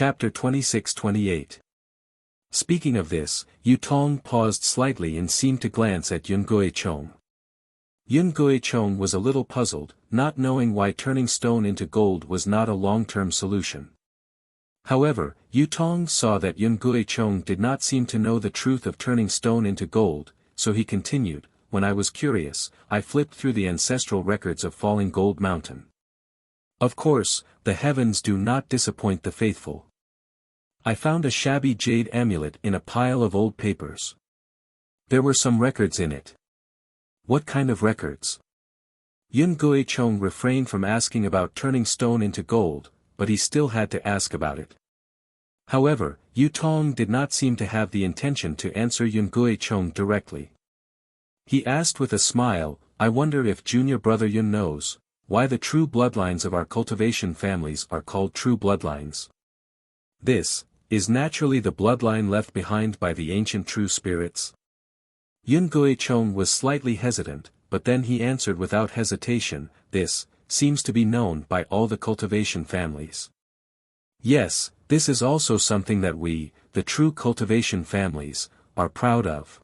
Chapter 26-28. Speaking of this, Yu Tong paused slightly and seemed to glance at Yun Guichong. Yun Guichong was a little puzzled, not knowing why turning stone into gold was not a long-term solution. However, Yu Tong saw that Yun Guichong did not seem to know the truth of turning stone into gold, so he continued, "When I was curious, I flipped through the ancestral records of Falling Gold Mountain. Of course, the heavens do not disappoint the faithful. I found a shabby jade amulet in a pile of old papers. There were some records in it." "What kind of records?" Yun Guichong refrained from asking about turning stone into gold, but he still had to ask about it. However, Yu Tong did not seem to have the intention to answer Yun Guichong directly. He asked with a smile, "I wonder if junior brother Yun knows why the true bloodlines of our cultivation families are called true bloodlines. This is naturally the bloodline left behind by the ancient true spirits." Yun Guichong was slightly hesitant, but then he answered without hesitation, "This seems to be known by all the cultivation families. Yes, this is also something that we, the true cultivation families, are proud of."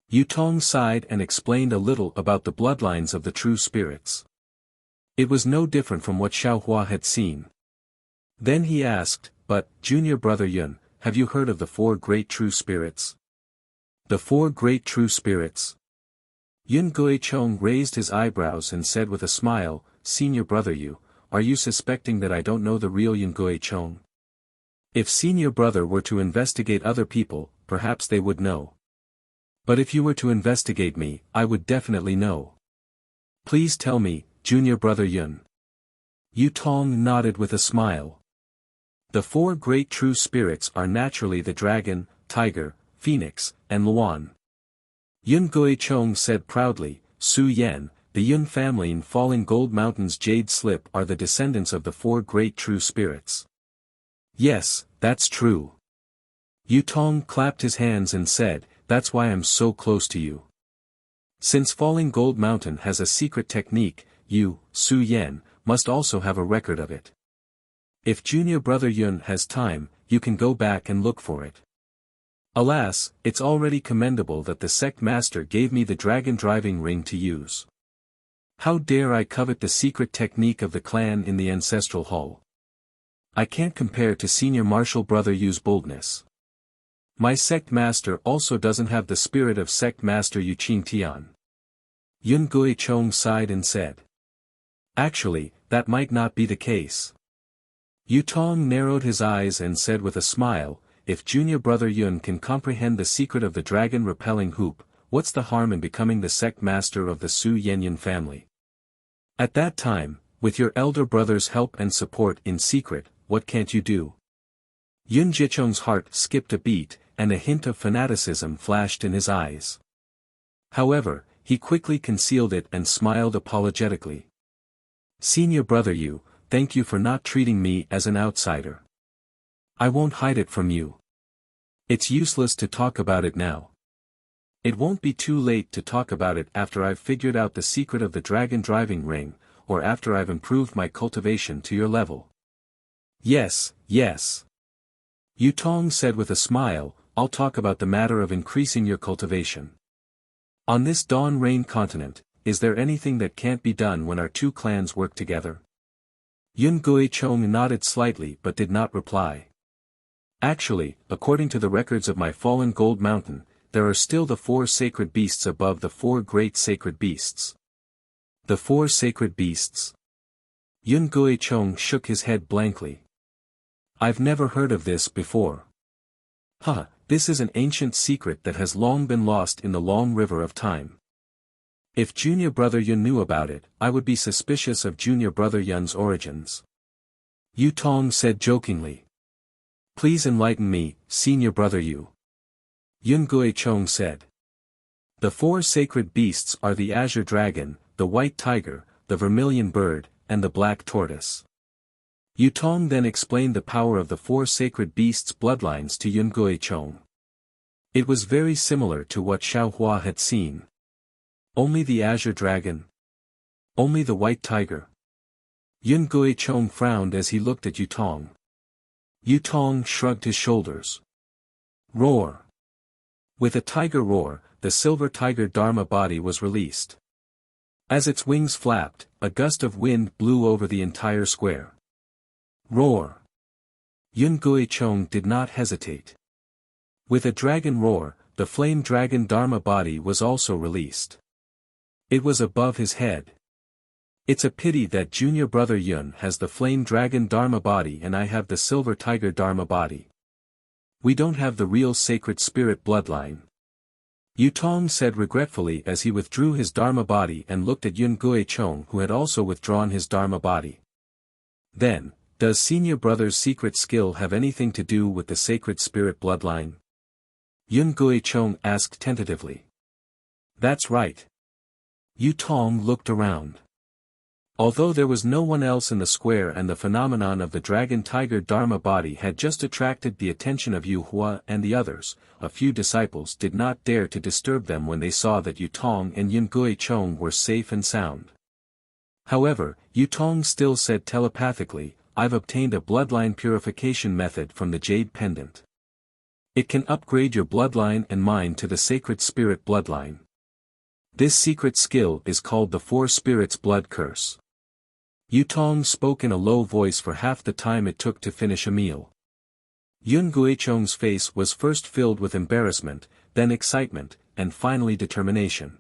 Yu Tong sighed and explained a little about the bloodlines of the true spirits. It was no different from what Xiaohua had seen. Then he asked, "But, junior brother Yun, have you heard of the four great true spirits?" "The four great true spirits?" Yun Guichong raised his eyebrows and said with a smile, "Senior brother Yu, are you suspecting that I don't know the real Yun Guichong? If senior brother were to investigate other people, perhaps they would know. But if you were to investigate me, I would definitely know. Please tell me, junior brother Yun." Yu Tong nodded with a smile. "The four great true spirits are naturally the dragon, tiger, phoenix, and Luan." Yun Guichong said proudly, "Su Yan, the Yun family in Falling Gold Mountain's jade slip are the descendants of the four great true spirits." "Yes, that's true." Yu Tong clapped his hands and said, "That's why I'm so close to you. Since Falling Gold Mountain has a secret technique, you, Su Yan, must also have a record of it. If junior brother Yun has time, you can go back and look for it. Alas, it's already commendable that the sect master gave me the dragon driving ring to use. How dare I covet the secret technique of the clan in the ancestral hall? I can't compare to senior martial brother Yu's boldness. My sect master also doesn't have the spirit of sect master Yu Qingtian." Yun Guichong sighed and said, "Actually, that might not be the case." Yu Tong narrowed his eyes and said with a smile, "If junior brother Yun can comprehend the secret of the dragon repelling hoop, what's the harm in becoming the sect master of the Su Yanyan family? At that time, with your elder brother's help and support in secret, what can't you do?" Yun Jichong's heart skipped a beat, and a hint of fanaticism flashed in his eyes. However, he quickly concealed it and smiled apologetically. "Senior brother Yu, thank you for not treating me as an outsider. I won't hide it from you. It's useless to talk about it now. It won't be too late to talk about it after I've figured out the secret of the dragon driving ring, or after I've improved my cultivation to your level." "Yes, yes." Yu Tong said with a smile, "I'll talk about the matter of increasing your cultivation. On this Dawn Rain continent, is there anything that can't be done when our two clans work together?" Yun Guichong nodded slightly but did not reply. "Actually, according to the records of my Fallen Gold Mountain, there are still the four sacred beasts above the four great sacred beasts." "The four sacred beasts?" Yun Guichong shook his head blankly. "I've never heard of this before." "Huh, this is an ancient secret that has long been lost in the long river of time. If junior brother Yun knew about it, I would be suspicious of junior brother Yun's origins." Yu Tong said jokingly. "Please enlighten me, senior brother Yu." Yun Guichong said. "The four sacred beasts are the azure dragon, the white tiger, the vermilion bird, and the black tortoise." Yu Tong then explained the power of the four sacred beasts' bloodlines to Yun Guichong. It was very similar to what Xiaohua had seen. Only the azure dragon? Only the white tiger? Yun Guichong frowned as he looked at Yu Tong. Yutong shrugged his shoulders. Roar. With a tiger roar, the silver tiger Dharma body was released. As its wings flapped, a gust of wind blew over the entire square. Roar. Yun Guichong did not hesitate. With a dragon roar, the flame dragon Dharma body was also released. It was above his head. It's a pity that junior brother Yun has the flame dragon Dharma body and I have the silver tiger Dharma body. We don't have the real sacred spirit bloodline. Yutong said regretfully as he withdrew his Dharma body and looked at Yun Guichong who had also withdrawn his Dharma body. Then, does senior brother's secret skill have anything to do with the sacred spirit bloodline? Yun Guichong asked tentatively. That's right. Yutong looked around. Although there was no one else in the square and the phenomenon of the dragon tiger Dharma body had just attracted the attention of Yu Hua and the others, a few disciples did not dare to disturb them when they saw that Yutong and Yun Guichong were safe and sound. However, Yutong still said telepathically, I've obtained a bloodline purification method from the Jade Pendant. It can upgrade your bloodline and mine to the sacred spirit bloodline. This secret skill is called the Four Spirits Blood Curse. Yutong spoke in a low voice for half the time it took to finish a meal. Yun Guichong's face was first filled with embarrassment, then excitement, and finally determination.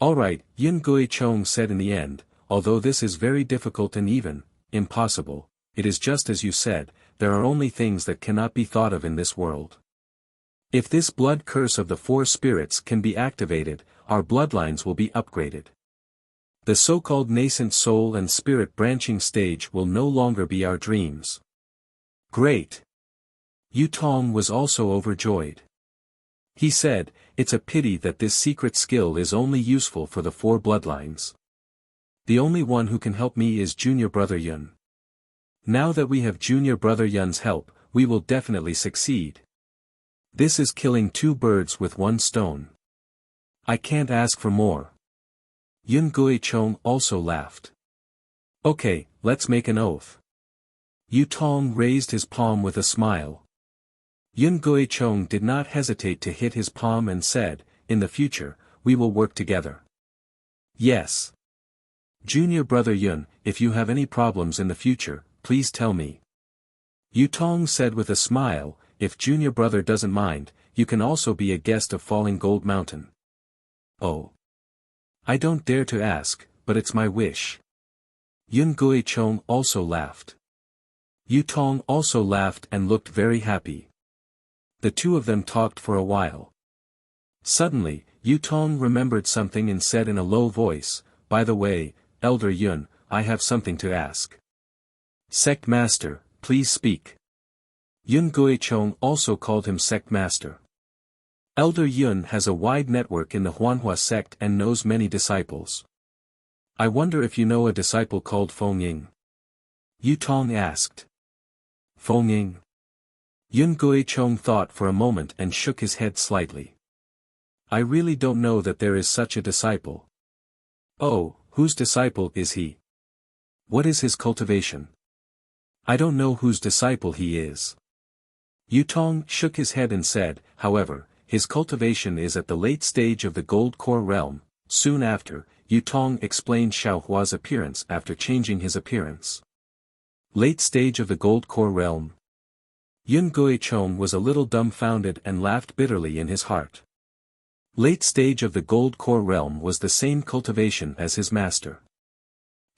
Alright, Yun Guichong said in the end, although this is very difficult and even impossible, it is just as you said, there are only things that cannot be thought of in this world. If this blood curse of the four spirits can be activated, our bloodlines will be upgraded. The so-called nascent soul and spirit branching stage will no longer be our dreams. Great! Yutong was also overjoyed. He said, it's a pity that this secret skill is only useful for the four bloodlines. The only one who can help me is junior brother Yun. Now that we have junior brother Yun's help, we will definitely succeed. This is killing two birds with one stone. I can't ask for more. Yun Guichong also laughed. Okay, let's make an oath. Yutong raised his palm with a smile. Yun Guichong did not hesitate to hit his palm and said, in the future, we will work together. Yes. Junior brother Yun, if you have any problems in the future, please tell me. Yutong said with a smile, if junior brother doesn't mind, you can also be a guest of Falling Gold Mountain. Oh. I don't dare to ask, but it's my wish. Yun Guichong also laughed. Yutong also laughed and looked very happy. The two of them talked for a while. Suddenly, Yutong remembered something and said in a low voice, by the way, Elder Yun, I have something to ask. Sect Master, please speak. Yun Guichong also called him Sect Master. Elder Yun has a wide network in the Huanhua sect and knows many disciples. I wonder if you know a disciple called Feng Ying. Yutong asked. Feng Ying. Yun Guichong thought for a moment and shook his head slightly. I really don't know that there is such a disciple. Oh, whose disciple is he? What is his cultivation? I don't know whose disciple he is. Yutong shook his head and said, however, his cultivation is at the late stage of the gold core realm. Soon after, Yutong explained Xiaohua's appearance after changing his appearance. Late stage of the gold core realm. Yun Guichong was a little dumbfounded and laughed bitterly in his heart. Late stage of the gold core realm was the same cultivation as his master.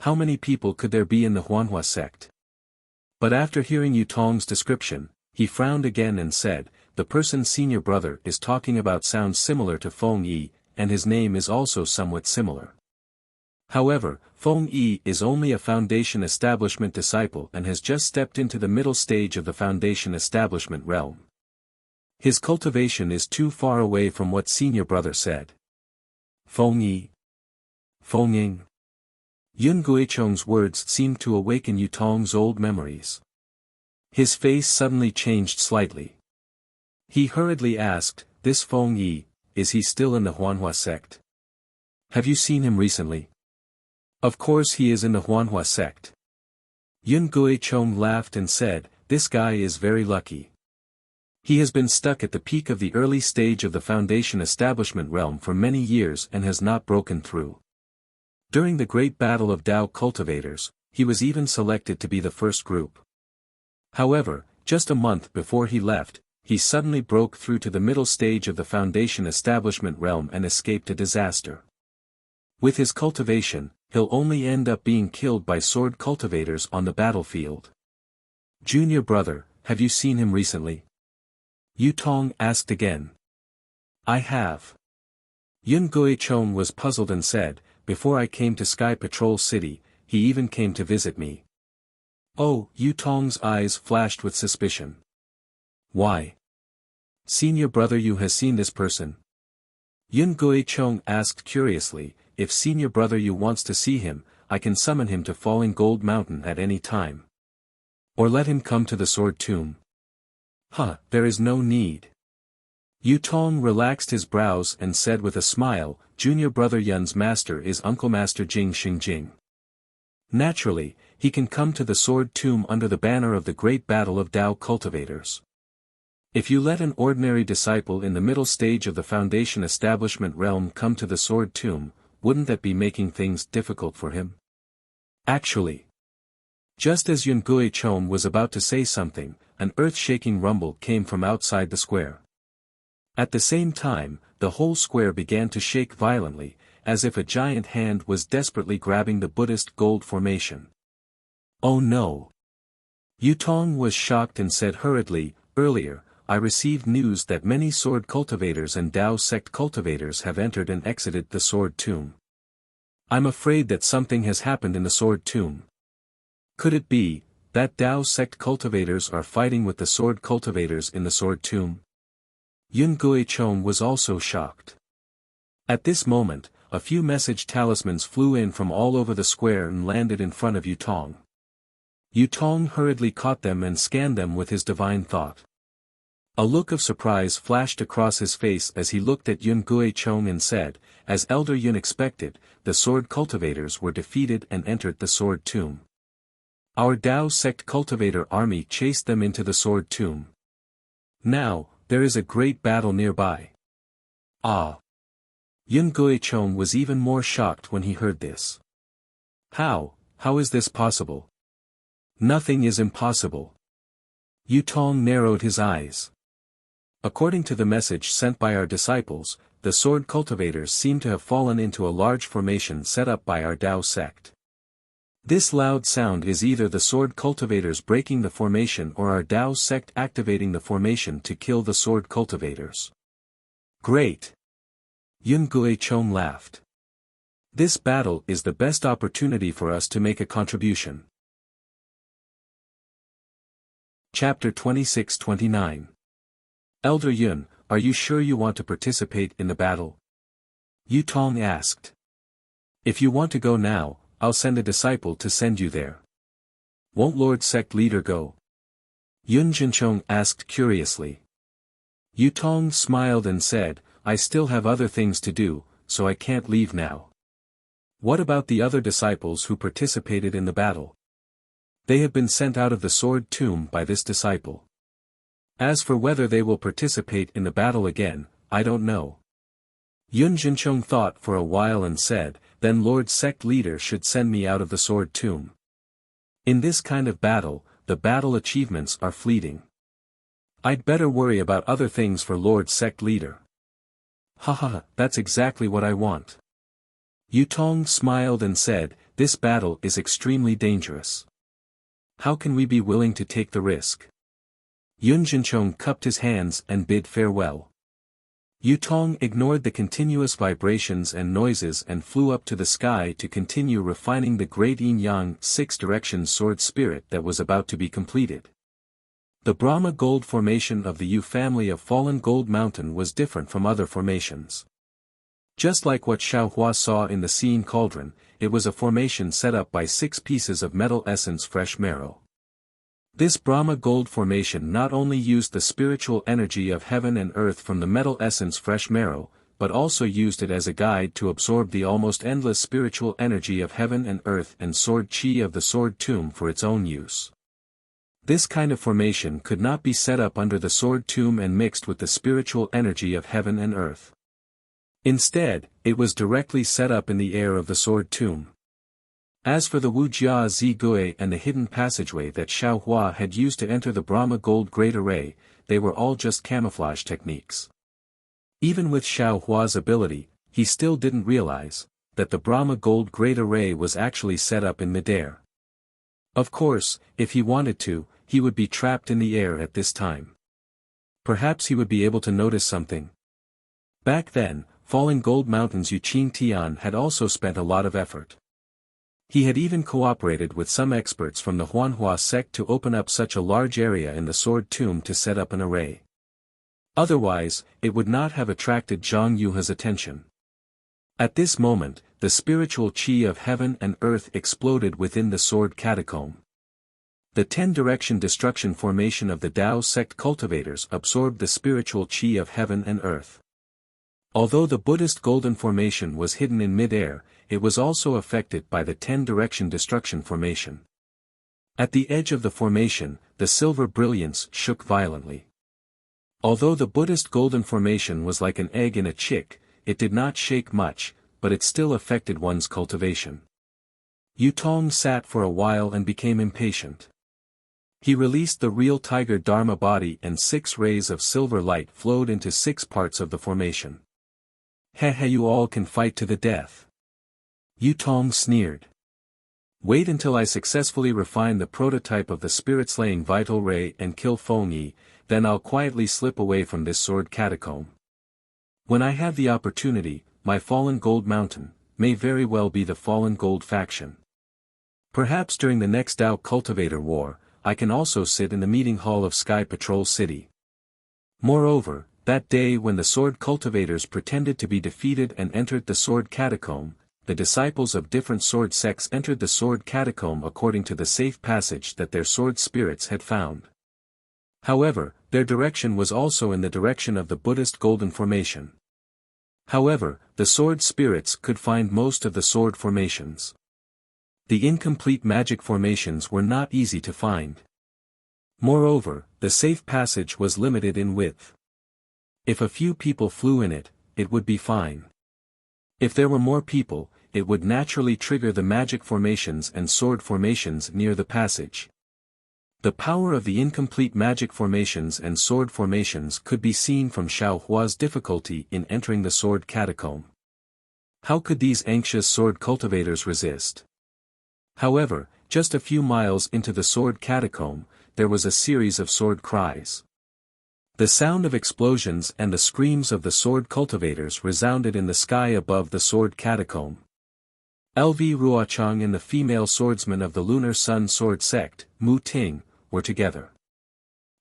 How many people could there be in the Huanhua sect? But after hearing Yutong's description, he frowned again and said, the person senior brother is talking about sounds similar to Feng Yi, and his name is also somewhat similar. However, Feng Yi is only a foundation establishment disciple and has just stepped into the middle stage of the foundation establishment realm. His cultivation is too far away from what senior brother said. Feng Yi. Feng Ying. Yun Guichong's words seemed to awaken Yutong's old memories. His face suddenly changed slightly. He hurriedly asked, this Feng Yi, is he still in the Huanhua sect? Have you seen him recently? Of course he is in the Huanhua sect. Yun Guichong laughed and said, this guy is very lucky. He has been stuck at the peak of the early stage of the Foundation establishment realm for many years and has not broken through. During the great battle of Tao cultivators, he was even selected to be the first group. However, just a month before he left, he suddenly broke through to the middle stage of the Foundation establishment realm and escaped a disaster. With his cultivation, he'll only end up being killed by sword cultivators on the battlefield. Junior brother, have you seen him recently? Yu Tong asked again. I have. Yun Guichong was puzzled and said, before I came to Sky Patrol City, he even came to visit me. Oh, Yu Tong's eyes flashed with suspicion. Why? Senior brother Yu has seen this person? Yun Guichong asked curiously, if Senior brother Yu wants to see him, I can summon him to Falling Gold Mountain at any time. Or let him come to the Sword Tomb. There is no need. Yu Tong relaxed his brows and said with a smile, Junior brother Yun's master is Uncle Master Jing Xingjing. Naturally, he can come to the Sword Tomb under the banner of the Great Battle of Tao Cultivators. If you let an ordinary disciple in the middle stage of the Foundation establishment realm come to the Sword Tomb, wouldn't that be making things difficult for him? Actually. Just as Yun Guichong was about to say something, an earth-shaking rumble came from outside the square. At the same time, the whole square began to shake violently, as if a giant hand was desperately grabbing the Buddhist gold formation. Oh no! Yu Tong was shocked and said hurriedly, earlier, I received news that many sword cultivators and Tao sect cultivators have entered and exited the Sword Tomb. I'm afraid that something has happened in the Sword Tomb. Could it be that Tao sect cultivators are fighting with the sword cultivators in the Sword Tomb? Yun Guichong was also shocked. At this moment, a few message talismans flew in from all over the square and landed in front of Yu Tong. Yu Tong hurriedly caught them and scanned them with his divine thought. A look of surprise flashed across his face as he looked at Yun Guichong and said, as Elder Yun expected, the sword cultivators were defeated and entered the Sword Tomb. Our Tao sect cultivator army chased them into the Sword Tomb. Now, there is a great battle nearby. Ah! Yun Guichong was even more shocked when he heard this. How is this possible? Nothing is impossible. Yu Tong narrowed his eyes. According to the message sent by our disciples, the sword cultivators seem to have fallen into a large formation set up by our Tao sect. This loud sound is either the sword cultivators breaking the formation or our Tao sect activating the formation to kill the sword cultivators. Great! Yun Guichong laughed. This battle is the best opportunity for us to make a contribution. Chapter 26-29. Elder Yun, are you sure you want to participate in the battle? Yu Tong asked. If you want to go now, I'll send a disciple to send you there. Won't Lord Sect Leader go? Yun Jinchong asked curiously. Yu Tong smiled and said, I still have other things to do, so I can't leave now. What about the other disciples who participated in the battle? They have been sent out of the Sword Tomb by this disciple. As for whether they will participate in the battle again, I don't know. Yun Jinchong thought for a while and said, then Lord Sect Leader should send me out of the Sword Tomb. In this kind of battle, the battle achievements are fleeting. I'd better worry about other things for Lord Sect Leader. That's exactly what I want. Yu Tong smiled and said, this battle is extremely dangerous. How can we be willing to take the risk? Yun Jinchong cupped his hands and bid farewell. Yu Tong ignored the continuous vibrations and noises and flew up to the sky to continue refining the great yin-yang six-direction sword spirit that was about to be completed. The Brahma gold formation of the Yu family of Fallen Gold Mountain was different from other formations. Just like what Xiaohua saw in the Seeing Cauldron, it was a formation set up by 6 pieces of metal essence fresh marrow. This Brahma gold formation not only used the spiritual energy of heaven and earth from the metal essence fresh marrow, but also used it as a guide to absorb the almost endless spiritual energy of heaven and earth and sword chi of the Sword Tomb for its own use. This kind of formation could not be set up under the sword tomb and mixed with the spiritual energy of heaven and earth. Instead, it was directly set up in the air of the sword tomb. As for the Wuxia Zigui and the hidden passageway that Xiao Hua had used to enter the Brahma Gold Great Array, they were all just camouflage techniques. Even with Xiao Hua's ability, he still didn't realize that the Brahma Gold Great Array was actually set up in midair. Of course, if he wanted to, he would be trapped in the air at this time. Perhaps he would be able to notice something. Back then, Falling Gold Mountain's Yuqing Tian had also spent a lot of effort. He had even cooperated with some experts from the Huanhua sect to open up such a large area in the sword tomb to set up an array. Otherwise, it would not have attracted Zhang Yuha's attention. At this moment, the spiritual qi of heaven and earth exploded within the sword catacomb. The 10-direction destruction formation of the Tao sect cultivators absorbed the spiritual qi of heaven and earth. Although the Buddhist golden formation was hidden in mid-air, it was also affected by the 10-direction destruction formation. At the edge of the formation, the silver brilliance shook violently. Although the Buddhist golden formation was like an egg in a chick, it did not shake much, but it still affected one's cultivation. Yutong sat for a while and became impatient. He released the real tiger Dharma body and 6 rays of silver light flowed into 6 parts of the formation. Heh, you all can fight to the death. Yutong sneered. Wait until I successfully refine the prototype of the spirit-slaying vital ray and kill Feng Yi, then I'll quietly slip away from this sword catacomb. When I have the opportunity, my Fallen Gold Mountain may very well be the Fallen Gold faction. Perhaps during the next Tao Cultivator War, I can also sit in the meeting hall of Sky Patrol City. Moreover, that day when the sword cultivators pretended to be defeated and entered the sword catacomb, the disciples of different sword sects entered the sword catacomb according to the safe passage that their sword spirits had found. However, their direction was also in the direction of the Buddhist golden formation. However, the sword spirits could find most of the sword formations. The incomplete magic formations were not easy to find. Moreover, the safe passage was limited in width. If a few people flew in it, it would be fine. If there were more people, it would naturally trigger the magic formations and sword formations near the passage. The power of the incomplete magic formations and sword formations could be seen from Xiao Hua's difficulty in entering the sword catacomb. How could these anxious sword cultivators resist? However, just a few miles into the sword catacomb, there was a series of sword cries. The sound of explosions and the screams of the sword cultivators resounded in the sky above the sword catacomb. LV Ruochang and the female swordsman of the Lunar Sun Sword Sect, Mu Ting, were together.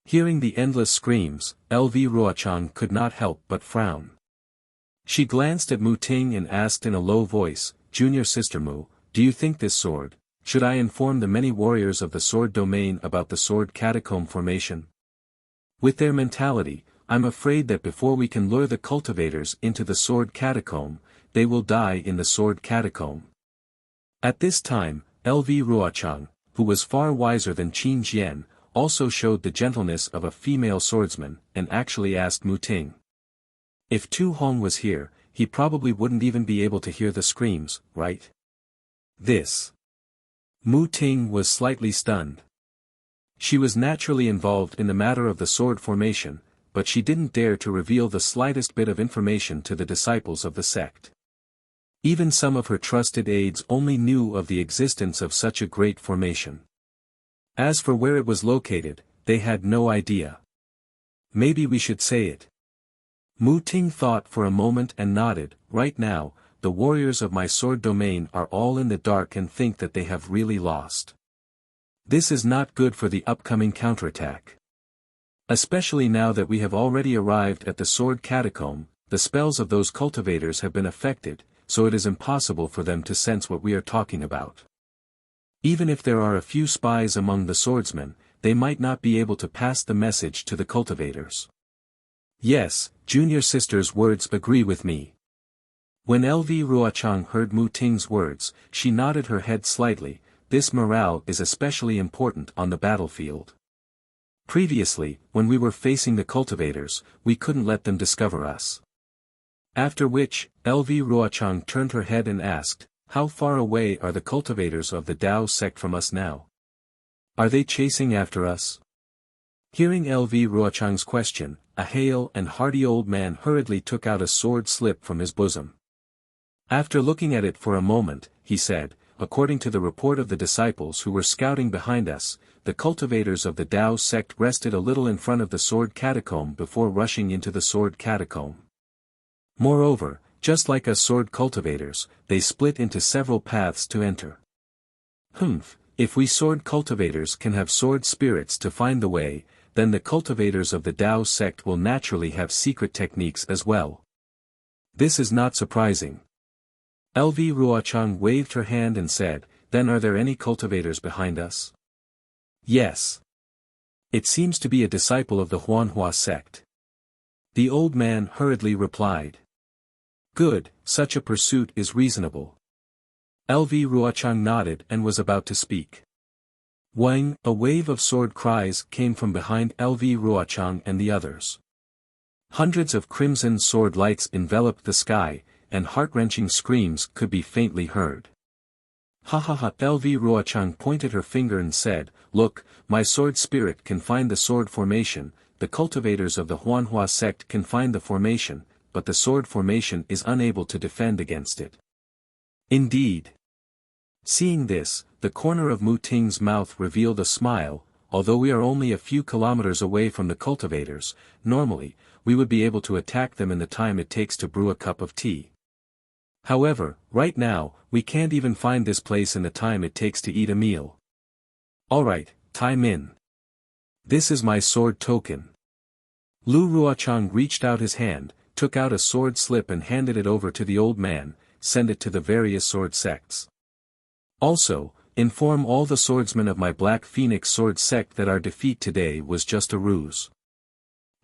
Hearing the endless screams, LV Ruochang could not help but frown. She glanced at Mu Ting and asked in a low voice, "Junior Sister Mu, do you think this sword, should I inform the many warriors of the sword domain about the sword catacomb formation? With their mentality, I'm afraid that before we can lure the cultivators into the sword catacomb, they will die in the sword catacomb." At this time, LV Ruochang, who was far wiser than Qin Jian, also showed the gentleness of a female swordsman, and actually asked Mu Ting. If Tu Hong was here, he probably wouldn't even be able to hear the screams, right? This. Mu Ting was slightly stunned. She was naturally involved in the matter of the sword formation, but she didn't dare to reveal the slightest bit of information to the disciples of the sect. Even some of her trusted aides only knew of the existence of such a great formation. As for where it was located, they had no idea. Maybe we should say it. Mu Ting thought for a moment and nodded. Right now, the warriors of my sword domain are all in the dark and think that they have really lost. This is not good for the upcoming counterattack. Especially now that we have already arrived at the sword catacomb, the spells of those cultivators have been affected, so it is impossible for them to sense what we are talking about. Even if there are a few spies among the swordsmen, they might not be able to pass the message to the cultivators. Yes, junior sister's words agree with me. When LV Ruochang heard Mu Ting's words, she nodded her head slightly. This morale is especially important on the battlefield. Previously, when we were facing the cultivators, we couldn't let them discover us. After which, LV Ruochang turned her head and asked, how far away are the cultivators of the Dao sect from us now? Are they chasing after us? Hearing LV Ruochang's question, a hale and hearty old man hurriedly took out a sword slip from his bosom. After looking at it for a moment, he said, according to the report of the disciples who were scouting behind us, the cultivators of the Dao sect rested a little in front of the sword catacomb before rushing into the sword catacomb. Moreover, just like us sword cultivators, they split into several paths to enter. If we sword cultivators can have sword spirits to find the way, then the cultivators of the Dao sect will naturally have secret techniques as well. This is not surprising. LV Ruochang waved her hand and said, then are there any cultivators behind us? Yes. It seems to be a disciple of the Huanhua sect. The old man hurriedly replied. Good, such a pursuit is reasonable. LV Ruochang nodded and was about to speak. Wang, a wave of sword cries came from behind LV Ruochang and the others. Hundreds of crimson sword lights enveloped the sky, and heart-wrenching screams could be faintly heard. Ha ha ha! LV Ruochang pointed her finger and said, look, my sword spirit can find the sword formation, the cultivators of the Huanhua sect can find the formation, but the sword formation is unable to defend against it. Indeed. Seeing this, the corner of Mu Ting's mouth revealed a smile. Although we are only a few kilometers away from the cultivators, normally, we would be able to attack them in the time it takes to brew a cup of tea. However, right now, we can't even find this place in the time it takes to eat a meal. Alright, time in. This is my sword token. Lu Ruochang reached out his hand, took out a sword slip and handed it over to the old man, send it to the various sword sects. Also, inform all the swordsmen of my Black Phoenix sword sect that our defeat today was just a ruse.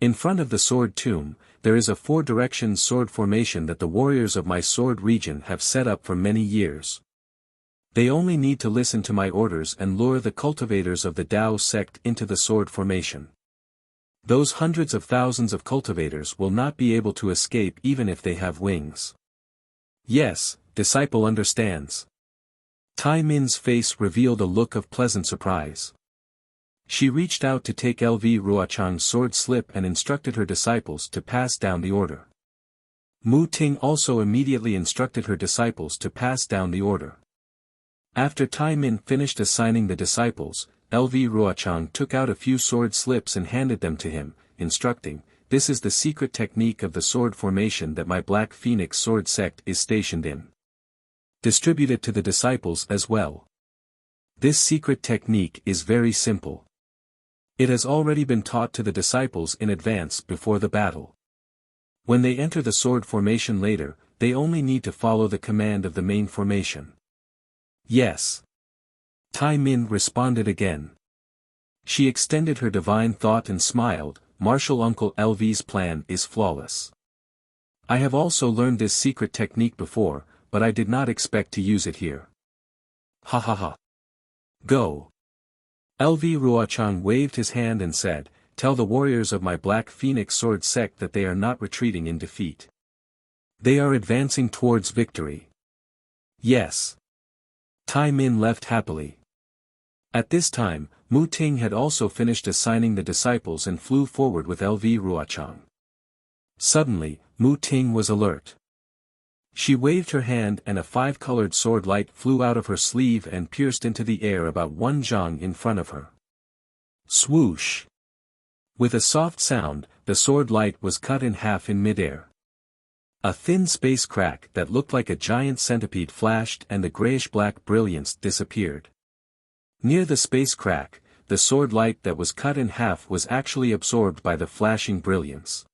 In front of the sword tomb, there is a four-direction sword formation that the warriors of my sword region have set up for many years. They only need to listen to my orders and lure the cultivators of the Dao sect into the sword formation. Those hundreds of thousands of cultivators will not be able to escape even if they have wings. Yes, disciple understands. Tai Min's face revealed a look of pleasant surprise. She reached out to take LV Ruochang's sword slip and instructed her disciples to pass down the order. Mu Ting also immediately instructed her disciples to pass down the order. After Tai Min finished assigning the disciples, LV Ruochang took out a few sword slips and handed them to him, instructing, this is the secret technique of the sword formation that my Black Phoenix sword sect is stationed in. Distribute it to the disciples as well. This secret technique is very simple. It has already been taught to the disciples in advance before the battle. When they enter the sword formation later, they only need to follow the command of the main formation. Yes. Tai Min responded again. She extended her divine thought and smiled, Martial Uncle LV's plan is flawless. I have also learned this secret technique before, but I did not expect to use it here. Ha ha ha. Go. LV Ruochang waved his hand and said, tell the warriors of my Black Phoenix sword sect that they are not retreating in defeat. They are advancing towards victory. Yes. Tai Min left happily. At this time, Mu Ting had also finished assigning the disciples and flew forward with LV Ruochang. Suddenly, Mu Ting was alert. She waved her hand and a five-colored sword light flew out of her sleeve and pierced into the air about 1 zhang in front of her. Swoosh! With a soft sound, the sword light was cut in half in midair. A thin space crack that looked like a giant centipede flashed and the grayish-black brilliance disappeared. Near the space crack, the sword light that was cut in half was actually absorbed by the flashing brilliance.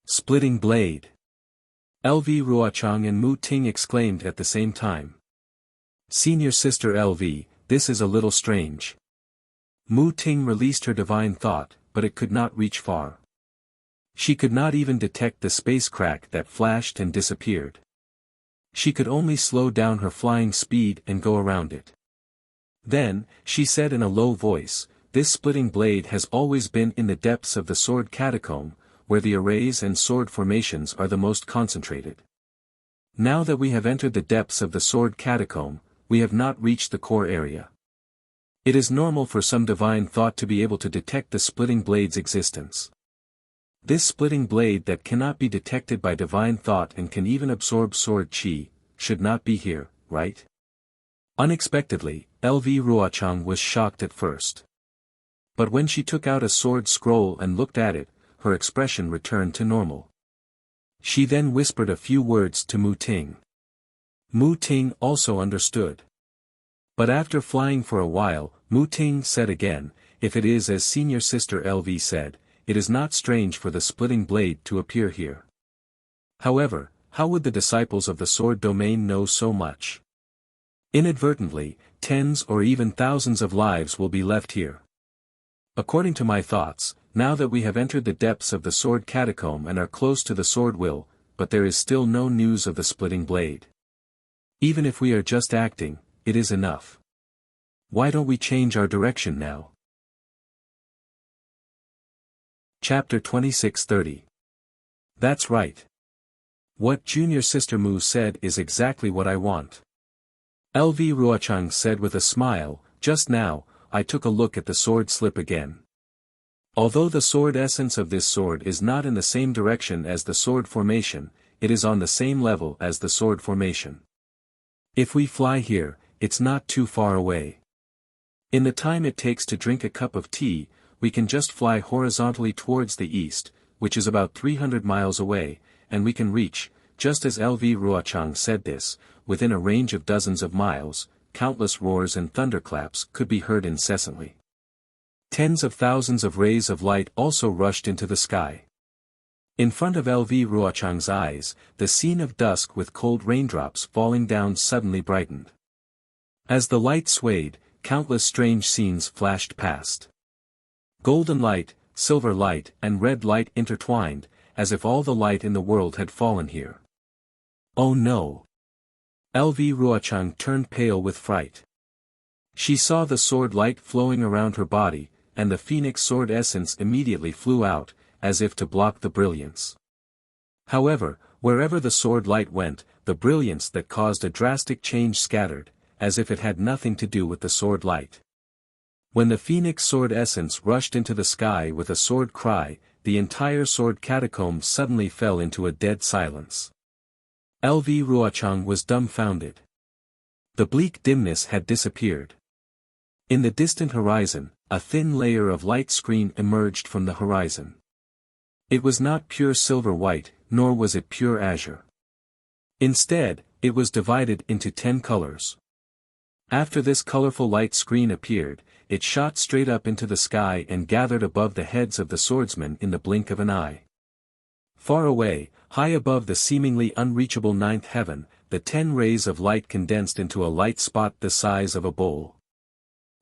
Splitting blade! LV Ruochang and Mu Ting exclaimed at the same time. Senior sister LV, this is a little strange. Mu Ting released her divine thought, but it could not reach far. She could not even detect the space crack that flashed and disappeared. She could only slow down her flying speed and go around it. Then, she said in a low voice, this splitting blade has always been in the depths of the sword catacomb, where the arrays and sword formations are the most concentrated. Now that we have entered the depths of the sword catacomb, we have not reached the core area. It is normal for some divine thought to be able to detect the splitting blade's existence. This splitting blade that cannot be detected by divine thought and can even absorb sword chi, should not be here, right? Unexpectedly, LV Ruochang was shocked at first. But when she took out a sword scroll and looked at it, her expression returned to normal. She then whispered a few words to Mu Ting. Mu Ting also understood. But after flying for a while, Mu Ting said again, if it is as senior sister LV said, it is not strange for the splitting blade to appear here. However, how would the disciples of the sword domain know so much? Inadvertently, tens or even thousands of lives will be left here. According to my thoughts, now that we have entered the depths of the sword catacomb and are close to the sword will, but there is still no news of the splitting blade. Even if we are just acting, it is enough. Why don't we change our direction now? Chapter 26:30. That's right. What junior sister Mu said is exactly what I want. LV Ruochang said with a smile, just now, I took a look at the sword slip again. Although the sword essence of this sword is not in the same direction as the sword formation, it is on the same level as the sword formation. If we fly here, it's not too far away. In the time it takes to drink a cup of tea, we can just fly horizontally towards the east, which is about 300 miles away, and we can reach, just as LV Ruochang said this, within a range of dozens of miles. Countless roars and thunderclaps could be heard incessantly. Tens of thousands of rays of light also rushed into the sky. In front of LV Ruochang's eyes, the scene of dusk with cold raindrops falling down suddenly brightened. As the light swayed, countless strange scenes flashed past. Golden light, silver light, and red light intertwined, as if all the light in the world had fallen here. Oh no! LV Ruochang turned pale with fright. She saw the sword light flowing around her body, and the phoenix sword essence immediately flew out, as if to block the brilliance. However, wherever the sword light went, the brilliance that caused a drastic change scattered, as if it had nothing to do with the sword light. When the phoenix sword essence rushed into the sky with a sword cry, the entire sword catacomb suddenly fell into a dead silence. LV Ruochang was dumbfounded. The bleak dimness had disappeared. In the distant horizon, a thin layer of light screen emerged from the horizon. It was not pure silver white, nor was it pure azure. Instead, it was divided into 10 colors. After this colorful light screen appeared, it shot straight up into the sky and gathered above the heads of the swordsmen in the blink of an eye. Far away, high above the seemingly unreachable ninth heaven, the 10 rays of light condensed into a light spot the size of a bowl.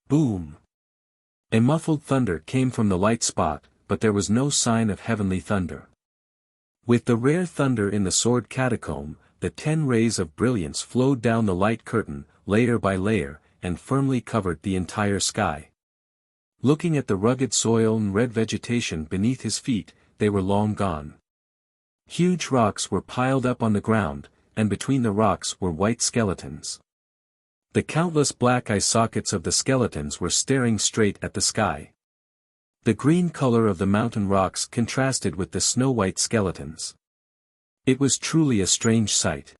Boom! A muffled thunder came from the light spot, but there was no sign of heavenly thunder. With the rare thunder in the sword catacomb, the 10 rays of brilliance flowed down the light curtain, layer by layer, and firmly covered the entire sky. Looking at the rugged soil and red vegetation beneath his feet, they were long gone. Huge rocks were piled up on the ground, and between the rocks were white skeletons. The countless black eye sockets of the skeletons were staring straight at the sky. The green color of the mountain rocks contrasted with the snow-white skeletons. It was truly a strange sight.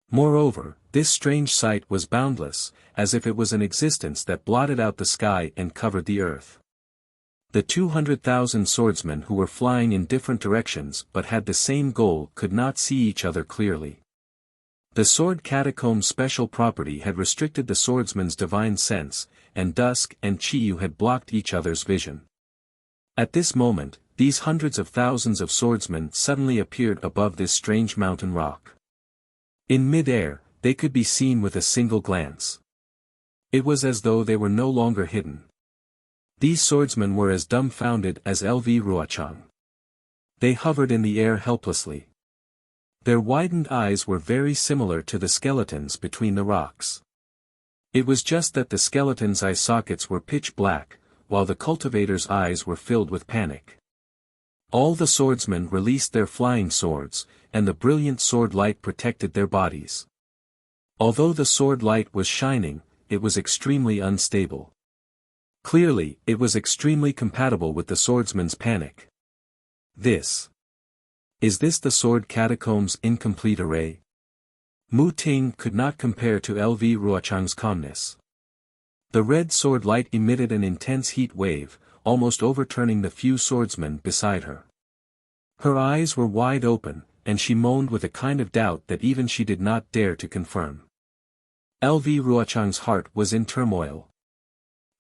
Moreover, this strange sight was boundless, as if it was an existence that blotted out the sky and covered the earth. The 200,000 swordsmen who were flying in different directions but had the same goal could not see each other clearly. The sword catacomb's special property had restricted the swordsman's divine sense, and dusk and Chiyu had blocked each other's vision. At this moment, these hundreds of thousands of swordsmen suddenly appeared above this strange mountain rock. In mid-air, they could be seen with a single glance. It was as though they were no longer hidden. These swordsmen were as dumbfounded as LV Ruochang. They hovered in the air helplessly. Their widened eyes were very similar to the skeletons between the rocks. It was just that the skeletons' eye sockets were pitch black, while the cultivator's eyes were filled with panic. All the swordsmen released their flying swords, and the brilliant sword light protected their bodies. Although the sword light was shining, it was extremely unstable. Clearly, it was extremely compatible with the swordsman's panic. Is this the sword catacomb's incomplete array? Mu Ting could not compare to LV Ruochang's calmness. The red sword light emitted an intense heat wave, almost overturning the few swordsmen beside her. Her eyes were wide open, and she moaned with a kind of doubt that even she did not dare to confirm. LV Ruochang's heart was in turmoil.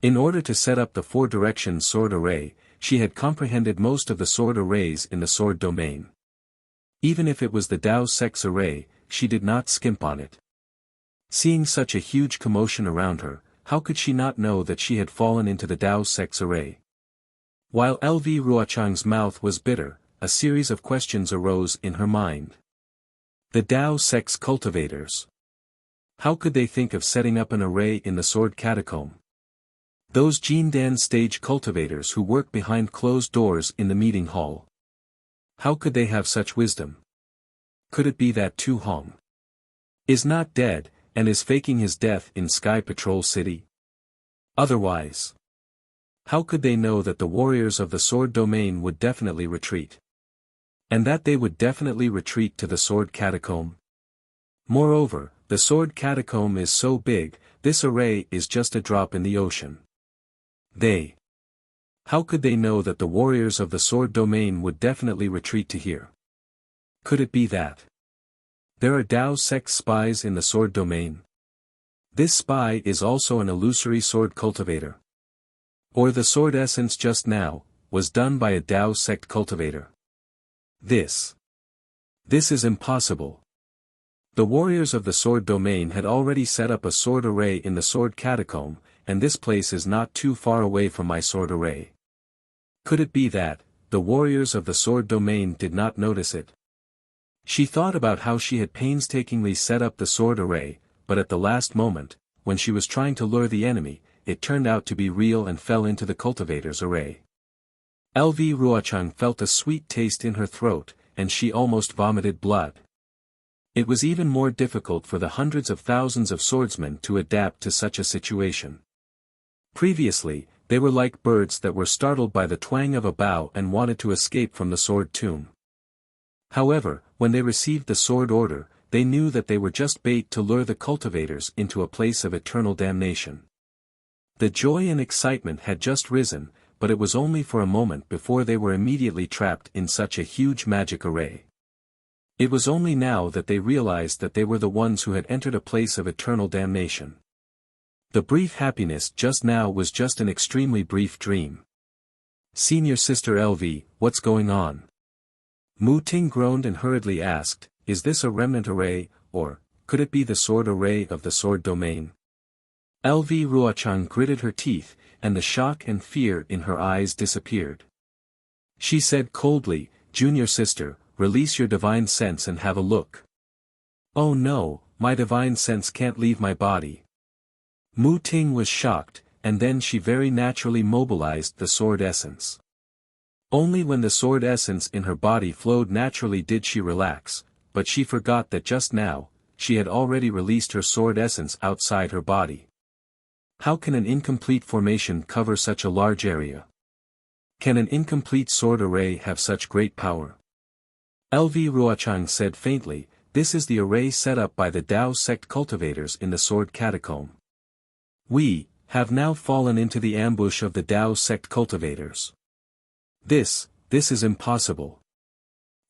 In order to set up the four-direction sword array, she had comprehended most of the sword arrays in the sword domain. Even if it was the Dao Sect's array, she did not skimp on it. Seeing such a huge commotion around her, how could she not know that she had fallen into the Dao Sect's array? While LV Ruochang's mouth was bitter, a series of questions arose in her mind. The Dao Sect's cultivators. How could they think of setting up an array in the sword catacomb? Those Jindan stage cultivators who work behind closed doors in the meeting hall. How could they have such wisdom? Could it be that Tu Hong is not dead, and is faking his death in Sky Patrol City? Otherwise, how could they know that the warriors of the sword domain would definitely retreat? And that they would definitely retreat to the sword catacomb? Moreover, the sword catacomb is so big, this array is just a drop in the ocean. How could they know that the warriors of the sword domain would definitely retreat to here? Could it be that there are Dao Sect spies in the sword domain? This spy is also an illusory sword cultivator. Or the sword essence just now was done by a Dao Sect cultivator. This is impossible. The warriors of the sword domain had already set up a sword array in the sword catacomb, and this place is not too far away from my sword array. Could it be that the warriors of the sword domain did not notice it? She thought about how she had painstakingly set up the sword array, but at the last moment, when she was trying to lure the enemy, it turned out to be real and fell into the cultivator's array. LV Ruochang felt a sweet taste in her throat, and she almost vomited blood. It was even more difficult for the hundreds of thousands of swordsmen to adapt to such a situation. Previously, they were like birds that were startled by the twang of a bow and wanted to escape from the sword tomb. However, when they received the sword order, they knew that they were just bait to lure the cultivators into a place of eternal damnation. The joy and excitement had just risen, but it was only for a moment before they were immediately trapped in such a huge magic array. It was only now that they realized that they were the ones who had entered a place of eternal damnation. The brief happiness just now was just an extremely brief dream. Senior Sister LV, what's going on? Mu Ting groaned and hurriedly asked, is this a remnant array, or could it be the sword array of the sword domain? LV Ruochang gritted her teeth, and the shock and fear in her eyes disappeared. She said coldly, Junior Sister, release your divine sense and have a look. Oh no, my divine sense can't leave my body. Mu Ting was shocked, and then she very naturally mobilized the sword essence. Only when the sword essence in her body flowed naturally did she relax, but she forgot that just now, she had already released her sword essence outside her body. How can an incomplete formation cover such a large area? Can an incomplete sword array have such great power? LV Ruochang said faintly, this is the array set up by the Dao Sect cultivators in the sword catacomb. We have now fallen into the ambush of the Dao Sect cultivators. This is impossible.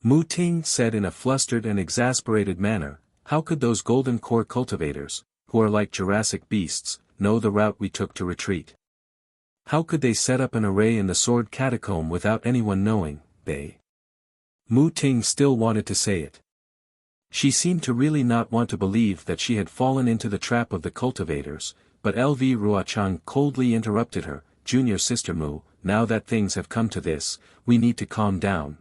Mu Ting said in a flustered and exasperated manner, how could those golden core cultivators, who are like Jurassic beasts, know the route we took to retreat? How could they set up an array in the sword catacomb without anyone knowing? Mu Ting still wanted to say it. She seemed to really not want to believe that she had fallen into the trap of the cultivators, but LV Ruochang coldly interrupted her, Junior Sister Mu, now that things have come to this, we need to calm down.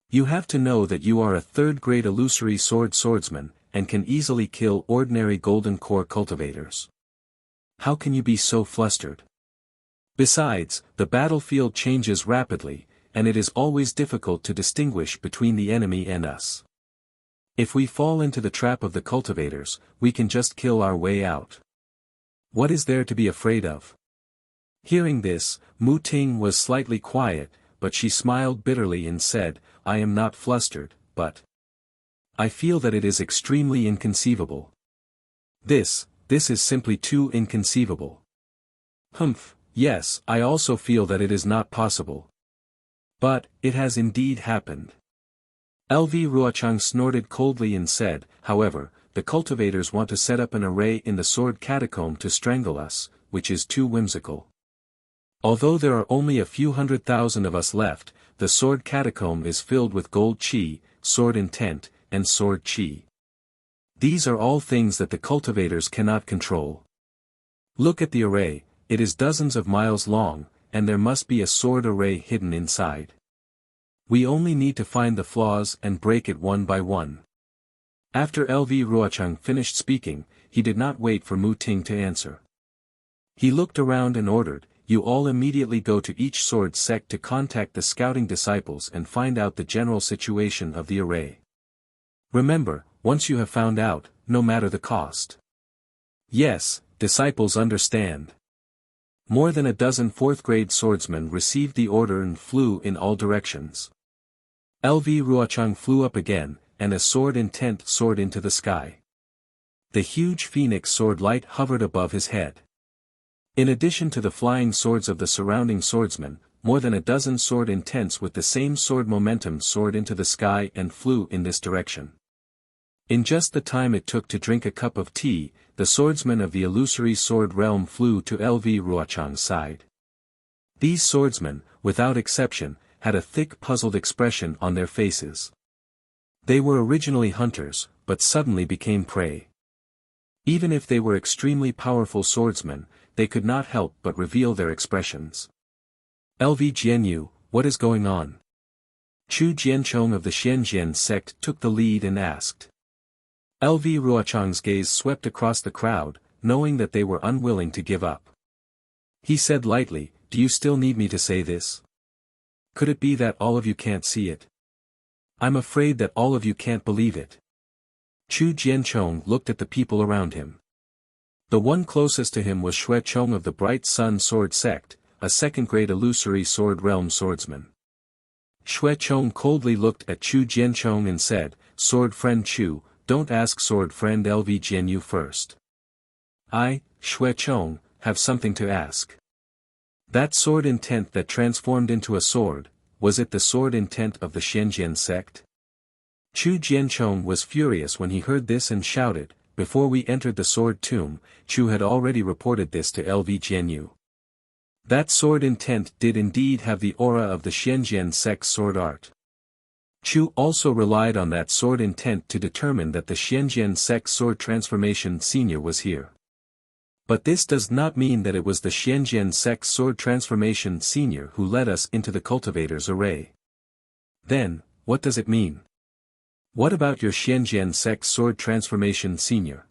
You have to know that you are a third-grade illusory swordsman, and can easily kill ordinary golden core cultivators. How can you be so flustered? Besides, the battlefield changes rapidly, and it is always difficult to distinguish between the enemy and us. If we fall into the trap of the cultivators, we can just kill our way out. What is there to be afraid of? Hearing this, Mu Ting was slightly quiet, but she smiled bitterly and said, I am not flustered, but I feel that it is extremely inconceivable. This is simply too inconceivable. Humph, yes, I also feel that it is not possible. But, it has indeed happened. LV Ruochang snorted coldly and said, however, the cultivators want to set up an array in the sword catacomb to strangle us, which is too whimsical. Although there are only a few 100,000 of us left, the sword catacomb is filled with gold chi, sword intent, and sword chi. These are all things that the cultivators cannot control. Look at the array, it is dozens of miles long, and there must be a sword array hidden inside. We only need to find the flaws and break it one by one. After LV Ruochang finished speaking, he did not wait for Mu Ting to answer. He looked around and ordered, you all immediately go to each sword sect to contact the scouting disciples and find out the general situation of the array. Remember, once you have found out, no matter the cost. Yes, disciples understand. More than a dozen fourth-grade swordsmen received the order and flew in all directions. LV Ruochang flew up again, and a sword intent soared into the sky. The huge phoenix sword light hovered above his head. In addition to the flying swords of the surrounding swordsmen, more than a dozen sword intents with the same sword momentum soared into the sky and flew in this direction. In just the time it took to drink a cup of tea, the swordsmen of the illusory sword realm flew to LV Ruochang's side. These swordsmen, without exception, had a thick puzzled expression on their faces. They were originally hunters, but suddenly became prey. Even if they were extremely powerful swordsmen, they could not help but reveal their expressions. LV Jianyu, what is going on? Chu Jianchong of the Xianjian sect took the lead and asked. LV Ruochang's gaze swept across the crowd, knowing that they were unwilling to give up. He said lightly, do you still need me to say this? Could it be that all of you can't see it? I'm afraid that all of you can't believe it. Chu Jianchong looked at the people around him. The one closest to him was Xuechong of the Bright Sun Sword Sect, a second-grade illusory sword realm swordsman. Xuechong coldly looked at Chu Jianchong and said, Sword friend Chu, don't ask sword friend LV Jianyu first. I, Xuechong, have something to ask. That sword intent that transformed into a sword, was it the sword intent of the Xianjian sect? Chu Jianchong was furious when he heard this and shouted, before we entered the sword tomb, Chu had already reported this to LV Jianyu. That sword intent did indeed have the aura of the Xianjian sect's sword art. Chu also relied on that sword intent to determine that the Xianjian sect's sword transformation senior was here. But this does not mean that it was the Xianjian sect's sword transformation senior who led us into the cultivator's array. Then, what does it mean? What about your Xianjian sect's sword transformation senior?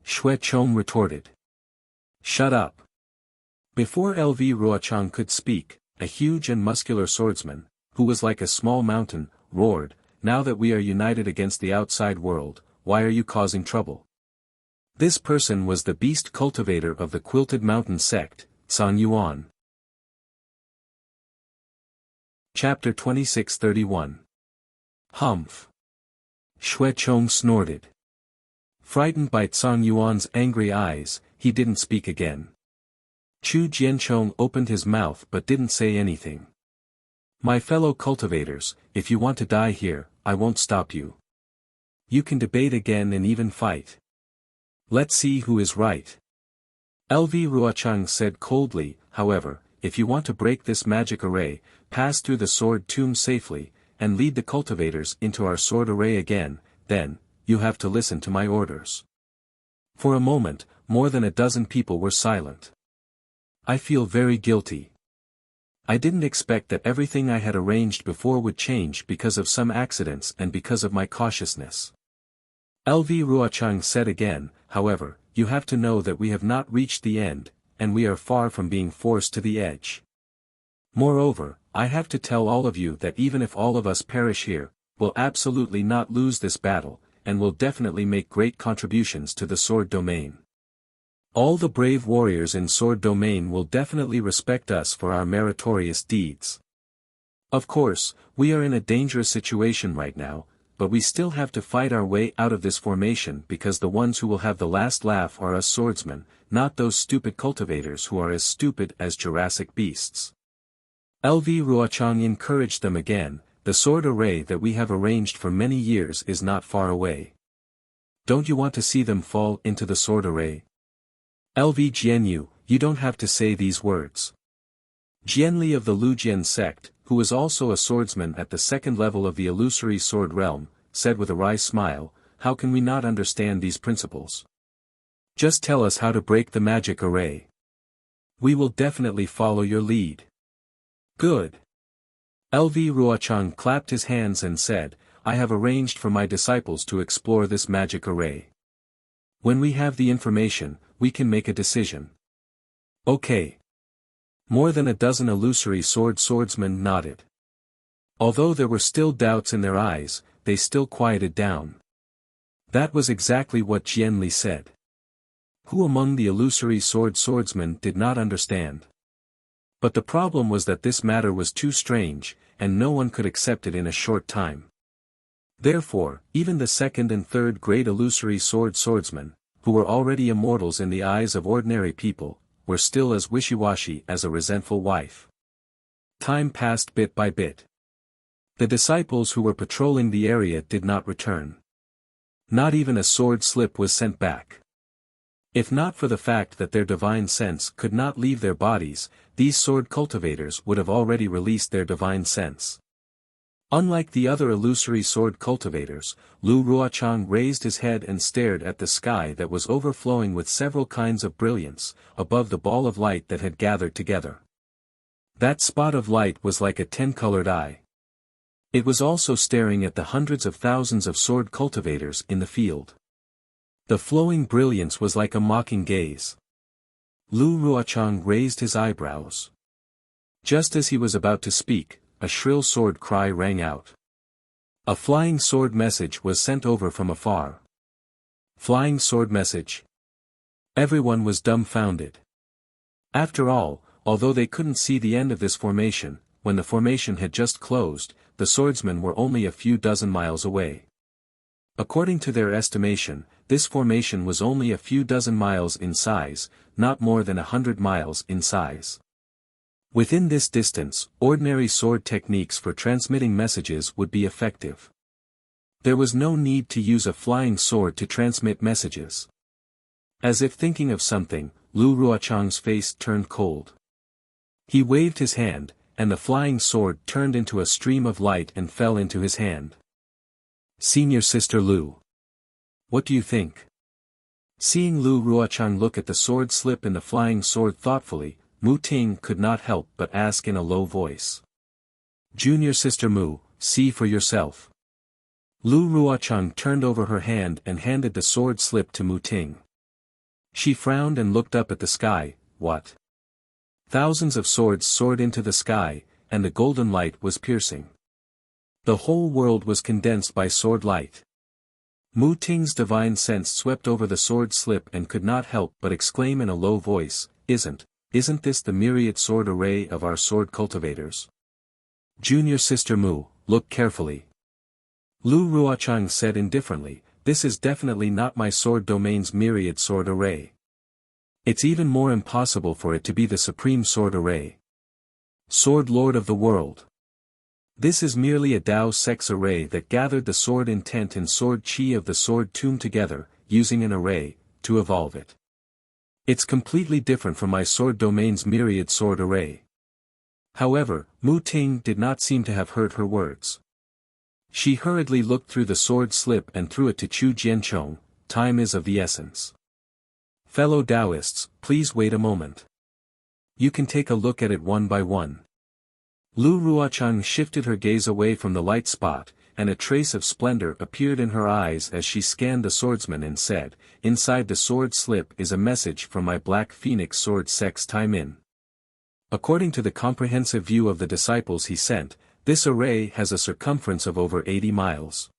Xuechong retorted. Shut up. Before LV Ruochang could speak, a huge and muscular swordsman, who was like a small mountain, roared, now that we are united against the outside world, why are you causing trouble? This person was the beast cultivator of the Quilted Mountain sect, Zhang Yuan. Chapter 2631. Humph. Xuechong snorted. Frightened by Zhang Yuan's angry eyes, he didn't speak again. Chu Jianchong opened his mouth but didn't say anything. My fellow cultivators, if you want to die here, I won't stop you. You can debate again and even fight. Let's see who is right. LV Ruochang said coldly, however, if you want to break this magic array, pass through the sword tomb safely, and lead the cultivators into our sword array again, then, you have to listen to my orders. For a moment, more than a dozen people were silent. I feel very guilty. I didn't expect that everything I had arranged before would change because of some accidents and because of my cautiousness. LV Ruochang said again, however, you have to know that we have not reached the end, and we are far from being forced to the edge. Moreover, I have to tell all of you that even if all of us perish here, we'll absolutely not lose this battle, and will definitely make great contributions to the sword domain. All the brave warriors in sword domain will definitely respect us for our meritorious deeds. Of course, we are in a dangerous situation right now, but we still have to fight our way out of this formation because the ones who will have the last laugh are us swordsmen, not those stupid cultivators who are as stupid as Jurassic beasts. LV Ruochang encouraged them again. The sword array that we have arranged for many years is not far away. Don't you want to see them fall into the sword array? LV Jianyu, you don't have to say these words. Jianli of the Lujian sect, who was also a swordsman at the second level of the illusory sword realm, said with a wry smile, how can we not understand these principles? Just tell us how to break the magic array. We will definitely follow your lead. Good. LV Ruochang clapped his hands and said, I have arranged for my disciples to explore this magic array. When we have the information, we can make a decision. Okay. More than a dozen illusory swordsmen nodded. Although there were still doubts in their eyes, they still quieted down. That was exactly what Jianli said. Who among the illusory swordsmen did not understand? But the problem was that this matter was too strange, and no one could accept it in a short time. Therefore, even the second and third grade illusory swordsmen, who were already immortals in the eyes of ordinary people, were still as wishy-washy as a resentful wife. Time passed bit by bit. The disciples who were patrolling the area did not return. Not even a sword slip was sent back. If not for the fact that their divine sense could not leave their bodies, these sword cultivators would have already released their divine sense. Unlike the other illusory sword cultivators, Lu Ruochang raised his head and stared at the sky that was overflowing with several kinds of brilliance, above the ball of light that had gathered together. That spot of light was like a 10-colored eye. It was also staring at the hundreds of thousands of sword cultivators in the field. The flowing brilliance was like a mocking gaze. Lu Ruochang raised his eyebrows. Just as he was about to speak, a shrill sword cry rang out. A flying sword message was sent over from afar. Flying sword message? Everyone was dumbfounded. After all, although they couldn't see the end of this formation, when the formation had just closed, the swordsmen were only a few dozen miles away. According to their estimation, this formation was only a few dozen miles in size, not more than 100 miles in size. Within this distance, ordinary sword techniques for transmitting messages would be effective. There was no need to use a flying sword to transmit messages. As if thinking of something, Lu Ruochang's face turned cold. He waved his hand, and the flying sword turned into a stream of light and fell into his hand. Senior Sister Lu. What do you think? Seeing Lu Ruochang look at the sword slip in the flying sword thoughtfully, Mu Ting could not help but ask in a low voice. Junior Sister Mu, see for yourself. Lu Ruochang turned over her hand and handed the sword slip to Mu Ting. She frowned and looked up at the sky. What? Thousands of swords soared into the sky, and the golden light was piercing. The whole world was condensed by sword light. Mu Ting's divine sense swept over the sword slip and could not help but exclaim in a low voice, Isn't this the myriad sword array of our sword cultivators? Junior Sister Mu, look carefully. Lu Ruochang said indifferently, this is definitely not my sword domain's myriad sword array. It's even more impossible for it to be the supreme sword array. Sword Lord of the world. This is merely a Dao sex array that gathered the sword intent and sword chi of the sword tomb together, using an array, to evolve it. It's completely different from my sword domain's myriad sword array. However, Mu Ting did not seem to have heard her words. She hurriedly looked through the sword slip and threw it to Chu Jianchong. Time is of the essence. Fellow Taoists, please wait a moment. You can take a look at it one by one. Lu Ruochang shifted her gaze away from the light spot, and a trace of splendor appeared in her eyes as she scanned the swordsman and said, "Inside the sword slip is a message from my Black Phoenix sword Sex Tai Min. According to the comprehensive view of the disciples he sent, this array has a circumference of over 80 miles.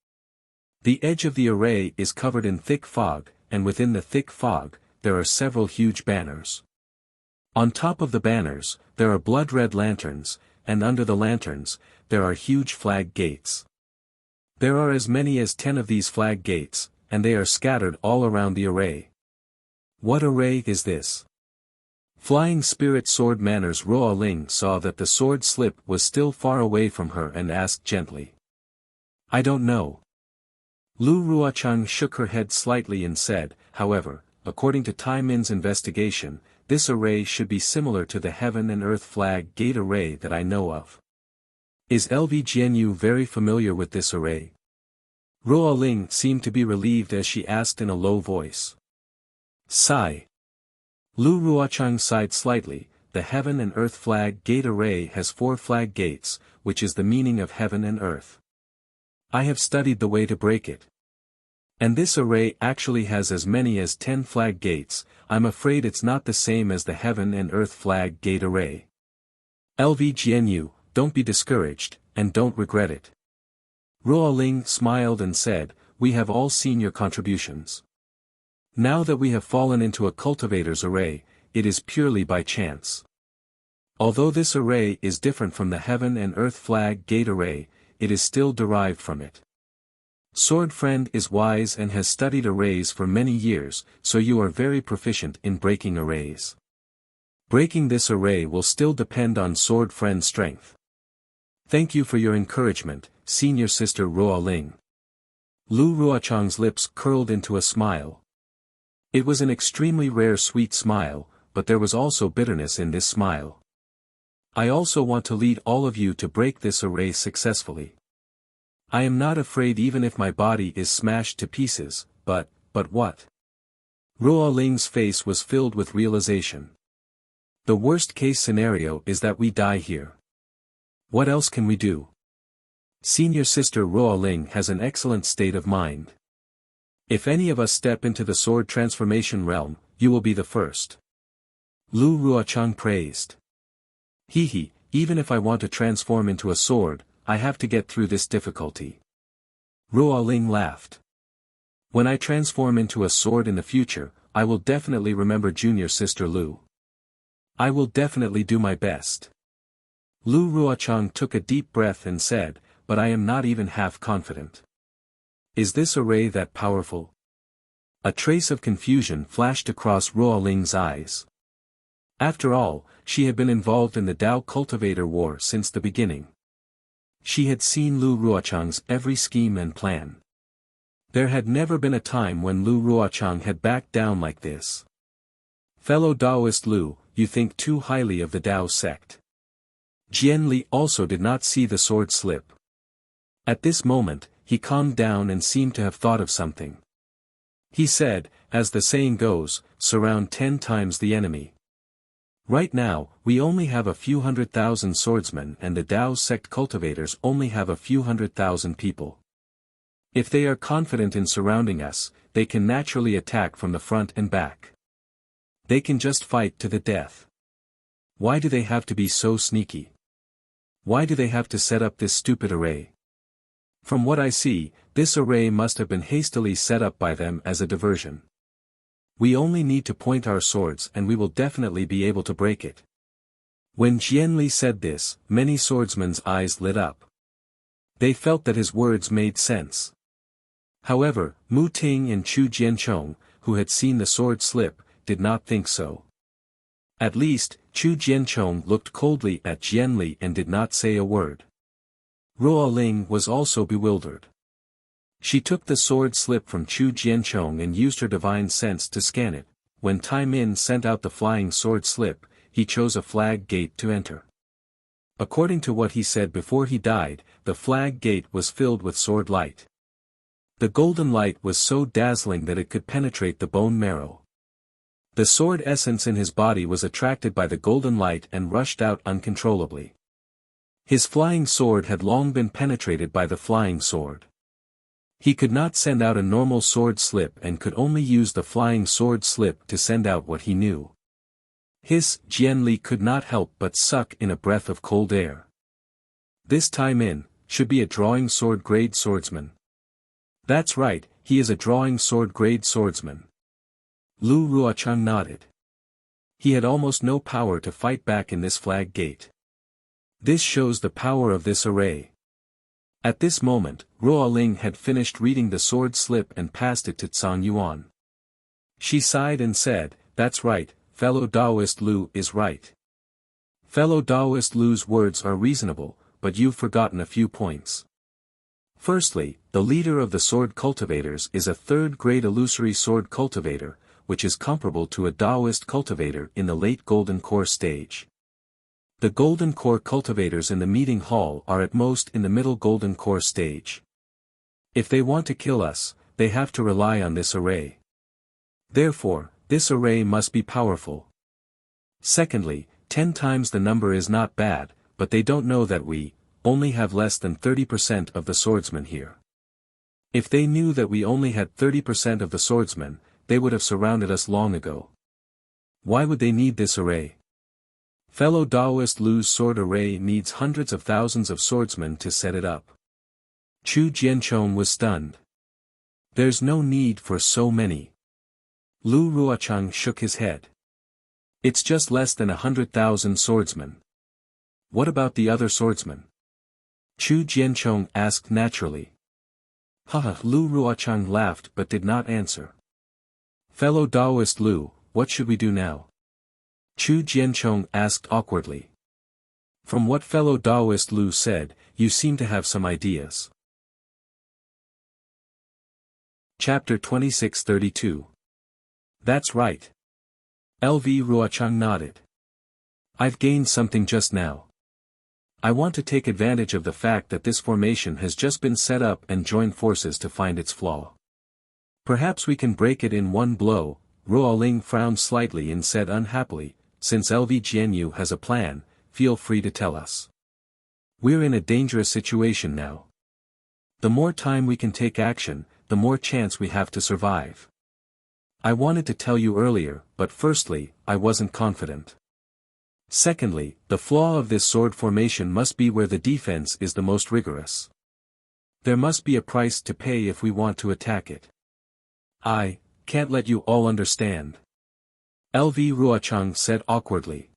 The edge of the array is covered in thick fog, and within the thick fog, there are several huge banners. On top of the banners, there are blood-red lanterns, and under the lanterns, there are huge flag gates. There are as many as 10 of these flag gates, and they are scattered all around the array." "What array is this?" Flying Spirit Sword Manners Roa Ling saw that the sword slip was still far away from her and asked gently. "I don't know." Lu Ruochang shook her head slightly and said, "However, according to Tai Min's investigation, this array should be similar to the Heaven and Earth Flag Gate array that I know of. Is LV Jianyu very familiar with this array?" Roa Ling seemed to be relieved as she asked in a low voice. "Sigh." Lu Ruochang sighed slightly. "The Heaven and Earth Flag Gate array has 4 flag gates, which is the meaning of heaven and earth. I have studied the way to break it. And this array actually has as many as 10 flag gates. I'm afraid it's not the same as the Heaven and Earth Flag Gate array. LV Jianyu, don't be discouraged, and don't regret it." Roa Ling smiled and said, "We have all seen your contributions. Now that we have fallen into a cultivator's array, it is purely by chance. Although this array is different from the Heaven and Earth Flag Gate array, it is still derived from it. Sword Friend is wise and has studied arrays for many years, so you are very proficient in breaking arrays. Breaking this array will still depend on Sword Friend's strength. Thank you for your encouragement, Senior Sister Roa Ling." Lu Ruochang's lips curled into a smile. It was an extremely rare sweet smile, but there was also bitterness in this smile. "I also want to lead all of you to break this array successfully. I am not afraid even if my body is smashed to pieces, but what?" Roa Ling's face was filled with realization. "The worst case scenario is that we die here. What else can we do?" Senior Sister Roa Ling has an excellent state of mind. "If any of us step into the sword transformation realm, you will be the first." Lu Ruochang praised. "Hehe, even if I want to transform into a sword, I have to get through this difficulty." Roa Ling laughed. "When I transform into a sword in the future, I will definitely remember Junior Sister Lu. I will definitely do my best." Lu Ruochang took a deep breath and said, "But I am not even half confident. Is this array that powerful?" A trace of confusion flashed across Roa Ling's eyes. After all, she had been involved in the Dao Cultivator War since the beginning. She had seen Lu Ruochang's every scheme and plan. There had never been a time when Lu Ruochang had backed down like this. "Fellow Daoist Lu, you think too highly of the Dao sect." Jian Li also did not see the sword slip. At this moment, he calmed down and seemed to have thought of something. He said, "As the saying goes, surround 10 times the enemy. Right now, we only have a few 100,000 swordsmen and the Dao sect cultivators only have a few 100,000 people. If they are confident in surrounding us, they can naturally attack from the front and back. They can just fight to the death. Why do they have to be so sneaky? Why do they have to set up this stupid array? From what I see, this array must have been hastily set up by them as a diversion. We only need to point our swords and we will definitely be able to break it." When Jian Li said this, many swordsmen's eyes lit up. They felt that his words made sense. However, Mu Ting and Chu Jianchong, who had seen the sword slip, did not think so. At least, Chu Jianchong looked coldly at Jian Li and did not say a word. Roa Ling was also bewildered. She took the sword slip from Chu Jianchong and used her divine sense to scan it. When Tai Min sent out the flying sword slip, he chose a flag gate to enter. According to what he said before he died, the flag gate was filled with sword light. The golden light was so dazzling that it could penetrate the bone marrow. The sword essence in his body was attracted by the golden light and rushed out uncontrollably. His flying sword had long been penetrated by the flying sword. He could not send out a normal sword slip and could only use the flying sword slip to send out what he knew. His Jian Li could not help but suck in a breath of cold air. This Tai Min should be a drawing sword grade swordsman. That's right, he is a drawing sword grade swordsman. Lu Ruochang nodded. He had almost no power to fight back in this flag gate. This shows the power of this array. At this moment, Ruo Ling had finished reading the sword slip and passed it to Tsang Yuan. She sighed and said, "That's right, fellow Taoist Lu is right. Fellow Taoist Lu's words are reasonable, but you've forgotten a few points. Firstly, the leader of the sword cultivators is a third-grade illusory sword cultivator, which is comparable to a Taoist cultivator in the late Golden Core stage. The Golden Core cultivators in the meeting hall are at most in the middle Golden Core stage. If they want to kill us, they have to rely on this array. Therefore, this array must be powerful. Secondly, 10 times the number is not bad, but they don't know that we only have less than 30% of the swordsmen here. If they knew that we only had 30% of the swordsmen, they would have surrounded us long ago. Why would they need this array? Fellow Taoist Lu's sword array needs hundreds of thousands of swordsmen to set it up. Chu Jianchong was stunned. There's no need for so many. Lu Ruochang shook his head. It's just less than 100,000 swordsmen. What about the other swordsmen? Chu Jianchong asked naturally. Haha, Lu Ruochang laughed but did not answer. Fellow Taoist Lu, what should we do now? Chu Jianchong asked awkwardly. From what fellow Taoist Lu said, you seem to have some ideas. Chapter 2632. That's right. LV Ruochang nodded. I've gained something just now. I want to take advantage of the fact that this formation has just been set up and join forces to find its flaw. Perhaps we can break it in one blow. Ruo Ling frowned slightly and said unhappily, since LV Jianyu has a plan, feel free to tell us. We're in a dangerous situation now. The more time we can take action, the more chance we have to survive. I wanted to tell you earlier, but firstly, I wasn't confident. Secondly, the flaw of this sword formation must be where the defense is the most rigorous. There must be a price to pay if we want to attack it. I can't let you all understand. LV Ruochang said awkwardly.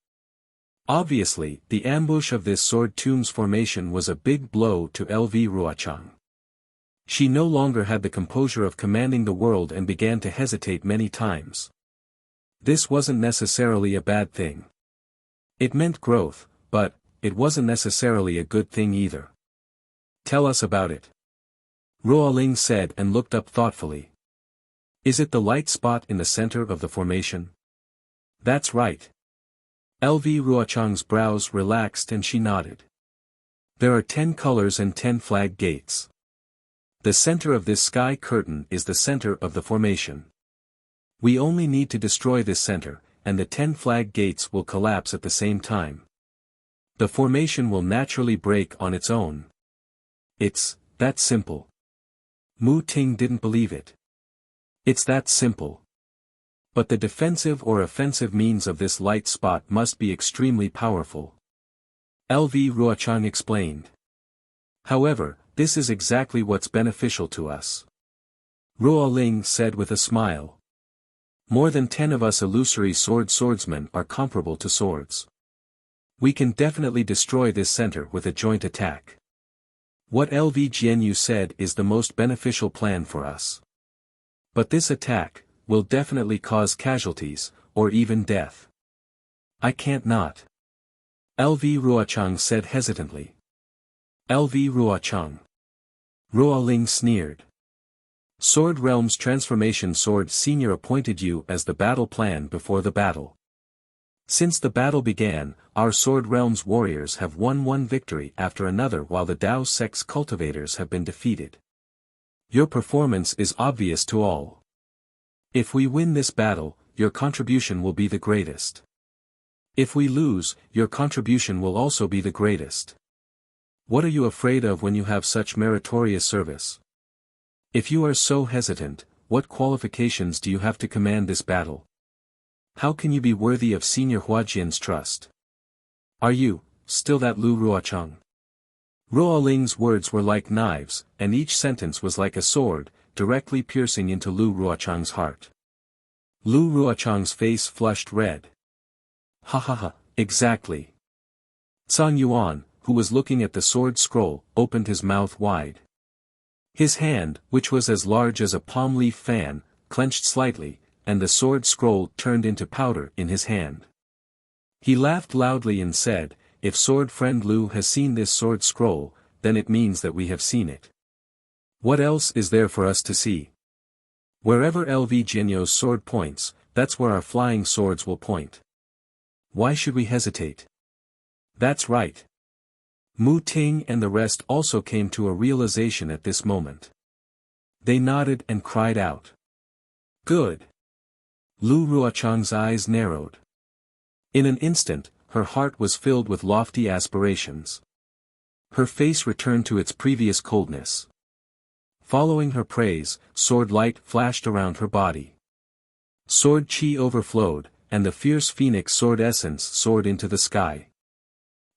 Obviously, the ambush of this sword tombs formation was a big blow to LV Ruochang. She no longer had the composure of commanding the world and began to hesitate many times. This wasn't necessarily a bad thing. It meant growth, but it wasn't necessarily a good thing either. Tell us about it. Ruo Ling said and looked up thoughtfully. Is it the light spot in the center of the formation? That's right. LV Ruochang's brows relaxed and she nodded. There are 10 colors and 10 flag gates. The center of this sky curtain is the center of the formation. We only need to destroy this center, and the 10 flag gates will collapse at the same time. The formation will naturally break on its own. It's that simple. Mu Ting didn't believe it. It's that simple. But the defensive or offensive means of this light spot must be extremely powerful. LV Ruochang explained. However, this is exactly what's beneficial to us. Ruo Ling said with a smile. More than 10 of us illusory swordsmen are comparable to swords. We can definitely destroy this center with a joint attack. What LV Jianyu said is the most beneficial plan for us. But this attack will definitely cause casualties, or even death. I can't not. LV Ruochang said hesitantly. LV Ruochang. Ruo Ling sneered. Sword Realm's Transformation Sword Senior appointed you as the battle plan before the battle. Since the battle began, our Sword Realm's warriors have won one victory after another while the Dao Sect's cultivators have been defeated. Your performance is obvious to all. If we win this battle, your contribution will be the greatest. If we lose, your contribution will also be the greatest. What are you afraid of when you have such meritorious service? If you are so hesitant, what qualifications do you have to command this battle? How can you be worthy of Senior Huajian's trust? Are you, still that Lu Ruochang? Ruoling's words were like knives, and each sentence was like a sword, directly piercing into Lu Ruochang's heart. Lu Ruochang's face flushed red. Ha ha ha, exactly. Zhang Yuan, who was looking at the sword scroll, opened his mouth wide. His hand, which was as large as a palm leaf fan, clenched slightly, and the sword scroll turned into powder in his hand. He laughed loudly and said, "If sword friend Lu has seen this sword scroll, then it means that we have seen it. What else is there for us to see? Wherever LV Jinyo's sword points, that's where our flying swords will point. Why should we hesitate?" That's right. Mu Ting and the rest also came to a realization at this moment. They nodded and cried out. Good. Lu Ruochang's eyes narrowed. In an instant, her heart was filled with lofty aspirations. Her face returned to its previous coldness. Following her praise, sword light flashed around her body. Sword chi overflowed, and the fierce phoenix sword essence soared into the sky.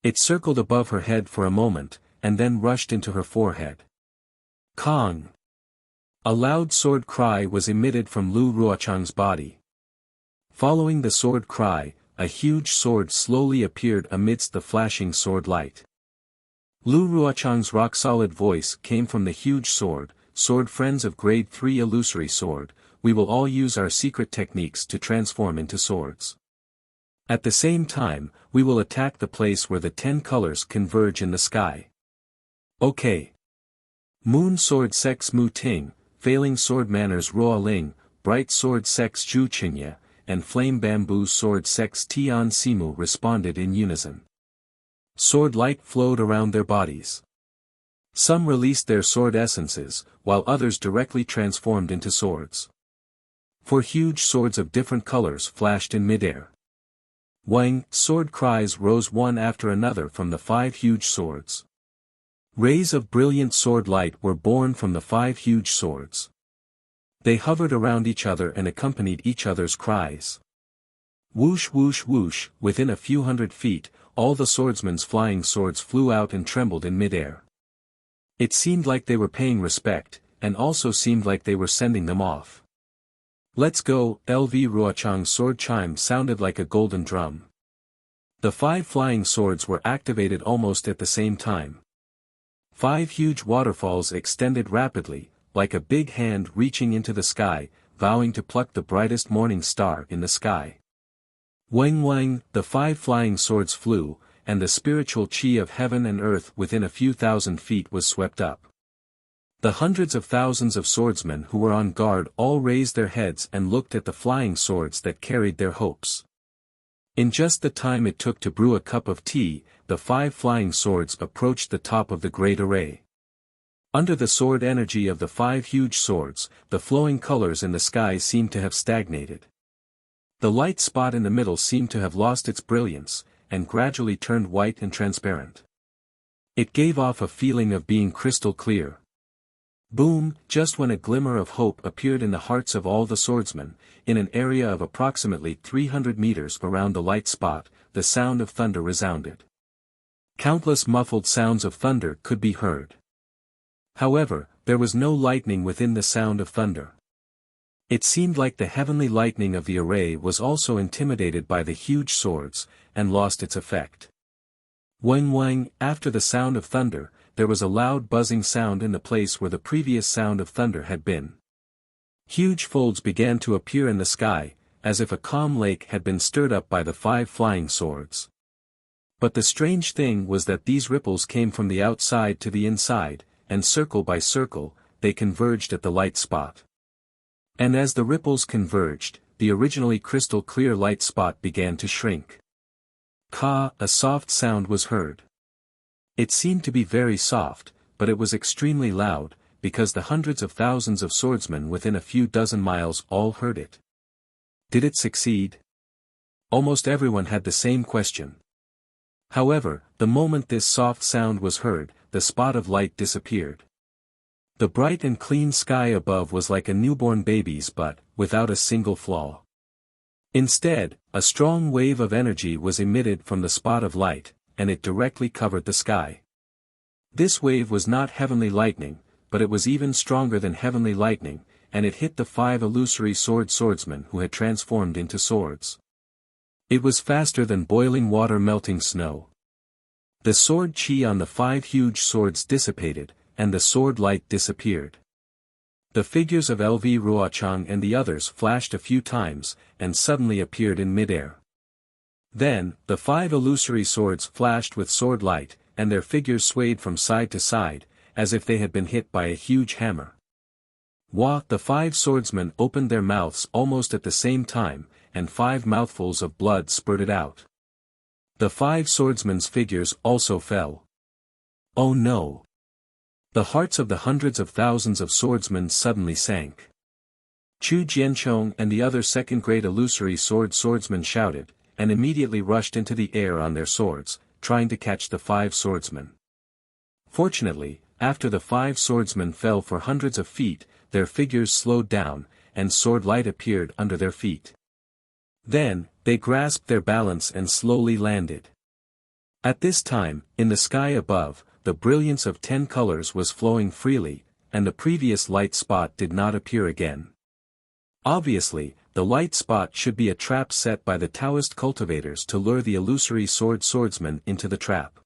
It circled above her head for a moment, and then rushed into her forehead. Kong! A loud sword cry was emitted from Lu Ruochang's body. Following the sword cry, a huge sword slowly appeared amidst the flashing sword light. Lu Ruochang's rock-solid voice came from the huge sword, "Sword friends of grade 3 illusory sword, we will all use our secret techniques to transform into swords. At the same time, we will attack the place where the 10 colors converge in the sky. Okay. Moon Sword Sex Mu Ting, Failing Sword Manners Ruo Ling, Bright Sword Sex Zhu Qingye, and Flame Bamboo Sword Sex Tian Simu responded in unison. Sword light flowed around their bodies. Some released their sword essences, while others directly transformed into swords. 4 huge swords of different colors flashed in midair. Wang, sword cries rose one after another from the 5 huge swords. Rays of brilliant sword light were born from the 5 huge swords. They hovered around each other and accompanied each other's cries. Whoosh whoosh whoosh, within a few hundred feet, all the swordsmen's flying swords flew out and trembled in midair. It seemed like they were paying respect, and also seemed like they were sending them off. Let's go, LV Ruochang's sword chime sounded like a golden drum. The 5 flying swords were activated almost at the same time. 5 huge waterfalls extended rapidly, like a big hand reaching into the sky, vowing to pluck the brightest morning star in the sky. Wang Wang, the 5 flying swords flew, and the spiritual chi of heaven and earth within a few thousand feet was swept up. The hundreds of thousands of swordsmen who were on guard all raised their heads and looked at the flying swords that carried their hopes. In just the time it took to brew a cup of tea, the 5 flying swords approached the top of the great array. Under the sword energy of the 5 huge swords, the flowing colors in the sky seemed to have stagnated. The light spot in the middle seemed to have lost its brilliance, and gradually turned white and transparent. It gave off a feeling of being crystal clear. Boom, just when a glimmer of hope appeared in the hearts of all the swordsmen, in an area of approximately 300 meters around the light spot, the sound of thunder resounded. Countless muffled sounds of thunder could be heard. However, there was no lightning within the sound of thunder. It seemed like the heavenly lightning of the array was also intimidated by the huge swords, and lost its effect. Wang Wang, after the sound of thunder, there was a loud buzzing sound in the place where the previous sound of thunder had been. Huge folds began to appear in the sky, as if a calm lake had been stirred up by the 5 flying swords. But the strange thing was that these ripples came from the outside to the inside, and circle by circle, they converged at the light spot. And as the ripples converged, the originally crystal clear light spot began to shrink. Ka, a soft sound was heard. It seemed to be very soft, but it was extremely loud, because the hundreds of thousands of swordsmen within a few dozen miles all heard it. Did it succeed? Almost everyone had the same question. However, the moment this soft sound was heard, the spot of light disappeared. The bright and clean sky above was like a newborn baby's but, without a single flaw. Instead, a strong wave of energy was emitted from the spot of light, and it directly covered the sky. This wave was not heavenly lightning, but it was even stronger than heavenly lightning, and it hit the 5 illusory swordsmen who had transformed into swords. It was faster than boiling water melting snow. The sword chi on the 5 huge swords dissipated, and the sword light disappeared. The figures of LV Ruochang and the others flashed a few times, and suddenly appeared in midair. Then, the 5 illusory swords flashed with sword light, and their figures swayed from side to side, as if they had been hit by a huge hammer. The 5 swordsmen opened their mouths almost at the same time, and 5 mouthfuls of blood spurted out. The 5 swordsmen's figures also fell. Oh no! The hearts of the hundreds of thousands of swordsmen suddenly sank. Chu Jianchong and the other second-grade illusory swordsmen shouted, and immediately rushed into the air on their swords, trying to catch the 5 swordsmen. Fortunately, after the 5 swordsmen fell for hundreds of feet, their figures slowed down, and sword light appeared under their feet. Then, they grasped their balance and slowly landed. At this time, in the sky above, the brilliance of 10 colors was flowing freely, and the previous light spot did not appear again. Obviously, the light spot should be a trap set by the Taoist cultivators to lure the illusory swordsman into the trap.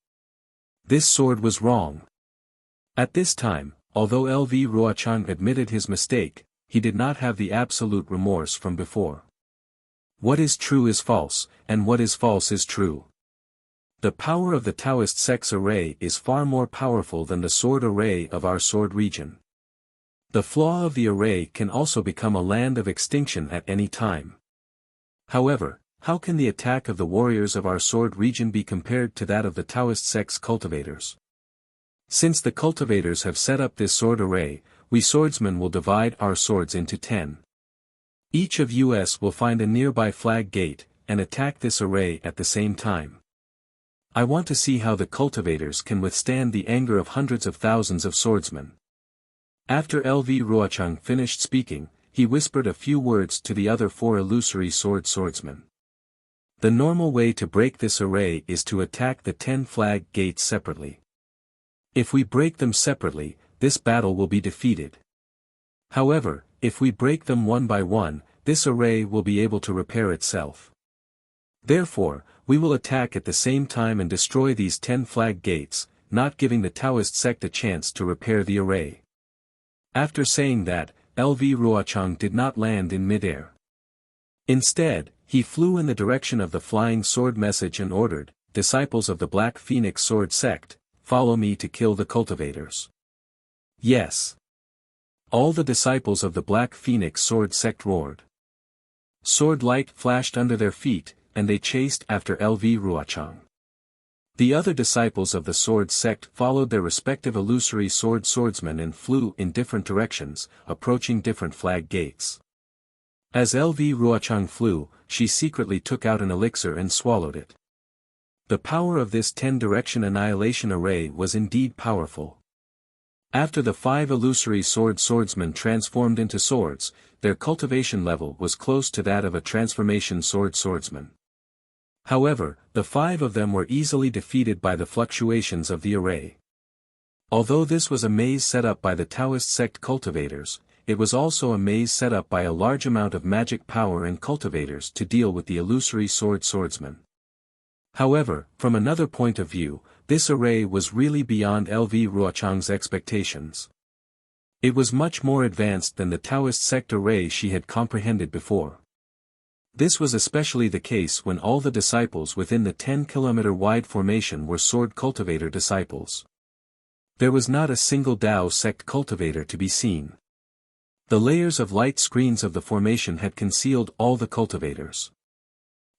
This sword was wrong. At this time, although LV Ruochang admitted his mistake, he did not have the absolute remorse from before. What is true is false, and what is false is true. The power of the Taoist sect's array is far more powerful than the sword array of our sword region. The flaw of the array can also become a land of extinction at any time. However, how can the attack of the warriors of our sword region be compared to that of the Taoist sect's cultivators? Since the cultivators have set up this sword array, we swordsmen will divide our swords into 10. Each of us will find a nearby flag gate, and attack this array at the same time. I want to see how the cultivators can withstand the anger of hundreds of thousands of swordsmen. After LV Ruochang finished speaking, he whispered a few words to the other 4 illusory swordsmen. The normal way to break this array is to attack the 10 flag gates separately. If we break them separately, this battle will be defeated. However, if we break them one by one, this array will be able to repair itself. Therefore, we will attack at the same time and destroy these 10 flag gates, not giving the Taoist sect a chance to repair the array. After saying that, LV Ruochang did not land in midair. Instead, he flew in the direction of the flying sword message and ordered, "Disciples of the Black Phoenix Sword Sect, follow me to kill the cultivators." Yes. All the disciples of the Black Phoenix Sword Sect roared. Sword light flashed under their feet, and they chased after LV Ruochang. The other disciples of the sword sect followed their respective illusory swordsmen and flew in different directions, approaching different flag gates. As LV Ruochang flew, she secretly took out an elixir and swallowed it. The power of this 10-direction annihilation array was indeed powerful. After the 5 illusory swordsmen transformed into swords, their cultivation level was close to that of a transformation swordsman. However, the 5 of them were easily defeated by the fluctuations of the array. Although this was a maze set up by the Taoist sect cultivators, it was also a maze set up by a large amount of magic power and cultivators to deal with the illusory swordsmen. However, from another point of view, this array was really beyond LV Ruochang's expectations. It was much more advanced than the Taoist sect array she had comprehended before. This was especially the case when all the disciples within the 10-kilometer-wide formation were sword cultivator disciples. There was not a single Dao sect cultivator to be seen. The layers of light screens of the formation had concealed all the cultivators.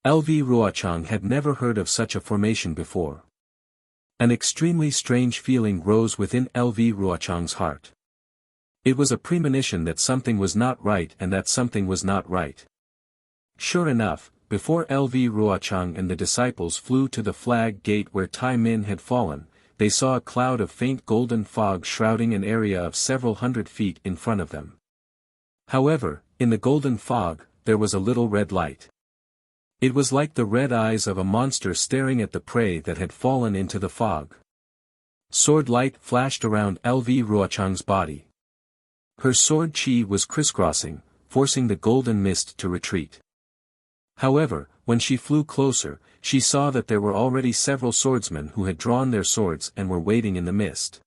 LV Ruochang had never heard of such a formation before. An extremely strange feeling rose within LV Ruochang's heart. It was a premonition that something was not right and that something was not right. Sure enough, before LV Ruochang and the disciples flew to the flag gate where Tai Min had fallen, they saw a cloud of faint golden fog shrouding an area of several hundred feet in front of them. However, in the golden fog, there was a little red light. It was like the red eyes of a monster staring at the prey that had fallen into the fog. Sword light flashed around LV Ruochang's body. Her sword chi was crisscrossing, forcing the golden mist to retreat. However, when she flew closer, she saw that there were already several swordsmen who had drawn their swords and were waiting in the mist.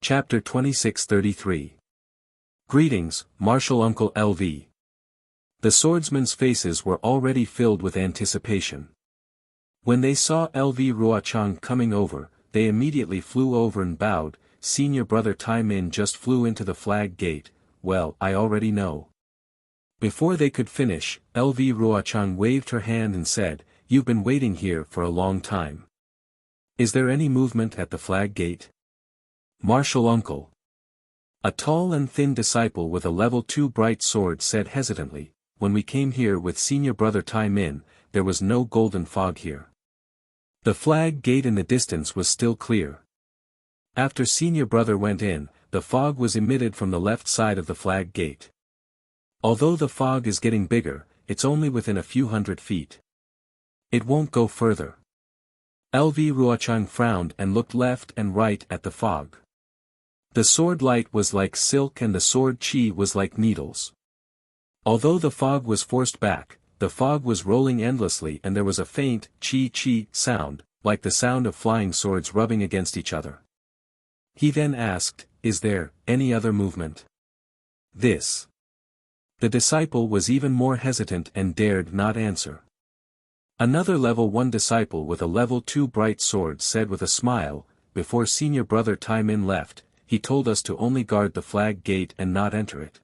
Chapter 26:33. Greetings, Martial Uncle LV. The swordsmen's faces were already filled with anticipation. When they saw LV Ruochang coming over, they immediately flew over and bowed. Senior brother Tai Min just flew into the flag gate. Well, I already know. Before they could finish, LV Ruochang waved her hand and said, "You've been waiting here for a long time. Is there any movement at the flag gate?" "Martial Uncle." A tall and thin disciple with a level 2 bright sword said hesitantly, "When we came here with senior brother Tai Min, there was no golden fog here. The flag gate in the distance was still clear. After senior brother went in, the fog was emitted from the left side of the flag gate. Although the fog is getting bigger, it's only within a few hundred feet. It won't go further." LV Ruochang frowned and looked left and right at the fog. The sword light was like silk and the sword chi was like needles. Although the fog was forced back, the fog was rolling endlessly and there was a faint chi sound, like the sound of flying swords rubbing against each other. He then asked, "Is there any other movement?" "This." The disciple was even more hesitant and dared not answer. Another level 1 disciple with a level 2 bright sword said with a smile, "Before senior brother Tai Min left, he told us to only guard the flag gate and not enter it.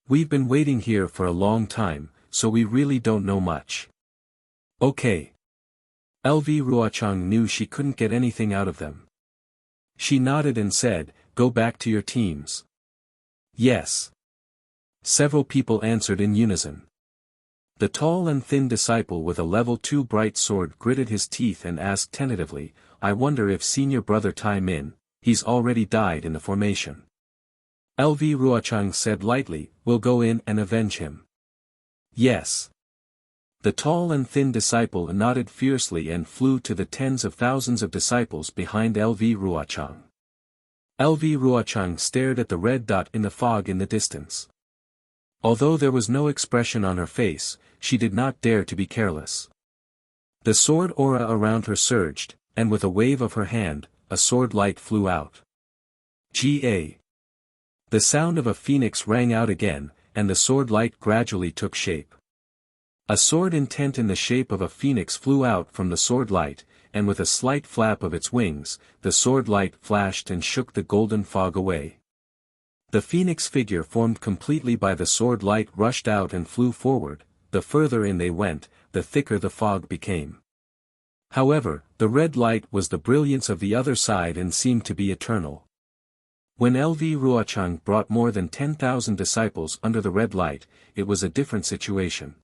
We've been waiting here for a long time, so we really don't know much." "Okay." LV Ruochang knew she couldn't get anything out of them. She nodded and said, "Go back to your teams." "Yes." Several people answered in unison. The tall and thin disciple with a level 2 bright sword gritted his teeth and asked tentatively, "I wonder if senior brother Tai Min, he's already died in the formation." LV Ruochang said lightly, "We'll go in and avenge him." "Yes." The tall and thin disciple nodded fiercely and flew to the tens of thousands of disciples behind LV Ruochang. LV Ruochang stared at the red dot in the fog in the distance. Although there was no expression on her face, she did not dare to be careless. The sword aura around her surged, and with a wave of her hand, a sword light flew out. Ga. The sound of a phoenix rang out again, and the sword light gradually took shape. A sword intent in the shape of a phoenix flew out from the sword light, and with a slight flap of its wings, the sword light flashed and shook the golden fog away. The phoenix figure formed completely by the sword light rushed out and flew forward. The further in they went, the thicker the fog became. However, the red light was the brilliance of the other side and seemed to be eternal. When LV Ruochang brought more than 10,000 disciples under the red light, it was a different situation.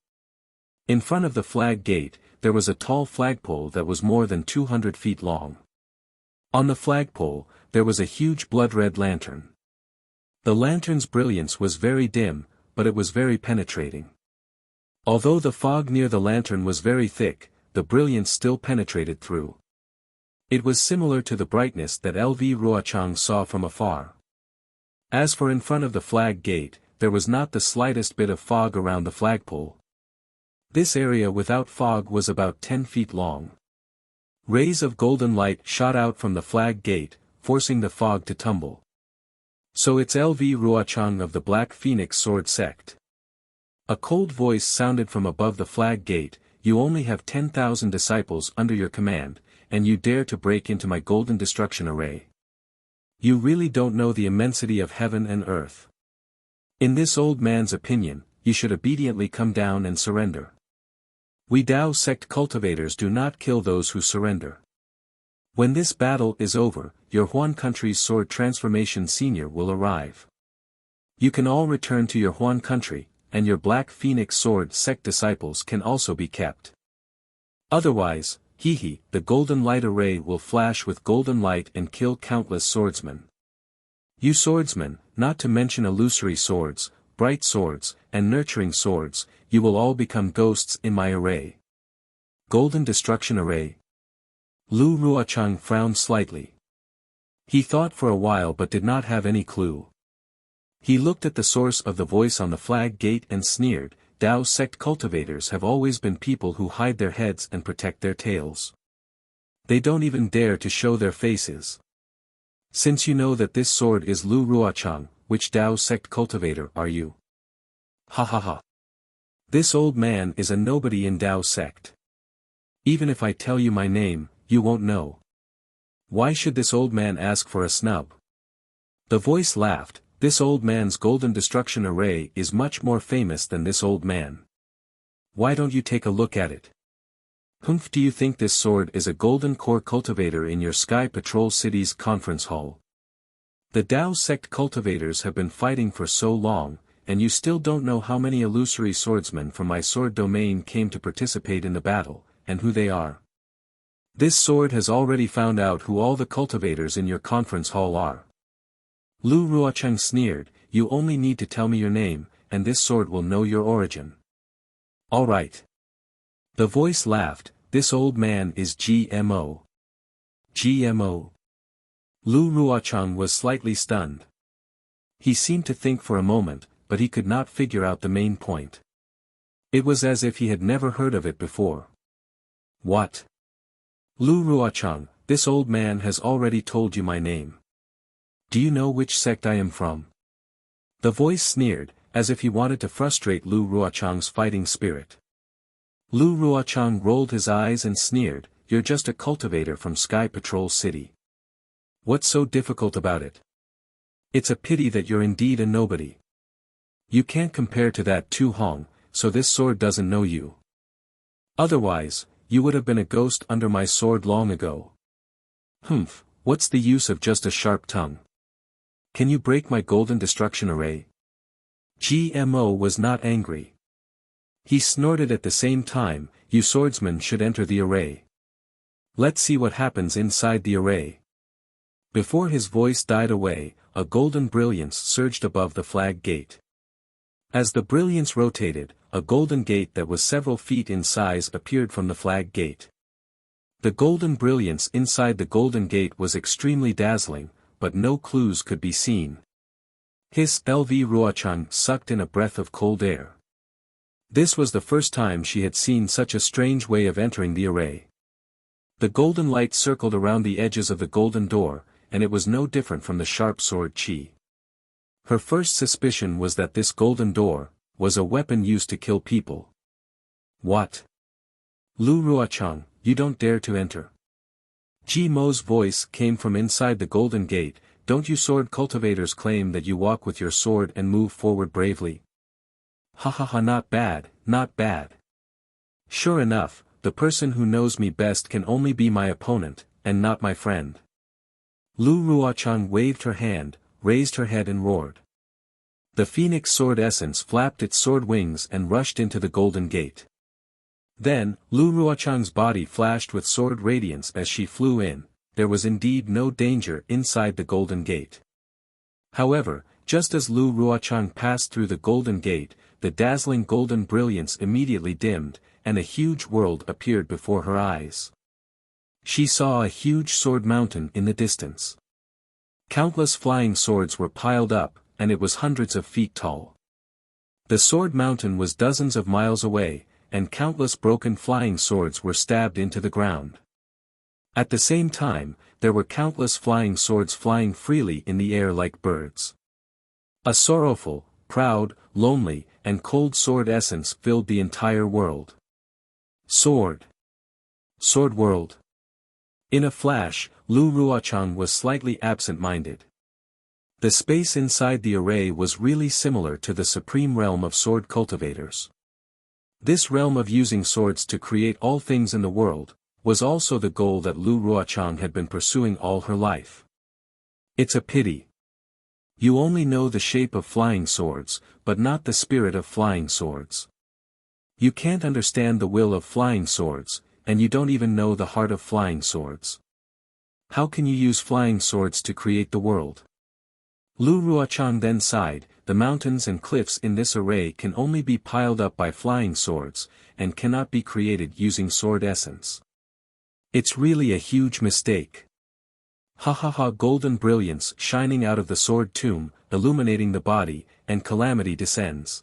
In front of the flag gate, there was a tall flagpole that was more than 200 feet long. On the flagpole, there was a huge blood-red lantern. The lantern's brilliance was very dim, but it was very penetrating. Although the fog near the lantern was very thick, the brilliance still penetrated through. It was similar to the brightness that LV Ruochang saw from afar. As for in front of the flag gate, there was not the slightest bit of fog around the flagpole. This area without fog was about 10 feet long. Rays of golden light shot out from the flag gate, forcing the fog to tumble. "So it's LV Ruochang of the Black Phoenix Sword Sect." A cold voice sounded from above the flag gate, "You only have 10,000 disciples under your command, and you dare to break into my golden destruction array. You really don't know the immensity of heaven and earth. In this old man's opinion, you should obediently come down and surrender. We Dao sect cultivators do not kill those who surrender. When this battle is over, your Huan country's sword transformation senior will arrive. You can all return to your Huan country, and your Black Phoenix Sword Sect disciples can also be kept. Otherwise, Hee, the golden light array will flash with golden light and kill countless swordsmen. You swordsmen, not to mention illusory swords, bright swords, and nurturing swords, you will all become ghosts in my array. Golden Destruction Array. Lu Ruochang frowned slightly. He thought for a while but did not have any clue. He looked at the source of the voice on the flag gate and sneered, Dao sect cultivators have always been people who hide their heads and protect their tails. They don't even dare to show their faces. Since you know that this sword is Lu Ruochang, which Dao sect cultivator are you? Ha ha ha. This old man is a nobody in Dao sect. Even if I tell you my name, you won't know. Why should this old man ask for a snub? The voice laughed, this old man's golden destruction array is much more famous than this old man. Why don't you take a look at it? Humph, do you think this sword is a golden core cultivator in your Sky Patrol City's conference hall? The Dao sect cultivators have been fighting for so long, and you still don't know how many illusory swordsmen from my sword domain came to participate in the battle, and who they are. This sword has already found out who all the cultivators in your conference hall are. Lu Ruochang sneered, you only need to tell me your name, and this sword will know your origin. All right. The voice laughed, this old man is GMO. GMO. Lu Ruochang was slightly stunned. He seemed to think for a moment, but he could not figure out the main point. It was as if he had never heard of it before. What? Lu Ruochang, this old man has already told you my name. Do you know which sect I am from? The voice sneered, as if he wanted to frustrate Lu Ruochang's fighting spirit. Lu Ruochang rolled his eyes and sneered, you're just a cultivator from Sky Patrol City. What's so difficult about it? It's a pity that you're indeed a nobody. You can't compare to that Tu Hong, so this sword doesn't know you. Otherwise, you would have been a ghost under my sword long ago. Humph, what's the use of just a sharp tongue? Can you break my golden destruction array? GMO was not angry. He snorted at the same time, you swordsmen should enter the array. Let's see what happens inside the array. Before his voice died away, a golden brilliance surged above the flag gate. As the brilliance rotated, a golden gate that was several feet in size appeared from the flag gate. The golden brilliance inside the golden gate was extremely dazzling, but no clues could be seen. His LV Ruochang sucked in a breath of cold air. This was the first time she had seen such a strange way of entering the array. The golden light circled around the edges of the golden door, and it was no different from the sharp sword Qi. Her first suspicion was that this golden door was a weapon used to kill people. What? Lu Ruochang, you don't dare to enter. Ji Mo's voice came from inside the golden gate, don't you sword cultivators claim that you walk with your sword and move forward bravely? Ha ha ha, not bad, not bad. Sure enough, the person who knows me best can only be my opponent, and not my friend. Lu Ruochang waved her hand, raised her head and roared. The phoenix sword essence flapped its sword wings and rushed into the golden gate. Then, Lu Ruochang's body flashed with sword radiance as she flew in, there was indeed no danger inside the golden gate. However, just as Lu Ruochang passed through the golden gate, the dazzling golden brilliance immediately dimmed, and a huge world appeared before her eyes. She saw a huge sword mountain in the distance. Countless flying swords were piled up, and it was hundreds of feet tall. The sword mountain was dozens of miles away, and countless broken flying swords were stabbed into the ground. At the same time, there were countless flying swords flying freely in the air like birds. A sorrowful, proud, lonely, and cold sword essence filled the entire world. Sword. Sword world. In a flash, Lu Ruochang was slightly absent-minded. The space inside the array was really similar to the supreme realm of sword cultivators. This realm of using swords to create all things in the world, was also the goal that Lu Ruochang had been pursuing all her life. It's a pity. You only know the shape of flying swords, but not the spirit of flying swords. You can't understand the will of flying swords, and you don't even know the heart of flying swords. How can you use flying swords to create the world? Lu Ruochang then sighed, the mountains and cliffs in this array can only be piled up by flying swords, and cannot be created using sword essence. It's really a huge mistake. Ha ha ha, golden brilliance shining out of the sword tomb, illuminating the body, and calamity descends.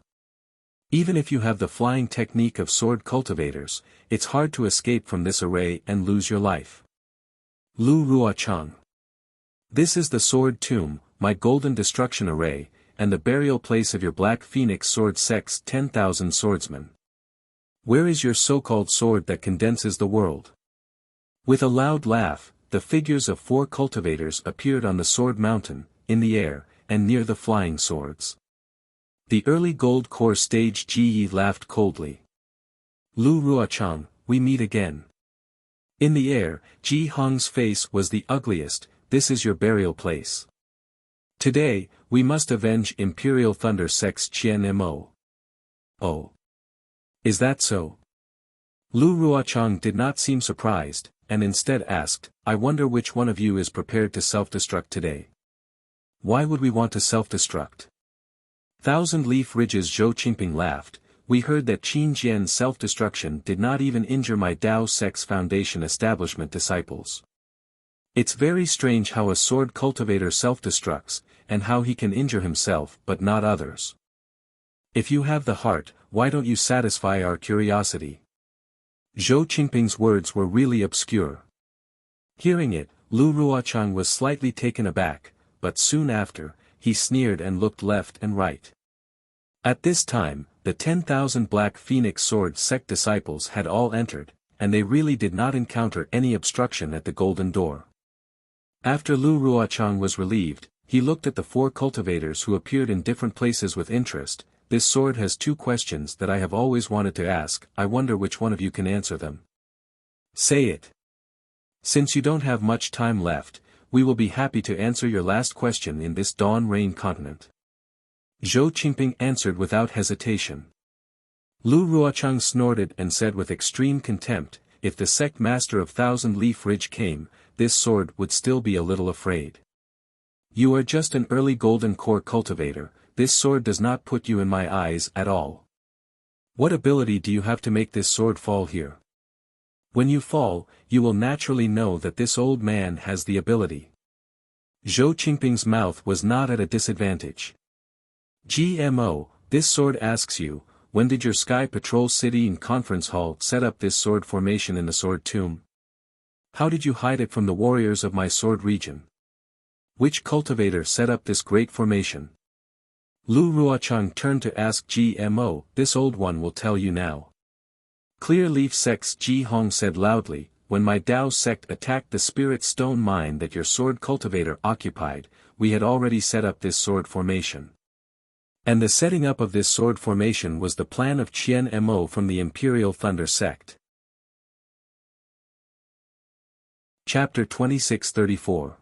Even if you have the flying technique of sword cultivators, it's hard to escape from this array and lose your life. Lu Ruochang. This is the sword tomb, my golden destruction array, and the burial place of your black phoenix sword sect's 10,000 swordsmen. Where is your so-called sword that condenses the world? With a loud laugh, the figures of 4 cultivators appeared on the sword mountain, in the air, and near the flying swords. The early gold core stage Ji Yi laughed coldly. Lu Ruochang, we meet again. In the air, Ji Hong's face was the ugliest. This is your burial place. Today, we must avenge Imperial Thunder Sect's Qian Mo. Oh. Is that so? Lu Ruochang did not seem surprised, and instead asked, I wonder which one of you is prepared to self-destruct today. Why would we want to self-destruct? Thousand Leaf Ridge's Zhou Qingping laughed, we heard that Qin Jian's self-destruction did not even injure my Dao Sect's Foundation establishment disciples. It's very strange how a sword cultivator self-destructs, and how he can injure himself but not others. If you have the heart, why don't you satisfy our curiosity? Zhou Qingping's words were really obscure. Hearing it, Lu Ruochang was slightly taken aback, but soon after, he sneered and looked left and right. At this time, the 10,000 Black Phoenix Sword sect disciples had all entered, and they really did not encounter any obstruction at the golden door. After Lu Ruochang was relieved, he looked at the 4 cultivators who appeared in different places with interest. This sword has 2 questions that I have always wanted to ask, I wonder which one of you can answer them. Say it. Since you don't have much time left, we will be happy to answer your last question in this Dawn Rain continent. Zhou Qingping answered without hesitation. Lu Ruochang snorted and said with extreme contempt, if the sect master of Thousand Leaf Ridge came, this sword would still be a little afraid. You are just an early golden core cultivator, this sword does not put you in my eyes at all. What ability do you have to make this sword fall here? When you fall, you will naturally know that this old man has the ability. Zhou Qingping's mouth was not at a disadvantage. GMO, this sword asks you, when did your Sky Patrol City and Conference Hall set up this sword formation in the sword tomb? How did you hide it from the warriors of my sword region? Which cultivator set up this great formation? Lu Ruochang turned to ask GMO, this old one will tell you now. Clear Leaf Sect's Ji Hong said loudly, when my Dao sect attacked the spirit stone mine that your sword cultivator occupied, we had already set up this sword formation. And the setting up of this sword formation was the plan of Qian Mo from the Imperial Thunder sect. Chapter 2634.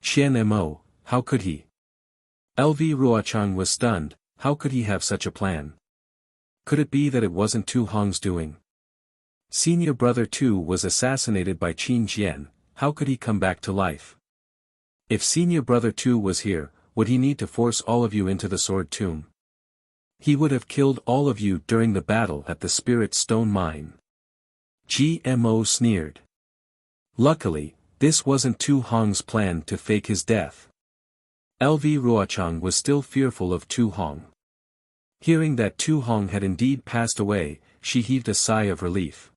Qian Mo, how could he? LV Ruochang was stunned, how could he have such a plan? Could it be that it wasn't Tu Hong's doing? Senior brother Tu was assassinated by Qin Jian, how could he come back to life? If senior brother Tu was here, would he need to force all of you into the sword tomb? He would have killed all of you during the battle at the Spirit Stone Mine. GMO sneered. Luckily, this wasn't Tu Hong's plan to fake his death. LV Ruochang was still fearful of Tu Hong. Hearing that Tu Hong had indeed passed away, she heaved a sigh of relief.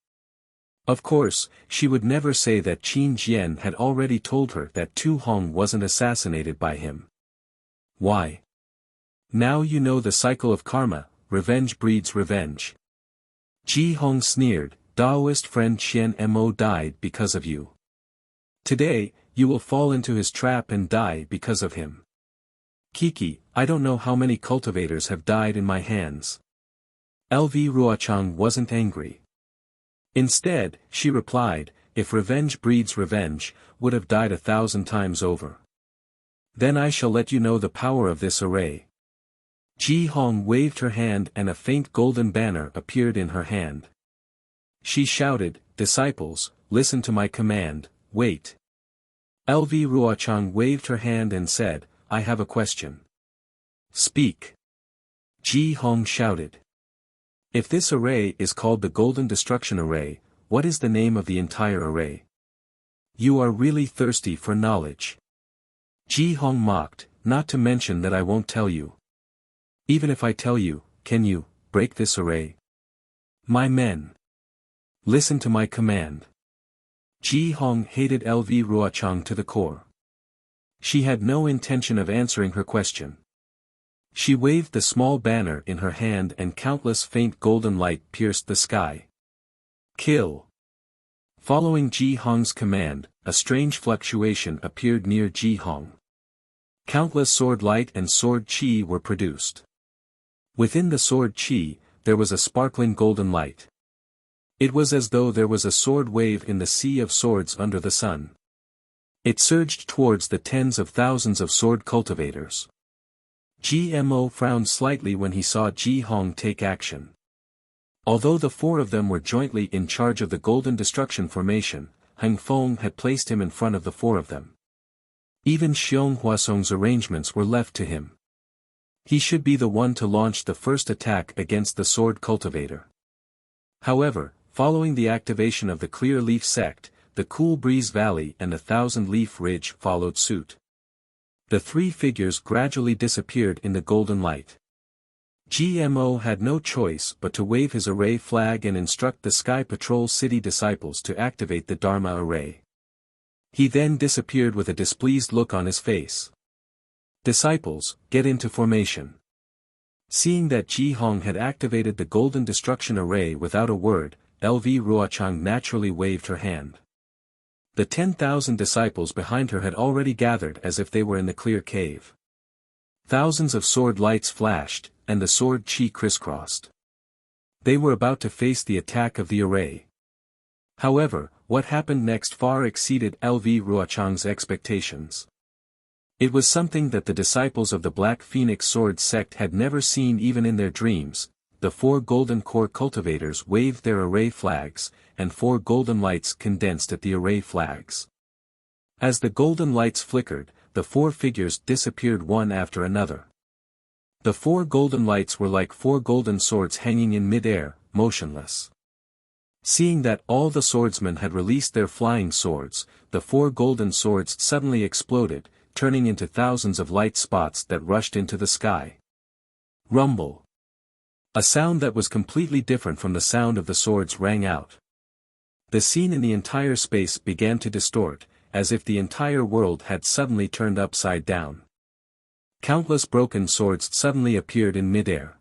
Of course, she would never say that Qin Jian had already told her that Tu Hong wasn't assassinated by him. Why? Now you know the cycle of karma, revenge breeds revenge. Ji Hong sneered, Daoist friend Qian Mo died because of you. Today, you will fall into his trap and die because of him. Kiki, I don't know how many cultivators have died in my hands. LV Ruochang wasn't angry. Instead, she replied, if revenge breeds revenge, would have died 1,000 times over. Then I shall let you know the power of this array. Ji Hong waved her hand and a faint golden banner appeared in her hand. She shouted, Disciples, listen to my command, wait. LV Ruochang waved her hand and said, I have a question. Speak. Ji Hong shouted. If this array is called the Golden Destruction Array, what is the name of the entire array? You are really thirsty for knowledge. Ji Hong mocked, not to mention that I won't tell you. Even if I tell you, can you break this array? My men. Listen to my command. Ji Hong hated LV Ruochang to the core. She had no intention of answering her question. She waved the small banner in her hand and countless faint golden light pierced the sky. Kill. Following Ji Hong's command, a strange fluctuation appeared near Ji Hong. Countless sword light and sword chi were produced. Within the sword chi, there was a sparkling golden light. It was as though there was a sword wave in the sea of swords under the sun. It surged towards the tens of thousands of sword cultivators. GMO frowned slightly when he saw Ji Hong take action. Although the four of them were jointly in charge of the Golden Destruction Formation, Heng Feng had placed him in front of the four of them. Even Xiong Huasong's arrangements were left to him. He should be the one to launch the first attack against the sword cultivator. However, following the activation of the Clear Leaf Sect, the Cool Breeze Valley and the Thousand Leaf Ridge followed suit. The three figures gradually disappeared in the golden light. GMO had no choice but to wave his array flag and instruct the Sky Patrol City disciples to activate the Dharma array. He then disappeared with a displeased look on his face. Disciples, get into formation. Seeing that Ji Hong had activated the Golden Destruction Array without a word, LV Ruochang naturally waved her hand. The 10,000 disciples behind her had already gathered as if they were in the clear cave. Thousands of sword lights flashed, and the sword chi crisscrossed. They were about to face the attack of the array. However, what happened next far exceeded LV Ruochang's expectations. It was something that the disciples of the Black Phoenix Sword sect had never seen even in their dreams. The four golden core cultivators waved their array flags, and four golden lights condensed at the array flags. As the golden lights flickered, the four figures disappeared one after another. The four golden lights were like four golden swords hanging in mid-air, motionless. Seeing that all the swordsmen had released their flying swords, the four golden swords suddenly exploded, turning into thousands of light spots that rushed into the sky. Rumble. A sound that was completely different from the sound of the swords rang out. The scene in the entire space began to distort, as if the entire world had suddenly turned upside down. Countless broken swords suddenly appeared in midair.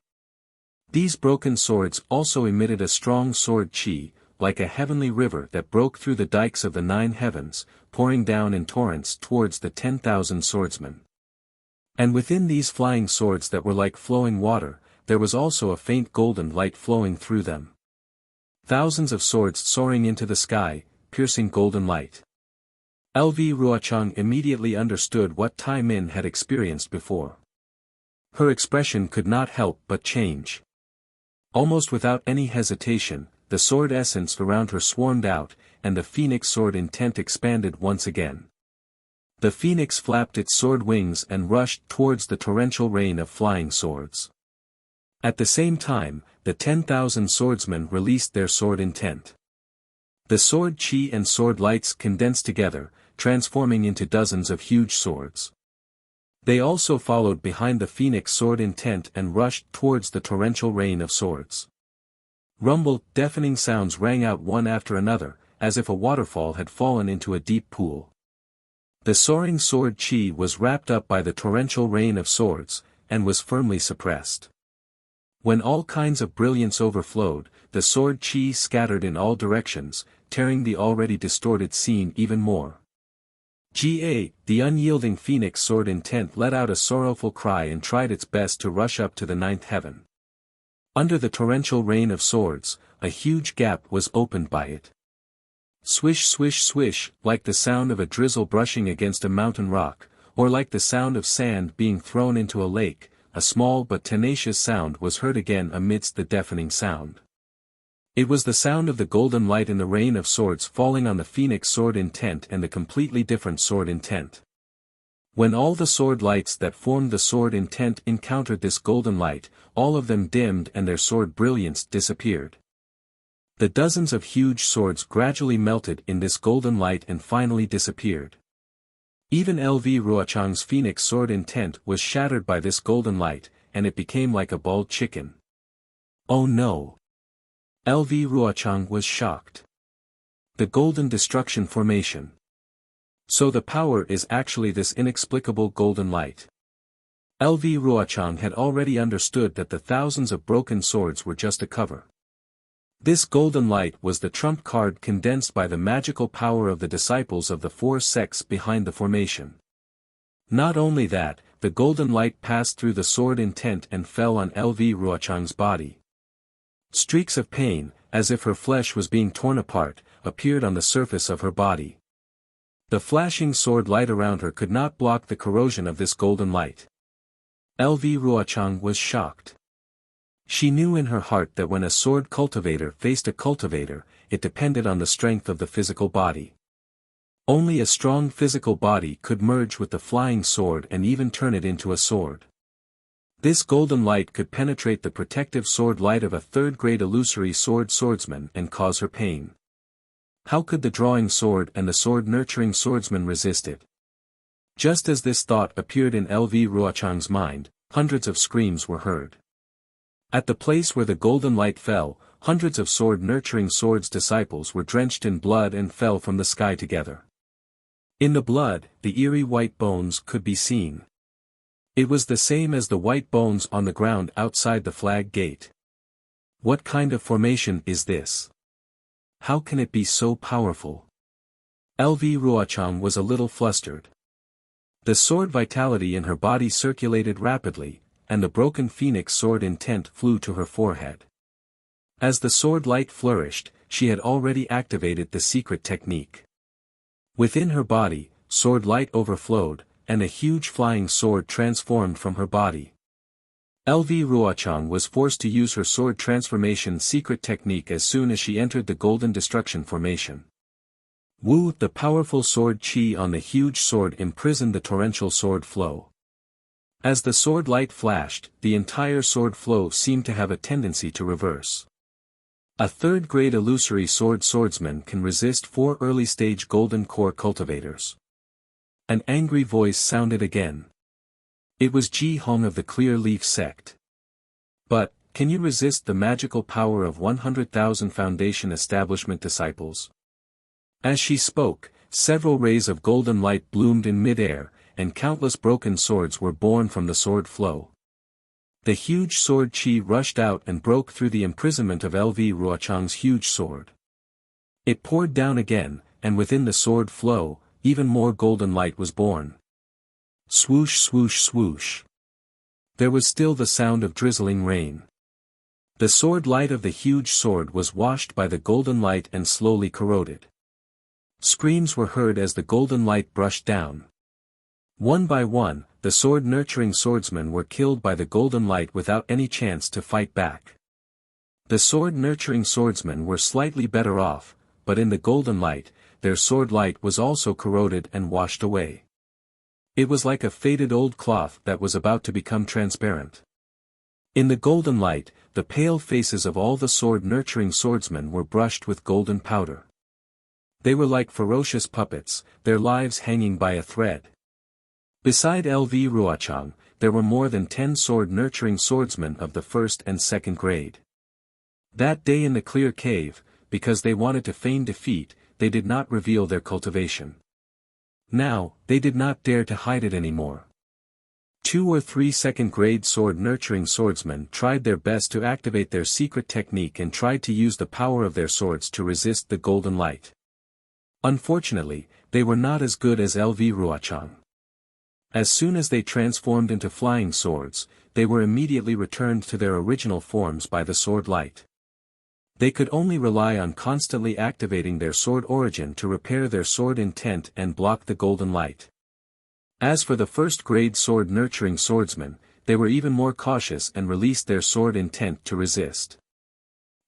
These broken swords also emitted a strong sword chi, like a heavenly river that broke through the dikes of the 9 heavens, pouring down in torrents towards the 10,000 swordsmen. And within these flying swords that were like flowing water, there was also a faint golden light flowing through them. Thousands of swords soaring into the sky, piercing golden light. LV Ruochang immediately understood what Tai Min had experienced before. Her expression could not help but change. Almost without any hesitation, the sword essence around her swarmed out, and the phoenix sword intent expanded once again. The phoenix flapped its sword wings and rushed towards the torrential rain of flying swords. At the same time, the 10,000 swordsmen released their sword intent. The sword chi and sword lights condensed together, transforming into dozens of huge swords. They also followed behind the phoenix sword intent and rushed towards the torrential rain of swords. Rumble, deafening sounds rang out one after another, as if a waterfall had fallen into a deep pool. The soaring sword chi was wrapped up by the torrential rain of swords, and was firmly suppressed. When all kinds of brilliance overflowed, the sword chi scattered in all directions, tearing the already distorted scene even more. The unyielding phoenix sword intent let out a sorrowful cry and tried its best to rush up to the 9th heaven. Under the torrential rain of swords, a huge gap was opened by it. Swish swish swish, like the sound of a drizzle brushing against a mountain rock, or like the sound of sand being thrown into a lake, a small but tenacious sound was heard again amidst the deafening sound. It was the sound of the golden light in the rain of swords falling on the phoenix sword intent and the completely different sword intent. When all the sword lights that formed the sword intent encountered this golden light, all of them dimmed and their sword brilliance disappeared. The dozens of huge swords gradually melted in this golden light and finally disappeared. Even LV Ruochang's phoenix sword intent was shattered by this golden light, and it became like a bald chicken. Oh no! LV Ruochang was shocked. The golden destruction formation. So the power is actually this inexplicable golden light. LV Ruochang had already understood that the thousands of broken swords were just a cover. This golden light was the trump card condensed by the magical power of the disciples of the four sects behind the formation. Not only that, the golden light passed through the sword intent and fell on LV Ruochang's body. Streaks of pain, as if her flesh was being torn apart, appeared on the surface of her body. The flashing sword light around her could not block the corrosion of this golden light. LV Ruochang was shocked. She knew in her heart that when a sword cultivator faced a cultivator, it depended on the strength of the physical body. Only a strong physical body could merge with the flying sword and even turn it into a sword. This golden light could penetrate the protective sword light of a third-grade illusory swordsman and cause her pain. How could the drawing sword and the sword-nurturing swordsman resist it? Just as this thought appeared in LV Ruochang's mind, hundreds of screams were heard. At the place where the golden light fell, hundreds of sword-nurturing swords disciples were drenched in blood and fell from the sky together. In the blood, the eerie white bones could be seen. It was the same as the white bones on the ground outside the flag gate. What kind of formation is this? How can it be so powerful? LV Ruochang was a little flustered. The sword vitality in her body circulated rapidly, and the broken phoenix sword intent flew to her forehead. As the sword light flourished, she had already activated the secret technique. Within her body, sword light overflowed, and a huge flying sword transformed from her body. LV Ruochang was forced to use her sword transformation secret technique as soon as she entered the golden destruction formation. Wu, the powerful sword chi on the huge sword imprisoned the torrential sword flow. As the sword light flashed, the entire sword flow seemed to have a tendency to reverse. A third-grade illusory swordsman can resist 4 early-stage golden core cultivators. An angry voice sounded again. It was Ji Hong of the Clear Leaf sect. But, can you resist the magical power of 100,000 Foundation Establishment disciples? As she spoke, several rays of golden light bloomed in mid-air, and countless broken swords were born from the sword flow. The huge sword chi rushed out and broke through the imprisonment of LV Ruochang's huge sword. It poured down again, and within the sword flow, even more golden light was born. Swoosh swoosh swoosh. There was still the sound of drizzling rain. The sword light of the huge sword was washed by the golden light and slowly corroded. Screams were heard as the golden light brushed down. One by one, the sword-nurturing swordsmen were killed by the golden light without any chance to fight back. The sword-nurturing swordsmen were slightly better off, but in the golden light, their sword light was also corroded and washed away. It was like a faded old cloth that was about to become transparent. In the golden light, the pale faces of all the sword-nurturing swordsmen were brushed with golden powder. They were like ferocious puppets, their lives hanging by a thread. Beside LV Ruochang, there were more than 10 sword-nurturing swordsmen of the first and second grade. That day in the clear cave, because they wanted to feign defeat, they did not reveal their cultivation. Now, they did not dare to hide it anymore. 2 or 3 second-grade sword-nurturing swordsmen tried their best to activate their secret technique and tried to use the power of their swords to resist the golden light. Unfortunately, they were not as good as LV Ruochang. As soon as they transformed into flying swords, they were immediately returned to their original forms by the sword light. They could only rely on constantly activating their sword origin to repair their sword intent and block the golden light. As for the first-grade sword-nurturing swordsmen, they were even more cautious and released their sword intent to resist.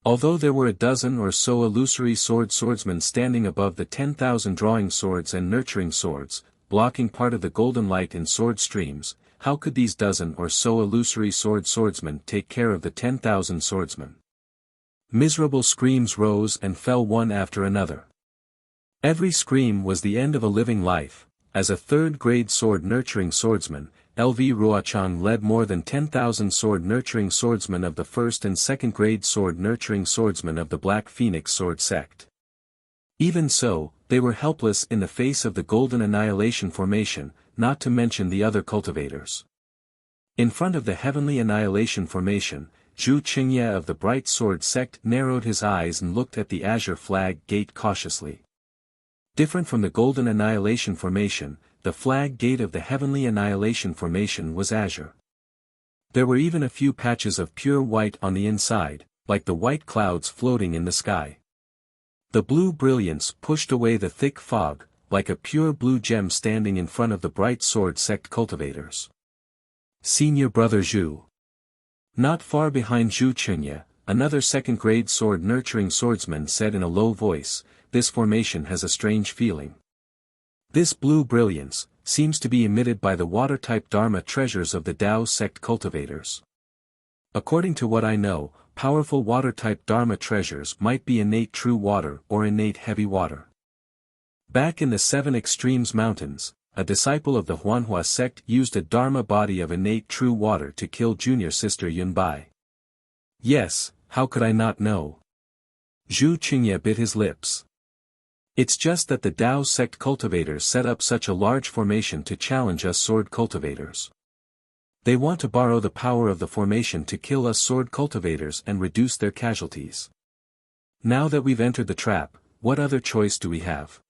Although there were a dozen or so illusory swordsmen standing above the 10,000 drawing swords and nurturing swords, blocking part of the golden light in sword streams, how could these dozen or so illusory swordsmen take care of the 10,000 swordsmen? Miserable screams rose and fell one after another. Every scream was the end of a living life. As a third-grade sword-nurturing swordsman, LV Ruochang led more than 10,000 sword-nurturing swordsmen of the first and second-grade sword-nurturing swordsmen of the Black Phoenix Sword Sect. Even so, they were helpless in the face of the Golden Annihilation Formation, not to mention the other cultivators. In front of the Heavenly Annihilation Formation, Zhu Qingye of the Bright Sword Sect narrowed his eyes and looked at the Azure Flag Gate cautiously. Different from the Golden Annihilation Formation, the Flag Gate of the Heavenly Annihilation Formation was azure. There were even a few patches of pure white on the inside, like the white clouds floating in the sky. The blue brilliance pushed away the thick fog, like a pure blue gem standing in front of the Bright Sword Sect cultivators. Senior Brother Zhu. Not far behind Zhu Qingye, another second-grade sword-nurturing swordsman said in a low voice, "This formation has a strange feeling. This blue brilliance seems to be emitted by the water-type Dharma treasures of the Tao sect cultivators. According to what I know, powerful water-type Dharma treasures might be innate true water or innate heavy water." Back in the Seven Extremes Mountains, a disciple of the Huanhua sect used a Dharma body of innate true water to kill junior sister Yunbai. Yes, how could I not know? Zhu Qingye bit his lips. It's just that the Tao sect cultivators set up such a large formation to challenge us sword cultivators. They want to borrow the power of the formation to kill us sword cultivators and reduce their casualties. Now that we've entered the trap, what other choice do we have?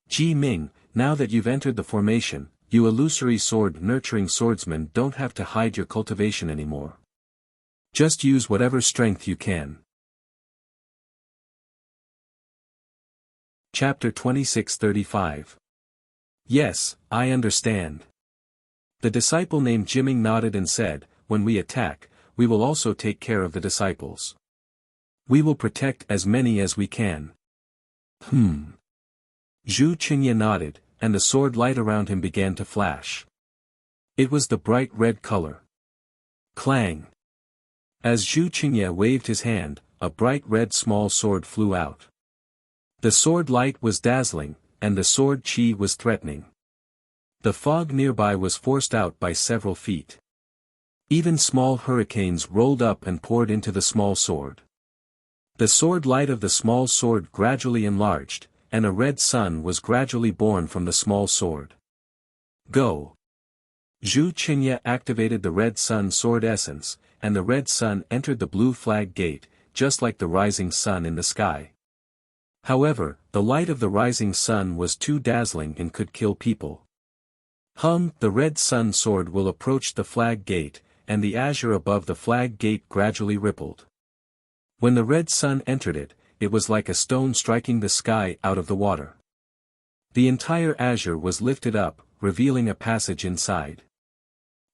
Ji Ming, now that you've entered the formation, you illusory sword-nurturing swordsmen don't have to hide your cultivation anymore. Just use whatever strength you can. Chapter 26:35. Yes, I understand. The disciple named Jiming nodded and said, "When we attack, we will also take care of the disciples. We will protect as many as we can." Zhu Qingye nodded, and the sword light around him began to flash. It was the bright red color. Clang! As Zhu Qingye waved his hand, a bright red small sword flew out. The sword light was dazzling, and the sword chi was threatening. The fog nearby was forced out by several feet. Even small hurricanes rolled up and poured into the small sword. The sword light of the small sword gradually enlarged, and a red sun was gradually born from the small sword. Go! Zhu Qingye activated the red sun sword essence, and the red sun entered the blue flag gate, just like the rising sun in the sky. However, the light of the rising sun was too dazzling and could kill people. The red sun sword will approach the flag gate, and the azure above the flag gate gradually rippled. When the red sun entered it, it was like a stone striking the sky out of the water. The entire azure was lifted up, revealing a passage inside.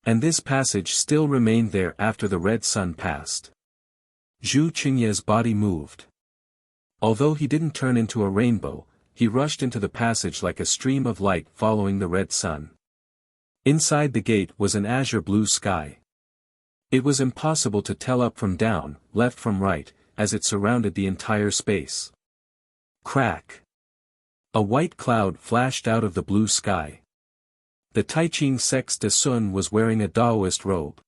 And this passage still remained there after the red sun passed. Zhu Qingye's body moved. Although he didn't turn into a rainbow, he rushed into the passage like a stream of light following the red sun. Inside the gate was an azure blue sky. It was impossible to tell up from down, left from right, as it surrounded the entire space. Crack! A white cloud flashed out of the blue sky. The Taiching Sex de Sun was wearing a Taoist robe.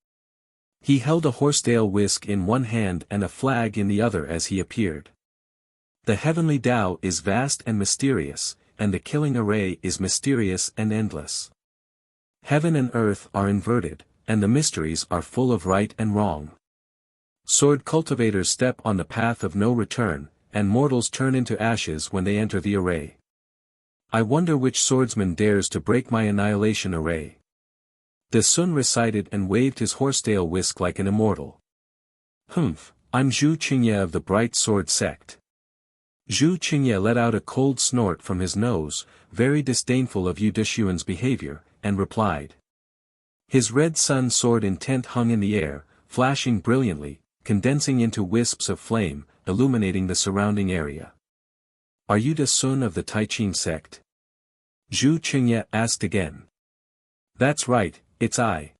He held a horsetail whisk in one hand and a flag in the other as he appeared. The heavenly Tao is vast and mysterious, and the killing array is mysterious and endless. Heaven and earth are inverted, and the mysteries are full of right and wrong. Sword cultivators step on the path of no return, and mortals turn into ashes when they enter the array. I wonder which swordsman dares to break my annihilation array. The Sun recited and waved his horsetail whisk like an immortal. I'm Zhu Qingye of the Bright Sword Sect. Zhu Qingye let out a cold snort from his nose, very disdainful of Yu Dishuan's behavior, and replied. His red sun sword intent hung in the air, flashing brilliantly, condensing into wisps of flame, illuminating the surrounding area. Are you the Sun of the Taiqing sect? Zhu Qingye asked again. That's right, it's I.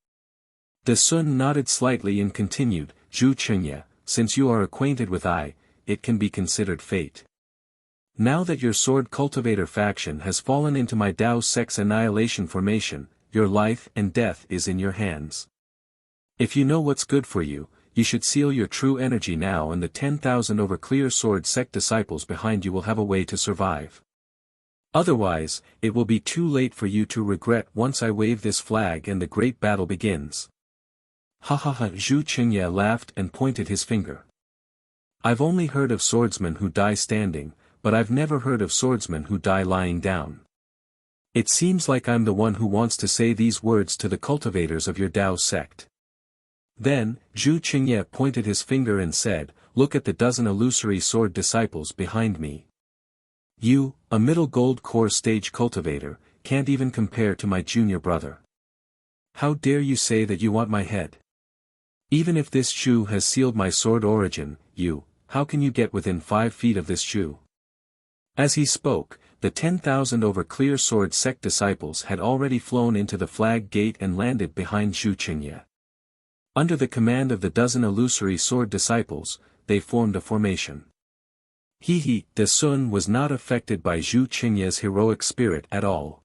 The Sun nodded slightly and continued, Zhu Qingye, since you are acquainted with I, it can be considered fate. Now that your sword cultivator faction has fallen into my Dao sect's annihilation formation, your life and death is in your hands. If you know what's good for you, you should seal your true energy now, and the 10,000 over clear sword sect disciples behind you will have a way to survive. Otherwise, it will be too late for you to regret once I wave this flag and the great battle begins. Ha ha ha! Zhu Qingye laughed and pointed his finger. I've only heard of swordsmen who die standing, but I've never heard of swordsmen who die lying down. It seems like I'm the one who wants to say these words to the cultivators of your Dao sect. Then, Zhu Qingye pointed his finger and said, look at the dozen illusory sword disciples behind me. You, a middle gold core stage cultivator, can't even compare to my junior brother. How dare you say that you want my head? Even if this shoe has sealed my sword origin, how can you get within 5 feet of this shoe? As he spoke, the 10,000 over clear sword sect disciples had already flown into the flag gate and landed behind Zhu Qingye. Under the command of the dozen illusory sword disciples, they formed a formation. The Sun was not affected by Zhu Qingye's heroic spirit at all.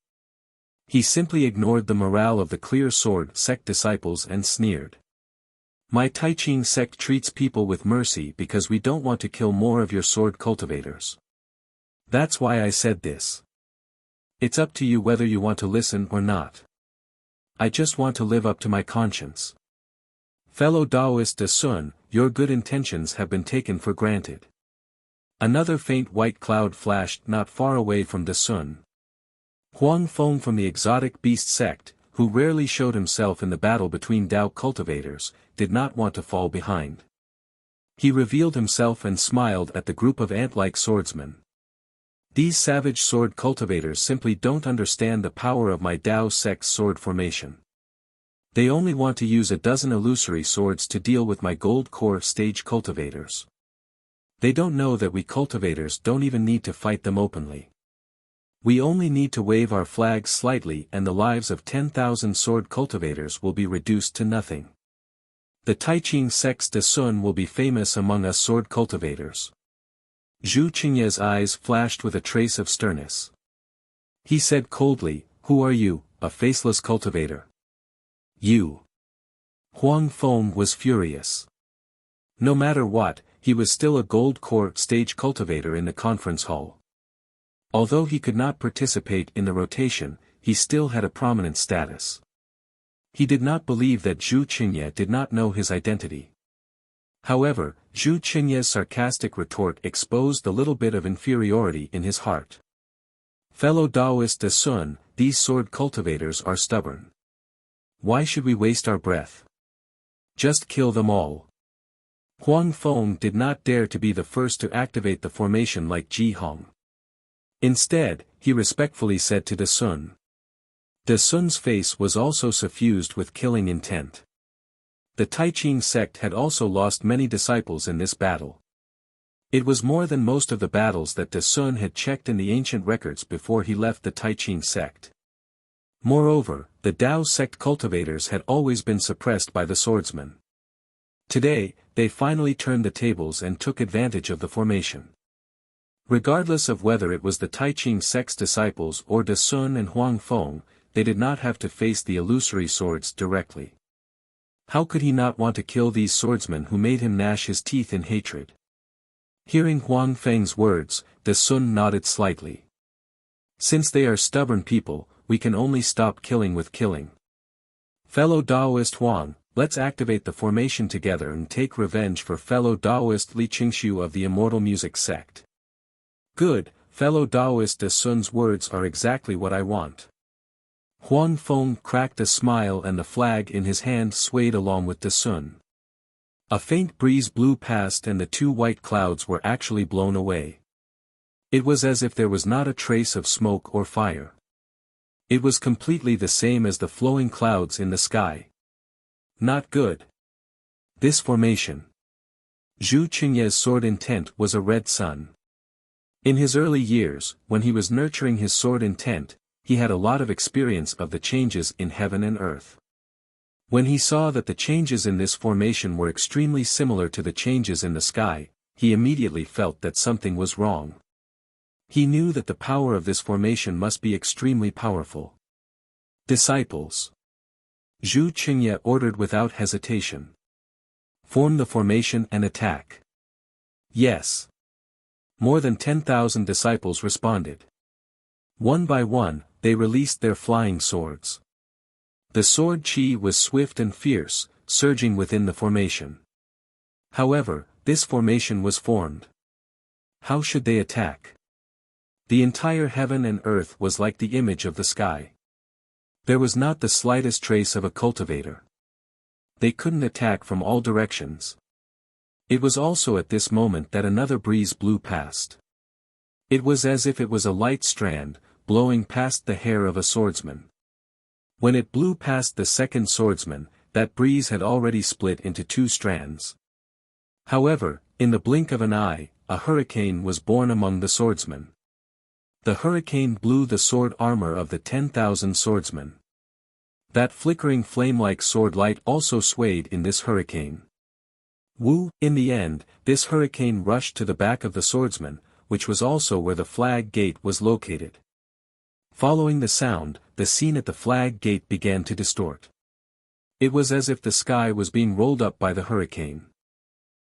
He simply ignored the morale of the clear sword sect disciples and sneered. My Taiqing sect treats people with mercy because we don't want to kill more of your sword cultivators. That's why I said this. It's up to you whether you want to listen or not. I just want to live up to my conscience. Fellow Taoist de Sun, your good intentions have been taken for granted. Another faint white cloud flashed not far away from de Sun. Huang Feng from the exotic beast sect, who rarely showed himself in the battle between Dao cultivators, did not want to fall behind. He revealed himself and smiled at the group of ant-like swordsmen. These savage sword cultivators simply don't understand the power of my Dao sect's sword formation. They only want to use a dozen illusory swords to deal with my gold core stage cultivators. They don't know that we cultivators don't even need to fight them openly. We only need to wave our flags slightly and the lives of 10,000 sword cultivators will be reduced to nothing. The Taiqing sect's de Sun will be famous among us sword cultivators. Zhu Qingye's eyes flashed with a trace of sternness. He said coldly, who are you, a faceless cultivator? You. Huang Feng was furious. No matter what, he was still a gold core stage cultivator in the conference hall. Although he could not participate in the rotation, he still had a prominent status. He did not believe that Zhu Qingye did not know his identity. However, Zhu Qingye's sarcastic retort exposed the little bit of inferiority in his heart. Fellow Taoist de Sun, these sword cultivators are stubborn. Why should we waste our breath? Just kill them all. Huang Feng did not dare to be the first to activate the formation like Ji Hong. Instead, he respectfully said to de Sun. De Sun's face was also suffused with killing intent. The Taiqing sect had also lost many disciples in this battle. It was more than most of the battles that de Sun had checked in the ancient records before he left the Taiqing sect. Moreover, the Dao sect cultivators had always been suppressed by the swordsmen. Today, they finally turned the tables and took advantage of the formation. Regardless of whether it was the Taiqing sect's disciples or de Sun and Huang Feng, they did not have to face the illusory swords directly. How could he not want to kill these swordsmen who made him gnash his teeth in hatred? Hearing Huang Feng's words, de Sun nodded slightly. Since they are stubborn people, we can only stop killing with killing. Fellow Taoist Huang, let's activate the formation together and take revenge for fellow Taoist Li Qingshu of the Immortal Music sect. Good, fellow Taoist de Sun's words are exactly what I want. Huang Feng cracked a smile and the flag in his hand swayed along with de Sun. A faint breeze blew past and the two white clouds were actually blown away. It was as if there was not a trace of smoke or fire. It was completely the same as the flowing clouds in the sky. Not good. This formation. Zhu Qingye's sword intent was a red sun. In his early years, when he was nurturing his sword intent, he had a lot of experience of the changes in heaven and earth. When he saw that the changes in this formation were extremely similar to the changes in the sky, he immediately felt that something was wrong. He knew that the power of this formation must be extremely powerful. Disciples. Zhu Qingye ordered without hesitation. Form the formation and attack. Yes. More than 10,000 disciples responded. One by one, they released their flying swords. The sword chi was swift and fierce, surging within the formation. However, this formation was formed. How should they attack? The entire heaven and earth was like the image of the sky. There was not the slightest trace of a cultivator. They couldn't attack from all directions. It was also at this moment that another breeze blew past. It was as if it was a light strand, blowing past the hair of a swordsman. When it blew past the second swordsman, that breeze had already split into 2 strands. However, in the blink of an eye, a hurricane was born among the swordsmen. The hurricane blew the sword armor of the 10,000 swordsmen. That flickering flame-like sword light also swayed in this hurricane. In the end, this hurricane rushed to the back of the swordsman, which was also where the flag gate was located. Following the sound, the scene at the flag gate began to distort. It was as if the sky was being rolled up by the hurricane.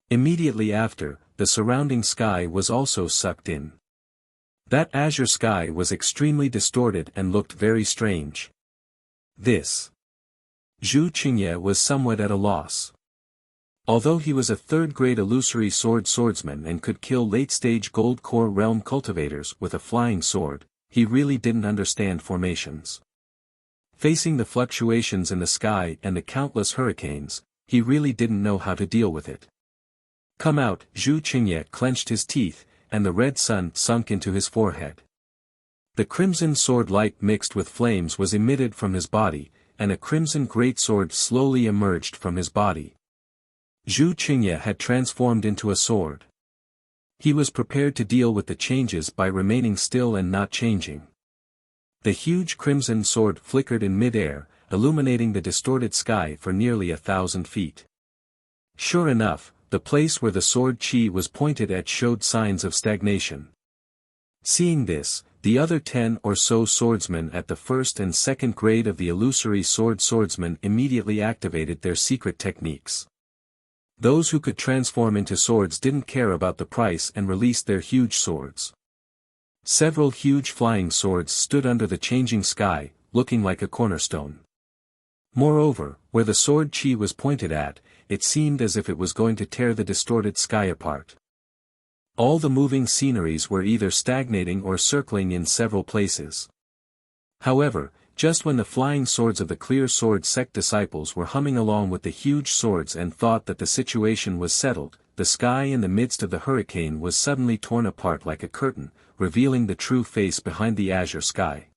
Immediately after, the surrounding sky was also sucked in. That azure sky was extremely distorted and looked very strange. Zhu Qingye was somewhat at a loss. Although he was a third-grade illusory swordsman and could kill late-stage gold core realm cultivators with a flying sword, he really didn't understand formations. Facing the fluctuations in the sky and the countless hurricanes, he really didn't know how to deal with it. Come out! Zhu Qingye clenched his teeth, and the red sun sunk into his forehead. The crimson sword light mixed with flames was emitted from his body, and a crimson greatsword slowly emerged from his body. Zhu Qingye had transformed into a sword. He was prepared to deal with the changes by remaining still and not changing. The huge crimson sword flickered in mid-air, illuminating the distorted sky for nearly 1,000 feet. Sure enough, the place where the sword chi was pointed at showed signs of stagnation. Seeing this, the other 10 or so swordsmen at the first and second grade of the illusory swordsmen immediately activated their secret techniques. Those who could transform into swords didn't care about the price and released their huge swords. Several huge flying swords stood under the changing sky, looking like a cornerstone. Moreover, where the sword chi was pointed at, it seemed as if it was going to tear the distorted sky apart. All the moving sceneries were either stagnating or circling in several places. However, just when the flying swords of the clear sword sect disciples were humming along with the huge swords and thought that the situation was settled, the sky in the midst of the hurricane was suddenly torn apart like a curtain, revealing the true face behind the azure sky.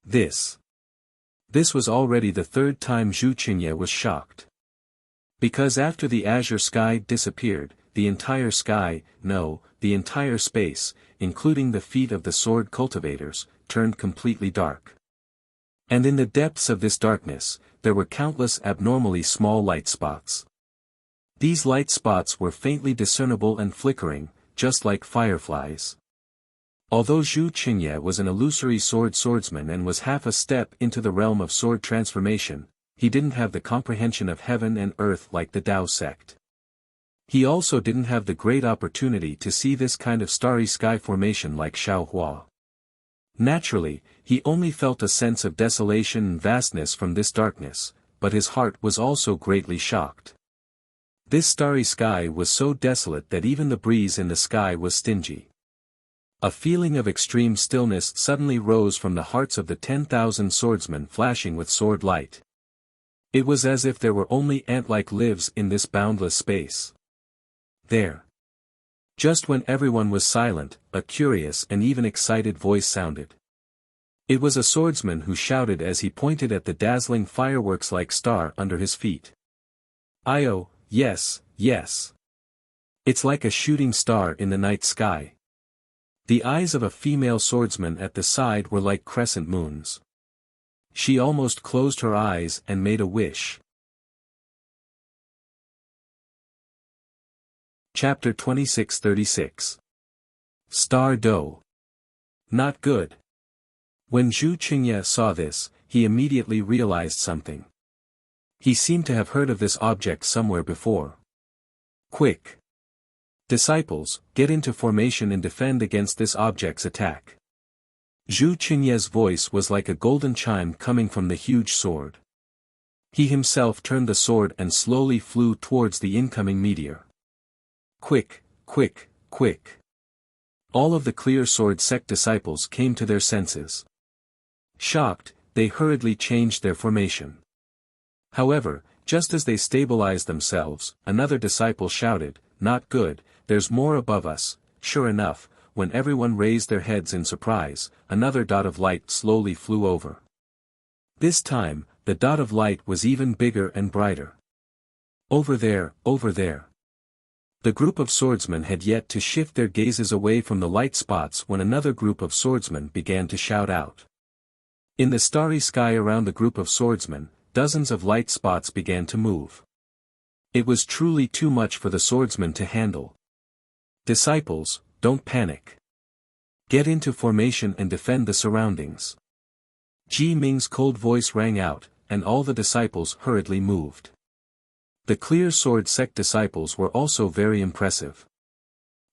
This was already the 3rd time Zhu Qingye was shocked. Because after the azure sky disappeared, the entire sky, no, the entire space, including the feet of the sword cultivators, turned completely dark. And in the depths of this darkness, there were countless abnormally small light spots. These light spots were faintly discernible and flickering, just like fireflies. Although Zhu Qingye was an illusory swordsman and was half a step into the realm of sword transformation, he didn't have the comprehension of heaven and earth like the Tao sect. He also didn't have the great opportunity to see this kind of starry sky formation like Xiaohua. Naturally, he only felt a sense of desolation and vastness from this darkness, but his heart was also greatly shocked. This starry sky was so desolate that even the breeze in the sky was stingy. A feeling of extreme stillness suddenly rose from the hearts of the 10,000 swordsmen flashing with sword light. It was as if there were only ant-like lives in this boundless space. There. Just when everyone was silent, a curious and even excited voice sounded. It was a swordsman who shouted as he pointed at the dazzling fireworks-like star under his feet. "Io, yes, yes. It's like a shooting star in the night sky. The eyes of a female swordsman at the side were like crescent moons. She almost closed her eyes and made a wish. Chapter 26:36. Star Doe. Not good. When Zhu Qingye saw this, he immediately realized something. He seemed to have heard of this object somewhere before. Quick! Disciples, get into formation and defend against this object's attack. Zhu Qingye's voice was like a golden chime coming from the huge sword. He himself turned the sword and slowly flew towards the incoming meteor. Quick, quick, quick! All of the clear sword sect disciples came to their senses. Shocked, they hurriedly changed their formation. However, just as they stabilized themselves, another disciple shouted, "Not good, there's more above us." Sure enough, when everyone raised their heads in surprise, another dot of light slowly flew over. This time, the dot of light was even bigger and brighter. Over there, over there. The group of swordsmen had yet to shift their gazes away from the light spots when another group of swordsmen began to shout out. In the starry sky around the group of swordsmen, dozens of light spots began to move. It was truly too much for the swordsmen to handle. Disciples, don't panic. Get into formation and defend the surroundings. Ji Ming's cold voice rang out, and all the disciples hurriedly moved. The clear sword sect disciples were also very impressive.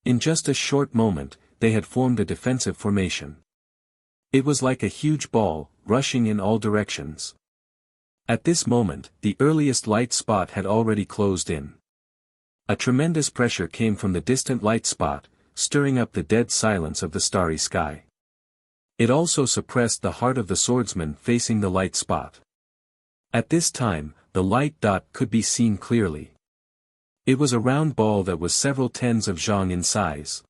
In just a short moment, they had formed a defensive formation. It was like a huge ball, rushing in all directions. At this moment, the earliest light spot had already closed in. A tremendous pressure came from the distant light spot, stirring up the dead silence of the starry sky. It also suppressed the heart of the swordsman facing the light spot. At this time, the light dot could be seen clearly. It was a round ball that was several tens of zhang in size.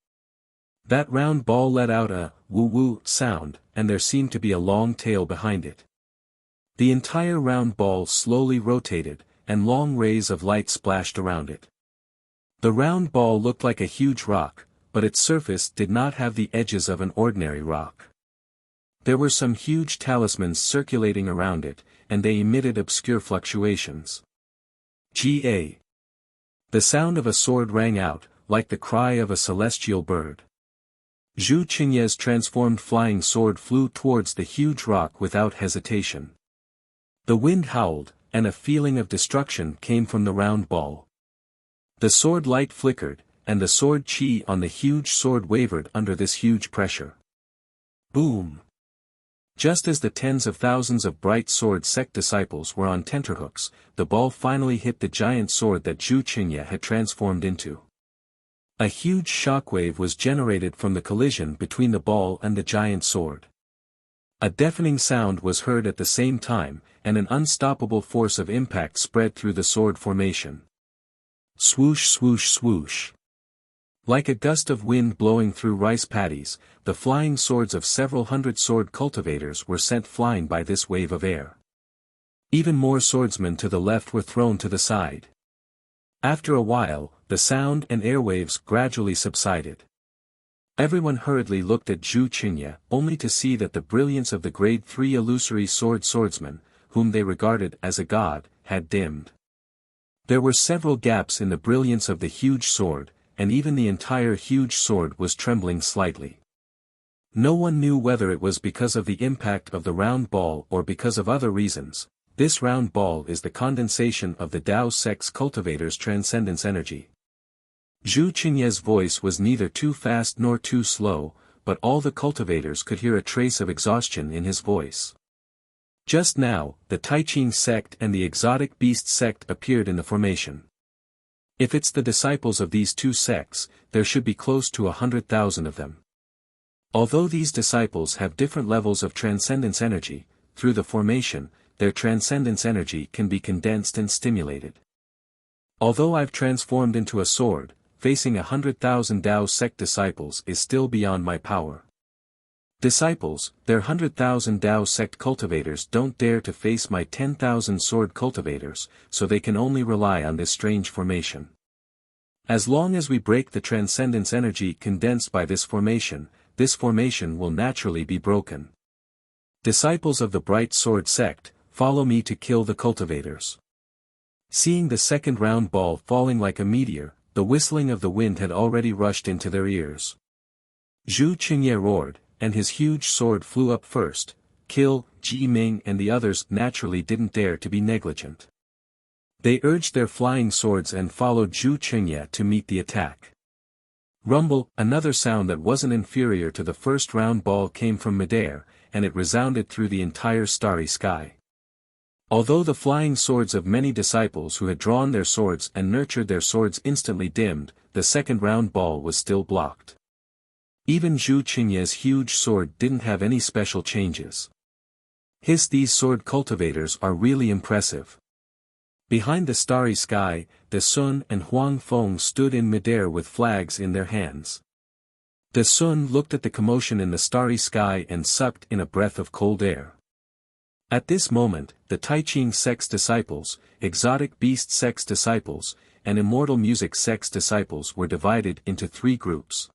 That round ball let out a woo-woo sound, and there seemed to be a long tail behind it. The entire round ball slowly rotated, and long rays of light splashed around it. The round ball looked like a huge rock, but its surface did not have the edges of an ordinary rock. There were some huge talismans circulating around it, and they emitted obscure fluctuations. Ga. The sound of a sword rang out, like the cry of a celestial bird. Zhu Qingye's transformed flying sword flew towards the huge rock without hesitation. The wind howled, and a feeling of destruction came from the round ball. The sword light flickered, and the sword chi on the huge sword wavered under this huge pressure. Boom! Just as the tens of thousands of bright sword sect disciples were on tenterhooks, the ball finally hit the giant sword that Zhu Qingye had transformed into. A huge shockwave was generated from the collision between the ball and the giant sword. A deafening sound was heard at the same time, and an unstoppable force of impact spread through the sword formation. Swoosh swoosh swoosh. Like a gust of wind blowing through rice paddies, the flying swords of several hundred sword cultivators were sent flying by this wave of air. Even more swordsmen to the left were thrown to the side. After a while, the sound and airwaves gradually subsided. Everyone hurriedly looked at Zhu Qingye, only to see that the brilliance of the grade 3 illusory swordsman, whom they regarded as a god, had dimmed. There were several gaps in the brilliance of the huge sword, and even the entire huge sword was trembling slightly. No one knew whether it was because of the impact of the round ball or because of other reasons. This round ball is the condensation of the Tao sect's cultivator's transcendence energy. Zhu Qingye's voice was neither too fast nor too slow, but all the cultivators could hear a trace of exhaustion in his voice. Just now, the Taiqing sect and the exotic beast sect appeared in the formation. If it's the disciples of these two sects, there should be close to 100,000 of them. Although these disciples have different levels of transcendence energy, through the formation, their transcendence energy can be condensed and stimulated. Although I've transformed into a sword, facing 100,000 Tao sect disciples is still beyond my power. Disciples, their 100,000 Tao sect cultivators don't dare to face my 10,000 sword cultivators, so they can only rely on this strange formation. As long as we break the transcendence energy condensed by this formation will naturally be broken. Disciples of the Bright Sword sect, follow me to kill the cultivators. Seeing the second round ball falling like a meteor, the whistling of the wind had already rushed into their ears. Zhu Qingye roared, and his huge sword flew up first. Kill, Ji Ming and the others naturally didn't dare to be negligent. They urged their flying swords and followed Zhu Qingye to meet the attack. Rumble, another sound that wasn't inferior to the first round ball came from midair, and it resounded through the entire starry sky. Although the flying swords of many disciples who had drawn their swords and nurtured their swords instantly dimmed, the second round ball was still blocked. Even Zhu Qingye's huge sword didn't have any special changes. These sword cultivators are really impressive. Behind the starry sky, the Sun and Huang Feng stood in midair with flags in their hands. The Sun looked at the commotion in the starry sky and sucked in a breath of cold air. At this moment, the Taiqing sect's disciples, exotic beast sect's disciples, and immortal music sect's disciples were divided into 3 groups.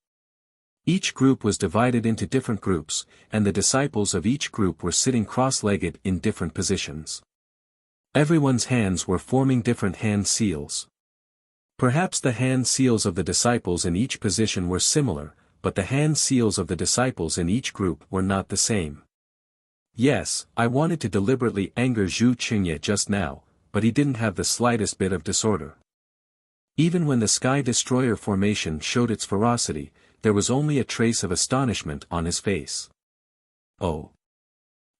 Each group was divided into different groups, and the disciples of each group were sitting cross-legged in different positions. Everyone's hands were forming different hand seals. Perhaps the hand seals of the disciples in each position were similar, but the hand seals of the disciples in each group were not the same. Yes, I wanted to deliberately anger Zhu Qingye just now, but he didn't have the slightest bit of disorder. Even when the Sky Destroyer formation showed its ferocity, there was only a trace of astonishment on his face. Oh.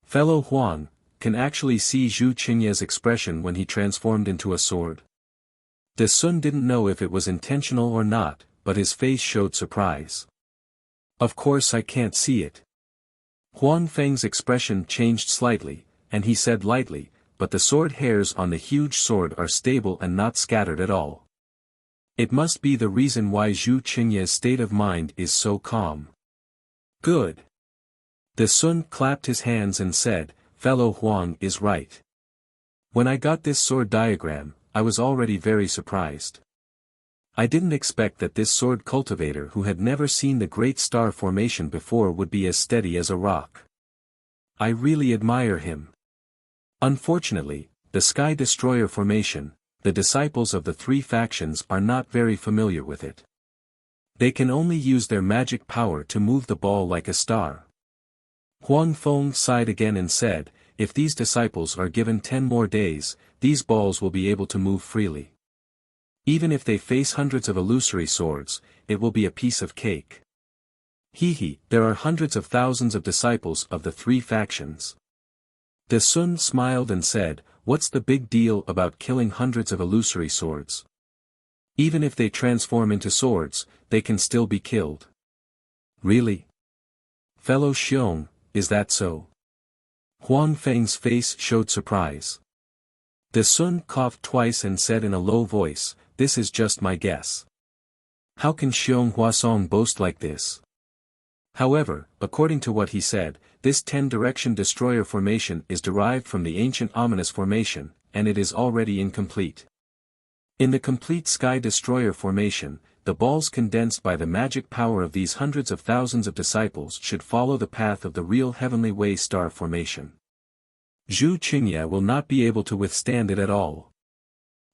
Fellow Huang, can actually see Zhu Qingye's expression when he transformed into a sword. The Sun didn't know if it was intentional or not, but his face showed surprise. Of course I can't see it. Huang Feng's expression changed slightly, and he said lightly, but the sword hairs on the huge sword are stable and not scattered at all. It must be the reason why Zhu Qingye's state of mind is so calm. Good. The Sun clapped his hands and said, Fellow Huang is right. When I got this sword diagram, I was already very surprised. I didn't expect that this sword cultivator who had never seen the great star formation before would be as steady as a rock. I really admire him. Unfortunately, the Sky Destroyer formation, the disciples of the 3 factions are not very familiar with it. They can only use their magic power to move the ball like a star. Huang Feng sighed again and said, if these disciples are given 10 more days, these balls will be able to move freely. Even if they face hundreds of illusory swords, it will be a piece of cake. There are hundreds of thousands of disciples of the 3 factions. The Sun smiled and said, what's the big deal about killing hundreds of illusory swords? Even if they transform into swords, they can still be killed. Really? Fellow Xiong, is that so? Huang Feng's face showed surprise. The Sun coughed twice and said in a low voice, this is just my guess. How can Xiong Huasong boast like this? However, according to what he said, this 10-direction destroyer formation is derived from the ancient ominous formation, and it is already incomplete. In the complete Sky Destroyer formation, the balls condensed by the magic power of these hundreds of thousands of disciples should follow the path of the real Heavenly Way star formation. Zhu Qingye will not be able to withstand it at all.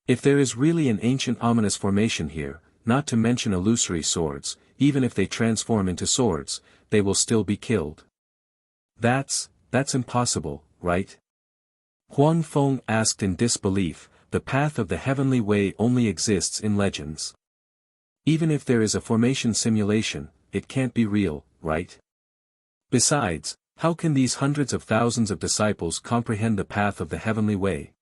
If there is really an ancient ominous formation here, not to mention illusory swords, even if they transform into swords, they will still be killed. That's impossible, right? Huang Feng asked in disbelief, the path of the Heavenly Way only exists in legends. Even if there is a formation simulation, it can't be real, right? Besides, how can these hundreds of thousands of disciples comprehend the path of the Heavenly Way?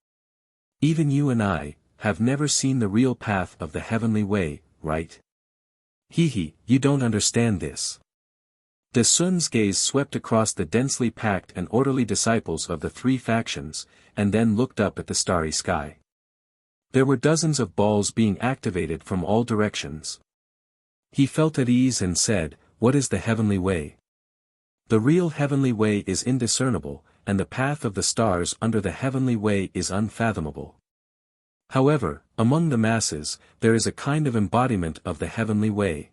Even you and I have never seen the real path of the Heavenly Way, right? You don't understand this. The Sun's gaze swept across the densely packed and orderly disciples of the 3 factions, and then looked up at the starry sky. There were dozens of balls being activated from all directions. He felt at ease and said, what is the Heavenly Way? The real Heavenly Way is indiscernible, and the path of the stars under the Heavenly Way is unfathomable. However, among the masses, there is a kind of embodiment of the heavenly way.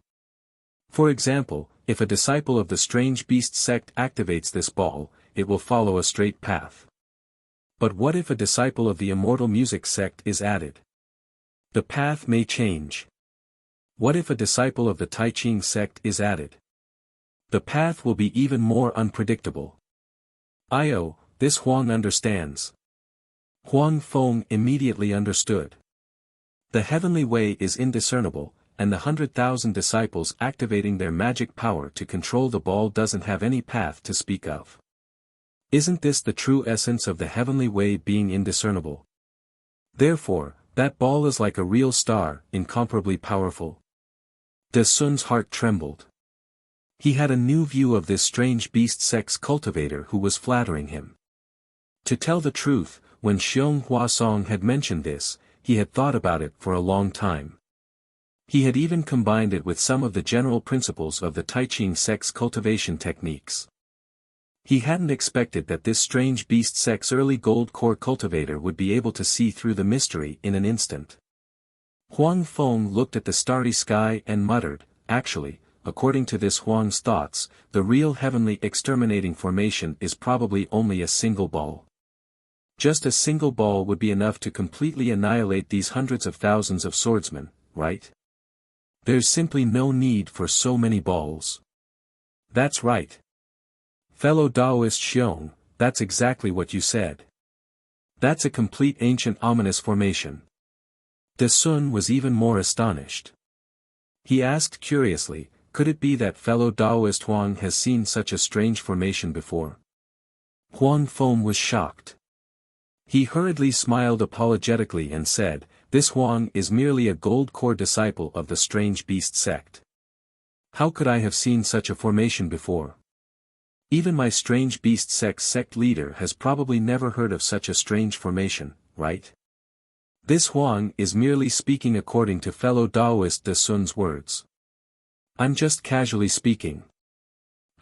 For example, if a disciple of the strange beast sect activates this ball, it will follow a straight path. But what if a disciple of the immortal music sect is added? The path may change. What if a disciple of the Tai Ching sect is added? The path will be even more unpredictable. This Huang understands. Huang Feng immediately understood. The heavenly way is indiscernible, and the 100,000 disciples activating their magic power to control the ball doesn't have any path to speak of. Isn't this the true essence of the heavenly way being indiscernible? Therefore, that ball is like a real star, incomparably powerful. De Sun's heart trembled. He had a new view of this strange beast sex cultivator who was flattering him. To tell the truth, when Xiong Huasong had mentioned this, he had thought about it for a long time. He had even combined it with some of the general principles of the Tai Ching sex cultivation techniques. He hadn't expected that this strange beast sex early gold core cultivator would be able to see through the mystery in an instant. Huang Feng looked at the starry sky and muttered, actually, according to this Huang's thoughts, the real heavenly exterminating formation is probably only a single ball. Just a single ball would be enough to completely annihilate these hundreds of thousands of swordsmen, right? There's simply no need for so many balls. That's right. Fellow Taoist Xiong, that's exactly what you said. That's a complete ancient ominous formation. De Sun was even more astonished. He asked curiously, could it be that fellow Taoist Huang has seen such a strange formation before? Huang Feng was shocked. He hurriedly smiled apologetically and said, this Huang is merely a gold core disciple of the strange beast sect. How could I have seen such a formation before? Even my strange beast sect leader has probably never heard of such a strange formation, right? This Huang is merely speaking according to fellow Taoist De Sun's words. I'm just casually speaking.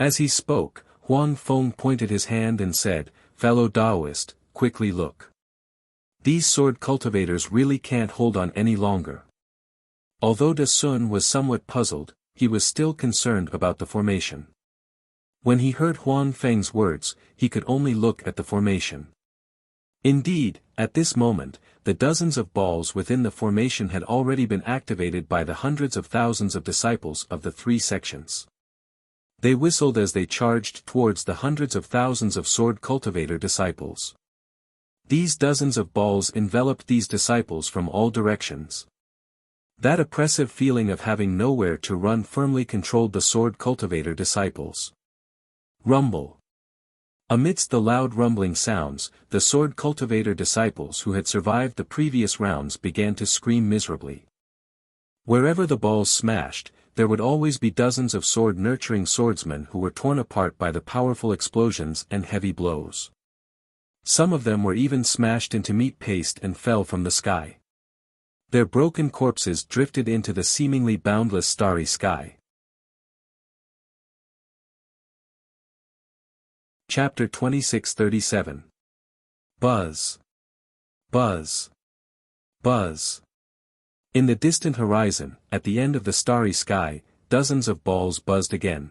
As he spoke, Huang Feng pointed his hand and said, fellow Taoist, quickly look. These sword cultivators really can't hold on any longer. Although De Sun was somewhat puzzled, he was still concerned about the formation. When he heard Huang Feng's words, he could only look at the formation. Indeed, at this moment, the dozens of balls within the formation had already been activated by the hundreds of thousands of disciples of the three sections. They whistled as they charged towards the hundreds of thousands of sword cultivator disciples. These dozens of balls enveloped these disciples from all directions. That oppressive feeling of having nowhere to run firmly controlled the sword cultivator disciples. Rumble. Amidst the loud rumbling sounds, the sword cultivator disciples who had survived the previous rounds began to scream miserably. Wherever the balls smashed, there would always be dozens of sword-nurturing swordsmen who were torn apart by the powerful explosions and heavy blows. Some of them were even smashed into meat paste and fell from the sky. Their broken corpses drifted into the seemingly boundless starry sky. Chapter 2637. Buzz. Buzz. Buzz. In the distant horizon, at the end of the starry sky, dozens of balls buzzed again.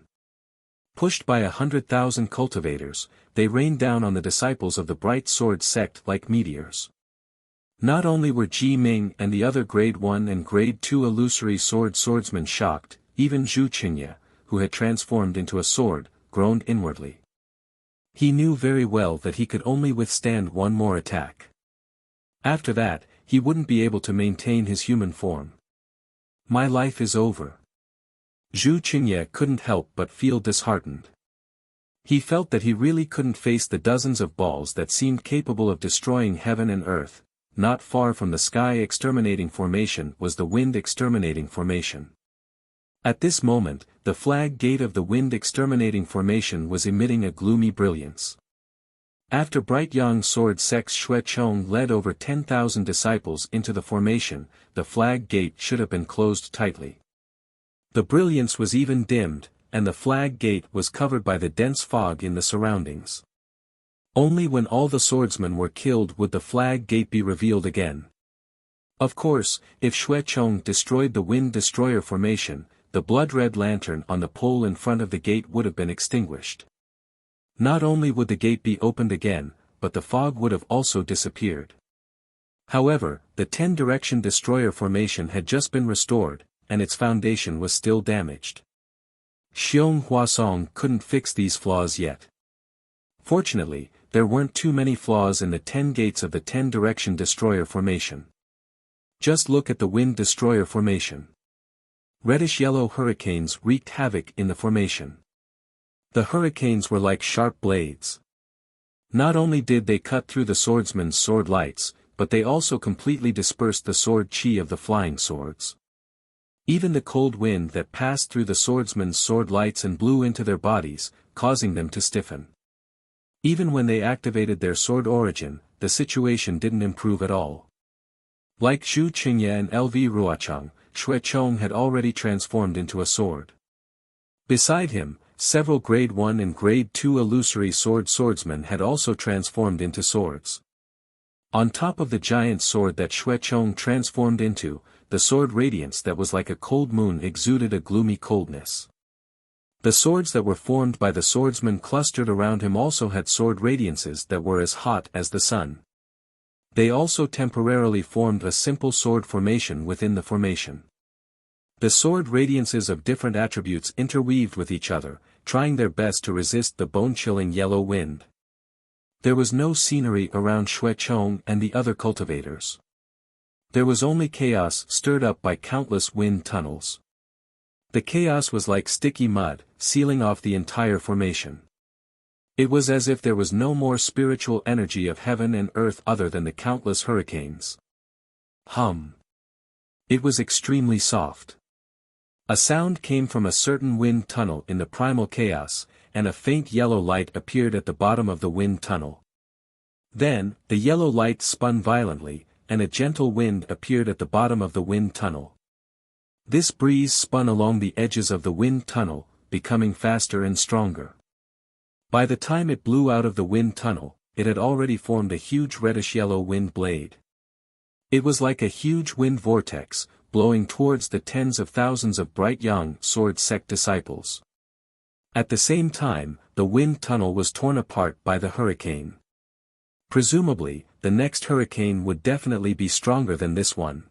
Pushed by 100,000 cultivators, they rained down on the disciples of the bright sword sect like meteors. Not only were Ji Ming and the other Grade 1 and Grade 2 illusory swordsmen shocked, even Zhu Qingye, who had transformed into a sword, groaned inwardly. He knew very well that he could only withstand one more attack. After that, he wouldn't be able to maintain his human form. My life is over. Zhu Qingye couldn't help but feel disheartened. He felt that he really couldn't face the dozens of balls that seemed capable of destroying heaven and earth. Not far from the sky exterminating formation was the wind exterminating formation. At this moment, the flag gate of the wind exterminating formation was emitting a gloomy brilliance. After Bright Yang Sword Sect's Xue Chong led over 10,000 disciples into the formation, the flag gate should have been closed tightly. The brilliance was even dimmed, and the flag gate was covered by the dense fog in the surroundings. Only when all the swordsmen were killed would the flag gate be revealed again. Of course, if Xuechong destroyed the Wind Destroyer formation, the blood-red lantern on the pole in front of the gate would have been extinguished. Not only would the gate be opened again, but the fog would have also disappeared. However, the 10-direction destroyer formation had just been restored, and its foundation was still damaged. Xiong Huasong couldn't fix these flaws yet. Fortunately, there weren't too many flaws in the 10 gates of the 10-direction destroyer formation. Just look at the Wind Destroyer formation. Reddish-yellow hurricanes wreaked havoc in the formation. The hurricanes were like sharp blades. Not only did they cut through the swordsman's sword lights, but they also completely dispersed the sword chi of the flying swords. Even the cold wind that passed through the swordsman's sword lights and blew into their bodies, causing them to stiffen. Even when they activated their sword origin, the situation didn't improve at all. Like Zhu Qingye and LV Ruocheng, Xuechong had already transformed into a sword. Beside him, several Grade 1 and Grade 2 illusory swordsmen had also transformed into swords. On top of the giant sword that Xuechong transformed into, the sword radiance that was like a cold moon exuded a gloomy coldness. The swords that were formed by the swordsmen clustered around him also had sword radiances that were as hot as the sun. They also temporarily formed a simple sword formation within the formation. The sword radiances of different attributes interweaved with each other, trying their best to resist the bone-chilling yellow wind. There was no scenery around Xuechong and the other cultivators. There was only chaos stirred up by countless wind tunnels. The chaos was like sticky mud, sealing off the entire formation. It was as if there was no more spiritual energy of heaven and earth other than the countless hurricanes. Hum. It was extremely soft. A sound came from a certain wind tunnel in the primal chaos, and a faint yellow light appeared at the bottom of the wind tunnel. Then, the yellow light spun violently, and a gentle wind appeared at the bottom of the wind tunnel. This breeze spun along the edges of the wind tunnel, becoming faster and stronger. By the time it blew out of the wind tunnel, it had already formed a huge reddish-yellow wind blade. It was like a huge wind vortex, blowing towards the tens of thousands of bright young sword sect disciples. At the same time, the wind tunnel was torn apart by the hurricane. Presumably, the next hurricane would definitely be stronger than this one.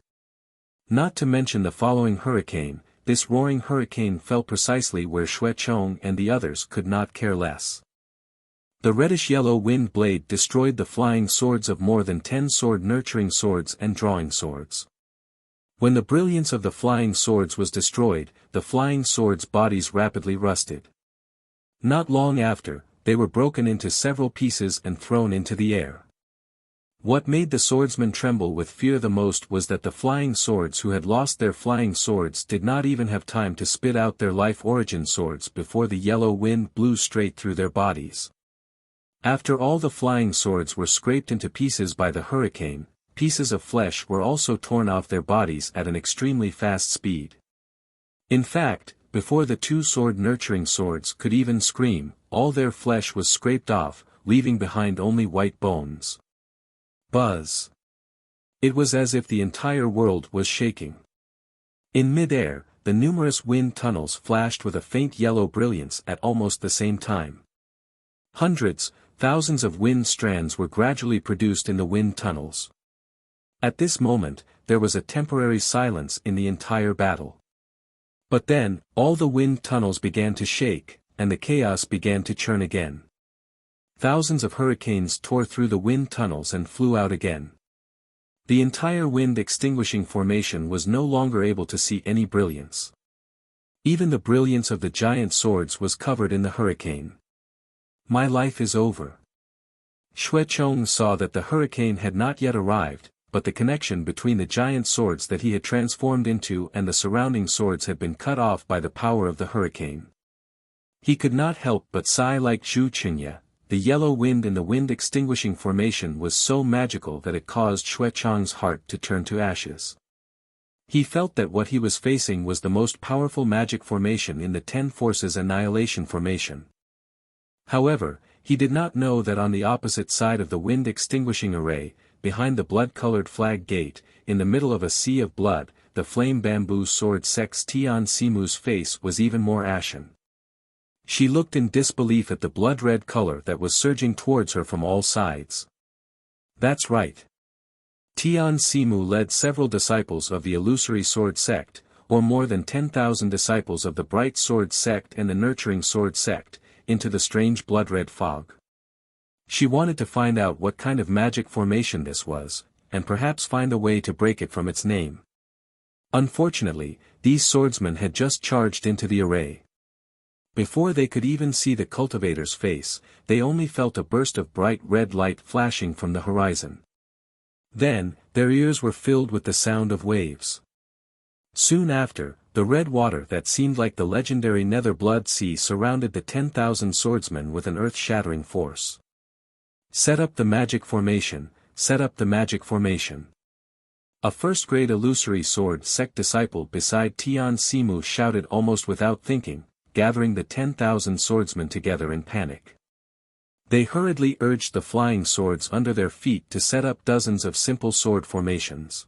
Not to mention the following hurricane, this roaring hurricane fell precisely where Xuechong and the others could not care less. The reddish-yellow wind blade destroyed the flying swords of more than 10 sword-nurturing swords and drawing swords. When the brilliance of the flying swords was destroyed, the flying swords' bodies rapidly rusted. Not long after, they were broken into several pieces and thrown into the air. What made the swordsmen tremble with fear the most was that the flying swords who had lost their flying swords did not even have time to spit out their life origin swords before the yellow wind blew straight through their bodies. After all the flying swords were scraped into pieces by the hurricane, pieces of flesh were also torn off their bodies at an extremely fast speed. In fact, before the two sword-nurturing swords could even scream, all their flesh was scraped off, leaving behind only white bones. Buzz. It was as if the entire world was shaking. In mid-air, the numerous wind tunnels flashed with a faint yellow brilliance at almost the same time. Hundreds, thousands of wind strands were gradually produced in the wind tunnels. At this moment, there was a temporary silence in the entire battle. But then, all the wind tunnels began to shake, and the chaos began to churn again. Thousands of hurricanes tore through the wind tunnels and flew out again. The entire wind extinguishing formation was no longer able to see any brilliance. Even the brilliance of the giant swords was covered in the hurricane. My life is over. Xuechong saw that the hurricane had not yet arrived, but the connection between the giant swords that he had transformed into and the surrounding swords had been cut off by the power of the hurricane. He could not help but sigh like Zhu Qingye. The yellow wind in the wind-extinguishing formation was so magical that it caused Xuechong's heart to turn to ashes. He felt that what he was facing was the most powerful magic formation in the 10 Forces Annihilation formation. However, he did not know that on the opposite side of the wind-extinguishing array, behind the blood-colored flag gate, in the middle of a sea of blood, the flame bamboo sword sex Tian Simu's face was even more ashen. She looked in disbelief at the blood-red color that was surging towards her from all sides. That's right. Tian Simu led several disciples of the illusory sword sect, or more than 10,000 disciples of the bright sword sect and the nurturing sword sect, into the strange blood-red fog. She wanted to find out what kind of magic formation this was, and perhaps find a way to break it from its name. Unfortunately, these swordsmen had just charged into the array. Before they could even see the cultivator's face, they only felt a burst of bright red light flashing from the horizon. Then, their ears were filled with the sound of waves. Soon after, the red water that seemed like the legendary Nether Blood Sea surrounded the 10,000 swordsmen with an earth-shattering force. Set up the magic formation, set up the magic formation. A first-grade illusory sword sect disciple beside Tian Simu shouted almost without thinking, gathering the 10,000 swordsmen together in panic. They hurriedly urged the flying swords under their feet to set up dozens of simple sword formations.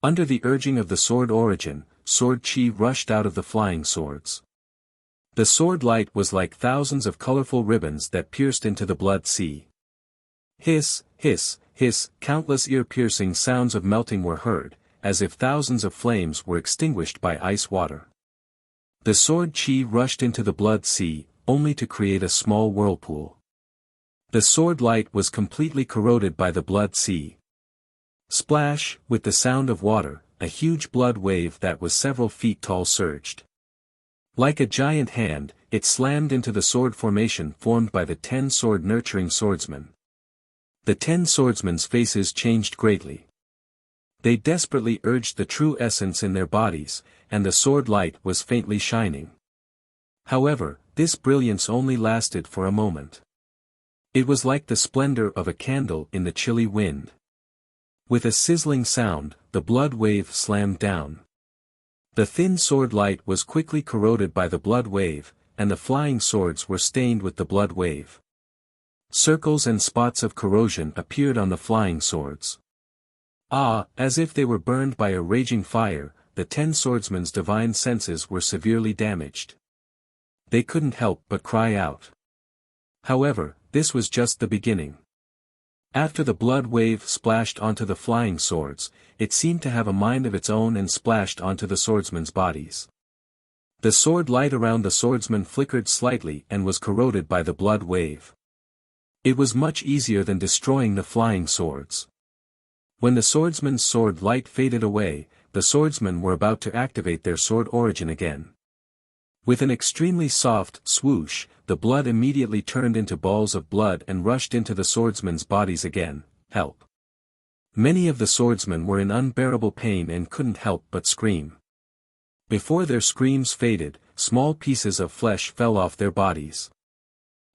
Under the urging of the sword origin, sword chi rushed out of the flying swords. The sword light was like thousands of colorful ribbons that pierced into the blood sea. Hiss, hiss, hiss, countless ear-piercing sounds of melting were heard, as if thousands of flames were extinguished by ice water. The sword chi rushed into the blood sea, only to create a small whirlpool. The sword light was completely corroded by the blood sea. Splash, with the sound of water, a huge blood wave that was several feet tall surged. Like a giant hand, it slammed into the sword formation formed by the 10 sword-nurturing swordsmen. The 10 swordsmen's faces changed greatly. They desperately urged the true essence in their bodies, and the sword light was faintly shining. However, this brilliance only lasted for a moment. It was like the splendor of a candle in the chilly wind. With a sizzling sound, the blood wave slammed down. The thin sword light was quickly corroded by the blood wave, and the flying swords were stained with the blood wave. Circles and spots of corrosion appeared on the flying swords. As if they were burned by a raging fire, the 10 swordsmen's divine senses were severely damaged. They couldn't help but cry out. However, this was just the beginning. After the blood wave splashed onto the flying swords, it seemed to have a mind of its own and splashed onto the swordsmen's bodies. The sword light around the swordsmen flickered slightly and was corroded by the blood wave. It was much easier than destroying the flying swords. When the swordsman's sword light faded away, the swordsmen were about to activate their sword origin again. With an extremely soft swoosh, the blood immediately turned into balls of blood and rushed into the swordsmen's bodies again. Help! Many of the swordsmen were in unbearable pain and couldn't help but scream. Before their screams faded, small pieces of flesh fell off their bodies.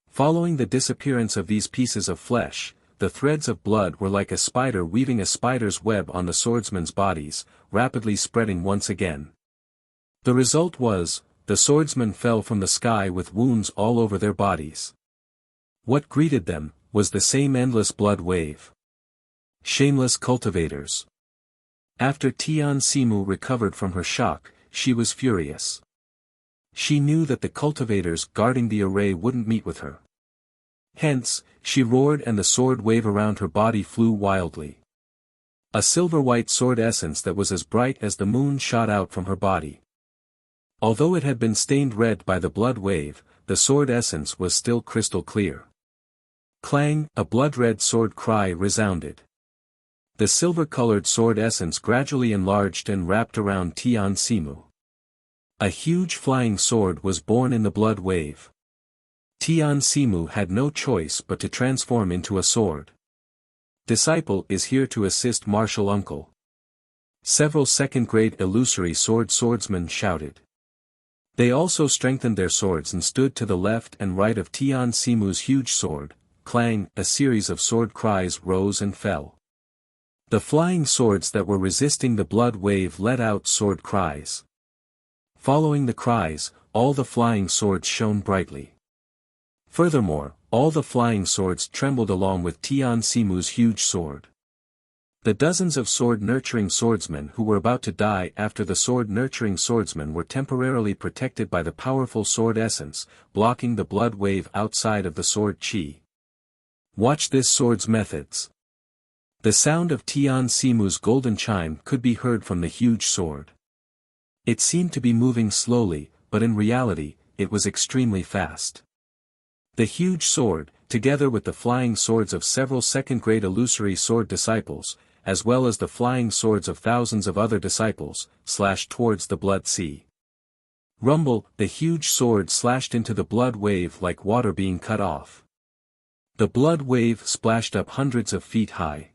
Following the disappearance of these pieces of flesh, the threads of blood were like a spider weaving a spider's web on the swordsmen's bodies, rapidly spreading once again. The result was, the swordsmen fell from the sky with wounds all over their bodies. What greeted them was the same endless blood wave. Shameless cultivators. After Tian Simu recovered from her shock, she was furious. She knew that the cultivators guarding the array wouldn't meet with her. Hence, she roared and the sword wave around her body flew wildly. A silver-white sword essence that was as bright as the moon shot out from her body. Although it had been stained red by the blood wave, the sword essence was still crystal clear. Clang, a blood-red sword cry resounded. The silver-colored sword essence gradually enlarged and wrapped around Tian Simu. A huge flying sword was born in the blood wave. Tian Simu had no choice but to transform into a sword. Disciple is here to assist martial uncle. Several second-grade illusory swordsmen shouted. They also strengthened their swords and stood to the left and right of Tian Simu's huge sword. Clang, a series of sword cries rose and fell. The flying swords that were resisting the blood wave let out sword cries. Following the cries, all the flying swords shone brightly. Furthermore, all the flying swords trembled along with Tian Simu's huge sword. The dozens of sword-nurturing swordsmen who were about to die after the sword-nurturing swordsmen were temporarily protected by the powerful sword essence, blocking the blood wave outside of the sword chi. Watch this sword's methods. The sound of Tian Simu's golden chime could be heard from the huge sword. It seemed to be moving slowly, but in reality, it was extremely fast. The huge sword, together with the flying swords of several second-grade illusory sword disciples, as well as the flying swords of thousands of other disciples, slashed towards the blood sea. Rumble, the huge sword slashed into the blood wave like water being cut off. The blood wave splashed up hundreds of feet high.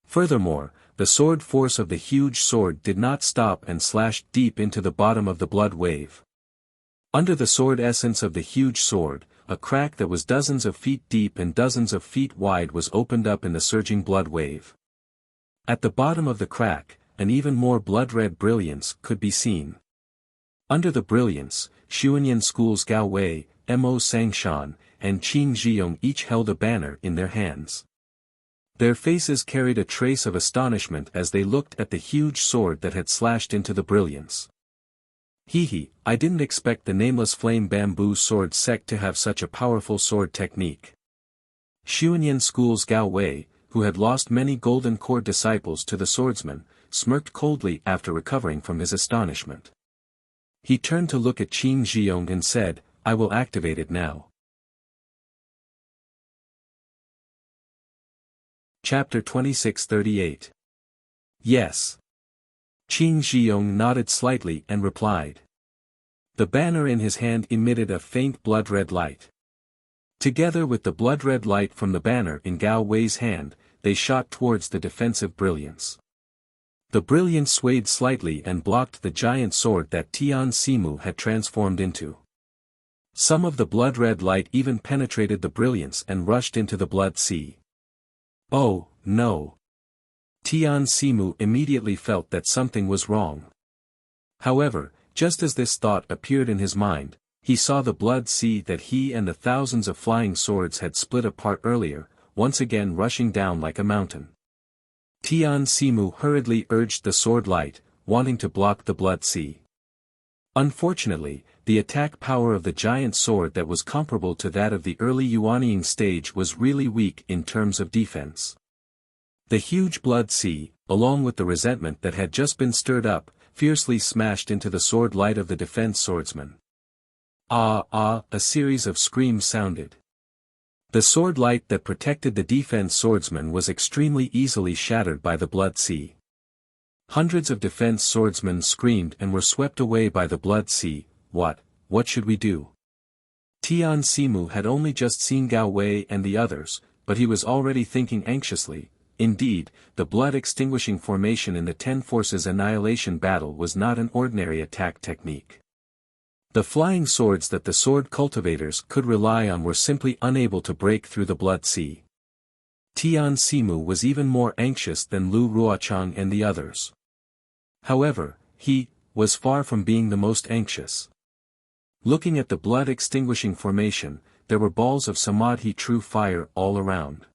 Furthermore, the sword force of the huge sword did not stop and slashed deep into the bottom of the blood wave. Under the sword essence of the huge sword, a crack that was dozens of feet deep and dozens of feet wide was opened up in the surging blood wave. At the bottom of the crack, an even more blood-red brilliance could be seen. Under the brilliance, Xuanyan School's Gao Wei, Mo Sangshan, and Qin Zhiyong each held a banner in their hands. Their faces carried a trace of astonishment as they looked at the huge sword that had slashed into the brilliance. Hee, I didn't expect the nameless flame bamboo sword sect to have such a powerful sword technique. Xuanyan School's Gao Wei, who had lost many golden core disciples to the swordsman, smirked coldly after recovering from his astonishment. He turned to look at Qin Zhiyong and said, I will activate it now. Chapter 2638. Yes. Qin Zhiyong nodded slightly and replied. The banner in his hand emitted a faint blood-red light. Together with the blood-red light from the banner in Gao Wei's hand, they shot towards the defensive brilliance. The brilliance swayed slightly and blocked the giant sword that Tian Simu had transformed into. Some of the blood-red light even penetrated the brilliance and rushed into the blood sea. Oh, no. Tian Simu immediately felt that something was wrong. However, just as this thought appeared in his mind, he saw the blood sea that he and the thousands of flying swords had split apart earlier, once again rushing down like a mountain. Tian Simu hurriedly urged the sword light, wanting to block the blood sea. Unfortunately, the attack power of the giant sword that was comparable to that of the early Yuanying stage was really weak in terms of defense. The huge blood sea, along with the resentment that had just been stirred up, fiercely smashed into the sword light of the defense swordsman. A series of screams sounded. The sword light that protected the defense swordsman was extremely easily shattered by the blood sea. Hundreds of defense swordsmen screamed and were swept away by the blood sea. What should we do? Tian Simu had only just seen Gao Wei and the others, but he was already thinking anxiously. Indeed, the blood-extinguishing formation in the Ten Forces Annihilation battle was not an ordinary attack technique. The flying swords that the sword cultivators could rely on were simply unable to break through the blood sea. Tian Simu was even more anxious than Lu Ruochang and the others. However, he was far from being the most anxious. Looking at the blood-extinguishing formation, there were balls of Samadhi true fire all around.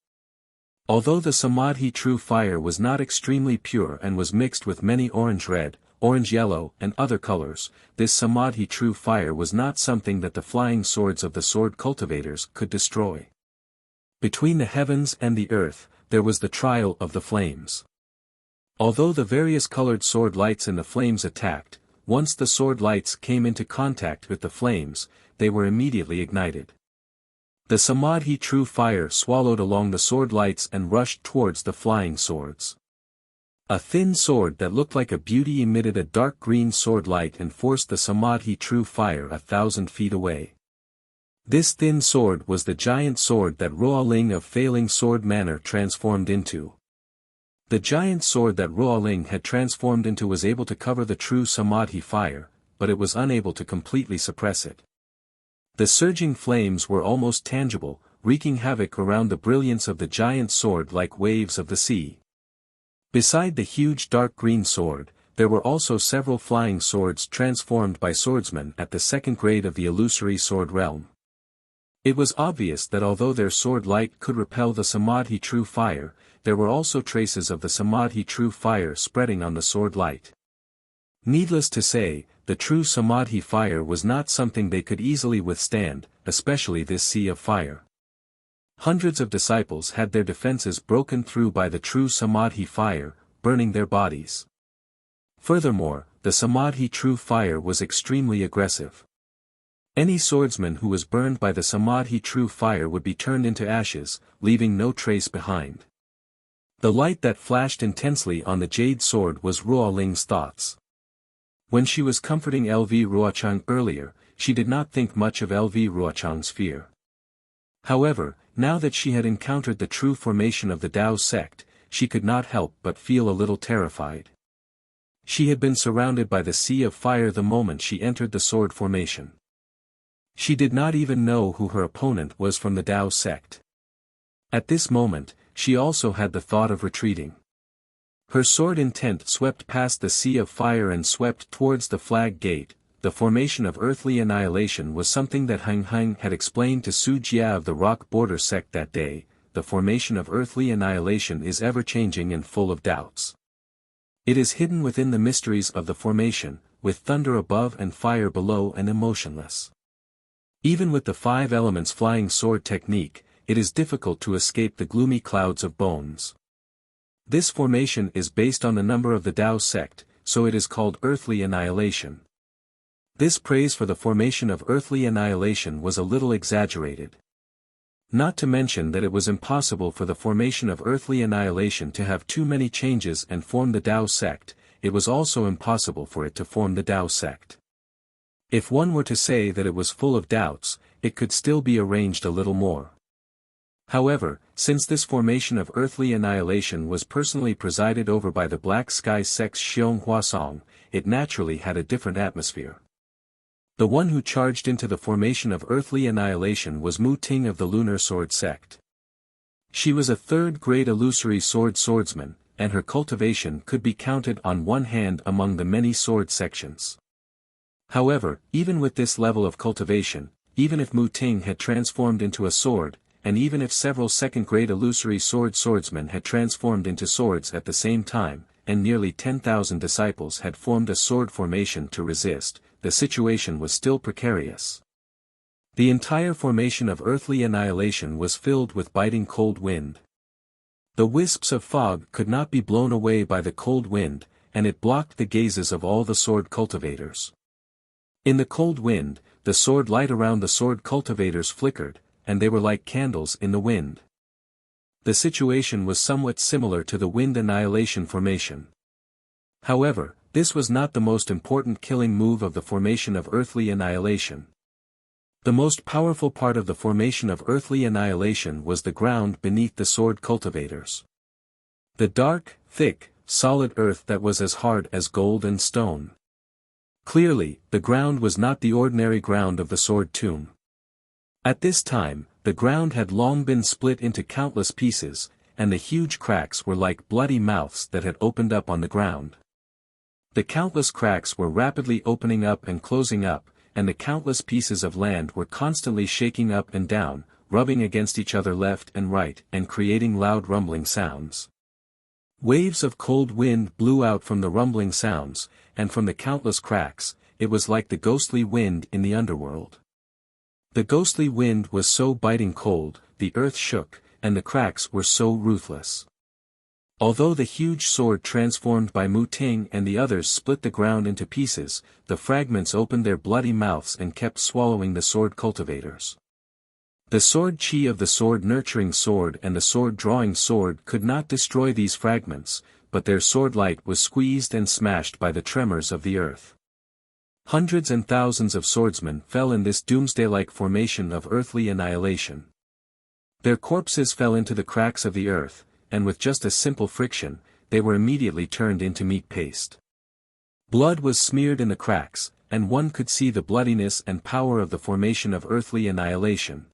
Although the Samadhi true fire was not extremely pure and was mixed with many orange-red, orange-yellow, and other colors, this Samadhi true fire was not something that the flying swords of the sword cultivators could destroy. Between the heavens and the earth, there was the trial of the flames. Although the various colored sword lights in the flames attacked, once the sword lights came into contact with the flames, they were immediately ignited. The Samadhi true fire swallowed along the sword lights and rushed towards the flying swords. A thin sword that looked like a beauty emitted a dark green sword light and forced the Samadhi true fire 1,000 feet away. This thin sword was the giant sword that Ruoling of Failing Sword Manor transformed into. The giant sword that Ruoling had transformed into was able to cover the true Samadhi fire, but it was unable to completely suppress it. The surging flames were almost tangible, wreaking havoc around the brilliance of the giant sword like waves of the sea. Beside the huge dark green sword, there were also several flying swords transformed by swordsmen at the second grade of the illusory sword realm. It was obvious that although their sword light could repel the Samadhi true fire, there were also traces of the Samadhi true fire spreading on the sword light. Needless to say, the true Samadhi fire was not something they could easily withstand, especially this sea of fire. Hundreds of disciples had their defenses broken through by the true Samadhi fire, burning their bodies. Furthermore, the Samadhi true fire was extremely aggressive. Any swordsman who was burned by the Samadhi true fire would be turned into ashes, leaving no trace behind. The light that flashed intensely on the jade sword was Ruo Ling's thoughts. When she was comforting LV Ruochang earlier, she did not think much of LV Ruochang's fear. However, now that she had encountered the true formation of the Tao sect, she could not help but feel a little terrified. She had been surrounded by the sea of fire the moment she entered the sword formation. She did not even know who her opponent was from the Tao sect. At this moment, she also had the thought of retreating. Her sword intent swept past the sea of fire and swept towards the flag gate. The formation of earthly annihilation was something that Hang Hang had explained to Su Jia of the Rock Border sect that day. The formation of earthly annihilation is ever-changing and full of doubts. It is hidden within the mysteries of the formation, with thunder above and fire below and emotionless. Even with the 5 elements flying sword technique, it is difficult to escape the gloomy clouds of bones. This formation is based on the number of the Tao sect, so it is called earthly annihilation. This praise for the formation of earthly annihilation was a little exaggerated. Not to mention that it was impossible for the formation of earthly annihilation to have too many changes and form the Tao sect, it was also impossible for it to form the Tao sect. If one were to say that it was full of doubts, it could still be arranged a little more. However, since this formation of earthly annihilation was personally presided over by the Black Sky sect's Xiong Huasong, it naturally had a different atmosphere. The one who charged into the formation of earthly annihilation was Mu Ting of the Lunar Sword sect. She was a third-grade illusory swordsman, and her cultivation could be counted on one hand among the many sword sections. However, even with this level of cultivation, even if Mu Ting had transformed into a sword, and even if several second-grade illusory swordsmen had transformed into swords at the same time, and nearly 10,000 disciples had formed a sword formation to resist, the situation was still precarious. The entire formation of earthly annihilation was filled with biting cold wind. The wisps of fog could not be blown away by the cold wind, and it blocked the gazes of all the sword cultivators. In the cold wind, the sword light around the sword cultivators flickered, and they were like candles in the wind. The situation was somewhat similar to the wind annihilation formation. However, this was not the most important killing move of the formation of earthly annihilation. The most powerful part of the formation of earthly annihilation was the ground beneath the sword cultivators. The dark, thick, solid earth that was as hard as gold and stone. Clearly, the ground was not the ordinary ground of the sword tomb. At this time, the ground had long been split into countless pieces, and the huge cracks were like bloody mouths that had opened up on the ground. The countless cracks were rapidly opening up and closing up, and the countless pieces of land were constantly shaking up and down, rubbing against each other left and right and creating loud rumbling sounds. Waves of cold wind blew out from the rumbling sounds, and from the countless cracks, it was like the ghostly wind in the underworld. The ghostly wind was so biting cold, the earth shook, and the cracks were so ruthless. Although the huge sword transformed by Mu Ting and the others split the ground into pieces, the fragments opened their bloody mouths and kept swallowing the sword cultivators. The sword chi of the sword nurturing sword and the sword drawing sword could not destroy these fragments, but their sword light was squeezed and smashed by the tremors of the earth. Hundreds and thousands of swordsmen fell in this doomsday-like formation of earthly annihilation. Their corpses fell into the cracks of the earth, and with just a simple friction, they were immediately turned into meat paste. Blood was smeared in the cracks, and one could see the bloodiness and power of the formation of earthly annihilation.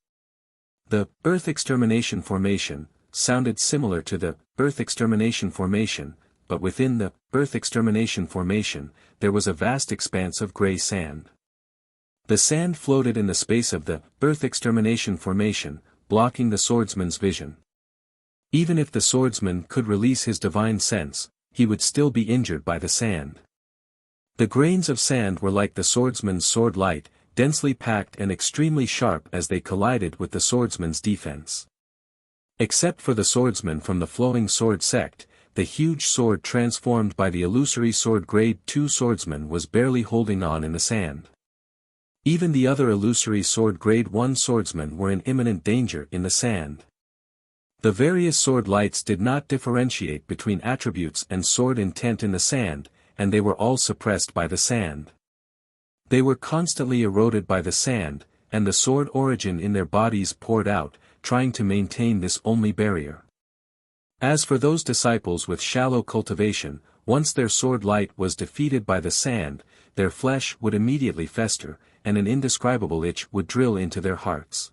The Earth Extermination Formation sounded similar to the Earth Extermination Formation, but within the Earth Extermination Formation, there was a vast expanse of gray sand. The sand floated in the space of the Earth Extermination Formation, blocking the swordsman's vision. Even if the swordsman could release his divine sense, he would still be injured by the sand. The grains of sand were like the swordsman's sword light, densely packed and extremely sharp as they collided with the swordsman's defense. Except for the swordsman from the flowing sword sect, the huge sword transformed by the illusory sword grade 2 swordsman was barely holding on in the sand. Even the other illusory sword grade 1 swordsmen were in imminent danger in the sand. The various sword lights did not differentiate between attributes and sword intent in the sand, and they were all suppressed by the sand. They were constantly eroded by the sand, and the sword origin in their bodies poured out, trying to maintain this only barrier. As for those disciples with shallow cultivation, once their sword light was defeated by the sand, their flesh would immediately fester, and an indescribable itch would drill into their hearts.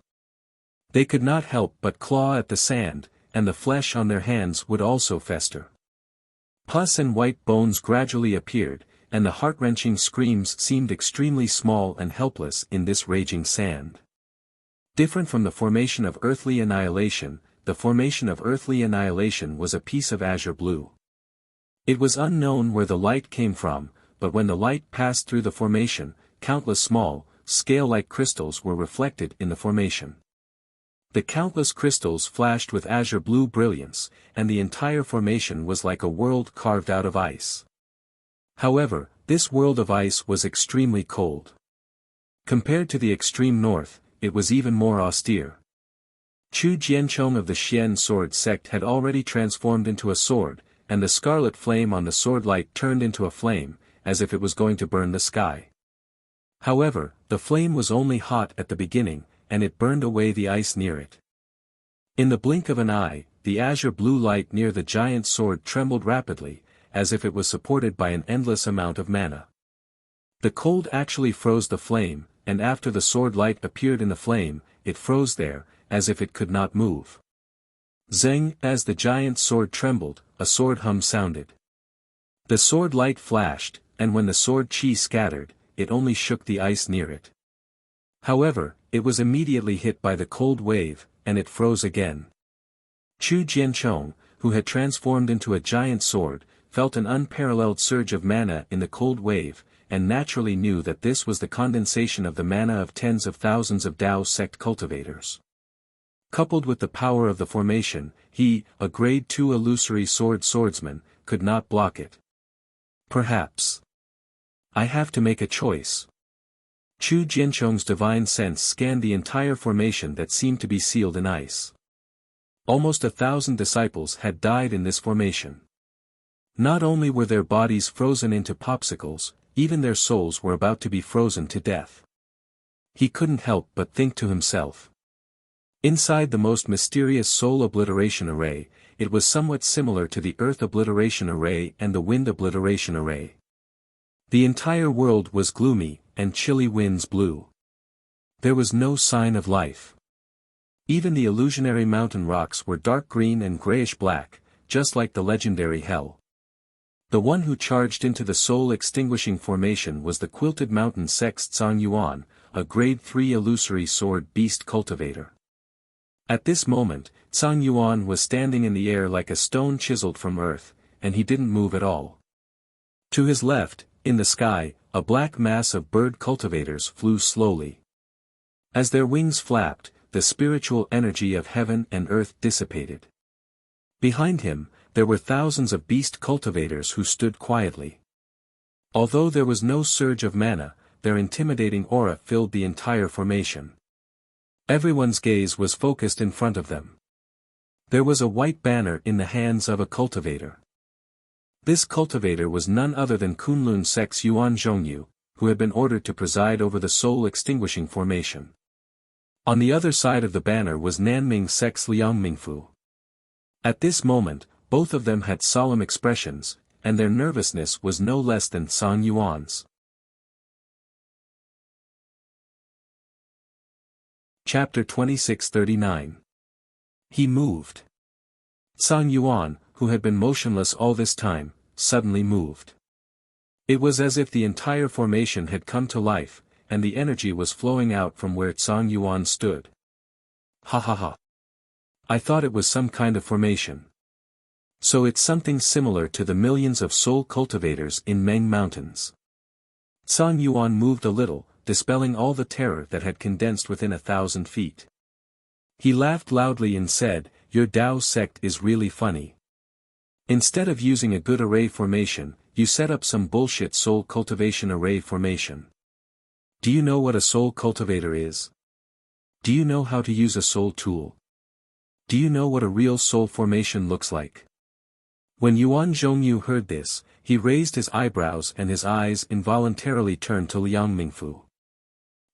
They could not help but claw at the sand, and the flesh on their hands would also fester. Pus and white bones gradually appeared, and the heart-wrenching screams seemed extremely small and helpless in this raging sand. Different from the formation of earthly annihilation, the formation of earthly annihilation was a piece of azure blue. It was unknown where the light came from, but when the light passed through the formation, countless small, scale-like crystals were reflected in the formation. The countless crystals flashed with azure blue brilliance, and the entire formation was like a world carved out of ice. However, this world of ice was extremely cold. Compared to the extreme north, it was even more austere. Chu Jianchong of the Xian sword sect had already transformed into a sword, and the scarlet flame on the sword light turned into a flame, as if it was going to burn the sky. However, the flame was only hot at the beginning, and it burned away the ice near it. In the blink of an eye, the azure blue light near the giant sword trembled rapidly, as if it was supported by an endless amount of mana. The cold actually froze the flame, and after the sword light appeared in the flame, it froze there, as if it could not move. Zeng, as the giant sword trembled, a sword hum sounded. The sword light flashed, and when the sword chi scattered, it only shook the ice near it. However, it was immediately hit by the cold wave, and it froze again. Chu Jianchong, who had transformed into a giant sword, felt an unparalleled surge of mana in the cold wave, and naturally knew that this was the condensation of the mana of tens of thousands of Dao sect cultivators. Coupled with the power of the formation, he, a grade 2 illusory swordsman, could not block it. Perhaps I have to make a choice. Chu Jianchong's divine sense scanned the entire formation that seemed to be sealed in ice. Almost 1,000 disciples had died in this formation. Not only were their bodies frozen into popsicles, even their souls were about to be frozen to death. He couldn't help but think to himself. Inside the most mysterious soul obliteration array, it was somewhat similar to the earth obliteration array and the wind obliteration array. The entire world was gloomy, and chilly winds blew. There was no sign of life. Even the illusionary mountain rocks were dark green and grayish-black, just like the legendary hell. The one who charged into the soul-extinguishing formation was the Quilted Mountain Sect's Zhang Yuan, a grade 3 illusory sword beast cultivator. At this moment, Zhang Yuan was standing in the air like a stone chiseled from earth, and he didn't move at all. To his left, in the sky, a black mass of bird cultivators flew slowly. As their wings flapped, the spiritual energy of heaven and earth dissipated. Behind him, there were thousands of beast cultivators who stood quietly. Although there was no surge of mana, their intimidating aura filled the entire formation. Everyone's gaze was focused in front of them. There was a white banner in the hands of a cultivator. This cultivator was none other than Kunlun Sect's Yuan Zhongyu, who had been ordered to preside over the soul-extinguishing formation. On the other side of the banner was Nanming Sect's Liang Mingfu. At this moment, both of them had solemn expressions, and their nervousness was no less than Zhang Yuan's. Chapter 2639. He moved. Zhang Yuan, who had been motionless all this time, suddenly moved. It was as if the entire formation had come to life, and the energy was flowing out from where Zhang Yuan stood. Ha ha ha. I thought it was some kind of formation. So it's something similar to the millions of soul cultivators in Meng Mountains. Song Yuan moved a little, dispelling all the terror that had condensed within 1,000 feet. He laughed loudly and said, "Your Dao sect is really funny. Instead of using a good array formation, you set up some bullshit soul cultivation array formation. Do you know what a soul cultivator is? Do you know how to use a soul tool? Do you know what a real soul formation looks like?" When Yuan Zhongyu heard this, he raised his eyebrows and his eyes involuntarily turned to Liang Mingfu.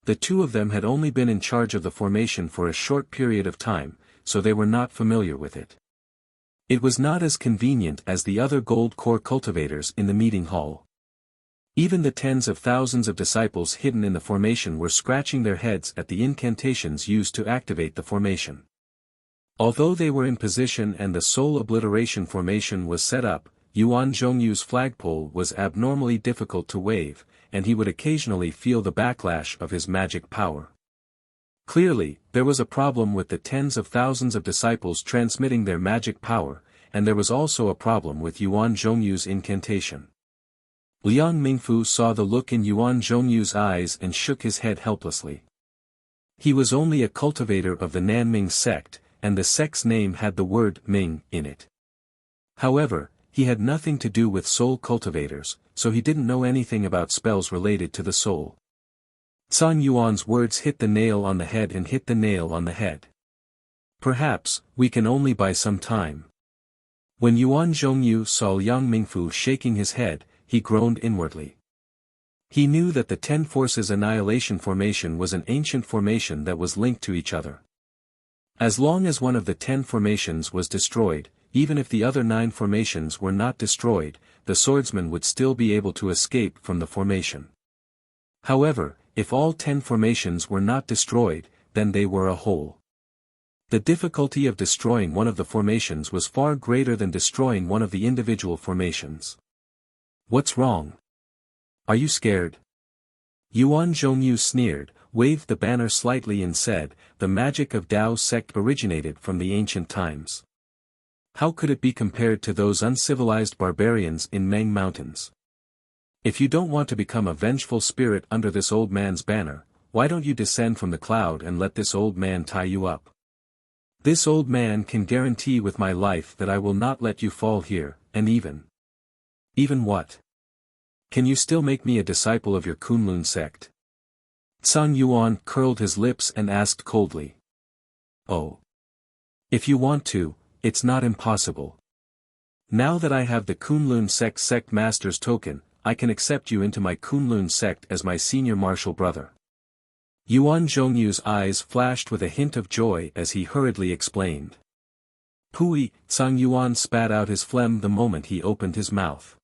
The two of them had only been in charge of the formation for a short period of time, so they were not familiar with it. It was not as convenient as the other gold core cultivators in the meeting hall. Even the tens of thousands of disciples hidden in the formation were scratching their heads at the incantations used to activate the formation. Although they were in position and the soul obliteration formation was set up, Yuan Zhongyu's flagpole was abnormally difficult to wave, and he would occasionally feel the backlash of his magic power. Clearly, there was a problem with the tens of thousands of disciples transmitting their magic power, and there was also a problem with Yuan Zhongyu's incantation. Liang Mingfu saw the look in Yuan Zhongyu's eyes and shook his head helplessly. He was only a cultivator of the Nanming sect, and the sect's name had the word Ming in it. However, he had nothing to do with soul cultivators, so he didn't know anything about spells related to the soul. San Yuan's words hit the nail on the head and hit the nail on the head. Perhaps, we can only buy some time. When Yuan Zhongyu saw Liang Mingfu shaking his head, he groaned inwardly. He knew that the Ten Forces Annihilation Formation was an ancient formation that was linked to each other. As long as one of the 10 formations was destroyed, even if the other 9 formations were not destroyed, the swordsman would still be able to escape from the formation. However, if all 10 formations were not destroyed, then they were a whole. The difficulty of destroying one of the formations was far greater than destroying one of the individual formations. What's wrong? Are you scared? Yuan Zhongyu sneered, waved the banner slightly and said, "The magic of Dao sect originated from the ancient times. How could it be compared to those uncivilized barbarians in Meng Mountains? If you don't want to become a vengeful spirit under this old man's banner, why don't you descend from the cloud and let this old man tie you up? This old man can guarantee with my life that I will not let you fall here, and even what? Can you still make me a disciple of your Kunlun sect?" Sang Yuan curled his lips and asked coldly. "Oh. If you want to, it's not impossible. Now that I have the Kunlun sect master's token, I can accept you into my Kunlun sect as my senior martial brother." Yuan Zhongyu's eyes flashed with a hint of joy as he hurriedly explained. "Pui," Sang Yuan spat out his phlegm the moment he opened his mouth.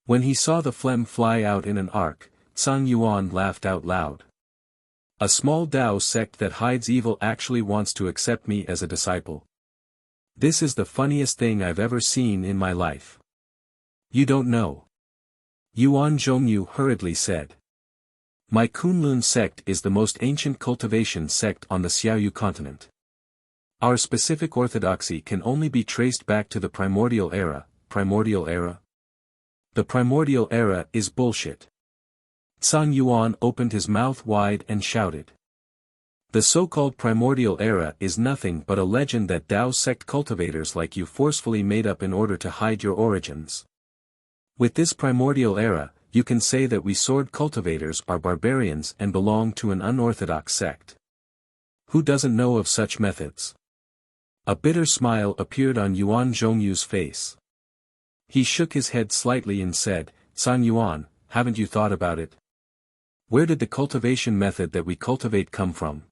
When he saw the phlegm fly out in an arc, Sang Yuan laughed out loud. "A small Dao sect that hides evil actually wants to accept me as a disciple. This is the funniest thing I've ever seen in my life." "You don't know," Yuan Zhongyu hurriedly said. "My Kunlun sect is the most ancient cultivation sect on the Xiaoyu continent. Our specific orthodoxy can only be traced back to the primordial era. Primordial era? The primordial era is bullshit." Sang Yuan opened his mouth wide and shouted. "The so-called primordial era is nothing but a legend that Dao sect cultivators like you forcefully made up in order to hide your origins. With this primordial era, you can say that we sword cultivators are barbarians and belong to an unorthodox sect. Who doesn't know of such methods?" A bitter smile appeared on Yuan Zhongyu's face. He shook his head slightly and said, "Sang Yuan, haven't you thought about it? Where did the cultivation method that we cultivate come from?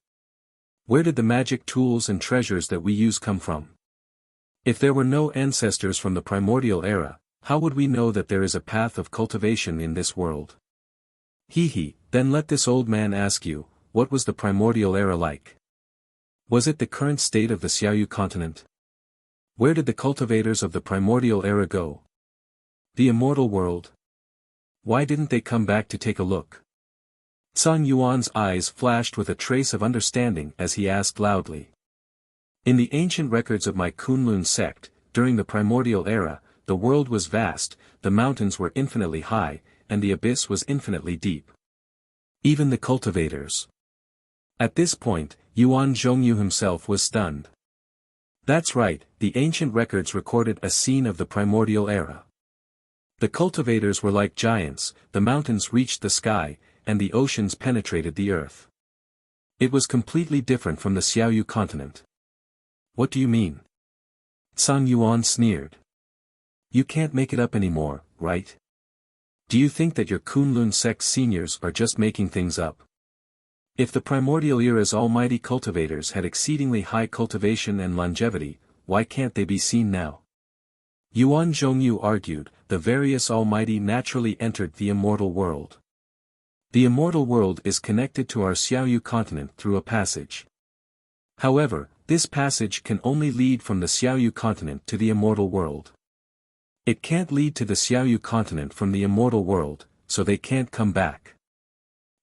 Where did the magic tools and treasures that we use come from? If there were no ancestors from the primordial era, how would we know that there is a path of cultivation in this world?" Then let this old man ask you, what was the primordial era like? Was it the current state of the Xiaoyu continent? Where did the cultivators of the primordial era go? The immortal world? Why didn't they come back to take a look? Sang Yuan's eyes flashed with a trace of understanding as he asked loudly. In the ancient records of my Kunlun sect, during the primordial era, the world was vast, the mountains were infinitely high, and the abyss was infinitely deep. Even the cultivators. At this point, Yuan Zhongyu himself was stunned. That's right, the ancient records recorded a scene of the primordial era. The cultivators were like giants, the mountains reached the sky, and the oceans penetrated the earth. It was completely different from the Xiaoyu continent. What do you mean? Sang Yuan sneered. You can't make it up anymore, right? Do you think that your Kunlun sect seniors are just making things up? If the primordial era's almighty cultivators had exceedingly high cultivation and longevity, why can't they be seen now? Yuan Zhongyu argued, the various almighty naturally entered the immortal world. The immortal world is connected to our Xiaoyu continent through a passage. However, this passage can only lead from the Xiaoyu continent to the immortal world. It can't lead to the Xiaoyu continent from the immortal world, so they can't come back.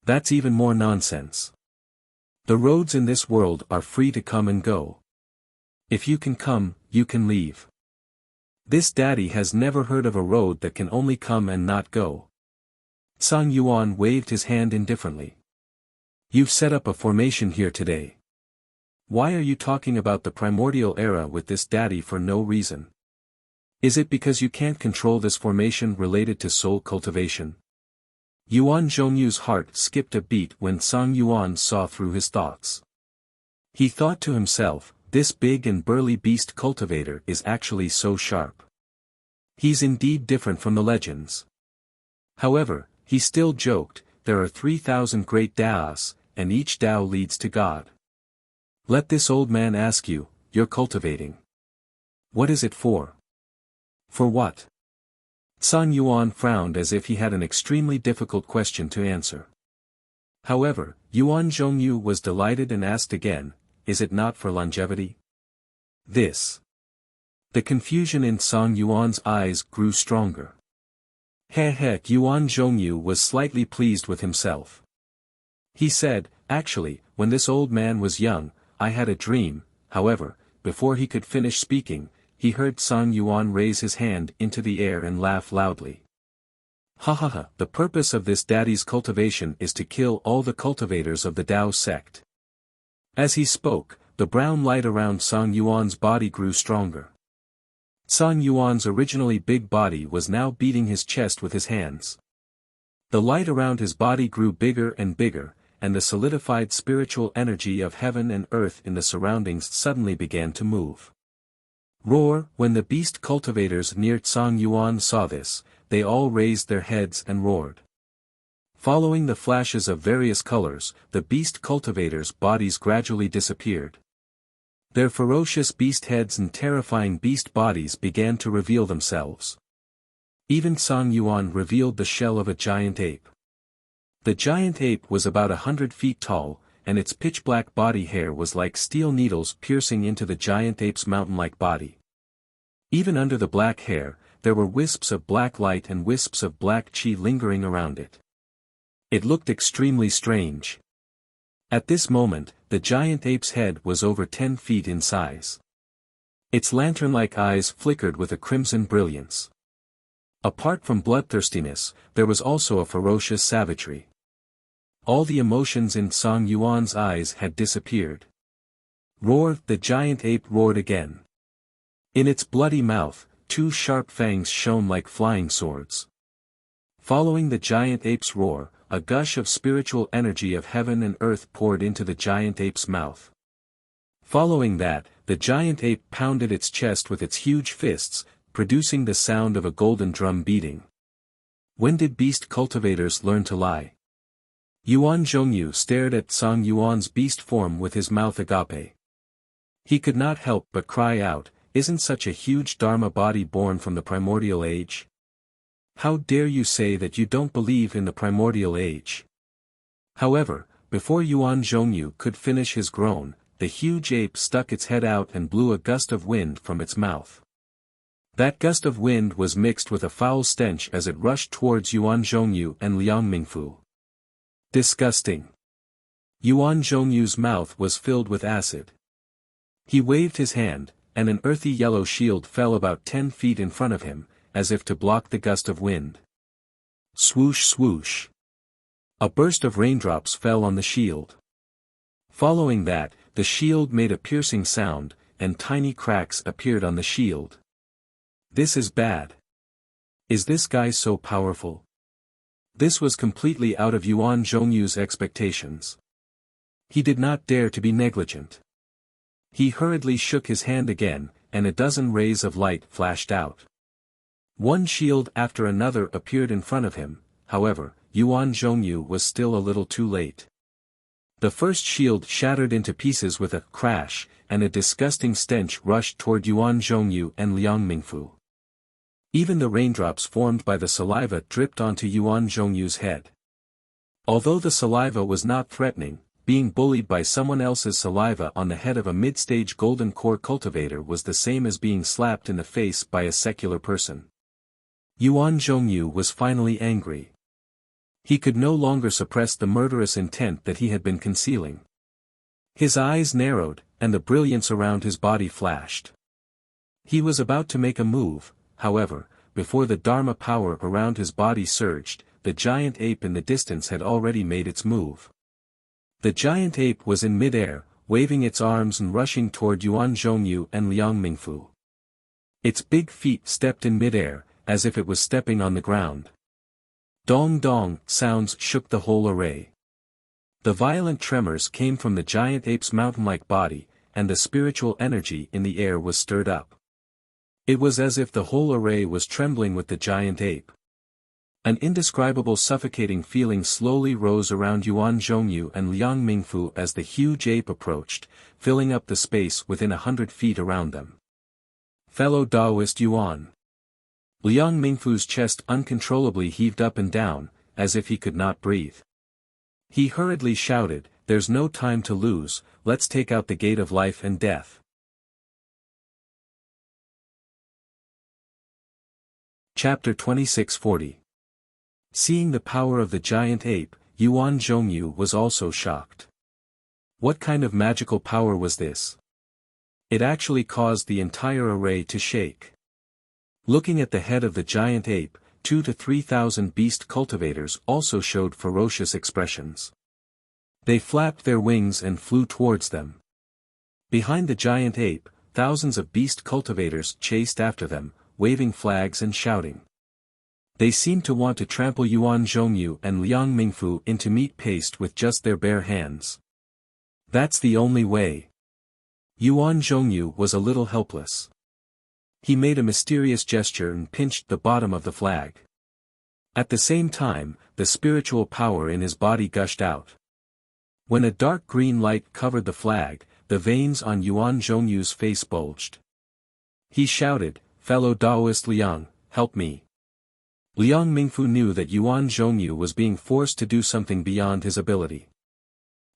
That's even more nonsense. The roads in this world are free to come and go. If you can come, you can leave. This daddy has never heard of a road that can only come and not go. Sang Yuan waved his hand indifferently. You've set up a formation here today. Why are you talking about the primordial era with this daddy for no reason? Is it because you can't control this formation related to soul cultivation? Yuan Zhongyu's heart skipped a beat when Sang Yuan saw through his thoughts. He thought to himself, this big and burly beast cultivator is actually so sharp. He's indeed different from the legends. However, he still joked, there are 3,000 great Daos, and each Dao leads to God. Let this old man ask you, you're cultivating. What is it for? For what? Sang Yuan frowned as if he had an extremely difficult question to answer. However, Yuan Zhongyu was delighted and asked again, is it not for longevity? This. The confusion in Sang Yuan's eyes grew stronger. Heck, Yuan Zhongyu was slightly pleased with himself. He said, actually, when this old man was young, I had a dream. However, before he could finish speaking, he heard Sang Yuan raise his hand into the air and laugh loudly. Ha ha ha, the purpose of this daddy's cultivation is to kill all the cultivators of the Dao sect. As he spoke, the brown light around Sang Yuan's body grew stronger. Sang Yuan's originally big body was now beating his chest with his hands. The light around his body grew bigger and bigger, and the solidified spiritual energy of heaven and earth in the surroundings suddenly began to move. Roar! When the beast cultivators near Sang Yuan saw this, they all raised their heads and roared. Following the flashes of various colors, the beast cultivators' bodies gradually disappeared. Their ferocious beast heads and terrifying beast bodies began to reveal themselves. Even Sang Yuan revealed the shell of a giant ape. The giant ape was about 100 feet tall, and its pitch-black body hair was like steel needles piercing into the giant ape's mountain-like body. Even under the black hair, there were wisps of black light and wisps of black chi lingering around it. It looked extremely strange. At this moment, the giant ape's head was over 10 feet in size. Its lantern-like eyes flickered with a crimson brilliance. Apart from bloodthirstiness, there was also a ferocious savagery. All the emotions in Sang Yuan's eyes had disappeared. Roar! The giant ape roared again. In its bloody mouth, two sharp fangs shone like flying swords. Following the giant ape's roar, a gush of spiritual energy of heaven and earth poured into the giant ape's mouth. Following that, the giant ape pounded its chest with its huge fists, producing the sound of a golden drum beating. When did beast cultivators learn to lie? Yuan Zhongyu stared at Sang Yuan's beast form with his mouth agape. He could not help but cry out, isn't such a huge Dharma body born from the primordial age? How dare you say that you don't believe in the primordial age? However, before Yuan Zhongyu could finish his groan, the huge ape stuck its head out and blew a gust of wind from its mouth. That gust of wind was mixed with a foul stench as it rushed towards Yuan Zhongyu and Liang Mingfu. Disgusting. Yuan Zhongyu's mouth was filled with acid. He waved his hand, and an earthy yellow shield fell about 10 feet in front of him, as if to block the gust of wind. Swoosh swoosh. A burst of raindrops fell on the shield. Following that, the shield made a piercing sound, and tiny cracks appeared on the shield. This is bad. Is this guy so powerful? This was completely out of Yuan Zhongyu's expectations. He did not dare to be negligent. He hurriedly shook his hand again, and a dozen rays of light flashed out. One shield after another appeared in front of him. However, Yuan Zhongyu was still a little too late. The first shield shattered into pieces with a crash, and a disgusting stench rushed toward Yuan Zhongyu and Liang Mingfu. Even the raindrops formed by the saliva dripped onto Yuan Zhongyu's head. Although the saliva was not threatening, being bullied by someone else's saliva on the head of a mid-stage golden core cultivator was the same as being slapped in the face by a secular person. Yuan Zhongyu was finally angry. He could no longer suppress the murderous intent that he had been concealing. His eyes narrowed, and the brilliance around his body flashed. He was about to make a move, however, before the Dharma power around his body surged, the giant ape in the distance had already made its move. The giant ape was in mid-air, waving its arms and rushing toward Yuan Zhongyu and Liang Mingfu. Its big feet stepped in mid-air, as if it was stepping on the ground. Dong-dong sounds shook the whole array. The violent tremors came from the giant ape's mountain-like body, and the spiritual energy in the air was stirred up. It was as if the whole array was trembling with the giant ape. An indescribable suffocating feeling slowly rose around Yuan Zhongyu and Liang Mingfu as the huge ape approached, filling up the space within 100 feet around them. Fellow Taoist Yuan. Liang Mingfu's chest uncontrollably heaved up and down, as if he could not breathe. He hurriedly shouted, "There's no time to lose, let's take out the gate of life and death." Chapter 2640. Seeing the power of the giant ape, Yuan Zhongyu was also shocked. What kind of magical power was this? It actually caused the entire array to shake. Looking at the head of the giant ape, 2,000 to 3,000 beast cultivators also showed ferocious expressions. They flapped their wings and flew towards them. Behind the giant ape, thousands of beast cultivators chased after them, waving flags and shouting. They seemed to want to trample Yuan Zhongyu and Liang Mingfu into meat paste with just their bare hands. That's the only way. Yuan Zhongyu was a little helpless. He made a mysterious gesture and pinched the bottom of the flag. At the same time, the spiritual power in his body gushed out. When a dark green light covered the flag, the veins on Yuan Zhongyu's face bulged. He shouted, "Fellow Taoist Liang, help me." Liang Mingfu knew that Yuan Zhongyu was being forced to do something beyond his ability.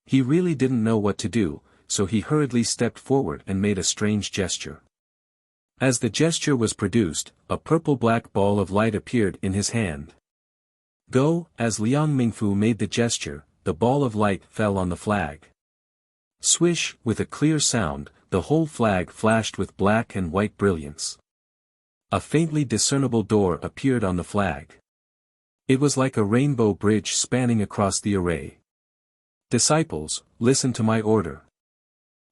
He really didn't know what to do, so he hurriedly stepped forward and made a strange gesture. As the gesture was produced, a purple-black ball of light appeared in his hand. Go, as Liang Mingfu made the gesture, the ball of light fell on the flag. Swish, with a clear sound, the whole flag flashed with black and white brilliance. A faintly discernible door appeared on the flag. It was like a rainbow bridge spanning across the array. Disciples, listen to my order.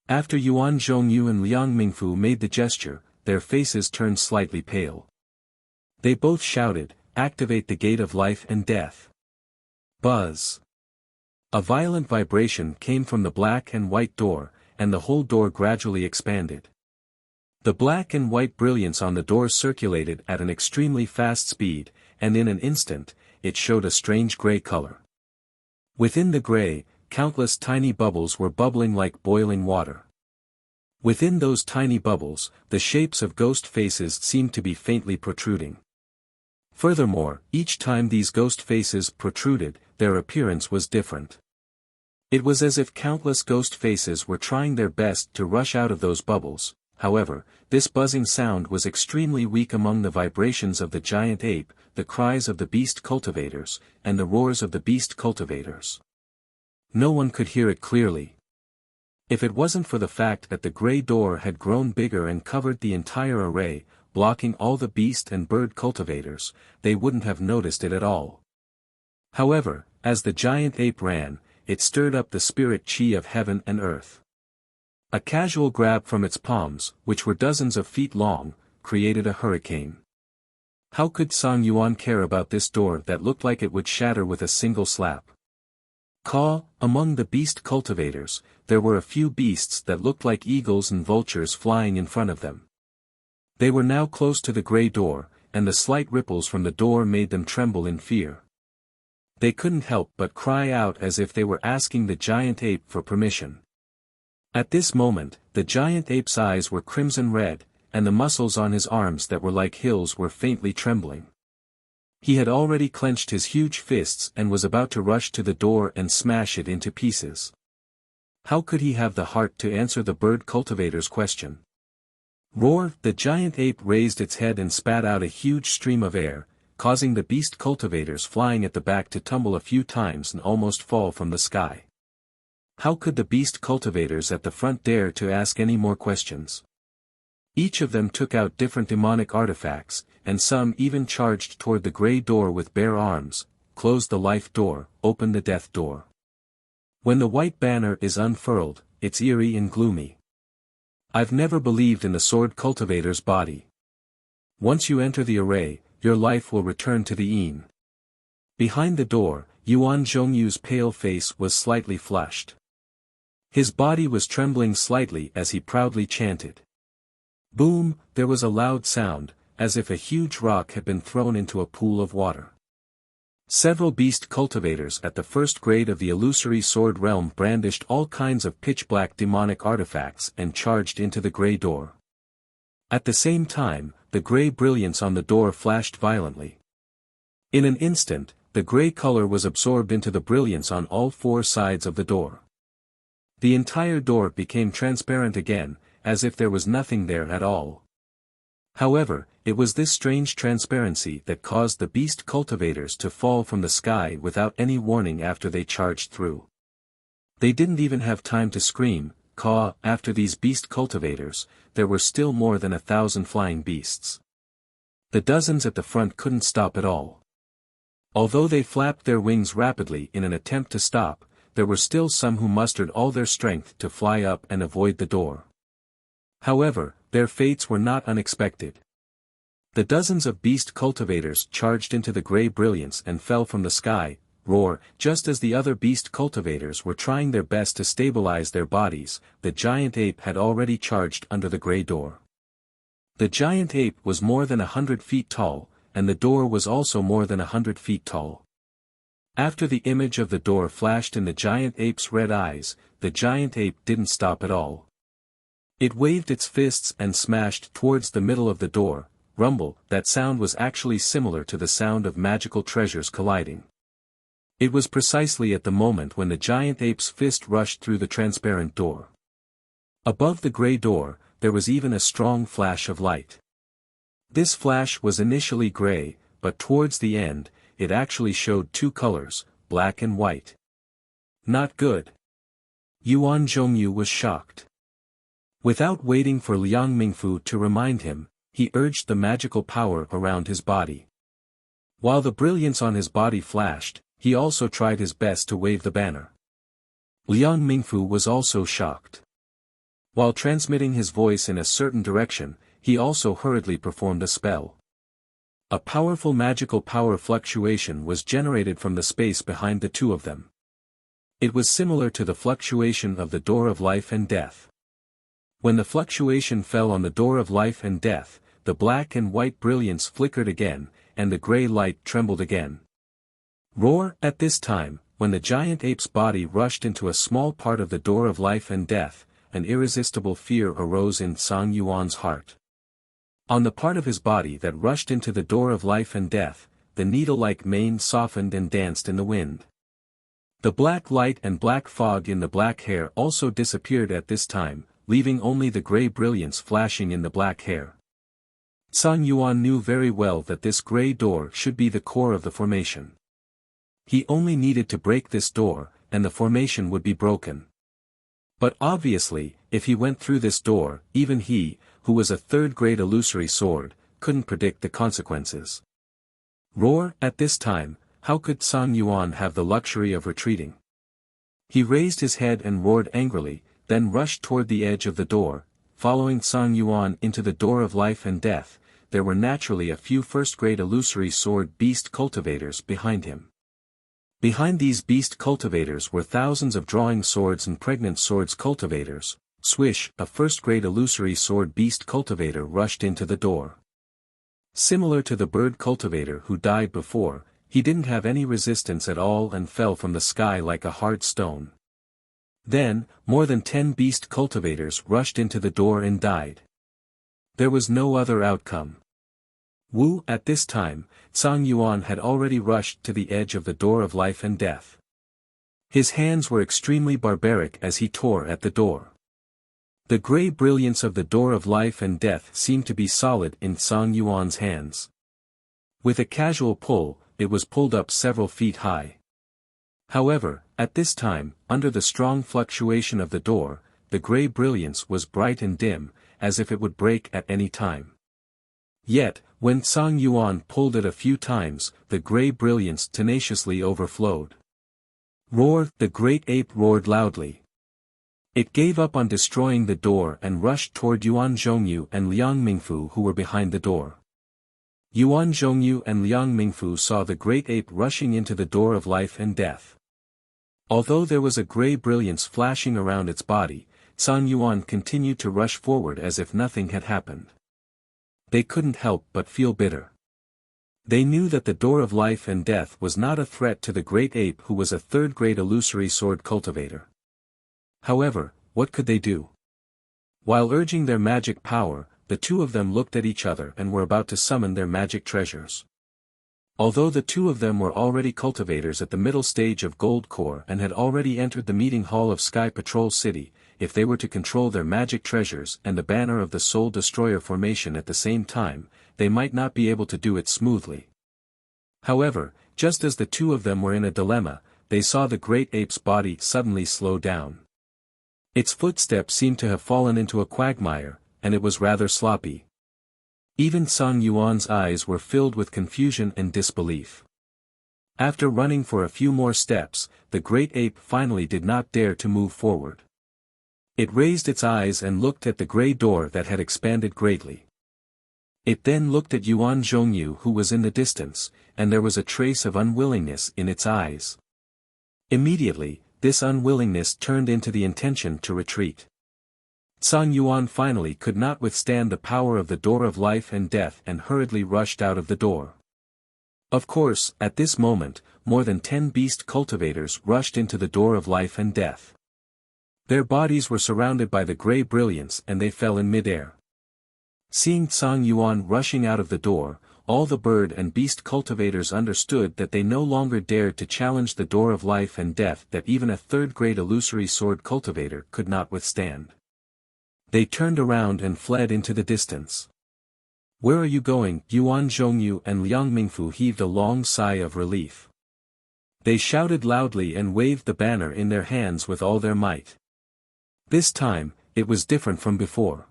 After Yuan Zhongyu and Liang Mingfu made the gesture, their faces turned slightly pale. They both shouted, "Activate the gate of life and death." Buzz. A violent vibration came from the black and white door, and the whole door gradually expanded. The black and white brilliance on the door circulated at an extremely fast speed, and in an instant, it showed a strange gray color. Within the gray, countless tiny bubbles were bubbling like boiling water. Within those tiny bubbles, the shapes of ghost faces seemed to be faintly protruding. Furthermore, each time these ghost faces protruded, their appearance was different. It was as if countless ghost faces were trying their best to rush out of those bubbles. However, this buzzing sound was extremely weak among the vibrations of the giant ape, the cries of the beast cultivators, and the roars of the beast cultivators. No one could hear it clearly. If it wasn't for the fact that the gray door had grown bigger and covered the entire array, blocking all the beast and bird cultivators, they wouldn't have noticed it at all. However, as the giant ape ran, it stirred up the spirit chi of heaven and earth. A casual grab from its palms, which were dozens of feet long, created a hurricane. How could Song Yuan care about this door that looked like it would shatter with a single slap? Among the beast cultivators, there were a few beasts that looked like eagles and vultures flying in front of them. They were now close to the gray door, and the slight ripples from the door made them tremble in fear. They couldn't help but cry out as if they were asking the giant ape for permission. At this moment, the giant ape's eyes were crimson red, and the muscles on his arms that were like hills were faintly trembling. He had already clenched his huge fists and was about to rush to the door and smash it into pieces. How could he have the heart to answer the bird cultivator's question? Roar! The giant ape raised its head and spat out a huge stream of air, causing the beast cultivators flying at the back to tumble a few times and almost fall from the sky. How could the beast cultivators at the front dare to ask any more questions? Each of them took out different demonic artifacts, and some even charged toward the gray door with bare arms, closed the life door, opened the death door. When the white banner is unfurled, it's eerie and gloomy. I've never believed in the sword cultivator's body. Once you enter the array, your life will return to the Yin. Behind the door, Yuan Zhongyu's pale face was slightly flushed. His body was trembling slightly as he proudly chanted. Boom! There was a loud sound, as if a huge rock had been thrown into a pool of water. Several beast cultivators at the first grade of the illusory sword realm brandished all kinds of pitch-black demonic artifacts and charged into the gray door. At the same time, the gray brilliance on the door flashed violently. In an instant, the gray color was absorbed into the brilliance on all four sides of the door. The entire door became transparent again, as if there was nothing there at all. However, it was this strange transparency that caused the beast cultivators to fall from the sky without any warning after they charged through. They didn't even have time to scream, caw. After these beast cultivators, there were still more than 1,000 flying beasts. The dozens at the front couldn't stop at all. Although they flapped their wings rapidly in an attempt to stop, there were still some who mustered all their strength to fly up and avoid the door. However, their fates were not unexpected. The dozens of beast cultivators charged into the gray brilliance and fell from the sky, roar. Just as the other beast cultivators were trying their best to stabilize their bodies, the giant ape had already charged under the gray door. The giant ape was more than 100 feet tall, and the door was also more than 100 feet tall. After the image of the door flashed in the giant ape's red eyes, the giant ape didn't stop at all. It waved its fists and smashed towards the middle of the door. Rumble. That sound was actually similar to the sound of magical treasures colliding. It was precisely at the moment when the giant ape's fist rushed through the transparent door. Above the gray door, there was even a strong flash of light. This flash was initially gray, but towards the end, it actually showed two colors, black and white. Not good. Yuan Zhongyu was shocked. Without waiting for Liang Mingfu to remind him, he urged the magical power around his body. While the brilliance on his body flashed, he also tried his best to wave the banner. Liang Mingfu was also shocked. While transmitting his voice in a certain direction, he also hurriedly performed a spell. A powerful magical power fluctuation was generated from the space behind the two of them. It was similar to the fluctuation of the door of life and death. When the fluctuation fell on the door of life and death, the black and white brilliance flickered again, and the gray light trembled again. Roar! At this time, when the giant ape's body rushed into a small part of the door of life and death, an irresistible fear arose in Song Yuan's heart. On the part of his body that rushed into the door of life and death, the needle-like mane softened and danced in the wind. The black light and black fog in the black hair also disappeared at this time, leaving only the gray brilliance flashing in the black hair. Song Yuan knew very well that this gray door should be the core of the formation. He only needed to break this door, and the formation would be broken. But obviously, if he went through this door, even he, who was a third-grade illusory sword, couldn't predict the consequences. Roar, at this time, how could Song Yuan have the luxury of retreating? He raised his head and roared angrily, then rushed toward the edge of the door. Following Song Yuan into the door of life and death, there were naturally a few first-grade illusory sword beast cultivators behind him. Behind these beast cultivators were thousands of drawing swords and pregnant swords cultivators. Swish, a first-grade illusory sword beast cultivator rushed into the door. Similar to the bird cultivator who died before, he didn't have any resistance at all and fell from the sky like a hard stone. Then, more than 10 beast cultivators rushed into the door and died. There was no other outcome. Wu, at this time, Song Yuan had already rushed to the edge of the door of life and death. His hands were extremely barbaric as he tore at the door. The gray brilliance of the door of life and death seemed to be solid in Song Yuan's hands. With a casual pull, it was pulled up several feet high. However, at this time, under the strong fluctuation of the door, the gray brilliance was bright and dim, as if it would break at any time. Yet, when Song Yuan pulled it a few times, the gray brilliance tenaciously overflowed. Roar, the great ape roared loudly. It gave up on destroying the door and rushed toward Yuan Zhongyu and Liang Mingfu who were behind the door. Yuan Zhongyu and Liang Mingfu saw the great ape rushing into the door of life and death. Although there was a gray brilliance flashing around its body, Song Yuan continued to rush forward as if nothing had happened. They couldn't help but feel bitter. They knew that the door of life and death was not a threat to the great ape who was a third-grade illusory sword cultivator. However, what could they do? While urging their magic power, the two of them looked at each other and were about to summon their magic treasures. Although the two of them were already cultivators at the middle stage of Gold Core and had already entered the meeting hall of Sky Patrol City, if they were to control their magic treasures and the banner of the Soul Destroyer formation at the same time, they might not be able to do it smoothly. However, just as the two of them were in a dilemma, they saw the great ape's body suddenly slow down. Its footsteps seemed to have fallen into a quagmire, and it was rather sloppy. Even Song Yuan's eyes were filled with confusion and disbelief. After running for a few more steps, the great ape finally did not dare to move forward. It raised its eyes and looked at the gray door that had expanded greatly. It then looked at Yuan Zhongyu who was in the distance, and there was a trace of unwillingness in its eyes. Immediately, this unwillingness turned into the intention to retreat. Song Yuan finally could not withstand the power of the door of life and death and hurriedly rushed out of the door. Of course, at this moment, more than 10 beast cultivators rushed into the door of life and death. Their bodies were surrounded by the gray brilliance and they fell in midair. Seeing Song Yuan rushing out of the door, all the bird and beast cultivators understood that they no longer dared to challenge the door of life and death that even a third-grade illusory sword cultivator could not withstand. They turned around and fled into the distance. "Where are you going?" Yuan Zhongyu and Liang Mingfu heaved a long sigh of relief. They shouted loudly and waved the banner in their hands with all their might. This time, it was different from before.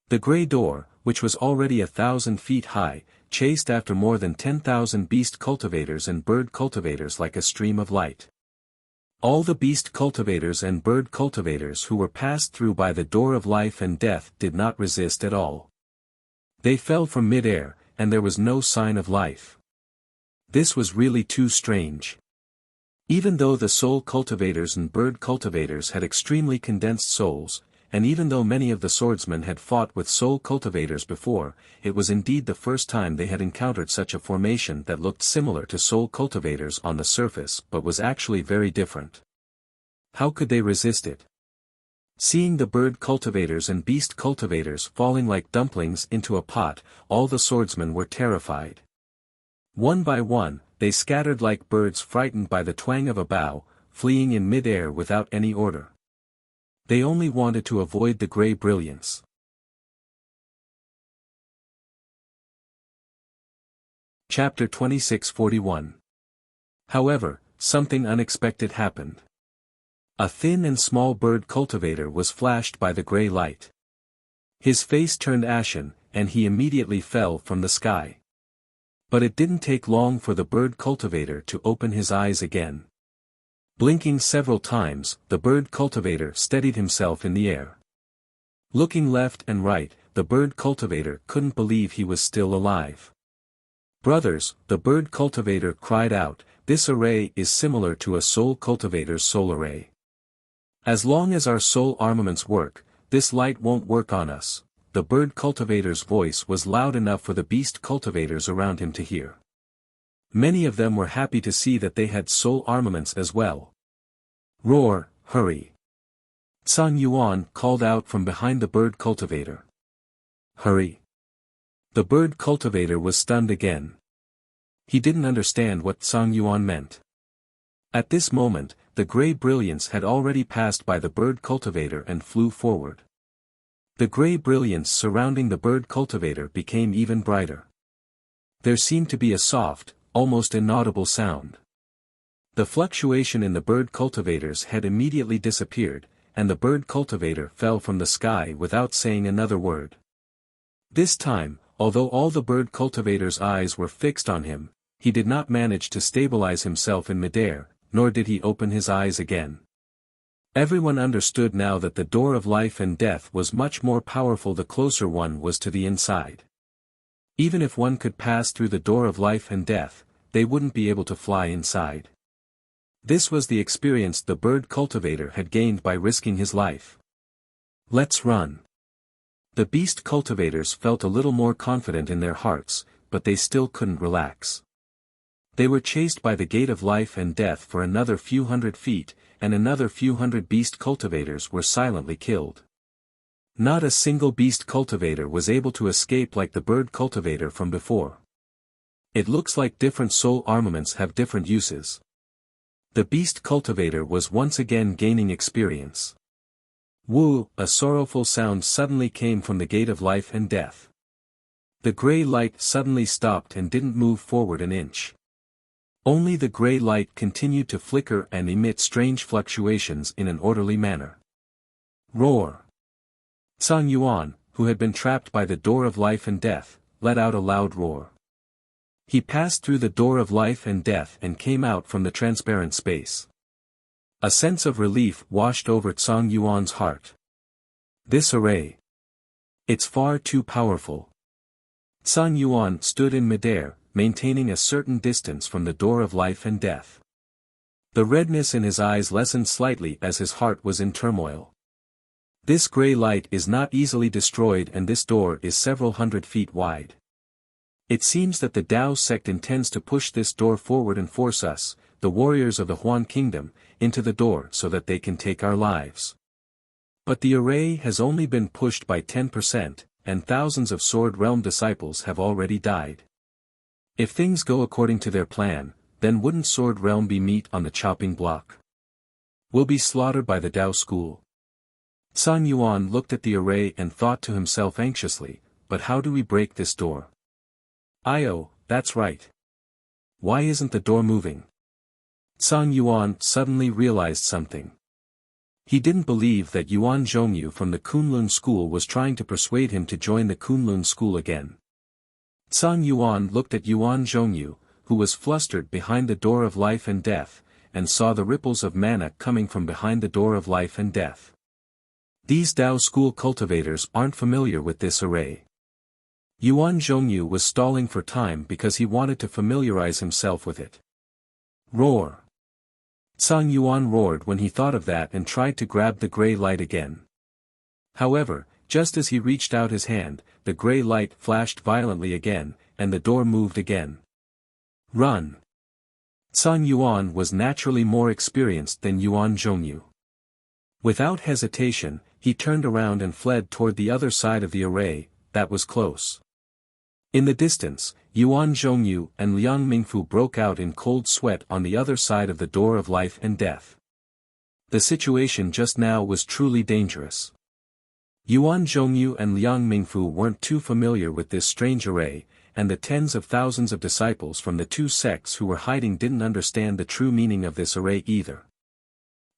The gray door, which was already 1,000 feet high, chased after more than 10,000 beast cultivators and bird cultivators like a stream of light. All the beast cultivators and bird cultivators who were passed through by the door of life and death did not resist at all. They fell from mid-air, and there was no sign of life. This was really too strange. Even though the soul cultivators and bird cultivators had extremely condensed souls, and even though many of the swordsmen had fought with soul cultivators before, it was indeed the first time they had encountered such a formation that looked similar to soul cultivators on the surface but was actually very different. How could they resist it? Seeing the bird cultivators and beast cultivators falling like dumplings into a pot, all the swordsmen were terrified. One by one, they scattered like birds frightened by the twang of a bow, fleeing in mid-air without any order. They only wanted to avoid the gray brilliance. Chapter 2641. However, something unexpected happened. A thin and small bird cultivator was flashed by the gray light. His face turned ashen, and he immediately fell from the sky. But it didn't take long for the bird cultivator to open his eyes again. Blinking several times, the bird cultivator steadied himself in the air. Looking left and right, the bird cultivator couldn't believe he was still alive. "Brothers," the bird cultivator cried out, "this array is similar to a soul cultivator's soul array. As long as our soul armaments work, this light won't work on us." The bird cultivator's voice was loud enough for the beast cultivators around him to hear. Many of them were happy to see that they had soul armaments as well. "Roar, hurry!" Sun Yuan called out from behind the bird cultivator. "Hurry!" The bird cultivator was stunned again. He didn't understand what Sun Yuan meant. At this moment, the gray brilliance had already passed by the bird cultivator and flew forward. The gray brilliance surrounding the bird cultivator became even brighter. There seemed to be a soft, almost inaudible sound. The fluctuation in the bird cultivator's head immediately disappeared, and the bird cultivator fell from the sky without saying another word. This time, although all the bird cultivator's eyes were fixed on him, he did not manage to stabilize himself in midair, nor did he open his eyes again. Everyone understood now that the door of life and death was much more powerful the closer one was to the inside. Even if one could pass through the door of life and death, they wouldn't be able to fly inside. This was the experience the bird cultivator had gained by risking his life. "Let's run." The beast cultivators felt a little more confident in their hearts, but they still couldn't relax. They were chased by the gate of life and death for another few hundred feet, and another few hundred beast cultivators were silently killed. Not a single beast cultivator was able to escape like the bird cultivator from before. It looks like different soul armaments have different uses. The beast cultivator was once again gaining experience. "Woo!" A sorrowful sound suddenly came from the gate of life and death. The gray light suddenly stopped and didn't move forward an inch. Only the gray light continued to flicker and emit strange fluctuations in an orderly manner. "Roar!" Sun Yuan, who had been trapped by the door of life and death, let out a loud roar. He passed through the door of life and death and came out from the transparent space. A sense of relief washed over Sun Yuan's heart. "This array. It's far too powerful." Sun Yuan stood in midair, maintaining a certain distance from the door of life and death. The redness in his eyes lessened slightly as his heart was in turmoil. This gray light is not easily destroyed and this door is several hundred feet wide. It seems that the Dao sect intends to push this door forward and force us, the warriors of the Huan Kingdom, into the door so that they can take our lives. But the array has only been pushed by 10%, and thousands of Sword Realm disciples have already died. If things go according to their plan, then wouldn't Sword Realm be meat on the chopping block? We'll be slaughtered by the Dao school. Sun Yuan looked at the array and thought to himself anxiously, but how do we break this door? That's right. Why isn't the door moving? Sun Yuan suddenly realized something. He didn't believe that Yuan Zhongyu from the Kunlun school was trying to persuade him to join the Kunlun school again. Sun Yuan looked at Yuan Zhongyu, who was flustered behind the door of life and death, and saw the ripples of mana coming from behind the door of life and death. These Dao school cultivators aren't familiar with this array. Yuan Zhongyu was stalling for time because he wanted to familiarize himself with it. Roar! Sun Yuan roared when he thought of that and tried to grab the gray light again. However, just as he reached out his hand, the gray light flashed violently again, and the door moved again. Run! Sun Yuan was naturally more experienced than Yuan Zhongyu. Without hesitation, he turned around and fled toward the other side of the array, that was close. In the distance, Yuan Zhongyu and Liang Mingfu broke out in cold sweat on the other side of the door of life and death. The situation just now was truly dangerous. Yuan Zhongyu and Liang Mingfu weren't too familiar with this strange array, and the tens of thousands of disciples from the two sects who were hiding didn't understand the true meaning of this array either.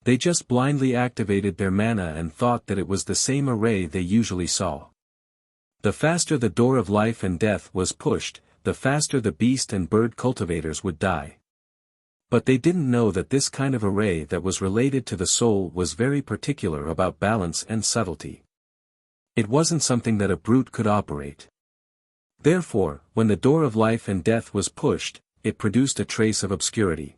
They just blindly activated their mana and thought that it was the same array they usually saw. The faster the door of life and death was pushed, the faster the beast and bird cultivators would die. But they didn't know that this kind of array that was related to the soul was very particular about balance and subtlety. It wasn't something that a brute could operate. Therefore, when the door of life and death was pushed, it produced a trace of obscurity.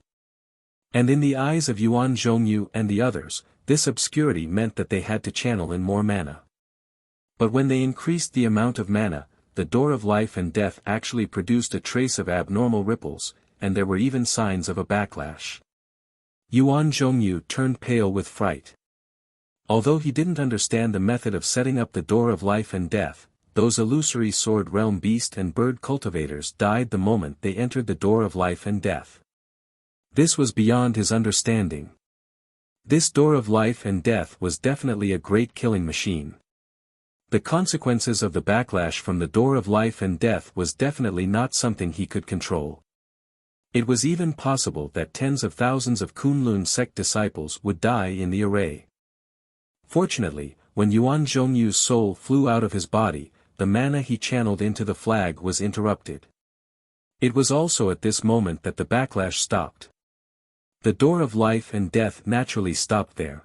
And in the eyes of Yuan Zhongyu and the others, this obscurity meant that they had to channel in more mana. But when they increased the amount of mana, the door of life and death actually produced a trace of abnormal ripples, and there were even signs of a backlash. Yuan Zhongyu turned pale with fright. Although he didn't understand the method of setting up the door of life and death, those illusory sword realm beast and bird cultivators died the moment they entered the door of life and death. This was beyond his understanding. This door of life and death was definitely a great killing machine. The consequences of the backlash from the door of life and death was definitely not something he could control. It was even possible that tens of thousands of Kunlun sect disciples would die in the array. Fortunately, when Yuan Zhongyu's soul flew out of his body, the mana he channeled into the flag was interrupted. It was also at this moment that the backlash stopped. The door of life and death naturally stopped there.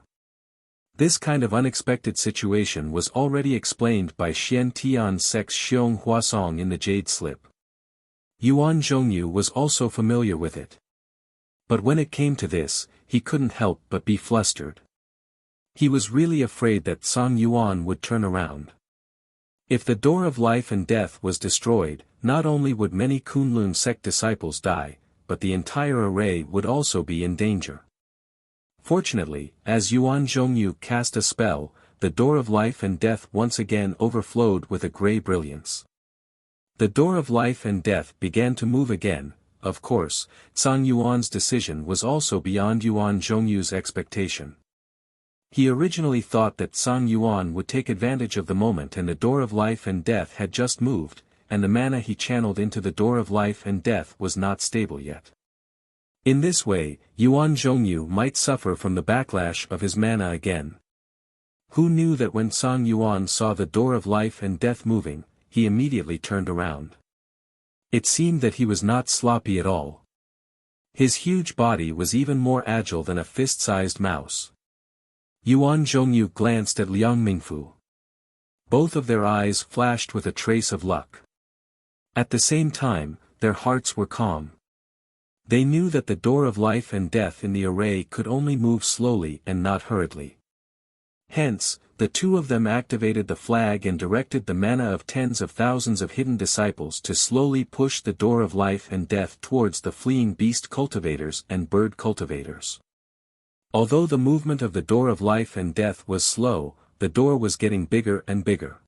This kind of unexpected situation was already explained by Xian Tian Sect's Xiong Huasong in the Jade Slip. Yuan Zhongyu was also familiar with it. But when it came to this, he couldn't help but be flustered. He was really afraid that Song Yuan would turn around. If the door of life and death was destroyed, not only would many Kunlun sect disciples die, but the entire array would also be in danger. Fortunately, as Yuan Zhongyu cast a spell, the door of life and death once again overflowed with a gray brilliance. The door of life and death began to move again. Of course, Song Yuan's decision was also beyond Yuan Zhongyu's expectation. He originally thought that Song Yuan would take advantage of the moment and the door of life and death had just moved, and the mana he channeled into the door of life and death was not stable yet. In this way, Yuan Zhongyu might suffer from the backlash of his mana again. Who knew that when Song Yuan saw the door of life and death moving, he immediately turned around. It seemed that he was not sloppy at all. His huge body was even more agile than a fist-sized mouse. Yuan Zhongyu glanced at Liang Mingfu. Both of their eyes flashed with a trace of luck. At the same time, their hearts were calm. They knew that the door of life and death in the array could only move slowly and not hurriedly. Hence, the two of them activated the flag and directed the mana of tens of thousands of hidden disciples to slowly push the door of life and death towards the fleeing beast cultivators and bird cultivators. Although the movement of the door of life and death was slow, the door was getting bigger and bigger.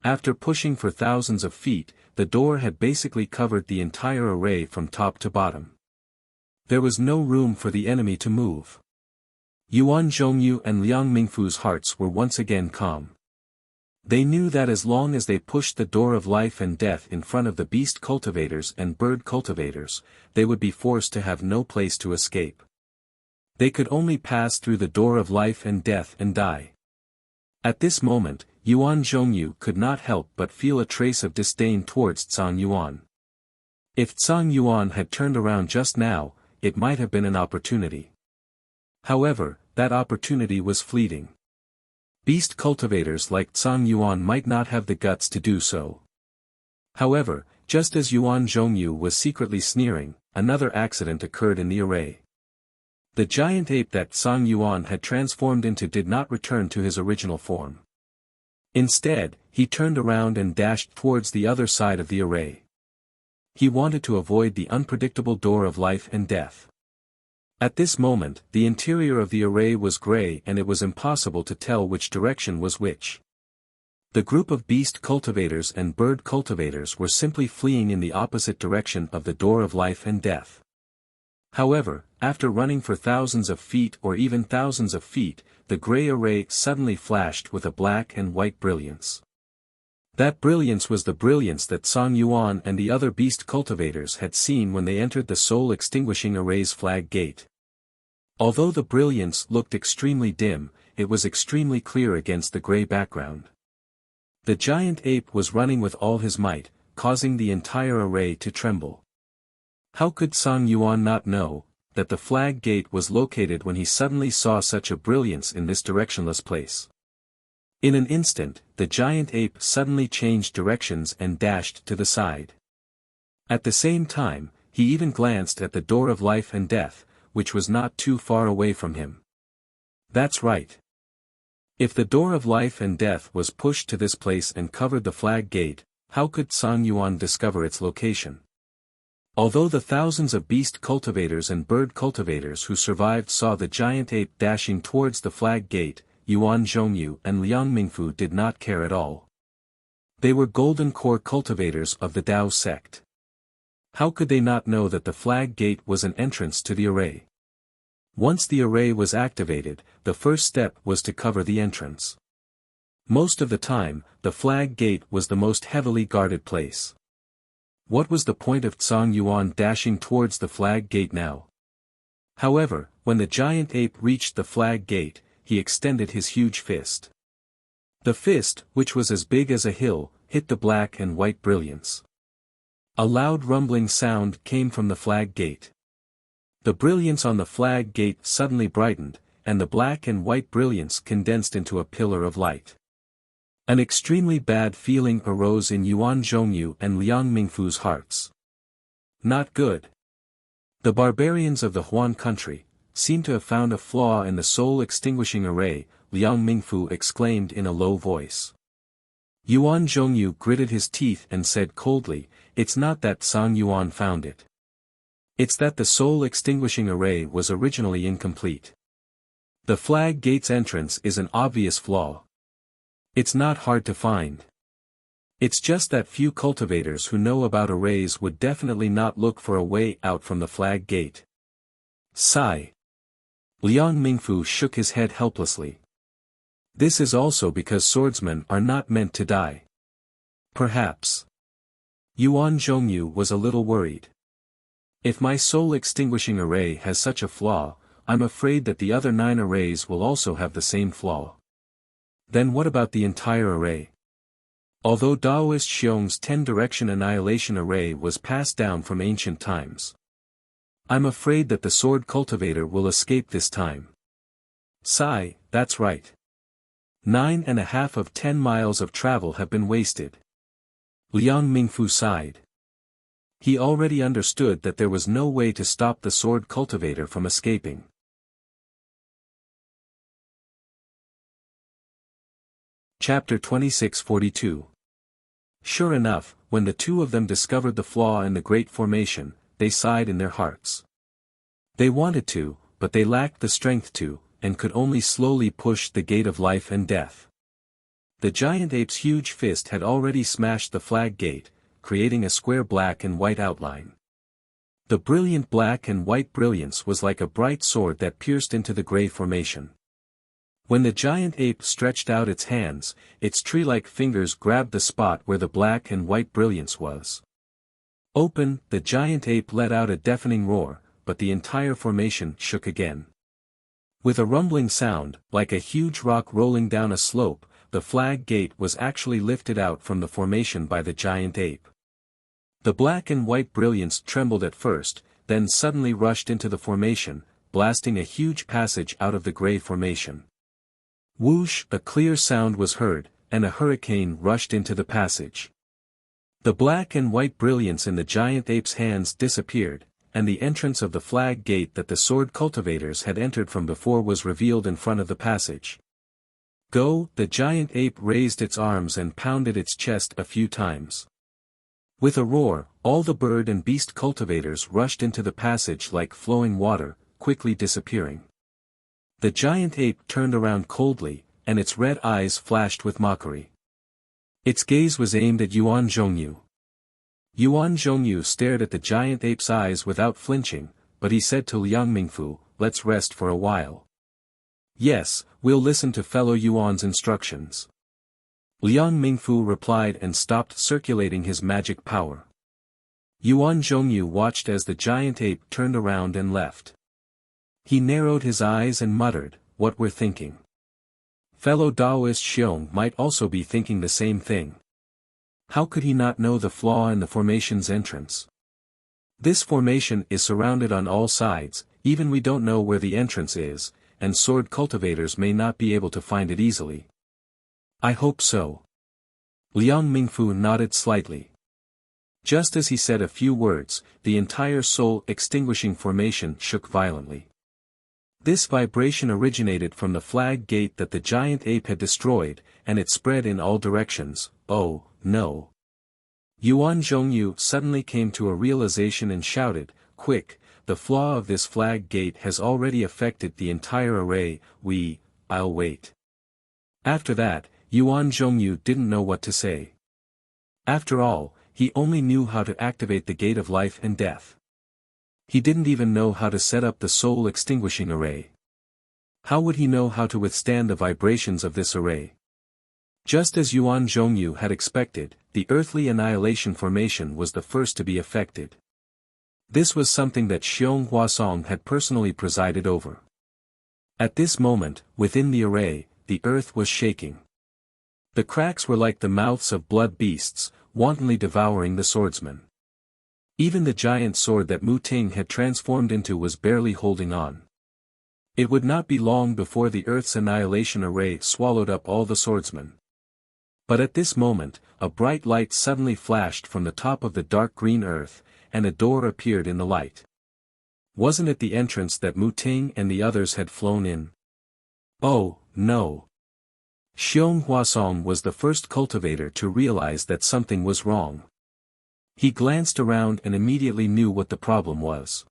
After pushing for thousands of feet, the door had basically covered the entire array from top to bottom. There was no room for the enemy to move. Yuan Zhongyu and Liang Mingfu's hearts were once again calm. They knew that as long as they pushed the door of life and death in front of the beast cultivators and bird cultivators, they would be forced to have no place to escape. They could only pass through the door of life and death and die. At this moment, Yuan Zhongyu could not help but feel a trace of disdain towards Tsang Yuan. If Tsang Yuan had turned around just now, it might have been an opportunity. However, that opportunity was fleeting. Beast cultivators like Tsang Yuan might not have the guts to do so. However, just as Yuan Zhongyu was secretly sneering, another accident occurred in the array. The giant ape that Tsang Yuan had transformed into did not return to his original form. Instead, he turned around and dashed towards the other side of the array. He wanted to avoid the unpredictable door of life and death. At this moment, the interior of the array was gray and it was impossible to tell which direction was which. The group of beast cultivators and bird cultivators were simply fleeing in the opposite direction of the door of life and death. However, after running for thousands of feet or even thousands of feet, the gray array suddenly flashed with a black and white brilliance. That brilliance was the brilliance that Song Yuan and the other beast cultivators had seen when they entered the soul-extinguishing array's flag gate. Although the brilliance looked extremely dim, it was extremely clear against the gray background. The giant ape was running with all his might, causing the entire array to tremble. How could Song Yuan not know that the flag gate was located when he suddenly saw such a brilliance in this directionless place? In an instant, the giant ape suddenly changed directions and dashed to the side. At the same time, he even glanced at the door of life and death, which was not too far away from him. That's right. If the door of life and death was pushed to this place and covered the flag gate, how could Song Yuan discover its location? Although the thousands of beast cultivators and bird cultivators who survived saw the giant ape dashing towards the flag gate, Yuan Zhongyu and Liang Mingfu did not care at all. They were golden core cultivators of the Dao sect. How could they not know that the flag gate was an entrance to the array? Once the array was activated, the first step was to cover the entrance. Most of the time, the flag gate was the most heavily guarded place. What was the point of Song Yuan dashing towards the flag gate now? However, when the giant ape reached the flag gate, he extended his huge fist. The fist, which was as big as a hill, hit the black and white brilliance. A loud rumbling sound came from the flag gate. The brilliance on the flag gate suddenly brightened, and the black and white brilliance condensed into a pillar of light. An extremely bad feeling arose in Yuan Zhongyu and Liang Mingfu's hearts. Not good. The barbarians of the Huan country seem to have found a flaw in the soul-extinguishing array, Liang Mingfu exclaimed in a low voice. Yuan Zhongyu gritted his teeth and said coldly, "It's not that Song Yuan found it. It's that the soul-extinguishing array was originally incomplete. The flag gate's entrance is an obvious flaw. It's not hard to find. It's just that few cultivators who know about arrays would definitely not look for a way out from the flag gate." Sigh. Liang Mingfu shook his head helplessly. This is also because swordsmen are not meant to die. Perhaps. Yuan Zhongyu was a little worried. If my soul-extinguishing array has such a flaw, I'm afraid that the other 9 arrays will also have the same flaw. Then what about the entire array? Although Daoist Xiong's 10-direction annihilation array was passed down from ancient times, I'm afraid that the sword cultivator will escape this time. Sigh, that's right. 9.5 of 10 miles of travel have been wasted. Liang Mingfu sighed. He already understood that there was no way to stop the sword cultivator from escaping. Chapter 2642. Sure enough, when the two of them discovered the flaw in the Great Formation, they sighed in their hearts. They wanted to, but they lacked the strength to, and could only slowly push the gate of life and death. The giant ape's huge fist had already smashed the flag gate, creating a square black and white outline. The brilliant black and white brilliance was like a bright sword that pierced into the gray formation. When the giant ape stretched out its hands, its tree-like fingers grabbed the spot where the black and white brilliance was. Open, the giant ape let out a deafening roar, but the entire formation shook again. With a rumbling sound, like a huge rock rolling down a slope, the flag gate was actually lifted out from the formation by the giant ape. The black and white brilliance trembled at first, then suddenly rushed into the formation, blasting a huge passage out of the gray formation. Whoosh! A clear sound was heard, and a hurricane rushed into the passage. The black and white brilliance in the giant ape's hands disappeared, and the entrance of the flag gate that the sword cultivators had entered from before was revealed in front of the passage. Go! The giant ape raised its arms and pounded its chest a few times. With a roar, all the bird and beast cultivators rushed into the passage like flowing water, quickly disappearing. The giant ape turned around coldly, and its red eyes flashed with mockery. Its gaze was aimed at Yuan Zhongyu. Yuan Zhongyu stared at the giant ape's eyes without flinching, but he said to Liang Mingfu, "Let's rest for a while." "Yes, we'll listen to fellow Yuan's instructions." Liang Mingfu replied and stopped circulating his magic power. Yuan Zhongyu watched as the giant ape turned around and left. He narrowed his eyes and muttered, "What we're thinking." Fellow Taoist Xiong might also be thinking the same thing. How could he not know the flaw in the formation's entrance? This formation is surrounded on all sides, even we don't know where the entrance is, and sword cultivators may not be able to find it easily. I hope so. Liang Mingfu nodded slightly. Just as he said a few words, the entire soul-extinguishing formation shook violently. This vibration originated from the flag gate that the giant ape had destroyed, and it spread in all directions. Oh, no. Yuan Zhongyu suddenly came to a realization and shouted, "Quick, the flaw of this flag gate has already affected the entire array. I'll wait." After that, Yuan Zhongyu didn't know what to say. After all, he only knew how to activate the gate of life and death. He didn't even know how to set up the soul-extinguishing array. How would he know how to withstand the vibrations of this array? Just as Yuan Zhongyu had expected, the earthly annihilation formation was the first to be affected. This was something that Xiong Huasong had personally presided over. At this moment, within the array, the earth was shaking. The cracks were like the mouths of blood beasts, wantonly devouring the swordsman. Even the giant sword that Mu Ting had transformed into was barely holding on. It would not be long before the earth's annihilation array swallowed up all the swordsmen. But at this moment, a bright light suddenly flashed from the top of the dark green earth, and a door appeared in the light. Wasn't it the entrance that Mu Ting and the others had flown in? Oh, no. Xiong Huasong was the first cultivator to realize that something was wrong. He glanced around and immediately knew what the problem was.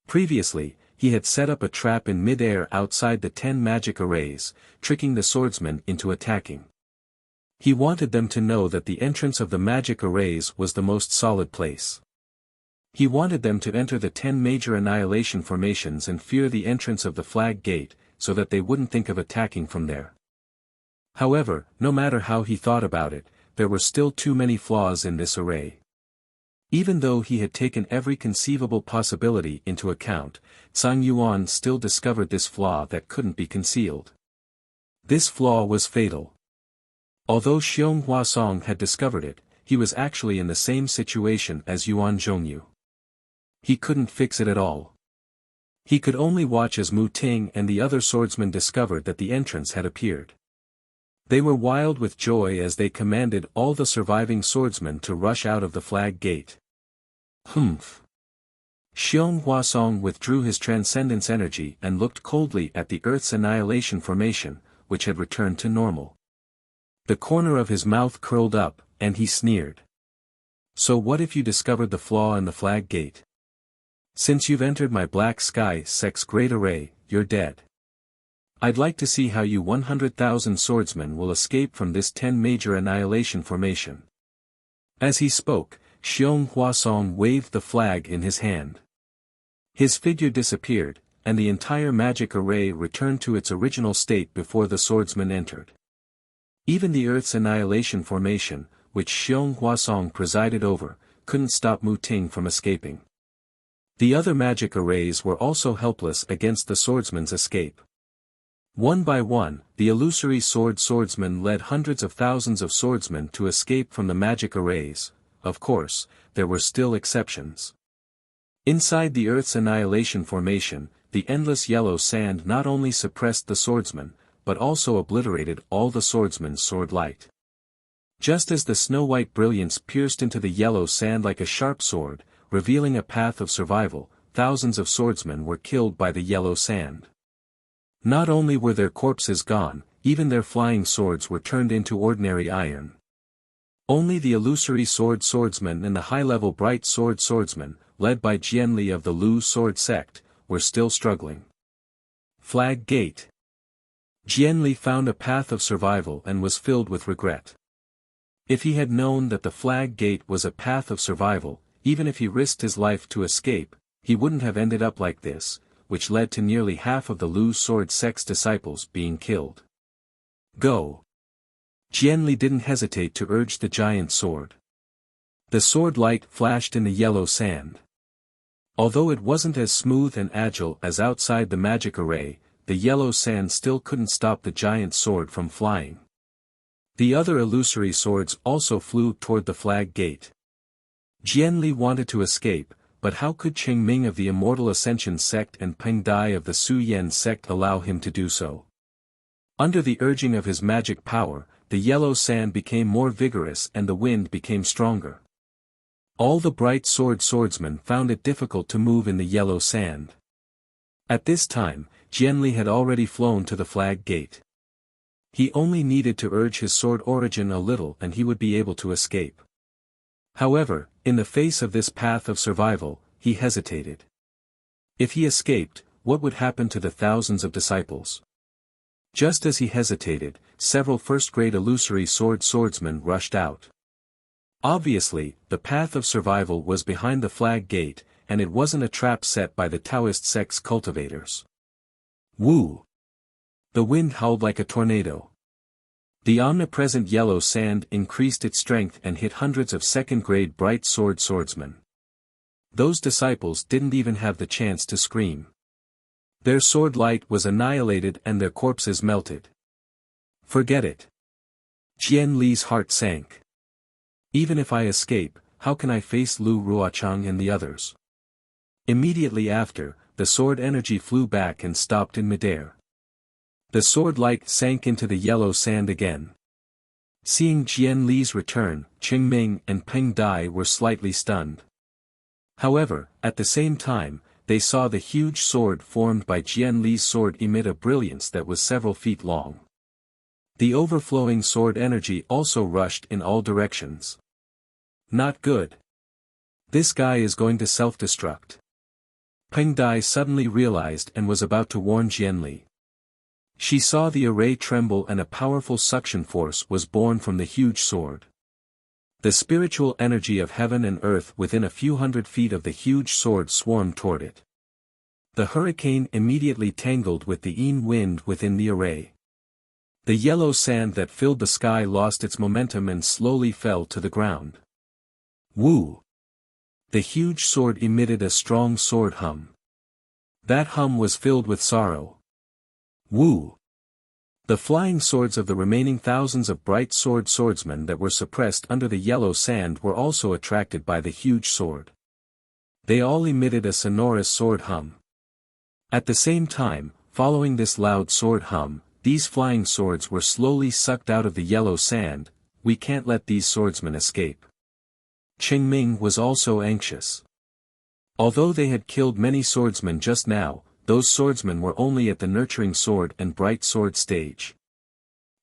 Previously, he had set up a trap in mid-air outside the 10 magic arrays, tricking the swordsmen into attacking. He wanted them to know that the entrance of the magic arrays was the most solid place. He wanted them to enter the 10 major annihilation formations and fear the entrance of the flag gate, so that they wouldn't think of attacking from there. However, no matter how he thought about it, there were still too many flaws in this array. Even though he had taken every conceivable possibility into account, Zhang Yuan still discovered this flaw that couldn't be concealed. This flaw was fatal. Although Xiong Huasong had discovered it, he was actually in the same situation as Yuan Zhongyu. He couldn't fix it at all. He could only watch as Mu Ting and the other swordsmen discovered that the entrance had appeared. They were wild with joy as they commanded all the surviving swordsmen to rush out of the flag gate. Humph. Xiong Huasong withdrew his transcendence energy and looked coldly at the Earth's annihilation formation, which had returned to normal. The corner of his mouth curled up, and he sneered. So what if you discovered the flaw in the flag gate? Since you've entered my Black Sky Sect's great array, you're dead. I'd like to see how you 100,000 swordsmen will escape from this 10 major annihilation formation. As he spoke, Xiong Huasong waved the flag in his hand. His figure disappeared, and the entire magic array returned to its original state before the swordsmen entered. Even the Earth's annihilation formation, which Xiong Huasong presided over, couldn't stop Mu Ting from escaping. The other magic arrays were also helpless against the swordsman's escape. One by one, the illusory swordsmen led hundreds of thousands of swordsmen to escape from the magic arrays. Of course, there were still exceptions. Inside the Earth's annihilation formation, the endless yellow sand not only suppressed the swordsmen, but also obliterated all the swordsmen's sword light. Just as the snow-white brilliance pierced into the yellow sand like a sharp sword, revealing a path of survival, thousands of swordsmen were killed by the yellow sand. Not only were their corpses gone, even their flying swords were turned into ordinary iron. Only the illusory swordsmen and the high-level bright swordsmen, led by Jianli of the Lu sword sect, were still struggling. Flag Gate. Jianli found a path of survival and was filled with regret. If he had known that the flag gate was a path of survival, even if he risked his life to escape, he wouldn't have ended up like this, which led to nearly half of the Lu sword sect's disciples being killed. Go! Jianli didn't hesitate to urge the giant sword. The sword light flashed in the yellow sand. Although it wasn't as smooth and agile as outside the magic array, the yellow sand still couldn't stop the giant sword from flying. The other illusory swords also flew toward the flag gate. Jianli wanted to escape, but how could Qingming of the Immortal Ascension sect and Peng Dai of the Su Yan sect allow him to do so? Under the urging of his magic power, the yellow sand became more vigorous and the wind became stronger. All the bright swordsmen found it difficult to move in the yellow sand. At this time, Jianli had already flown to the flag gate. He only needed to urge his sword origin a little and he would be able to escape. However, in the face of this path of survival, he hesitated. If he escaped, what would happen to the thousands of disciples? Just as he hesitated, several first-grade illusory swordsmen rushed out. Obviously, the path of survival was behind the flag gate, and it wasn't a trap set by the Taoist sect's cultivators. Woo! The wind howled like a tornado. The omnipresent yellow sand increased its strength and hit hundreds of second-grade bright swordsmen. Those disciples didn't even have the chance to scream. Their sword light was annihilated and their corpses melted. Forget it. Jian Li's heart sank. Even if I escape, how can I face Lu Ruochang and the others? Immediately after, the sword energy flew back and stopped in midair. The sword light sank into the yellow sand again. Seeing Jian Li's return, Qingming and Peng Dai were slightly stunned. However, at the same time, they saw the huge sword formed by Jian Li's sword emit a brilliance that was several feet long. The overflowing sword energy also rushed in all directions. Not good. This guy is going to self-destruct. Peng Dai suddenly realized and was about to warn Jian Li. She saw the array tremble and a powerful suction force was born from the huge sword. The spiritual energy of heaven and earth within a few hundred feet of the huge sword swarmed toward it. The hurricane immediately tangled with the Yin wind within the array. The yellow sand that filled the sky lost its momentum and slowly fell to the ground. Woo! The huge sword emitted a strong sword hum. That hum was filled with sorrow. Woo! The flying swords of the remaining thousands of bright swordsmen that were suppressed under the yellow sand were also attracted by the huge sword. They all emitted a sonorous sword hum. At the same time, following this loud sword hum, these flying swords were slowly sucked out of the yellow sand. We can't let these swordsmen escape. Qingming was also anxious. Although they had killed many swordsmen just now, those swordsmen were only at the nurturing sword and bright sword stage.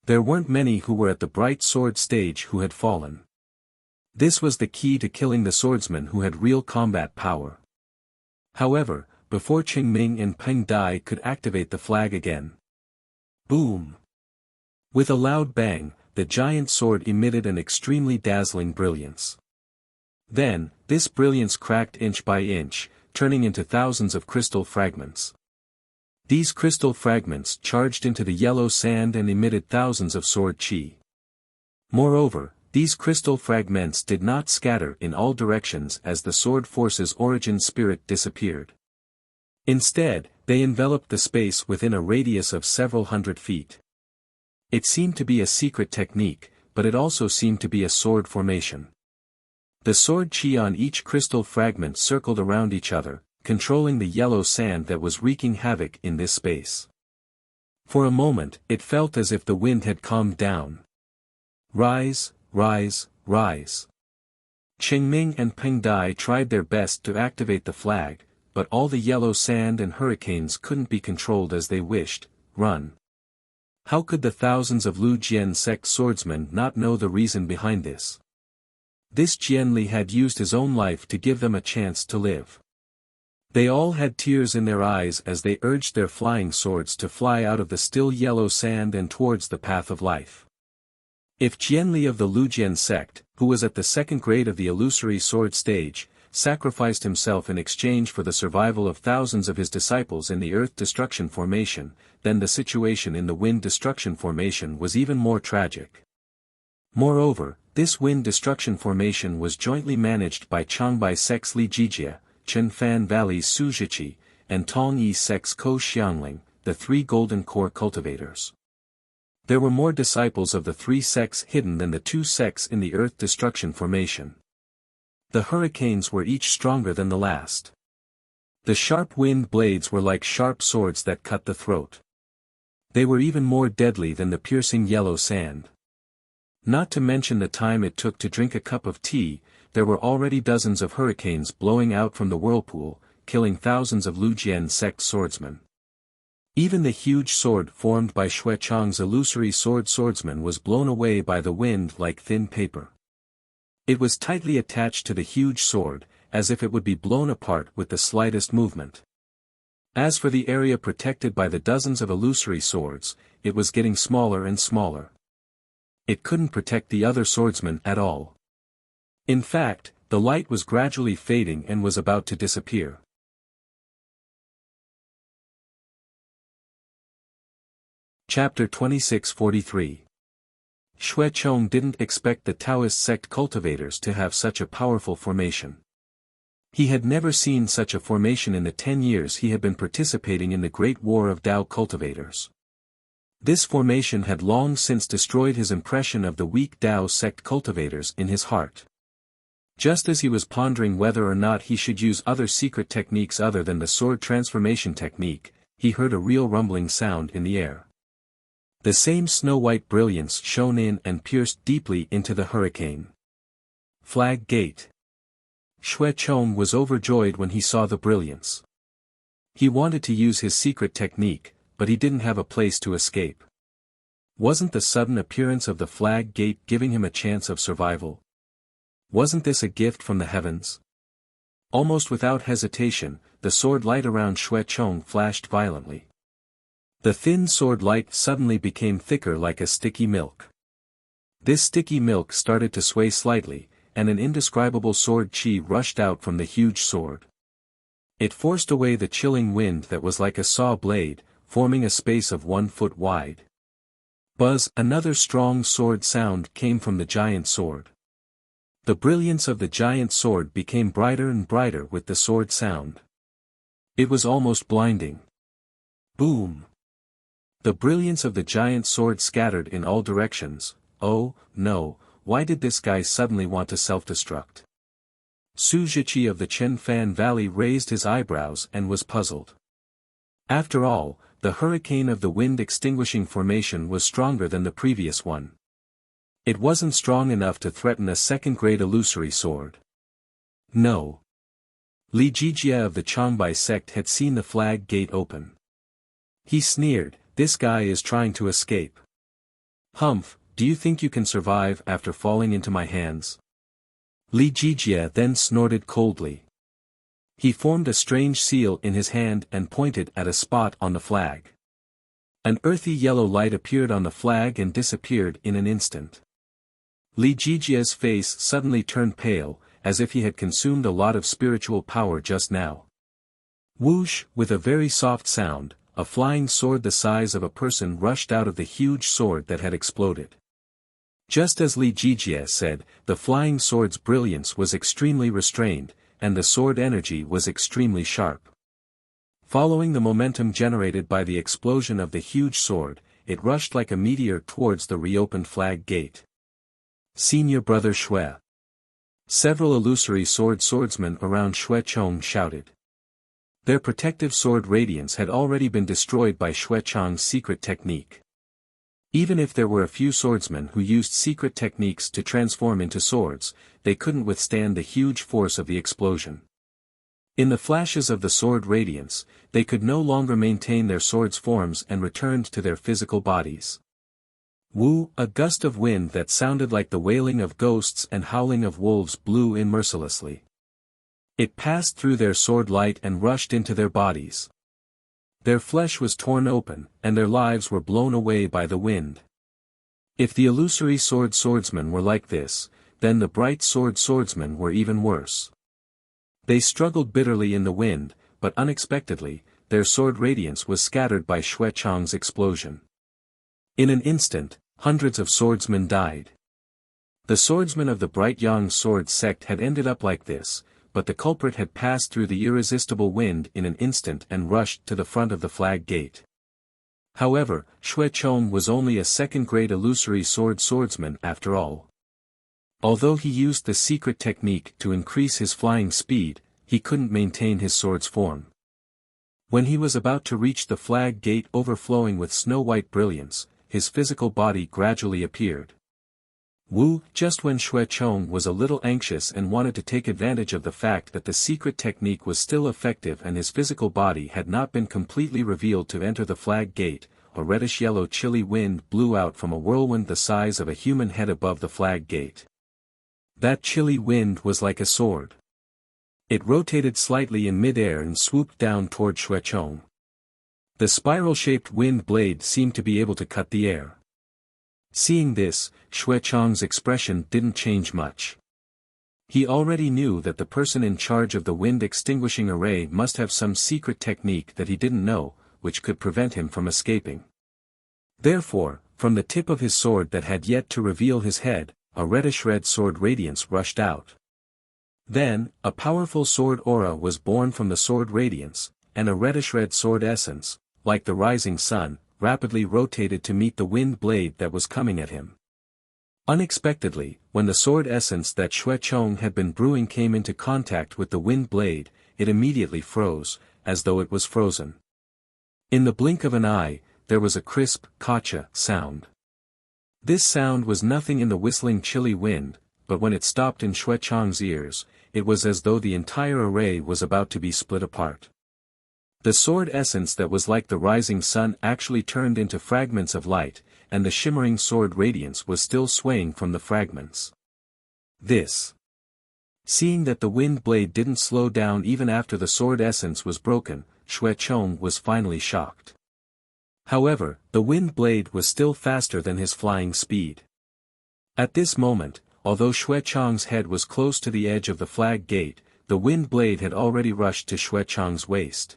There weren't many who were at the bright sword stage who had fallen. This was the key to killing the swordsmen who had real combat power. However, before Qingming and Peng Dai could activate the flag again. Boom! With a loud bang, the giant sword emitted an extremely dazzling brilliance. Then, this brilliance cracked inch by inch, turning into thousands of crystal fragments. These crystal fragments charged into the yellow sand and emitted thousands of sword chi. Moreover, these crystal fragments did not scatter in all directions as the sword force's origin spirit disappeared. Instead, they enveloped the space within a radius of several hundred feet. It seemed to be a secret technique, but it also seemed to be a sword formation. The sword chi on each crystal fragment circled around each other, controlling the yellow sand that was wreaking havoc in this space. For a moment, it felt as if the wind had calmed down. Rise, rise, rise. Qingming and Peng Dai tried their best to activate the flag, but all the yellow sand and hurricanes couldn't be controlled as they wished. Run. How could the thousands of Lu Jian sect swordsmen not know the reason behind this? This Jian Li had used his own life to give them a chance to live. They all had tears in their eyes as they urged their flying swords to fly out of the still yellow sand and towards the path of life. If Jian Li of the Lu Jian sect, who was at the second grade of the illusory sword stage, sacrificed himself in exchange for the survival of thousands of his disciples in the Earth Destruction Formation, then the situation in the Wind Destruction Formation was even more tragic. Moreover, this Wind Destruction Formation was jointly managed by Changbai sect's Li Jijia, Chenfan Valley's Sujichi, and Tongyi sect's Ko Xiangling, the three golden core cultivators. There were more disciples of the three sects hidden than the two sects in the Earth Destruction Formation. The hurricanes were each stronger than the last. The sharp wind blades were like sharp swords that cut the throat. They were even more deadly than the piercing yellow sand. Not to mention the time it took to drink a cup of tea, there were already dozens of hurricanes blowing out from the whirlpool, killing thousands of Lujian sect swordsmen. Even the huge sword formed by Xuechang's illusory swordsman was blown away by the wind like thin paper. It was tightly attached to the huge sword, as if it would be blown apart with the slightest movement. As for the area protected by the dozens of illusory swords, it was getting smaller and smaller. It couldn't protect the other swordsmen at all. In fact, the light was gradually fading and was about to disappear. Chapter 2643. Xuechong didn't expect the Taoist sect cultivators to have such a powerful formation. He had never seen such a formation in the 10 years he had been participating in the Great War of Tao cultivators. This formation had long since destroyed his impression of the weak Tao sect cultivators in his heart. Just as he was pondering whether or not he should use other secret techniques other than the sword transformation technique, he heard a real rumbling sound in the air. The same snow-white brilliance shone in and pierced deeply into the hurricane. Flag Gate. Xuechong was overjoyed when he saw the brilliance. He wanted to use his secret technique, but he didn't have a place to escape. Wasn't the sudden appearance of the Flag Gate giving him a chance of survival? Wasn't this a gift from the heavens? Almost without hesitation, the sword light around Xuechong flashed violently. The thin sword light suddenly became thicker like a sticky milk. This sticky milk started to sway slightly, and an indescribable sword chi rushed out from the huge sword. It forced away the chilling wind that was like a saw blade, forming a space of 1 foot wide. Buzz! Another strong sword sound came from the giant sword. The brilliance of the giant sword became brighter and brighter with the sword sound. It was almost blinding. Boom! The brilliance of the giant sword scattered in all directions. Oh, no, why did this guy suddenly want to self-destruct? Sujichi of the Chenfan Valley raised his eyebrows and was puzzled. After all, the hurricane of the wind extinguishing formation was stronger than the previous one. It wasn't strong enough to threaten a second-grade illusory sword. No. Li Jijia of the Changbai sect had seen the Flag Gate open. He sneered, "This guy is trying to escape. Humph, do you think you can survive after falling into my hands?" Li Jijia then snorted coldly. He formed a strange seal in his hand and pointed at a spot on the flag. An earthy yellow light appeared on the flag and disappeared in an instant. Li Jijia's face suddenly turned pale, as if he had consumed a lot of spiritual power just now. Whoosh! With a very soft sound, a flying sword the size of a person rushed out of the huge sword that had exploded. Just as Li Jijia said, the flying sword's brilliance was extremely restrained, and the sword energy was extremely sharp. Following the momentum generated by the explosion of the huge sword, it rushed like a meteor towards the reopened Flag Gate. "Senior Brother Xue!" Several illusory swordsmen around Xuechong shouted. Their protective sword radiance had already been destroyed by Xuechang's secret technique. Even if there were a few swordsmen who used secret techniques to transform into swords, they couldn't withstand the huge force of the explosion. In the flashes of the sword radiance, they could no longer maintain their swords' forms and returned to their physical bodies. Woo! A gust of wind that sounded like the wailing of ghosts and howling of wolves blew in mercilessly. It passed through their sword light and rushed into their bodies. Their flesh was torn open, and their lives were blown away by the wind. If the illusory swordsmen were like this, then the bright swordsmen were even worse. They struggled bitterly in the wind, but unexpectedly, their sword radiance was scattered by Xuechang's explosion. In an instant, hundreds of swordsmen died. The swordsmen of the Bright Yang Sword sect had ended up like this, but the culprit had passed through the irresistible wind in an instant and rushed to the front of the flag gate. However, Xuechong was only a second-grade illusory swordsman after all. Although he used the secret technique to increase his flying speed, he couldn't maintain his sword's form. When he was about to reach the flag gate overflowing with snow-white brilliance, his physical body gradually appeared. Just when Xuechong was a little anxious and wanted to take advantage of the fact that the secret technique was still effective and his physical body had not been completely revealed to enter the flag gate, a reddish-yellow chilly wind blew out from a whirlwind the size of a human head above the flag gate. That chilly wind was like a sword. It rotated slightly in mid-air and swooped down toward Xuechong. The spiral-shaped wind blade seemed to be able to cut the air. Seeing this, Xuechong's expression didn't change much. He already knew that the person in charge of the wind-extinguishing array must have some secret technique that he didn't know, which could prevent him from escaping. Therefore, from the tip of his sword that had yet to reveal his head, a reddish-red sword radiance rushed out. Then, a powerful sword aura was born from the sword radiance, and a reddish-red sword essence, like the rising sun, rapidly rotated to meet the wind blade that was coming at him. Unexpectedly, when the sword essence that Xuechong had been brewing came into contact with the wind blade, it immediately froze, as though it was frozen. In the blink of an eye, there was a crisp, "Kacha" sound. This sound was nothing in the whistling chilly wind, but when it stopped in Xuechong's ears, it was as though the entire array was about to be split apart. The sword essence that was like the rising sun actually turned into fragments of light, and the shimmering sword radiance was still swaying from the fragments. Seeing that the wind blade didn't slow down even after the sword essence was broken, Xuechong was finally shocked. However, the wind blade was still faster than his flying speed. At this moment, although Xuechong's head was close to the edge of the flag gate, the wind blade had already rushed to Xuechong's waist.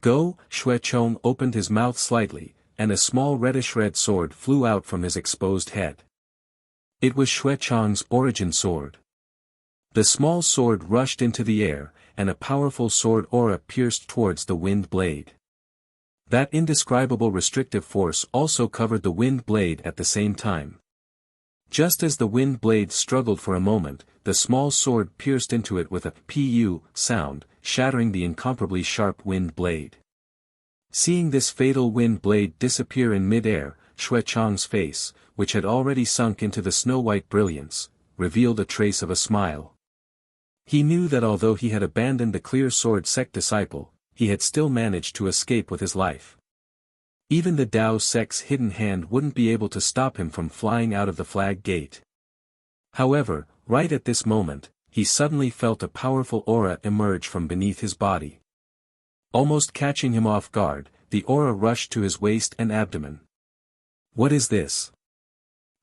Xuechong opened his mouth slightly, and a small reddish-red sword flew out from his exposed head. It was Xuechong's origin sword. The small sword rushed into the air, and a powerful sword aura pierced towards the wind blade. That indescribable restrictive force also covered the wind blade at the same time. Just as the wind blade struggled for a moment, the small sword pierced into it with a "pu" sound, shattering the incomparably sharp wind blade. Seeing this fatal wind blade disappear in mid-air, Xuechong's face, which had already sunk into the snow-white brilliance, revealed a trace of a smile. He knew that although he had abandoned the clear sword sect disciple, he had still managed to escape with his life. Even the Dao sect's hidden hand wouldn't be able to stop him from flying out of the flag gate. However, right at this moment, he suddenly felt a powerful aura emerge from beneath his body. Almost catching him off guard, the aura rushed to his waist and abdomen. What is this?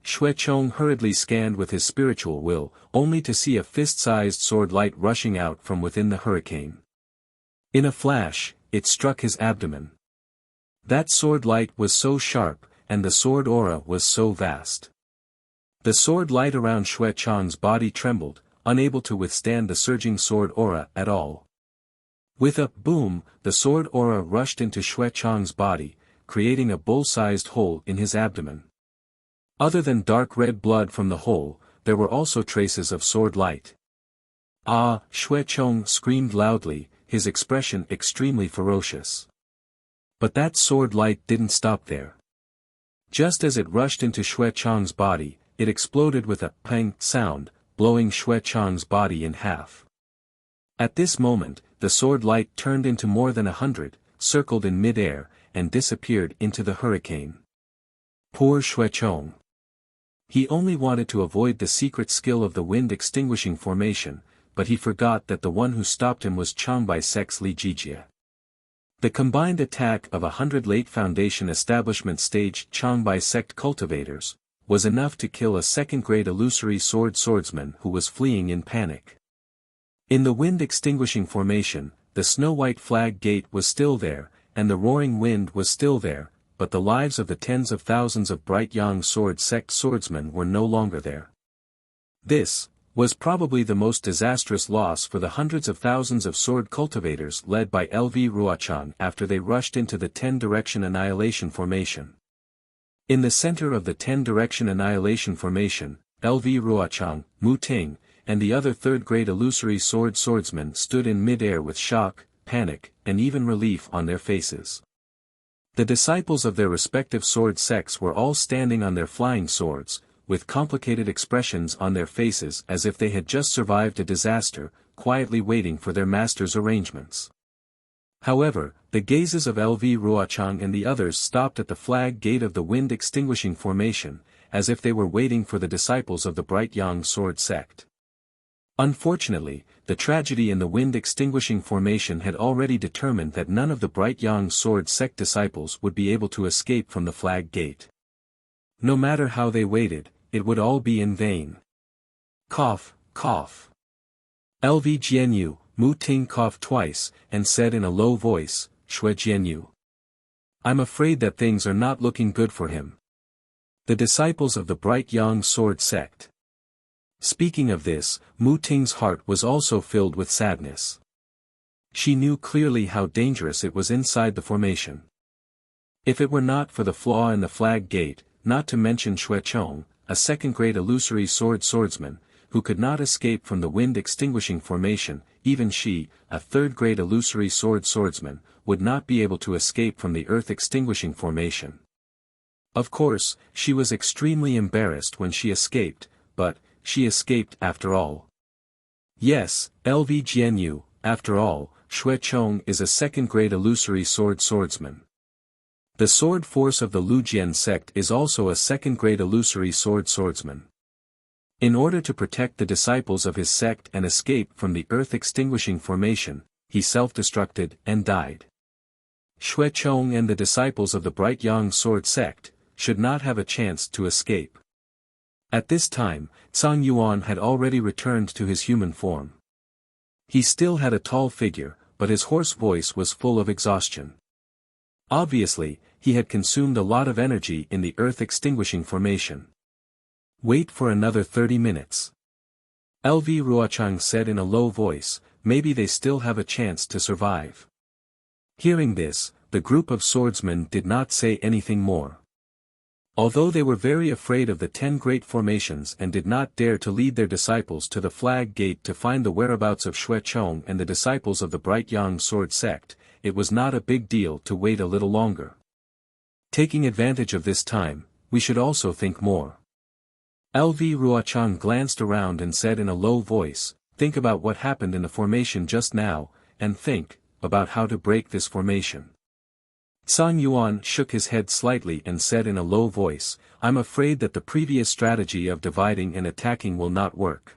Xuechong hurriedly scanned with his spiritual will, only to see a fist-sized sword light rushing out from within the hurricane. In a flash, it struck his abdomen. That sword light was so sharp, and the sword aura was so vast. The sword light around Xuechong's body trembled, unable to withstand the surging sword aura at all. With a boom, the sword aura rushed into Xuechong's body, creating a bull-sized hole in his abdomen. Other than dark red blood from the hole, there were also traces of sword light. "Ah!" Xuechong screamed loudly, his expression extremely ferocious. But that sword light didn't stop there. Just as it rushed into Xuechong's body, it exploded with a "pang" sound, blowing Xuechong's body in half. At this moment, the sword light turned into more than 100, circled in mid-air, and disappeared into the hurricane. Poor Xuechong. He only wanted to avoid the secret skill of the wind-extinguishing formation, but he forgot that the one who stopped him was Changbai sect's Li Jijia. The combined attack of 100 late Foundation establishment stage Changbai sect cultivators was enough to kill a second-grade illusory swordsman who was fleeing in panic. In the wind-extinguishing formation, the snow-white flag gate was still there, and the roaring wind was still there, but the lives of the tens of thousands of bright young sword sect swordsmen were no longer there. This, was probably the most disastrous loss for the hundreds of thousands of sword cultivators led by LV Ruochang after they rushed into the 10-direction annihilation formation. In the center of the 10-direction annihilation formation, LV Ruochang, Mu Ting, and the other third-grade illusory swordsmen stood in mid-air with shock, panic, and even relief on their faces. The disciples of their respective sword sects were all standing on their flying swords, with complicated expressions on their faces as if they had just survived a disaster, quietly waiting for their master's arrangements. However, the gazes of LV Ruochang and the others stopped at the flag gate of the wind-extinguishing formation, as if they were waiting for the disciples of the Bright Yang sword sect. Unfortunately, the tragedy in the wind-extinguishing formation had already determined that none of the Bright Yang sword sect disciples would be able to escape from the flag gate. No matter how they waited, it would all be in vain. Cough, cough. LV Jianyu, Mu Ting coughed twice, and said in a low voice, Shui Jianyu. I'm afraid that things are not looking good for him. The disciples of the Bright Yang sword sect. Speaking of this, Mu Ting's heart was also filled with sadness. She knew clearly how dangerous it was inside the formation. If it were not for the flaw in the flag gate, not to mention Shui Chong, a second-grade illusory swordsman, who could not escape from the wind-extinguishing formation, even she, a third-grade illusory swordsman, would not be able to escape from the earth-extinguishing formation. Of course, she was extremely embarrassed when she escaped, but she escaped after all. Yes, LV Jianyu, after all, Shui Chong is a second-grade illusory swordsman. The sword force of the Lujian sect is also a second-grade illusory swordsman. In order to protect the disciples of his sect and escape from the earth-extinguishing formation, he self-destructed and died. Shui Chong and the disciples of the Bright Yang sword sect should not have a chance to escape. At this time, Zhang Yuan had already returned to his human form. He still had a tall figure, but his hoarse voice was full of exhaustion. Obviously, he had consumed a lot of energy in the earth-extinguishing formation. Wait for another 30 minutes. LV Ruochang said in a low voice, maybe they still have a chance to survive. Hearing this, the group of swordsmen did not say anything more. Although they were very afraid of the 10 great formations and did not dare to lead their disciples to the flag gate to find the whereabouts of Shui Chong and the disciples of the Bright Yang sword sect, it was not a big deal to wait a little longer. Taking advantage of this time, we should also think more. LV Ruochang glanced around and said in a low voice, think about what happened in the formation just now, and think about how to break this formation. Zhang Yuan shook his head slightly and said in a low voice, I'm afraid that the previous strategy of dividing and attacking will not work.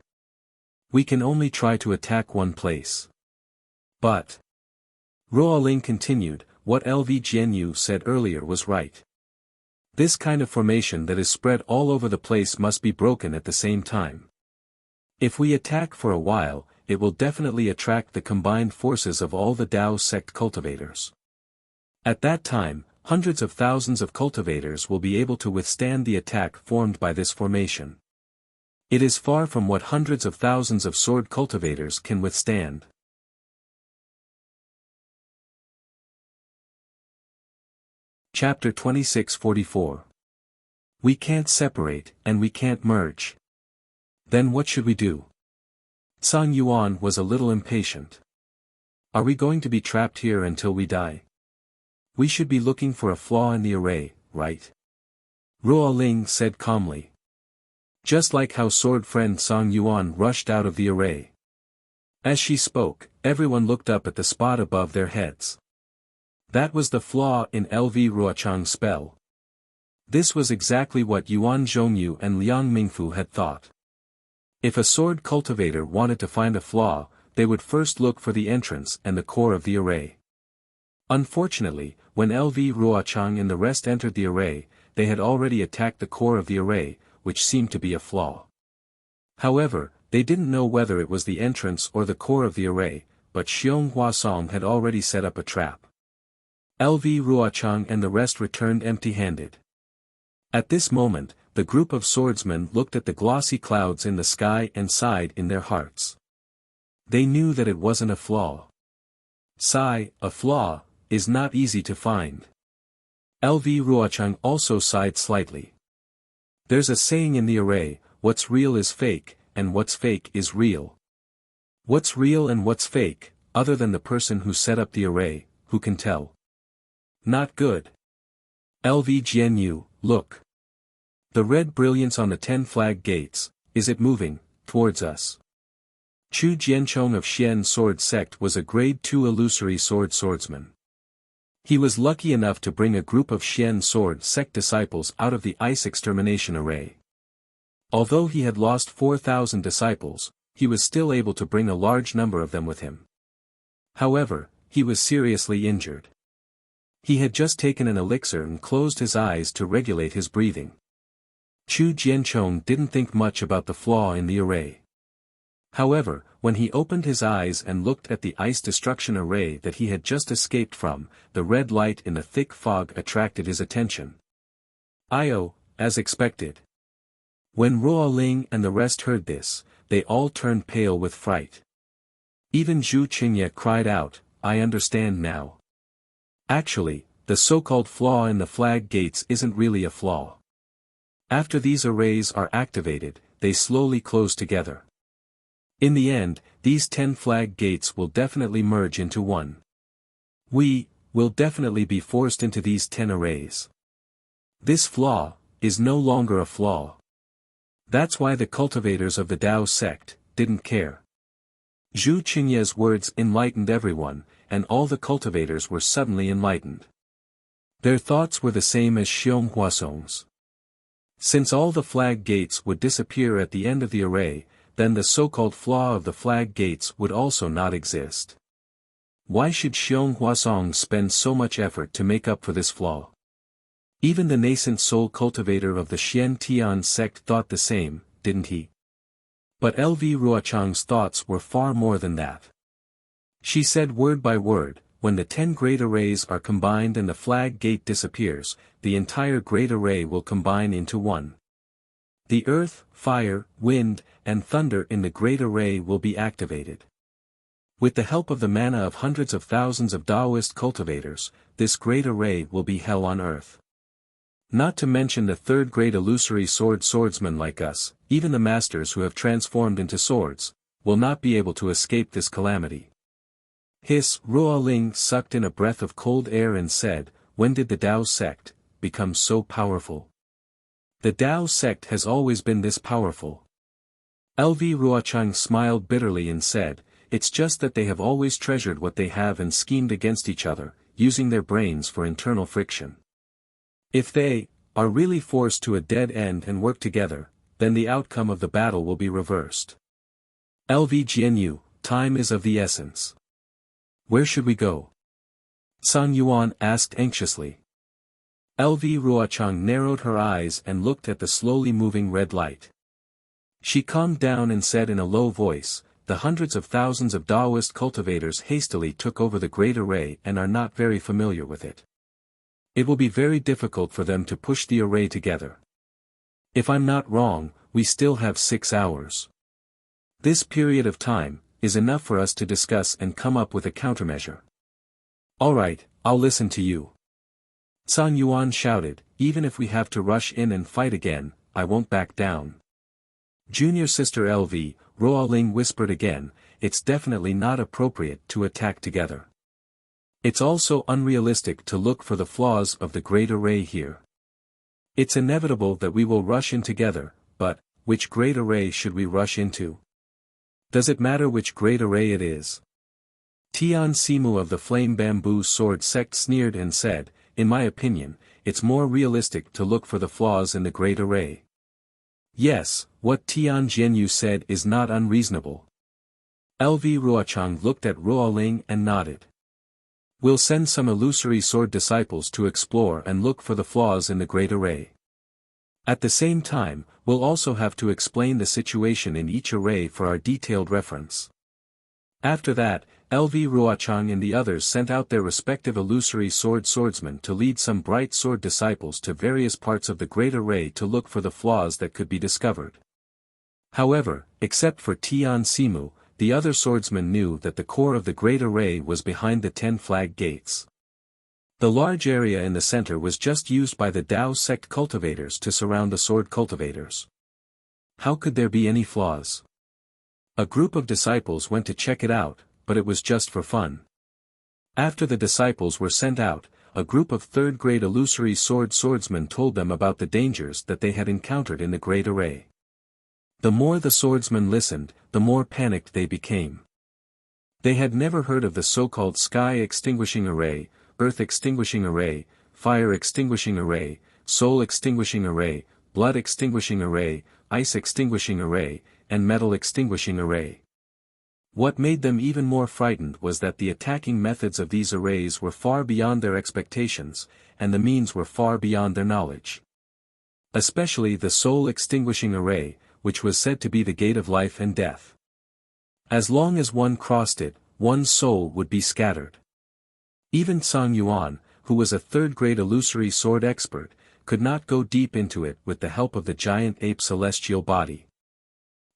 We can only try to attack one place. But Ruoling continued, what LV Jianyu said earlier was right. This kind of formation that is spread all over the place must be broken at the same time. If we attack for a while, it will definitely attract the combined forces of all the Dao sect cultivators. At that time, hundreds of thousands of cultivators will be able to withstand the attack formed by this formation. It is far from what hundreds of thousands of sword cultivators can withstand. Chapter 2644. We can't separate, and we can't merge. Then what should we do? Zhang Yuan was a little impatient. Are we going to be trapped here until we die? We should be looking for a flaw in the array, right? Ruoling said calmly. Just like how sword friend Zhang Yuan rushed out of the array. As she spoke, everyone looked up at the spot above their heads. That was the flaw in LV Ruochang's spell. This was exactly what Yuan Zhongyu and Liang Mingfu had thought. If a sword cultivator wanted to find a flaw, they would first look for the entrance and the core of the array. Unfortunately, when LV Ruochang and the rest entered the array, they had already attacked the core of the array, which seemed to be a flaw. However, they didn't know whether it was the entrance or the core of the array, but Xiong Huasong had already set up a trap. LV Ruochang and the rest returned empty-handed. At this moment, the group of swordsmen looked at the glossy clouds in the sky and sighed in their hearts. They knew that it wasn't a flaw. A flaw, is not easy to find. LV Ruochang also sighed slightly. There's a saying in the array, what's real is fake, and what's fake is real. What's real and what's fake, other than the person who set up the array, who can tell? Not good. LV Jianyu, look. The red brilliance on the 10 flag gates, is it moving, towards us? Chu Jianchong of Xian Sword Sect was a grade 2 illusory swordsman. He was lucky enough to bring a group of Xian Sword Sect disciples out of the ice extermination array. Although he had lost 4,000 disciples, he was still able to bring a large number of them with him. However, he was seriously injured. He had just taken an elixir and closed his eyes to regulate his breathing. Chu Jianchong didn't think much about the flaw in the array. However, when he opened his eyes and looked at the ice destruction array that he had just escaped from, the red light in the thick fog attracted his attention. As expected. When Ruo Ling and the rest heard this, they all turned pale with fright. Even Zhu Qingye cried out, I understand now. Actually, the so-called flaw in the flag gates isn't really a flaw. After these arrays are activated, they slowly close together. In the end, these 10 flag gates will definitely merge into one. We will definitely be forced into these 10 arrays. This flaw is no longer a flaw. That's why the cultivators of the Tao sect didn't care. Zhu Qingye's words enlightened everyone, and all the cultivators were suddenly enlightened. Their thoughts were the same as Xiong Huasong's. Since all the flag gates would disappear at the end of the array, then the so-called flaw of the flag gates would also not exist. Why should Xiong Huasong spend so much effort to make up for this flaw? Even the nascent soul cultivator of the Xian Tian sect thought the same, didn't he? But LV Ruochang's thoughts were far more than that. She said word by word, when the 10 great arrays are combined and the flag gate disappears, the entire great array will combine into one. The earth, fire, wind, and thunder in the great array will be activated. With the help of the mana of hundreds of thousands of Taoist cultivators, this great array will be hell on earth. Not to mention the third grade illusory swordsmen like us, even the masters who have transformed into swords, will not be able to escape this calamity. Ruo Ling sucked in a breath of cold air and said, when did the Tao sect become so powerful? The Tao sect has always been this powerful. LV Ruochang smiled bitterly and said, it's just that they have always treasured what they have and schemed against each other, using their brains for internal friction. If they are really forced to a dead end and work together, then the outcome of the battle will be reversed. LV Jianyu, time is of the essence. Where should we go? San Yuan asked anxiously. LV Ruochang narrowed her eyes and looked at the slowly moving red light. She calmed down and said in a low voice, the hundreds of thousands of Taoist cultivators hastily took over the great array and are not very familiar with it. It will be very difficult for them to push the array together. If I'm not wrong, we still have 6 hours. This period of time is enough for us to discuss and come up with a countermeasure. Alright, I'll listen to you. San Yuan shouted, even if we have to rush in and fight again, I won't back down. Junior sister LV, Ruo Ling whispered again, it's definitely not appropriate to attack together. It's also unrealistic to look for the flaws of the great array here. It's inevitable that we will rush in together, but, which great array should we rush into? Does it matter which great array it is? Tian Simu of the Flame Bamboo Sword Sect sneered and said, in my opinion, it's more realistic to look for the flaws in the great array. Yes, what Tian Jianyu said is not unreasonable. LV Ruochang looked at Ruo Ling and nodded. We'll send some illusory sword disciples to explore and look for the flaws in the great array. At the same time, we'll also have to explain the situation in each array for our detailed reference. After that, LV Ruochang and the others sent out their respective illusory swordsmen to lead some bright sword disciples to various parts of the great array to look for the flaws that could be discovered. However, except for Tian Simu, the other swordsmen knew that the core of the great array was behind the 10 flag gates. The large area in the center was just used by the Dao sect cultivators to surround the sword cultivators. How could there be any flaws? A group of disciples went to check it out, but it was just for fun. After the disciples were sent out, a group of third-grade illusory swordsmen told them about the dangers that they had encountered in the great array. The more the swordsmen listened, the more panicked they became. They had never heard of the so-called sky extinguishing array, earth extinguishing array, fire extinguishing array, soul extinguishing array, blood extinguishing array, ice extinguishing array, and metal extinguishing array. What made them even more frightened was that the attacking methods of these arrays were far beyond their expectations, and the means were far beyond their knowledge. Especially the soul extinguishing array, which was said to be the gate of life and death. As long as one crossed it, one's soul would be scattered. Even Song Yuan, who was a third-grade illusory sword expert, could not go deep into it with the help of the giant ape celestial body.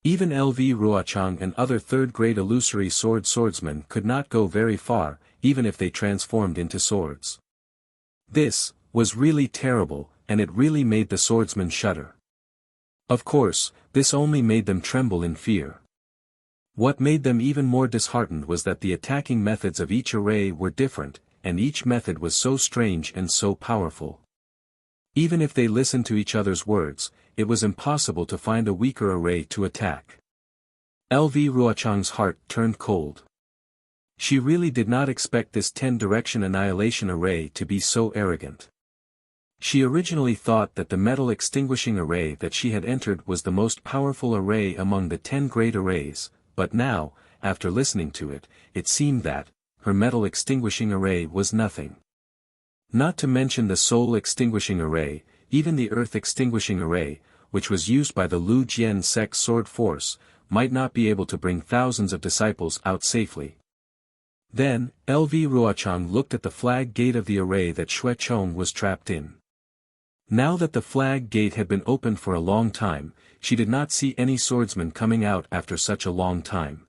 Even LV Ruochang and other third-grade illusory swordsmen could not go very far, even if they transformed into swords. This was really terrible, and it really made the swordsmen shudder. Of course, this only made them tremble in fear. What made them even more disheartened was that the attacking methods of each array were different, and each method was so strange and so powerful. Even if they listened to each other's words, it was impossible to find a weaker array to attack. LV Ruochang's heart turned cold. She really did not expect this 10-direction annihilation array to be so arrogant. She originally thought that the metal extinguishing array that she had entered was the most powerful array among the 10 great arrays, but now, after listening to it, it seemed that her metal extinguishing array was nothing. Not to mention the soul extinguishing array, even the earth extinguishing array, which was used by the Lu Jian sect sword force, might not be able to bring thousands of disciples out safely. Then, LV Ruochang looked at the flag gate of the array that Xue Chong was trapped in. Now that the flag gate had been open for a long time, she did not see any swordsmen coming out after such a long time.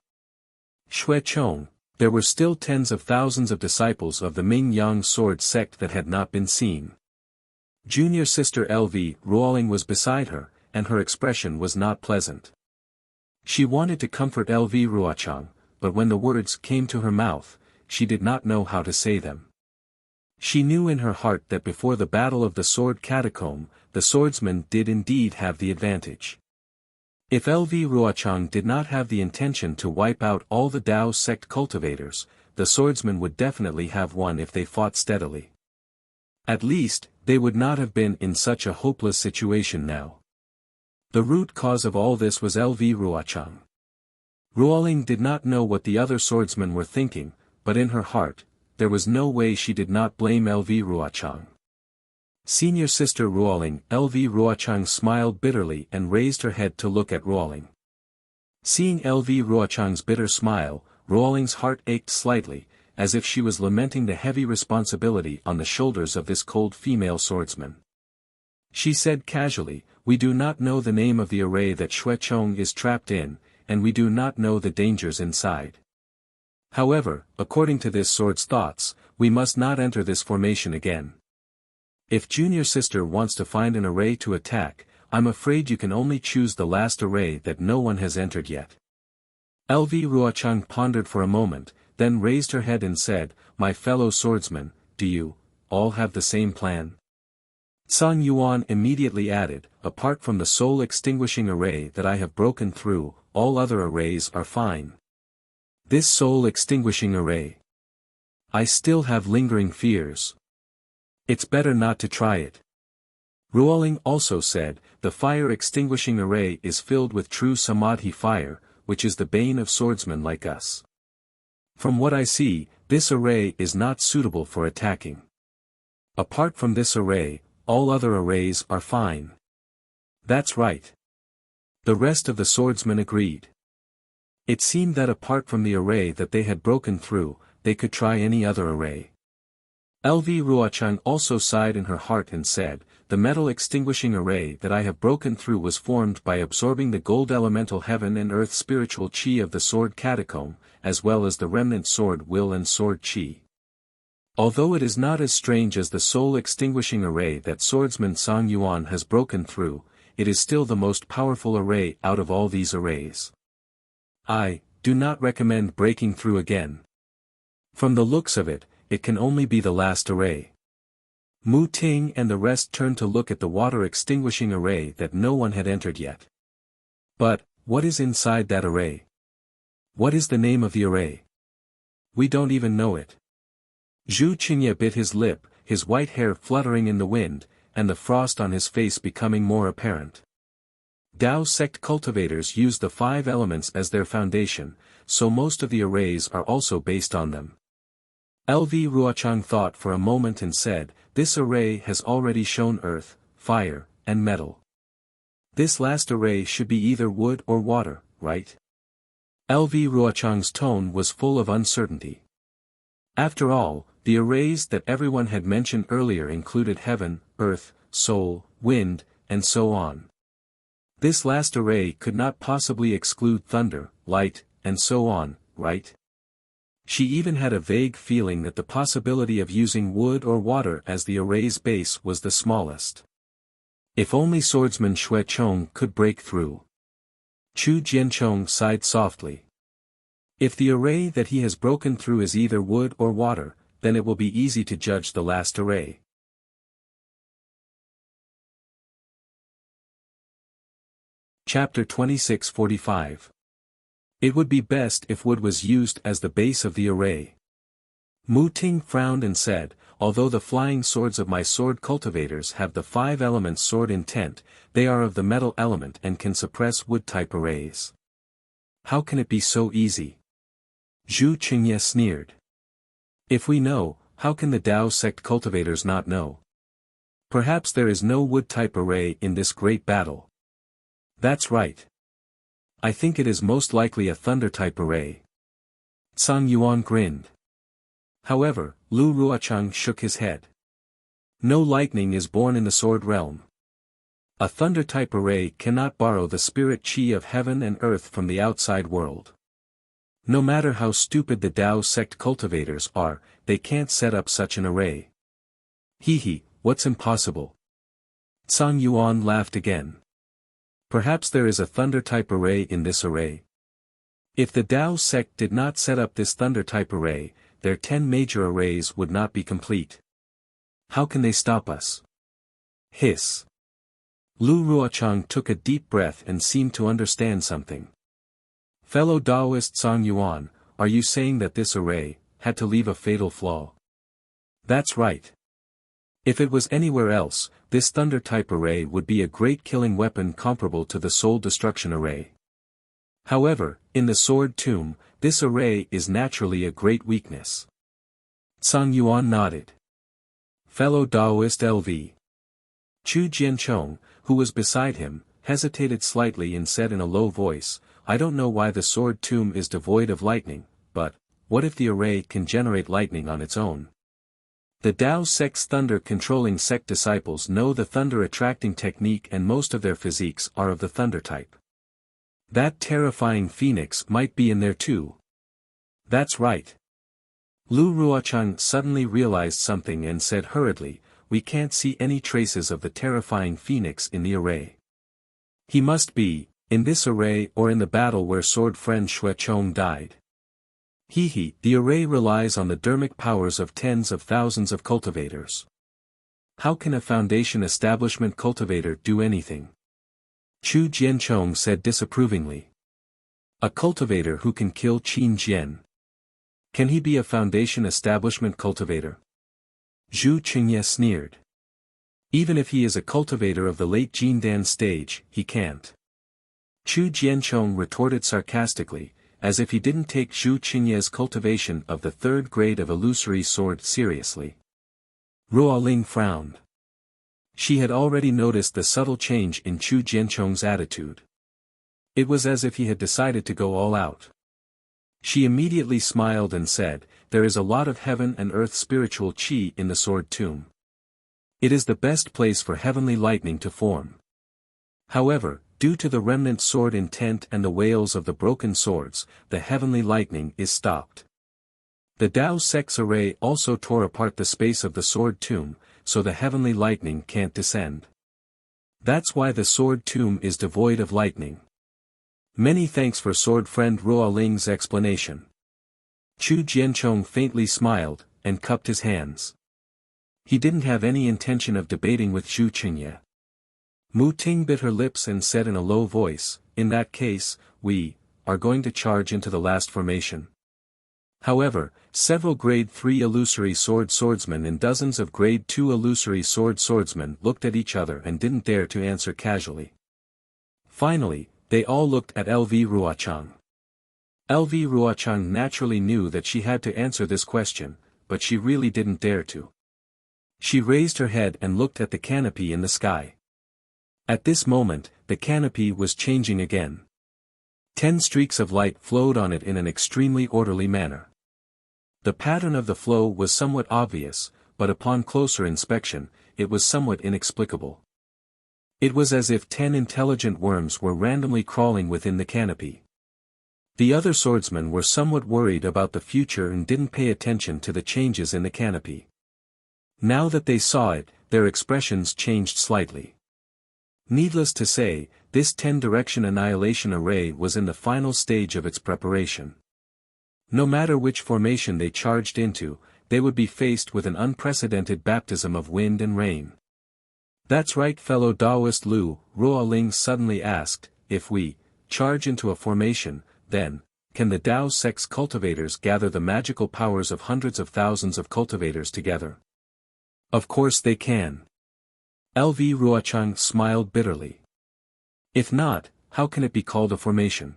Xue Chong, there were still tens of thousands of disciples of the Ming Yang sword sect that had not been seen. Junior sister LV Ruoling was beside her, and her expression was not pleasant. She wanted to comfort LV Ruochang, but when the words came to her mouth, she did not know how to say them. She knew in her heart that before the battle of the sword catacomb, the swordsmen did indeed have the advantage. If LV Ruochang did not have the intention to wipe out all the Dao sect cultivators, the swordsmen would definitely have won if they fought steadily. At least, they would not have been in such a hopeless situation now. The root cause of all this was LV Ruochang. Ruoling did not know what the other swordsmen were thinking, but in her heart, there was no way she did not blame LV Ruochang. Senior sister Ruoling, LV Ruochang smiled bitterly and raised her head to look at Ruoling. Seeing LV Ruochang's bitter smile, Ruoling's heart ached slightly, as if she was lamenting the heavy responsibility on the shoulders of this cold female swordsman. She said casually, "We do not know the name of the array that Xue Chong is trapped in, and we do not know the dangers inside. However, according to this sword's thoughts, we must not enter this formation again. If junior sister wants to find an array to attack, I'm afraid you can only choose the last array that no one has entered yet." LV Ruochang pondered for a moment, then raised her head and said, "My fellow swordsmen, do you all have the same plan?" Song Yuan immediately added, "Apart from the soul extinguishing array that I have broken through, all other arrays are fine. This soul extinguishing array. I still have lingering fears. It's better not to try it." Ruoling also said, "The fire extinguishing array is filled with true samadhi fire, which is the bane of swordsmen like us. From what I see, this array is not suitable for attacking. Apart from this array, all other arrays are fine." "That's right." The rest of the swordsmen agreed. It seemed that apart from the array that they had broken through, they could try any other array. LV Ruochang also sighed in her heart and said, "The metal extinguishing array that I have broken through was formed by absorbing the gold elemental heaven and earth spiritual chi of the sword catacomb, as well as the remnant sword will and sword chi. Although it is not as strange as the soul extinguishing array that swordsman Song Yuan has broken through, it is still the most powerful array out of all these arrays. I do not recommend breaking through again. From the looks of it, it can only be the last array." Mu Ting and the rest turned to look at the water-extinguishing array that no one had entered yet. "But, what is inside that array? What is the name of the array? We don't even know it." Zhu Qingye bit his lip, his white hair fluttering in the wind, and the frost on his face becoming more apparent. Dao sect cultivators use the 5 elements as their foundation, so most of the arrays are also based on them. LV Ruochang thought for a moment and said, "This array has already shown earth, fire, and metal. This last array should be either wood or water, right?" LV Ruochang's tone was full of uncertainty. After all, the arrays that everyone had mentioned earlier included heaven, earth, soul, wind, and so on. This last array could not possibly exclude thunder, light, and so on, right? She even had a vague feeling that the possibility of using wood or water as the array's base was the smallest. If only swordsman Xue Chong could break through. Chu Jianchong sighed softly. If the array that he has broken through is either wood or water, then it will be easy to judge the last array. Chapter 2645. It would be best if wood was used as the base of the array. Mu Ting frowned and said, "Although the flying swords of my sword cultivators have the 5 elements sword intent, they are of the metal element and can suppress wood-type arrays. How can it be so easy?" Zhu Qingye sneered. "If we know, how can the Dao sect cultivators not know? Perhaps there is no wood-type array in this great battle." "That's right. I think it is most likely a thunder-type array." Song Yuan grinned. However, Lu Ruochang shook his head. "No lightning is born in the sword realm. A thunder-type array cannot borrow the spirit chi of heaven and earth from the outside world. No matter how stupid the Dao sect cultivators are, they can't set up such an array." "Hee, what's impossible?" Song Yuan laughed again. "Perhaps there is a thunder-type array in this array. If the Dao sect did not set up this thunder-type array, their 10 major arrays would not be complete. How can they stop us?" Hiss. Lu Ruochang took a deep breath and seemed to understand something. "Fellow Daoist Song Yuan, are you saying that this array had to leave a fatal flaw?" "That's right. If it was anywhere else, this thunder-type array would be a great killing weapon comparable to the soul destruction array. However, in the sword tomb, this array is naturally a great weakness." Song Yuan nodded. "Fellow Daoist LV." Chu Jianchong, who was beside him, hesitated slightly and said in a low voice, "I don't know why the sword tomb is devoid of lightning, but, what if the array can generate lightning on its own? The Dao sect's thunder-controlling sect disciples know the thunder-attracting technique and most of their physiques are of the thunder type. That terrifying phoenix might be in there too." "That's right." Lu Ruochang suddenly realized something and said hurriedly, "We can't see any traces of the terrifying phoenix in the array. He must be, in this array or in the battle where sword friend Xue Chong died." The array relies on the dermic powers of tens of thousands of cultivators. How can a foundation establishment cultivator do anything? Chu Jianchong said disapprovingly. A cultivator who can kill Qin Jian. Can he be a foundation establishment cultivator? Zhu Qingye sneered. Even if he is a cultivator of the late Jindan stage, he can't. Chu Jianchong retorted sarcastically, as if he didn't take Zhu Qingye's cultivation of the 3rd grade of illusory sword seriously. Ruoling frowned. She had already noticed the subtle change in Chu Jianchong's attitude. It was as if he had decided to go all out. She immediately smiled and said, "There is a lot of heaven and earth spiritual chi in the sword tomb. It is the best place for heavenly lightning to form. However, due to the remnant sword intent and the wails of the broken swords, the heavenly lightning is stopped. The Tao Sex array also tore apart the space of the sword tomb, so the heavenly lightning can't descend. That's why the sword tomb is devoid of lightning." Many thanks for sword friend Ruo Ling's explanation. Chu Jianchong faintly smiled, and cupped his hands. He didn't have any intention of debating with Zhu Qingye. Mu Ting bit her lips and said in a low voice, "In that case, we are going to charge into the last formation." However, several grade 3 illusory swordsmen and dozens of grade 2 illusory swordsmen looked at each other and didn't dare to answer casually. Finally, they all looked at LV Ruochang. LV Ruochang naturally knew that she had to answer this question, but she really didn't dare to. She raised her head and looked at the canopy in the sky. At this moment, the canopy was changing again. 10 streaks of light flowed on it in an extremely orderly manner. The pattern of the flow was somewhat obvious, but upon closer inspection, it was somewhat inexplicable. It was as if 10 intelligent worms were randomly crawling within the canopy. The other swordsmen were somewhat worried about the future and didn't pay attention to the changes in the canopy. Now that they saw it, their expressions changed slightly. Needless to say, this 10-direction annihilation array was in the final stage of its preparation. No matter which formation they charged into, they would be faced with an unprecedented baptism of wind and rain. "That's right, fellow Taoist Lu," Ruo Ling suddenly asked, "if we charge into a formation, then, can the Tao Sex cultivators gather the magical powers of hundreds of thousands of cultivators together?" "Of course they can." LV Ruochang smiled bitterly. "If not, how can it be called a formation?"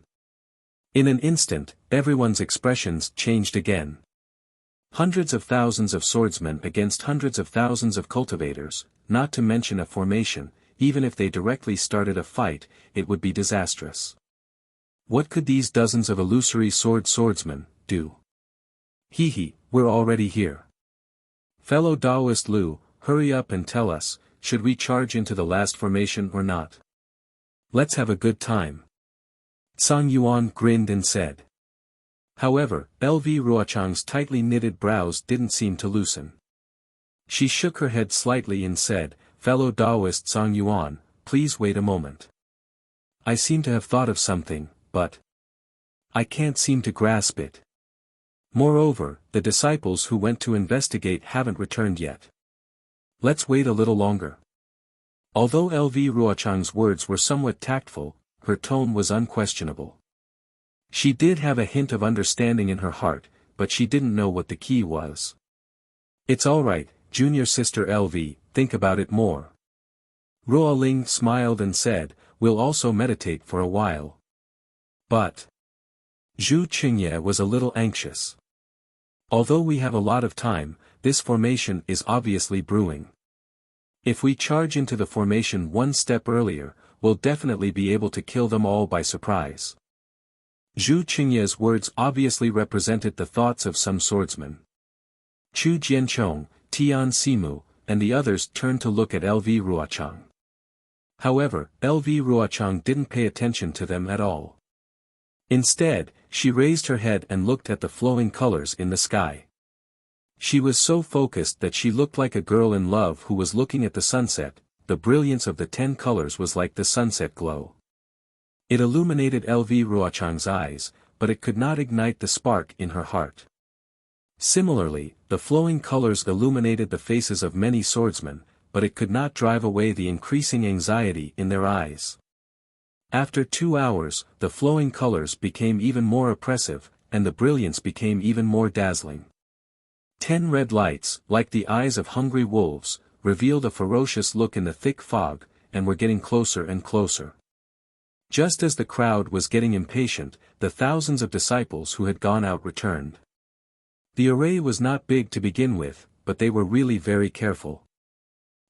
In an instant, everyone's expressions changed again. Hundreds of thousands of swordsmen against hundreds of thousands of cultivators, not to mention a formation, even if they directly started a fight, it would be disastrous. What could these dozens of illusory swordsmen do? Hee, we're already here. Fellow Taoist Lu, hurry up and tell us, should we charge into the last formation or not? Let's have a good time. Zhang Yuan grinned and said. However, LV Ruochang's tightly knitted brows didn't seem to loosen. She shook her head slightly and said, "Fellow Taoist Zhang Yuan, please wait a moment. I seem to have thought of something, but I can't seem to grasp it. Moreover, the disciples who went to investigate haven't returned yet. Let's wait a little longer." Although LV Ruochang's words were somewhat tactful, her tone was unquestionable. She did have a hint of understanding in her heart, but she didn't know what the key was. "It's alright, junior sister LV, think about it more." Ruo Ling smiled and said, "We'll also meditate for a while." But Zhu Qingye was a little anxious. "Although we have a lot of time, this formation is obviously brewing. If we charge into the formation one step earlier, we'll definitely be able to kill them all by surprise." Zhu Qingye's words obviously represented the thoughts of some swordsmen. Chu Jianchong, Tian Simu, and the others turned to look at LV Ruochang. However, LV Ruochang didn't pay attention to them at all. Instead, she raised her head and looked at the flowing colors in the sky. She was so focused that she looked like a girl in love who was looking at the sunset. The brilliance of the 10 colors was like the sunset glow. It illuminated LV Ruochang's eyes, but it could not ignite the spark in her heart. Similarly, the flowing colors illuminated the faces of many swordsmen, but it could not drive away the increasing anxiety in their eyes. After 2 hours, the flowing colors became even more oppressive, and the brilliance became even more dazzling. 10 red lights, like the eyes of hungry wolves, revealed a ferocious look in the thick fog, and were getting closer and closer. Just as the crowd was getting impatient, the thousands of disciples who had gone out returned. The array was not big to begin with, but they were really very careful.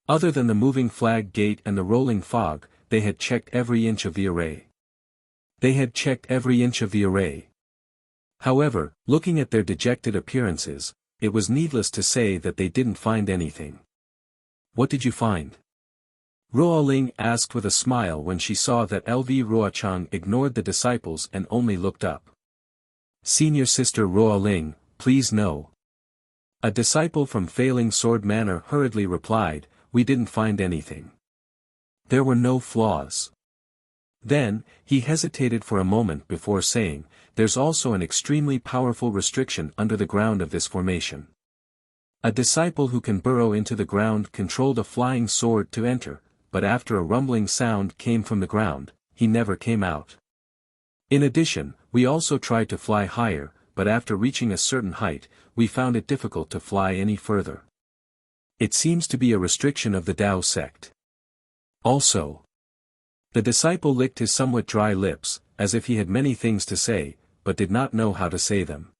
Other than the moving flag gate and the rolling fog, they had checked every inch of the array. However, looking at their dejected appearances, it was needless to say that they didn't find anything. What did you find? Ruoling asked with a smile when she saw that LV Ruochang ignored the disciples and only looked up. Senior Sister Ruoling, please no. A disciple from Failing Sword Manor hurriedly replied, we didn't find anything. There were no flaws. Then, he hesitated for a moment before saying, there's also an extremely powerful restriction under the ground of this formation. A disciple who can burrow into the ground controlled a flying sword to enter, but after a rumbling sound came from the ground, he never came out. In addition, we also tried to fly higher, but after reaching a certain height, we found it difficult to fly any further. It seems to be a restriction of the Tao sect. Also, the disciple licked his somewhat dry lips, as if he had many things to say, but did not know how to say them.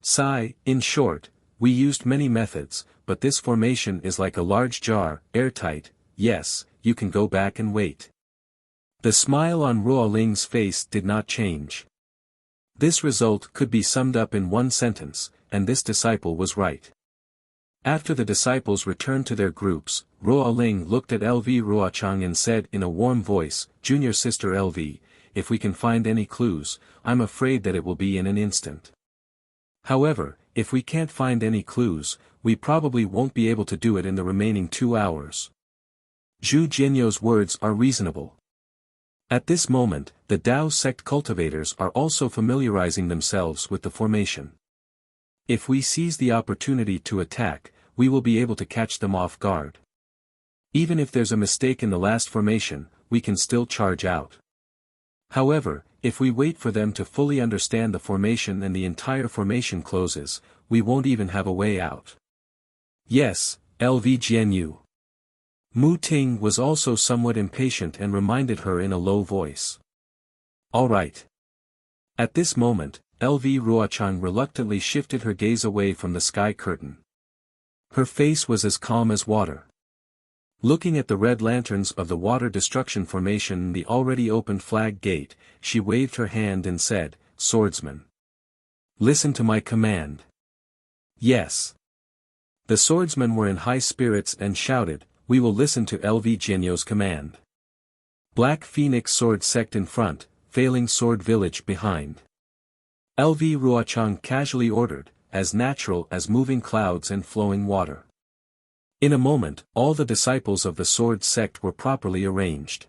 Sigh, in short, we used many methods, but this formation is like a large jar, airtight. Yes, you can go back and wait. The smile on Ruoling's face did not change. This result could be summed up in one sentence, and this disciple was right. After the disciples returned to their groups, Ruoling looked at LV Ruochang and said in a warm voice, Junior Sister LV, if we can find any clues, I'm afraid that it will be in an instant. However, if we can't find any clues, we probably won't be able to do it in the remaining 2 hours. Zhu Jianyo's words are reasonable. At this moment, the Tao sect cultivators are also familiarizing themselves with the formation. If we seize the opportunity to attack, we will be able to catch them off guard. Even if there's a mistake in the last formation, we can still charge out. However, if we wait for them to fully understand the formation and the entire formation closes, we won't even have a way out. Yes, LV Jianyu. Mu Ting was also somewhat impatient and reminded her in a low voice. All right. At this moment, LV Ruochang reluctantly shifted her gaze away from the sky curtain. Her face was as calm as water. Looking at the red lanterns of the water destruction formation in the already opened flag gate, she waved her hand and said, Swordsman. Listen to my command. Yes. The swordsmen were in high spirits and shouted, we will listen to LV Jianyo's command. Black Phoenix Sword Sect in front, Failing Sword Village behind. LV Ruochang casually ordered, as natural as moving clouds and flowing water. In a moment, all the disciples of the sword sect were properly arranged.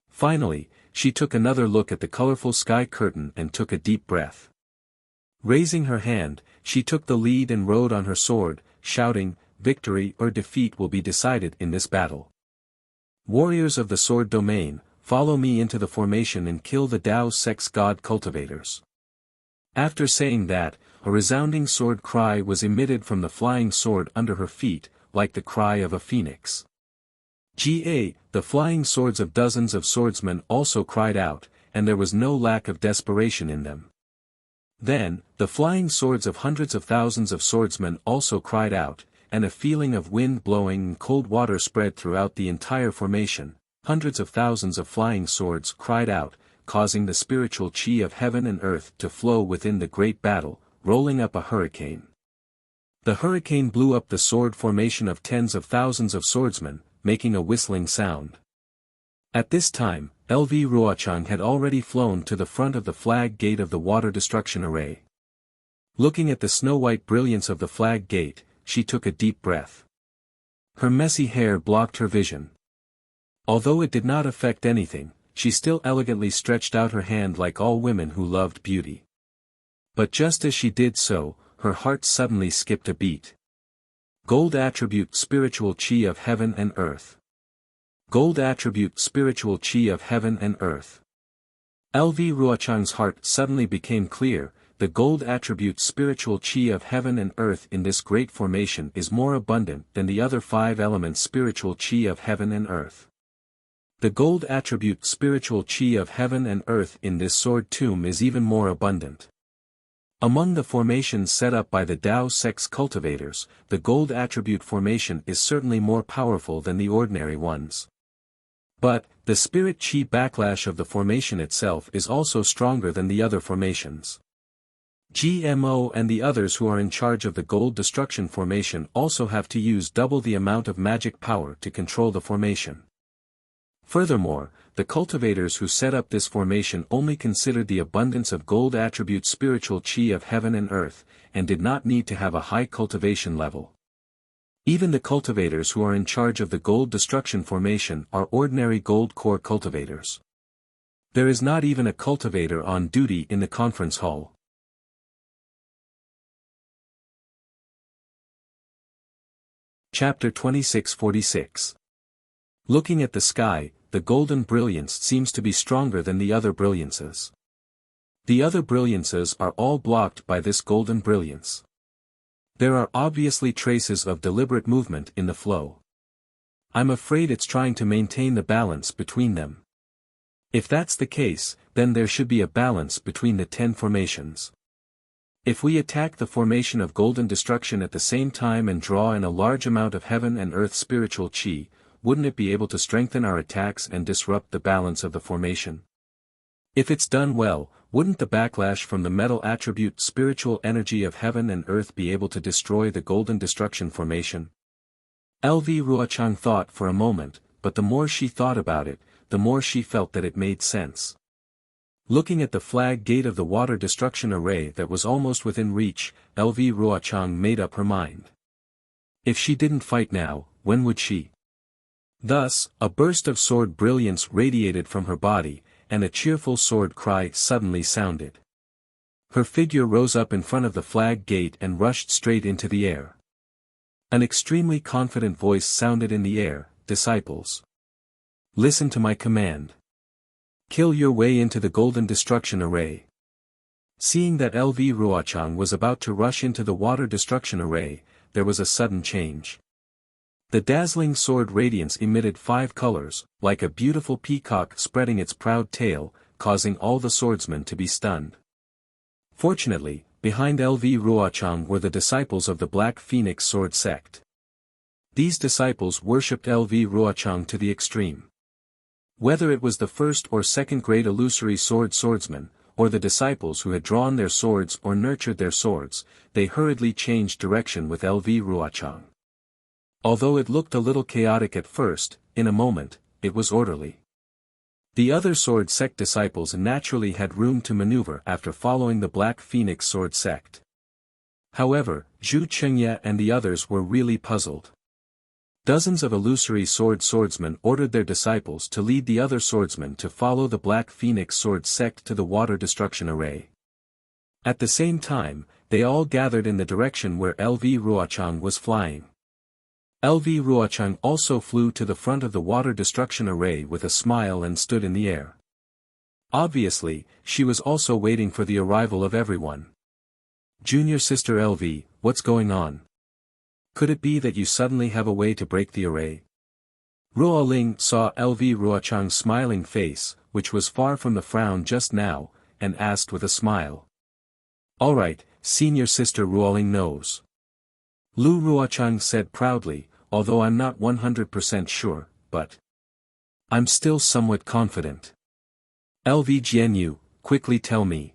Finally, she took another look at the colorful sky curtain and took a deep breath. Raising her hand, she took the lead and rode on her sword, shouting, victory or defeat will be decided in this battle. Warriors of the sword domain, follow me into the formation and kill the Tao sect's god cultivators. After saying that, a resounding sword cry was emitted from the flying sword under her feet, like the cry of a phoenix. The flying swords of dozens of swordsmen also cried out, and there was no lack of desperation in them. Then, the flying swords of hundreds of thousands of swordsmen also cried out, and a feeling of wind blowing and cold water spread throughout the entire formation. Hundreds of thousands of flying swords cried out, causing the spiritual chi of heaven and earth to flow within the great battle, rolling up a hurricane. The hurricane blew up the sword formation of tens of thousands of swordsmen, making a whistling sound. At this time, LV Ruochang had already flown to the front of the flag gate of the water destruction array. Looking at the snow-white brilliance of the flag gate, she took a deep breath. Her messy hair blocked her vision. Although it did not affect anything, she still elegantly stretched out her hand like all women who loved beauty. But just as she did so, her heart suddenly skipped a beat. Gold attribute spiritual chi of heaven and earth. Gold attribute spiritual chi of heaven and earth. LV Ruochang's heart suddenly became clear. The gold attribute spiritual chi of heaven and earth in this great formation is more abundant than the other 5 elements spiritual chi of heaven and earth. The gold attribute spiritual chi of heaven and earth in this sword tomb is even more abundant. Among the formations set up by the Tao sect's cultivators, the gold attribute formation is certainly more powerful than the ordinary ones. But, the spirit chi backlash of the formation itself is also stronger than the other formations. GMO and the others who are in charge of the gold destruction formation also have to use double the amount of magic power to control the formation. Furthermore, the cultivators who set up this formation only considered the abundance of gold attribute spiritual chi of heaven and earth, and did not need to have a high cultivation level. Even the cultivators who are in charge of the gold destruction formation are ordinary gold core cultivators. There is not even a cultivator on duty in the conference hall. Chapter 2646. Looking at the sky, the golden brilliance seems to be stronger than the other brilliances. The other brilliances are all blocked by this golden brilliance. There are obviously traces of deliberate movement in the flow. I'm afraid it's trying to maintain the balance between them. If that's the case, then there should be a balance between the 10 formations. If we attack the formation of golden destruction at the same time and draw in a large amount of heaven and earth spiritual chi, wouldn't it be able to strengthen our attacks and disrupt the balance of the formation? If it's done well, wouldn't the backlash from the metal attribute spiritual energy of heaven and earth be able to destroy the golden destruction formation? LV Ruochang thought for a moment, but the more she thought about it, the more she felt that it made sense. Looking at the flag gate of the water destruction array that was almost within reach, LV Ruochang made up her mind. If she didn't fight now, when would she? Thus, a burst of sword brilliance radiated from her body, and a cheerful sword cry suddenly sounded. Her figure rose up in front of the flag gate and rushed straight into the air. An extremely confident voice sounded in the air, "Disciples, listen to my command. Kill your way into the golden destruction array." Seeing that LV Ruochang was about to rush into the water destruction array, there was a sudden change. The dazzling sword radiance emitted 5 colors, like a beautiful peacock spreading its proud tail, causing all the swordsmen to be stunned. Fortunately, behind LV Ruochang were the disciples of the Black Phoenix Sword sect. These disciples worshipped LV Ruochang to the extreme. Whether it was the first or second grade illusory swordsmen, or the disciples who had drawn their swords or nurtured their swords, they hurriedly changed direction with LV Ruochang. Although it looked a little chaotic at first, in a moment, it was orderly. The other sword sect disciples naturally had room to maneuver after following the Black Phoenix Sword sect. However, Zhu Chengye and the others were really puzzled. Dozens of illusory swordsmen ordered their disciples to lead the other swordsmen to follow the Black Phoenix Sword sect to the water destruction array. At the same time, they all gathered in the direction where LV Ruochang was flying. LV Ruochang also flew to the front of the water destruction array with a smile and stood in the air. Obviously, she was also waiting for the arrival of everyone. "Junior sister LV, what's going on? Could it be that you suddenly have a way to break the array?" Ruoling saw LV Ruochang's smiling face, which was far from the frown just now, and asked with a smile. "All right, senior sister Ruoling knows." Lu Ruochang said proudly, "Although I'm not 100% sure, but I'm still somewhat confident." "LV Jianyu, quickly tell me."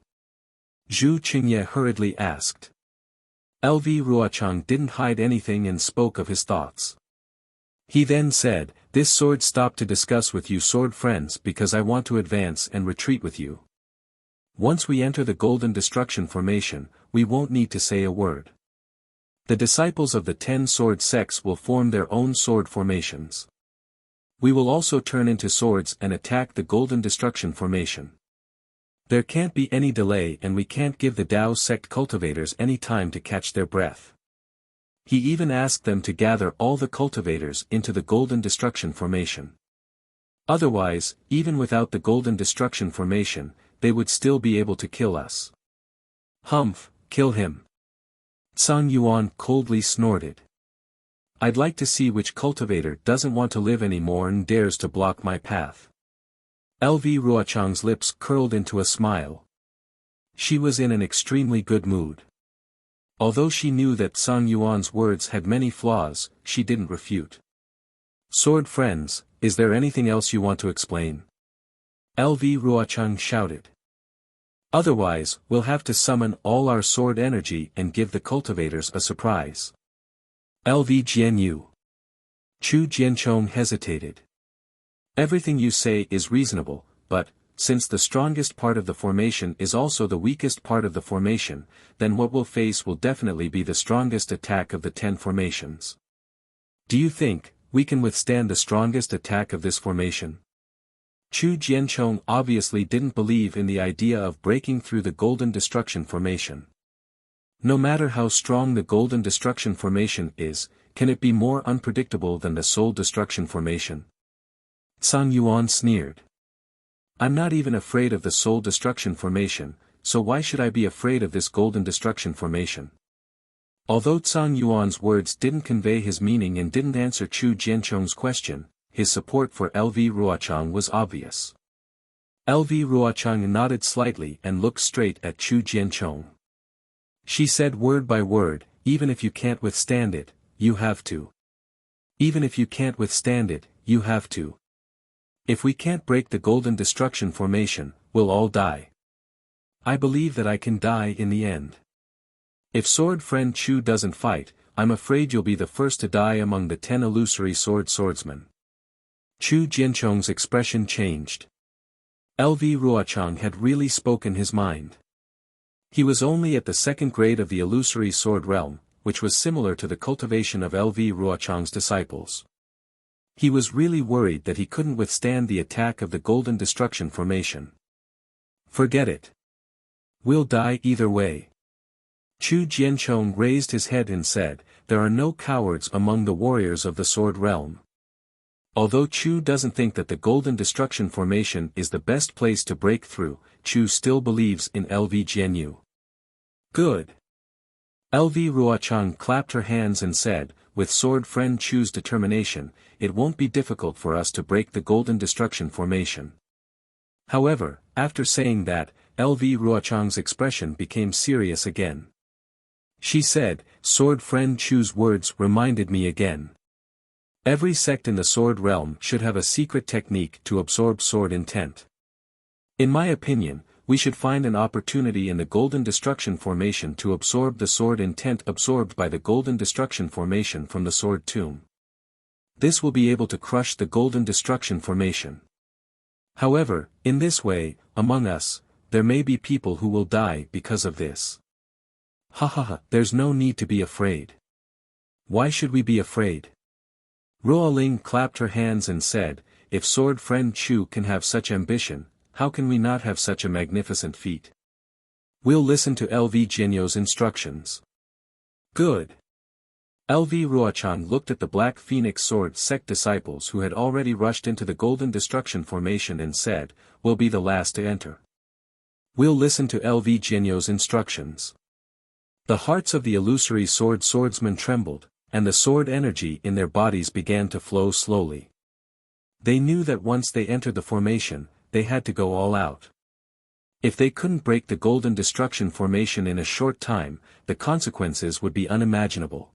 Zhu Qingye hurriedly asked. LV Ruochang didn't hide anything and spoke of his thoughts. He then said, "This sword stopped to discuss with you sword friends because I want to advance and retreat with you. Once we enter the golden destruction formation, we won't need to say a word. The disciples of the 10 sword sects will form their own sword formations. We will also turn into swords and attack the golden destruction formation. There can't be any delay and we can't give the Dao sect cultivators any time to catch their breath." He even asked them to gather all the cultivators into the golden destruction formation. Otherwise, even without the golden destruction formation, they would still be able to kill us. "Humph, kill him." Tsang Yuan coldly snorted. "I'd like to see which cultivator doesn't want to live anymore and dares to block my path." LV Ruochang's lips curled into a smile. She was in an extremely good mood. Although she knew that Tsang Yuan's words had many flaws, she didn't refute. "Sword friends, is there anything else you want to explain?" LV Ruochang shouted. Otherwise, we'll have to summon all our sword energy and give the cultivators a surprise. LV Jianyu. Chu Jianchong hesitated. Everything you say is reasonable, but, since the strongest part of the formation is also the weakest part of the formation, then what we'll face will definitely be the strongest attack of the 10 formations. Do you think we can withstand the strongest attack of this formation? Chu Jianchong obviously didn't believe in the idea of breaking through the Golden Destruction formation. No matter how strong the Golden Destruction formation is, can it be more unpredictable than the Soul Destruction formation? Sang Yuan sneered. I'm not even afraid of the Soul Destruction formation, so why should I be afraid of this Golden Destruction formation? Although Tsang Yuan's words didn't convey his meaning and didn't answer Chu Jianchong's question, his support for LV Ruochang was obvious. LV Ruochang nodded slightly and looked straight at Chu Jianchong. She said word by word, even if you can't withstand it, you have to. Even if you can't withstand it, you have to. If we can't break the Golden Destruction formation, we'll all die. I believe that I can die in the end. If Sword Friend Chu doesn't fight, I'm afraid you'll be the first to die among the 10 illusory swordsmen. Chu Jianchong's expression changed. LV Ruochang had really spoken his mind. He was only at the 2nd grade of the illusory sword realm, which was similar to the cultivation of LV Ruochang's disciples. He was really worried that he couldn't withstand the attack of the Golden Destruction formation. Forget it. We'll die either way. Chu Jianchong raised his head and said, there are no cowards among the warriors of the Sword Realm. Although Chu doesn't think that the Golden Destruction formation is the best place to break through, Chu still believes in LV Jianyu. Good. LV Ruochang clapped her hands and said, with Sword Friend Chu's determination, it won't be difficult for us to break the Golden Destruction formation. However, after saying that, LV Ruochang's expression became serious again. She said, Sword Friend Chu's words reminded me again. Every sect in the Sword Realm should have a secret technique to absorb sword intent. In my opinion, we should find an opportunity in the Golden Destruction formation to absorb the sword intent absorbed by the Golden Destruction formation from the Sword Tomb. This will be able to crush the Golden Destruction formation. However, in this way, among us, there may be people who will die because of this. There's no need to be afraid. Why should we be afraid? Ruoling clapped her hands and said, if Sword Friend Chu can have such ambition, how can we not have such a magnificent feat? We'll listen to LV Jianyu's instructions. Good. LV Ruochang looked at the Black Phoenix Sword sect disciples who had already rushed into the Golden Destruction formation and said, we'll be the last to enter. We'll listen to LV Jianyu's instructions. The hearts of the illusory swordsmen trembled, and the sword energy in their bodies began to flow slowly. They knew that once they entered the formation, they had to go all out. If they couldn't break the Golden Destruction formation in a short time, the consequences would be unimaginable.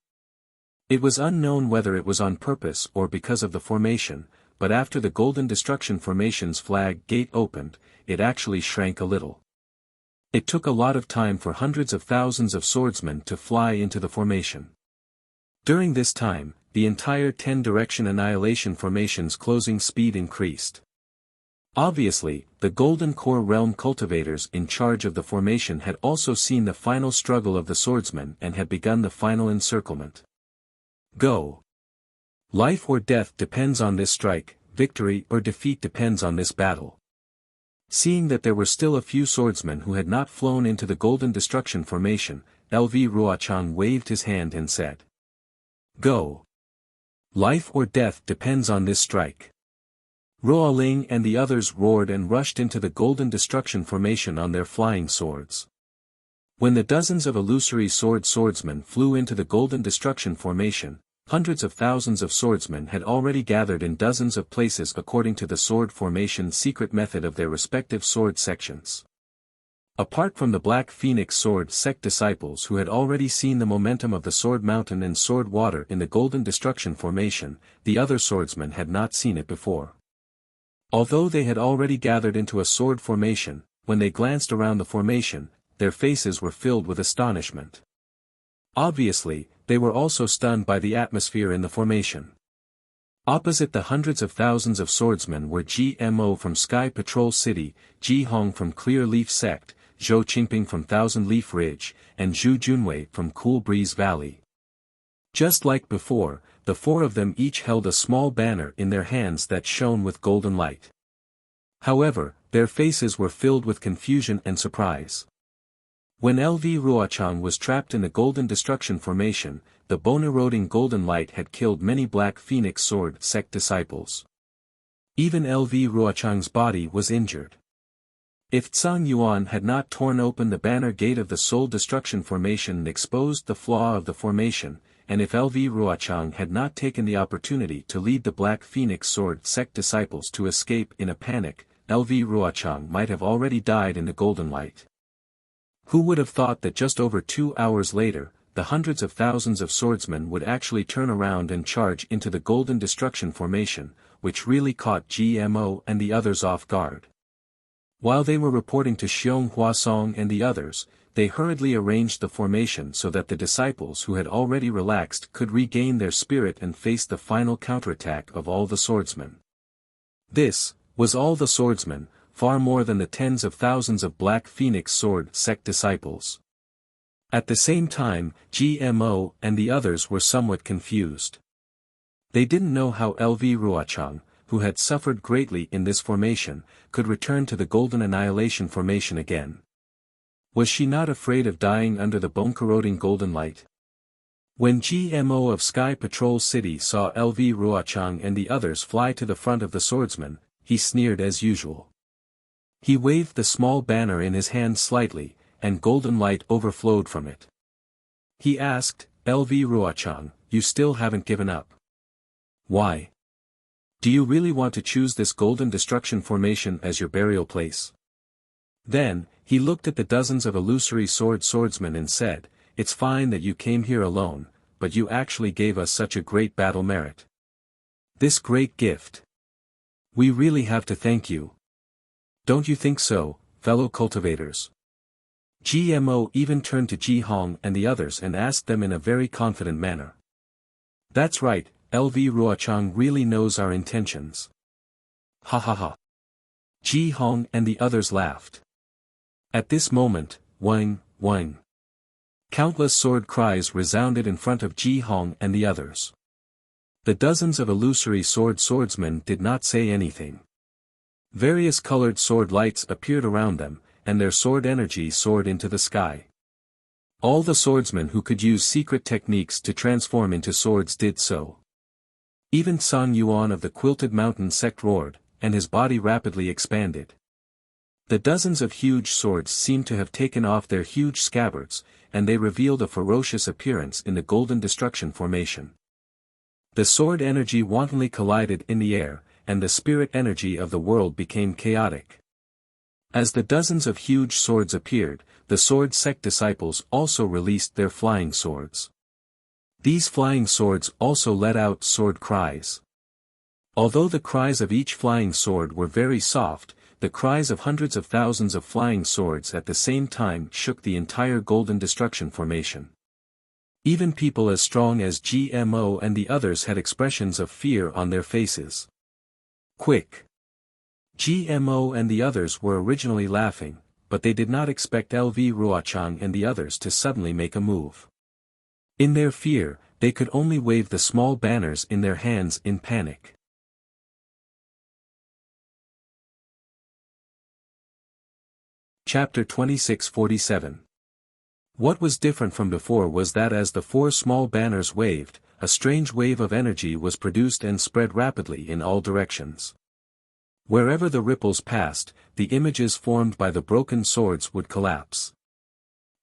It was unknown whether it was on purpose or because of the formation, but after the Golden Destruction formation's flag gate opened, it actually shrank a little. It took a lot of time for hundreds of thousands of swordsmen to fly into the formation. During this time, the entire 10-direction annihilation formation's closing speed increased. Obviously, the Golden Core Realm cultivators in charge of the formation had also seen the final struggle of the swordsmen and had begun the final encirclement. Go. Life or death depends on this strike, victory or defeat depends on this battle. Seeing that there were still a few swordsmen who had not flown into the Golden Destruction formation, LV Ruochang waved his hand and said, go. Life or death depends on this strike. Ruoling and the others roared and rushed into the Golden Destruction formation on their flying swords. When the dozens of illusory swordsmen flew into the Golden Destruction formation, hundreds of thousands of swordsmen had already gathered in dozens of places according to the sword formation secret method of their respective sword sections. Apart from the Black Phoenix Sword sect disciples who had already seen the momentum of the Sword Mountain and Sword Water in the Golden Destruction formation, the other swordsmen had not seen it before. Although they had already gathered into a sword formation, when they glanced around the formation, their faces were filled with astonishment. Obviously, they were also stunned by the atmosphere in the formation. Opposite the hundreds of thousands of swordsmen were GMO from Sky Patrol City, Ji Hong from Clear Leaf Sect, Zhou Qingping from Thousand Leaf Ridge, and Zhu Junwei from Cool Breeze Valley. Just like before, the four of them each held a small banner in their hands that shone with golden light. However, their faces were filled with confusion and surprise. When LV Ruochang was trapped in the Golden Destruction Formation, the bone-eroding golden light had killed many Black Phoenix Sword sect disciples. Even LV Ruochang's body was injured. If Tsang Yuan had not torn open the banner gate of the Soul Destruction Formation and exposed the flaw of the formation, and if LV Ruochang had not taken the opportunity to lead the Black Phoenix Sword sect disciples to escape in a panic, LV Ruochang might have already died in the golden light. Who would have thought that just over 2 hours later, the hundreds of thousands of swordsmen would actually turn around and charge into the Golden Destruction Formation, which really caught GMO and the others off guard. While they were reporting to Xiong Huasong and the others, they hurriedly arranged the formation so that the disciples who had already relaxed could regain their spirit and face the final counterattack of all the swordsmen. This was all the swordsmen, far more than the tens of thousands of Black Phoenix Sword sect disciples. At the same time, GMO and the others were somewhat confused. They didn't know how LV Ruochang, who had suffered greatly in this formation, could return to the Golden Annihilation Formation again. Was she not afraid of dying under the bone-corroding golden light? When GMO of Sky Patrol City saw LV Ruochang and the others fly to the front of the swordsman, he sneered as usual. He waved the small banner in his hand slightly, and golden light overflowed from it. He asked, LV Ruochang, you still haven't given up. Why? Do you really want to choose this Golden Destruction Formation as your burial place? Then, he looked at the dozens of illusory swordsmen and said, it's fine that you came here alone, but you actually gave us such a great battle merit. This great gift. We really have to thank you. Don't you think so, fellow cultivators? GMO even turned to Ji Hong and the others and asked them in a very confident manner. That's right, LV Ruochang really knows our intentions. Ha ha ha. Ji Hong and the others laughed. At this moment, whing, whing. Countless sword cries resounded in front of Ji Hong and the others. The dozens of illusory swordsmen did not say anything. Various colored sword lights appeared around them, and their sword energy soared into the sky. All the swordsmen who could use secret techniques to transform into swords did so. Even Tsang Yuan of the Quilted Mountain sect roared, and his body rapidly expanded. The dozens of huge swords seemed to have taken off their huge scabbards, and they revealed a ferocious appearance in the Golden Destruction Formation. The sword energy wantonly collided in the air, and the spirit energy of the world became chaotic. As the dozens of huge swords appeared, the sword sect disciples also released their flying swords. These flying swords also let out sword cries. Although the cries of each flying sword were very soft, the cries of hundreds of thousands of flying swords at the same time shook the entire Golden Destruction Formation. Even people as strong as GMO and the others had expressions of fear on their faces. Quick! GMO and the others were originally laughing, but they did not expect LV Ruochang and the others to suddenly make a move. In their fear, they could only wave the small banners in their hands in panic. Chapter 2647. What was different from before was that as the four small banners waved, a strange wave of energy was produced and spread rapidly in all directions. Wherever the ripples passed, the images formed by the broken swords would collapse.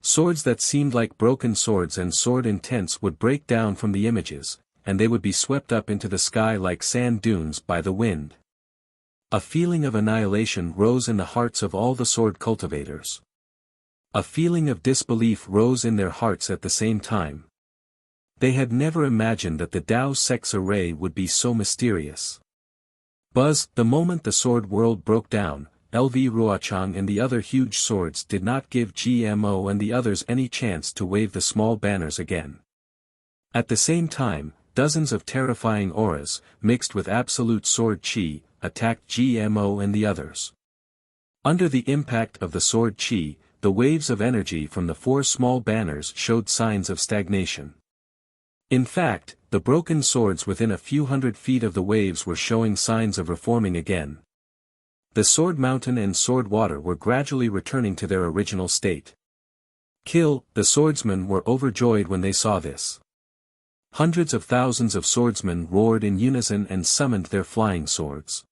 Swords that seemed like broken swords and sword intents would break down from the images, and they would be swept up into the sky like sand dunes by the wind. A feeling of annihilation rose in the hearts of all the sword cultivators. A feeling of disbelief rose in their hearts at the same time. They had never imagined that the Tao sect's array would be so mysterious. Buzz, the moment the sword world broke down, LV Ruochang and the other huge swords did not give GMO and the others any chance to wave the small banners again. At the same time, dozens of terrifying auras, mixed with absolute sword chi, attacked GMO and the others. Under the impact of the sword chi, the waves of energy from the four small banners showed signs of stagnation. In fact, the broken swords within a few hundred feet of the waves were showing signs of reforming again. The sword mountain and sword water were gradually returning to their original state. The swordsmen were overjoyed when they saw this. Hundreds of thousands of swordsmen roared in unison and summoned their flying swords.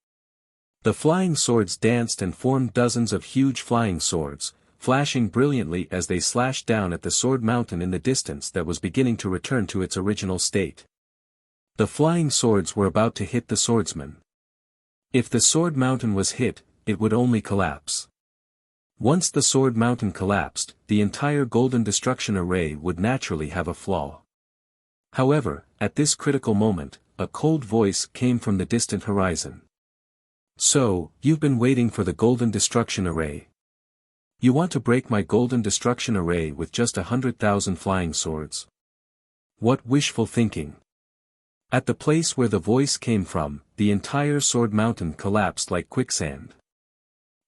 The flying swords danced and formed dozens of huge flying swords, flashing brilliantly as they slashed down at the sword mountain in the distance that was beginning to return to its original state. The flying swords were about to hit the swordsmen. If the sword mountain was hit, it would only collapse. Once the sword mountain collapsed, the entire golden destruction array would naturally have a flaw. However, at this critical moment, a cold voice came from the distant horizon. "So, you've been waiting for the golden destruction array. You want to break my golden destruction array with just 100,000 flying swords? What wishful thinking." At the place where the voice came from, the entire sword mountain collapsed like quicksand.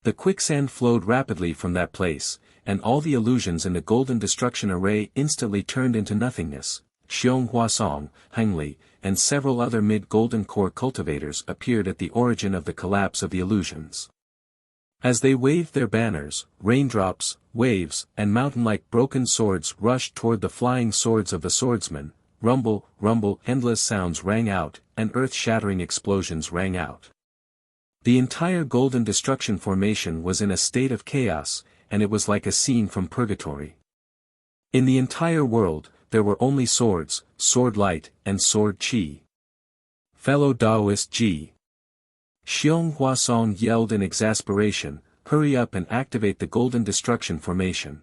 The quicksand flowed rapidly from that place, and all the illusions in the golden destruction array instantly turned into nothingness. Xiong Huasong, Heng Li, and several other mid-golden core cultivators appeared at the origin of the collapse of the illusions. As they waved their banners, raindrops, waves, and mountain-like broken swords rushed toward the flying swords of the swordsmen. Rumble, rumble, endless sounds rang out, and earth-shattering explosions rang out. The entire golden destruction formation was in a state of chaos, and it was like a scene from purgatory. In the entire world, there were only swords, sword light, and sword chi. Fellow Taoist Ji. Xiong Huasong yelled in exasperation, "Hurry up and activate the golden destruction formation."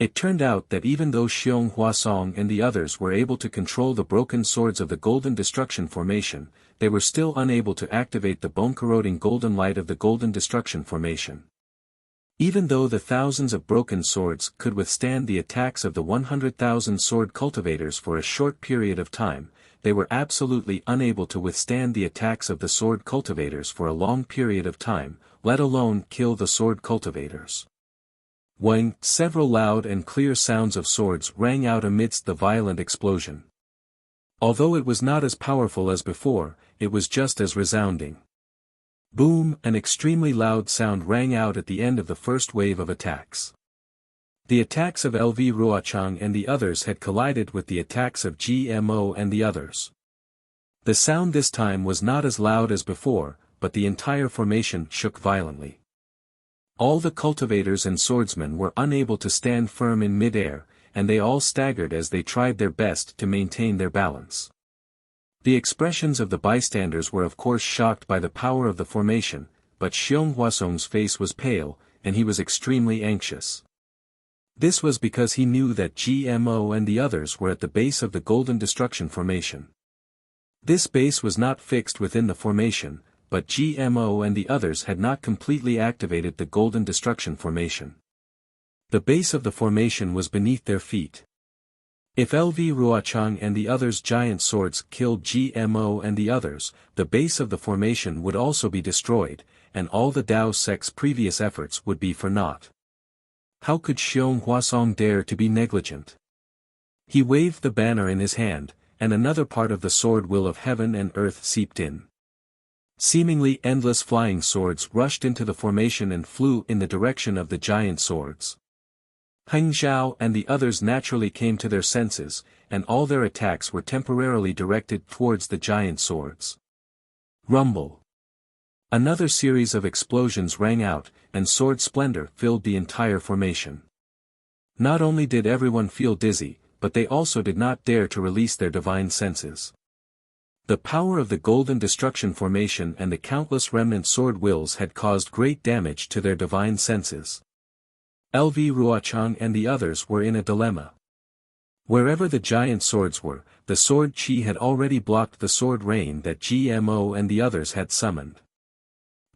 It turned out that even though Xiong Huasong and the others were able to control the broken swords of the golden destruction formation, they were still unable to activate the bone-corroding golden light of the golden destruction formation. Even though the thousands of broken swords could withstand the attacks of the 100,000 sword cultivators for a short period of time, they were absolutely unable to withstand the attacks of the sword cultivators for a long period of time, let alone kill the sword cultivators. When several loud and clear sounds of swords rang out amidst the violent explosion. Although it was not as powerful as before, it was just as resounding. Boom! An extremely loud sound rang out at the end of the first wave of attacks. The attacks of LV Ruochang and the others had collided with the attacks of GMO and the others. The sound this time was not as loud as before, but the entire formation shook violently. All the cultivators and swordsmen were unable to stand firm in mid-air, and they all staggered as they tried their best to maintain their balance. The expressions of the bystanders were of course shocked by the power of the formation, but Xiong Huasong's face was pale, and he was extremely anxious. This was because he knew that GMO and the others were at the base of the golden destruction formation. This base was not fixed within the formation, but GMO and the others had not completely activated the golden destruction formation. The base of the formation was beneath their feet. If LV Ruochang and the others' giant swords killed GMO and the others, the base of the formation would also be destroyed, and all the Dao sect's previous efforts would be for naught. How could Xiong Huasong dare to be negligent? He waved the banner in his hand, and another part of the sword will of heaven and earth seeped in. Seemingly endless flying swords rushed into the formation and flew in the direction of the giant swords. Heng Zhao and the others naturally came to their senses, and all their attacks were temporarily directed towards the giant swords. Rumble. Another series of explosions rang out, and sword splendor filled the entire formation. Not only did everyone feel dizzy, but they also did not dare to release their divine senses. The power of the golden destruction formation and the countless remnant sword wills had caused great damage to their divine senses. LV Ruochang and the others were in a dilemma. Wherever the giant swords were, the sword chi had already blocked the sword rain that GMO and the others had summoned.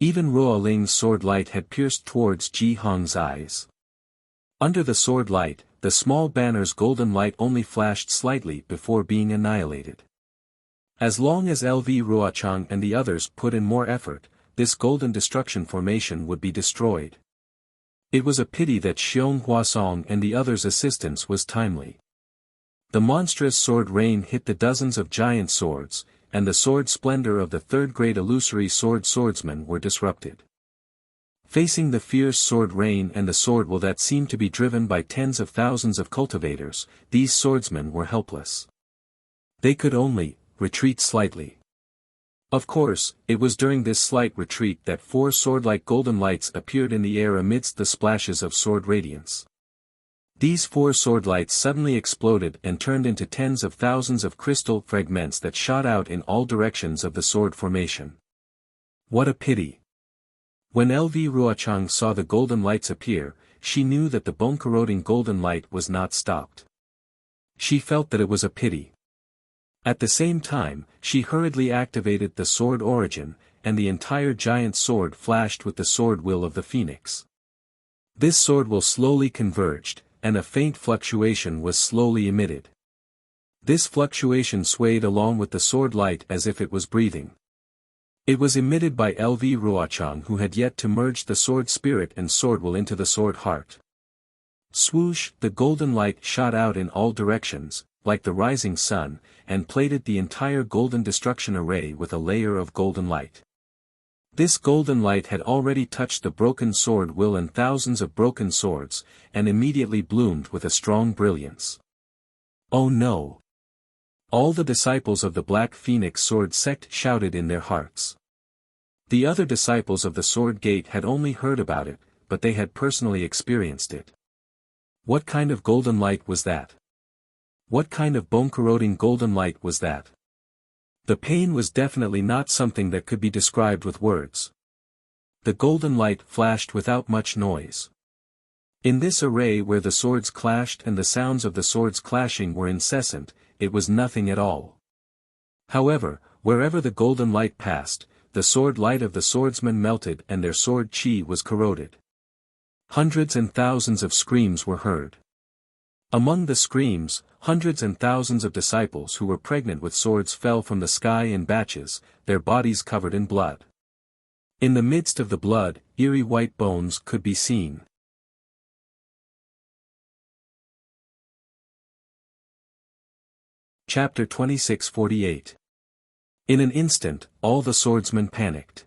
Even Ruo Ling's sword light had pierced towards Ji Hong's eyes. Under the sword light, the small banner's golden light only flashed slightly before being annihilated. As long as LV Ruochang and the others put in more effort, this golden destruction formation would be destroyed. It was a pity that Xiong Huasong and the others' assistance was timely. The monstrous sword rain hit the dozens of giant swords, and the sword splendor of the third-grade illusory swordsmen were disrupted. Facing the fierce sword rain and the sword will that seemed to be driven by tens of thousands of cultivators, these swordsmen were helpless. They could only retreat slightly. Of course, it was during this slight retreat that 4 sword-like golden lights appeared in the air amidst the splashes of sword radiance. These 4 sword lights suddenly exploded and turned into tens of thousands of crystal fragments that shot out in all directions of the sword formation. What a pity! When LV Ruochang saw the golden lights appear, she knew that the bone-corroding golden light was not stopped. She felt that it was a pity. At the same time, she hurriedly activated the sword origin, and the entire giant sword flashed with the sword will of the phoenix. This sword will slowly converged, and a faint fluctuation was slowly emitted. This fluctuation swayed along with the sword light as if it was breathing. It was emitted by LV Ruochang, who had yet to merge the sword spirit and sword will into the sword heart. Swoosh, the golden light shot out in all directions, like the rising sun, and plated the entire golden destruction array with a layer of golden light. This golden light had already touched the broken sword will and thousands of broken swords, and immediately bloomed with a strong brilliance. Oh no! All the disciples of the Black Phoenix Sword sect shouted in their hearts. The other disciples of the Sword Gate had only heard about it, but they had personally experienced it. What kind of golden light was that? What kind of bone-corroding golden light was that? The pain was definitely not something that could be described with words. The golden light flashed without much noise. In this array where the swords clashed and the sounds of the swords clashing were incessant, it was nothing at all. However, wherever the golden light passed, the sword light of the swordsmen melted and their sword chi was corroded. Hundreds and thousands of screams were heard. Among the screams, hundreds and thousands of disciples who were pregnant with swords fell from the sky in batches, their bodies covered in blood. In the midst of the blood, eerie white bones could be seen. Chapter 26:48. In an instant, all the swordsmen panicked.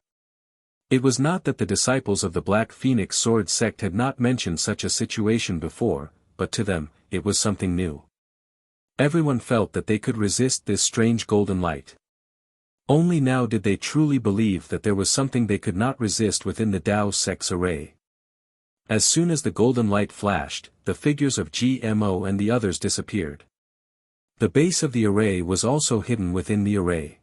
It was not that the disciples of the Black Phoenix Sword sect had not mentioned such a situation before, but to them, it was something new. Everyone felt that they could resist this strange golden light. Only now did they truly believe that there was something they could not resist within the Dao sect's array. As soon as the golden light flashed, the figures of GMO and the others disappeared. The base of the array was also hidden within the array.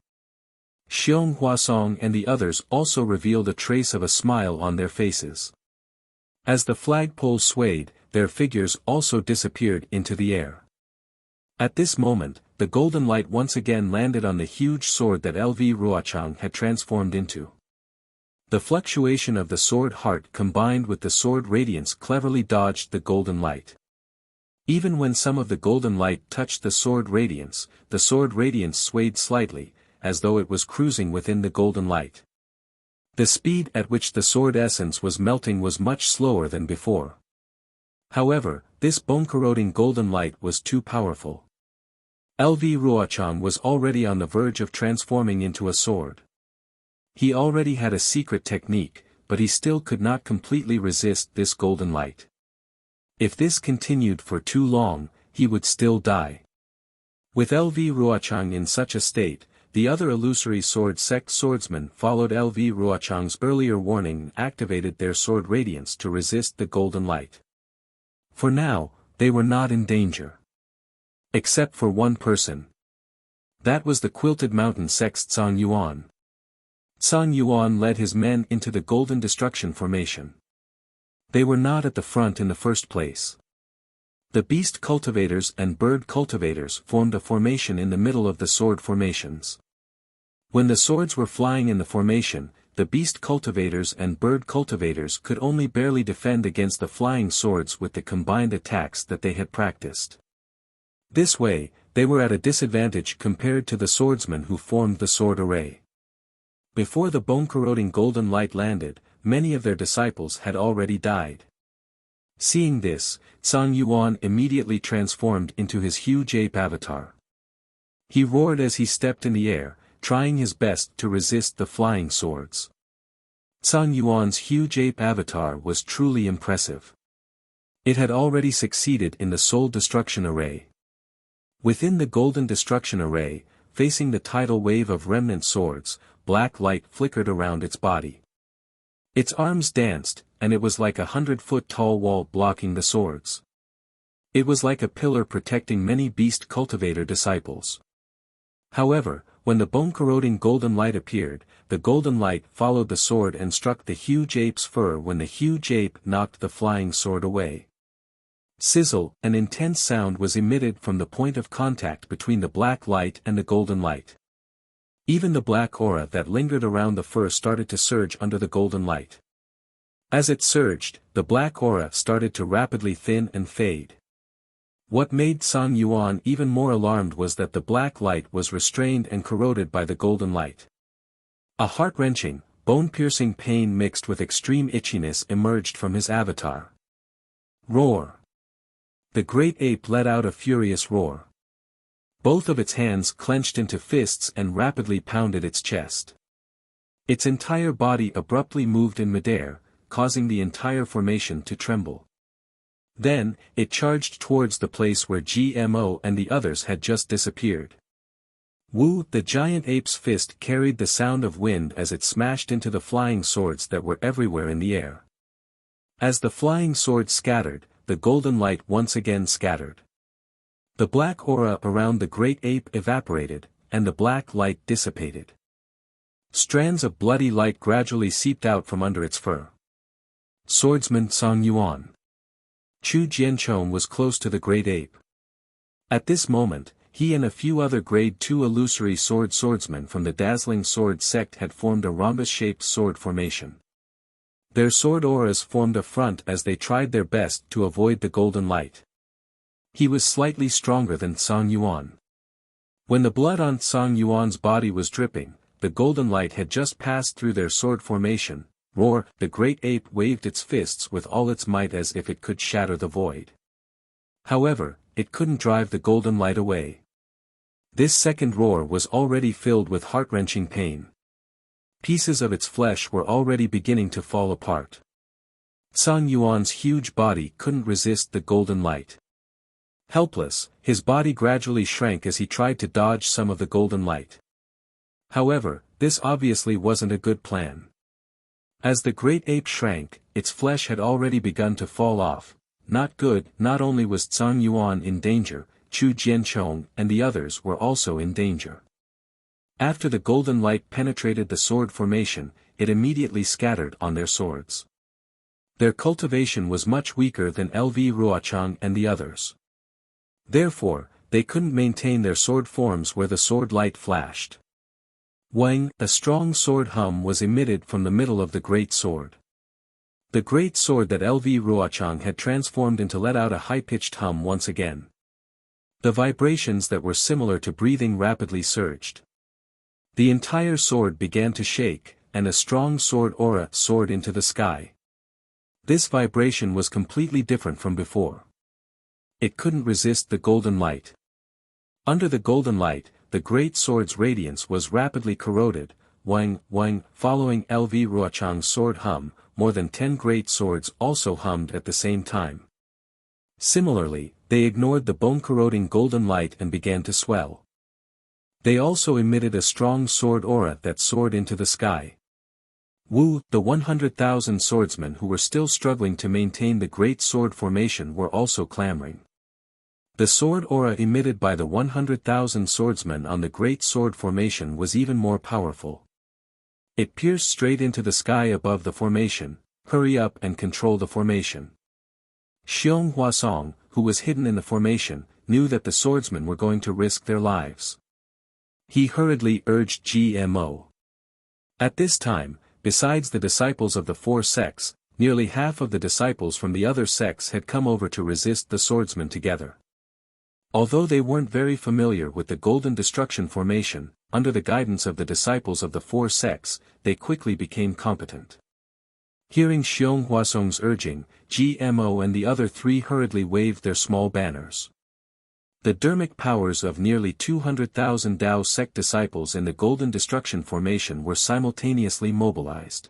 Xiong Huasong and the others also revealed a trace of a smile on their faces. As the flagpole swayed, their figures also disappeared into the air. At this moment, the golden light once again landed on the huge sword that LV Ruochang had transformed into. The fluctuation of the sword heart combined with the sword radiance cleverly dodged the golden light. Even when some of the golden light touched the sword radiance swayed slightly, as though it was cruising within the golden light. The speed at which the sword essence was melting was much slower than before. However, this bone-corroding golden light was too powerful. LV Ruochang was already on the verge of transforming into a sword. He already had a secret technique, but he still could not completely resist this golden light. If this continued for too long, he would still die. With LV Ruochang in such a state, the other illusory sword sect swordsmen followed LV Ruochang's earlier warning and activated their sword radiance to resist the golden light. For now, they were not in danger. Except for one person. That was the Quilted Mountain sect's Zhang Yuan. Zhang Yuan led his men into the golden destruction formation. They were not at the front in the first place. The beast cultivators and bird cultivators formed a formation in the middle of the sword formations. When the swords were flying in the formation, the beast cultivators and bird cultivators could only barely defend against the flying swords with the combined attacks that they had practiced. This way, they were at a disadvantage compared to the swordsmen who formed the sword array. Before the bone-corroding golden light landed, many of their disciples had already died. Seeing this, Zhang Yuan immediately transformed into his huge ape avatar. He roared as he stepped in the air, trying his best to resist the flying swords. Zhang Yuan's huge ape avatar was truly impressive. It had already succeeded in the soul destruction array. Within the golden destruction array, facing the tidal wave of remnant swords, black light flickered around its body. Its arms danced, and it was like 100-foot-tall wall blocking the swords. It was like a pillar protecting many beast cultivator disciples. However, when the bone-corroding golden light appeared, the golden light followed the sword and struck the huge ape's fur when the huge ape knocked the flying sword away. Sizzle, an intense sound was emitted from the point of contact between the black light and the golden light. Even the black aura that lingered around the fur started to surge under the golden light. As it surged, the black aura started to rapidly thin and fade. What made Zhang Yuan even more alarmed was that the black light was restrained and corroded by the golden light. A heart-wrenching, bone-piercing pain mixed with extreme itchiness emerged from his avatar. Roar! The great ape let out a furious roar. Both of its hands clenched into fists and rapidly pounded its chest. Its entire body abruptly moved in midair, causing the entire formation to tremble. Then, it charged towards the place where GMO and the others had just disappeared. Wu, the giant ape's fist carried the sound of wind as it smashed into the flying swords that were everywhere in the air. As the flying swords scattered, the golden light once again scattered. The black aura around the great ape evaporated, and the black light dissipated. Strands of bloody light gradually seeped out from under its fur. Swordsman Zhang Yuan. Chu Jianchong was close to the great ape. At this moment, he and a few other grade 2 illusory swordsmen from the dazzling sword sect had formed a rhombus-shaped sword formation. Their sword auras formed a front as they tried their best to avoid the golden light. He was slightly stronger than Zhang Yuan. When the blood on Zhang Yuan's body was dripping, the golden light had just passed through their sword formation. Roar! The great ape waved its fists with all its might as if it could shatter the void. However, it couldn't drive the golden light away. This second roar was already filled with heart-wrenching pain. Pieces of its flesh were already beginning to fall apart. Zhang Yuan's huge body couldn't resist the golden light. Helpless, his body gradually shrank as he tried to dodge some of the golden light. However, this obviously wasn't a good plan. As the great ape shrank, its flesh had already begun to fall off. Not good. Not only was Zhang Yuan in danger, Chu Jianchong and the others were also in danger. After the golden light penetrated the sword formation, it immediately scattered on their swords. Their cultivation was much weaker than LV Ruochang and the others. Therefore, they couldn't maintain their sword forms where the sword light flashed. Wang, a strong sword hum was emitted from the middle of the great sword. The great sword that LV Ruochang had transformed into let out a high-pitched hum once again. The vibrations that were similar to breathing rapidly surged. The entire sword began to shake, and a strong sword aura soared into the sky. This vibration was completely different from before. It couldn't resist the golden light. Under the golden light, the great sword's radiance was rapidly corroded. Wang, following LV Ruochang's sword hum, more than 10 great swords also hummed at the same time. Similarly, they ignored the bone-corroding golden light and began to swell. They also emitted a strong sword aura that soared into the sky. Wu, the 100,000 swordsmen who were still struggling to maintain the great sword formation were also clamoring. The sword aura emitted by the 100,000 swordsmen on the great sword formation was even more powerful. It pierced straight into the sky above the formation. Hurry up and control the formation. Xiong Huasong, who was hidden in the formation, knew that the swordsmen were going to risk their lives. He hurriedly urged GMO. At this time, besides the disciples of the four sects, nearly half of the disciples from the other sects had come over to resist the swordsmen together. Although they weren't very familiar with the Golden Destruction formation, under the guidance of the disciples of the four sects, they quickly became competent. Hearing Xiong Huasong's urging, GMO and the other three hurriedly waved their small banners. The dermic powers of nearly 200,000 Dao sect disciples in the Golden Destruction formation were simultaneously mobilized.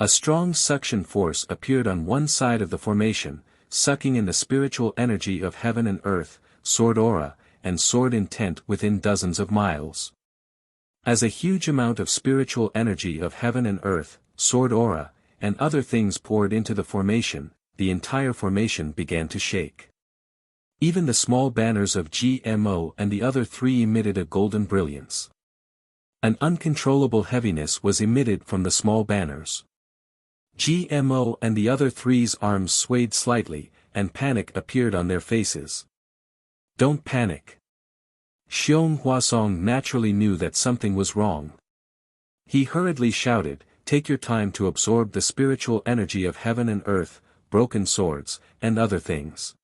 A strong suction force appeared on one side of the formation, sucking in the spiritual energy of heaven and earth, sword aura, and sword intent within dozens of miles. As a huge amount of spiritual energy of heaven and earth, sword aura, and other things poured into the formation, the entire formation began to shake. Even the small banners of GMO and the other three emitted a golden brilliance. An uncontrollable heaviness was emitted from the small banners. GMO and the other three's arms swayed slightly, and panic appeared on their faces. Don't panic. Xiong Huasong naturally knew that something was wrong. He hurriedly shouted, "Take your time to absorb the spiritual energy of heaven and earth, broken swords, and other things.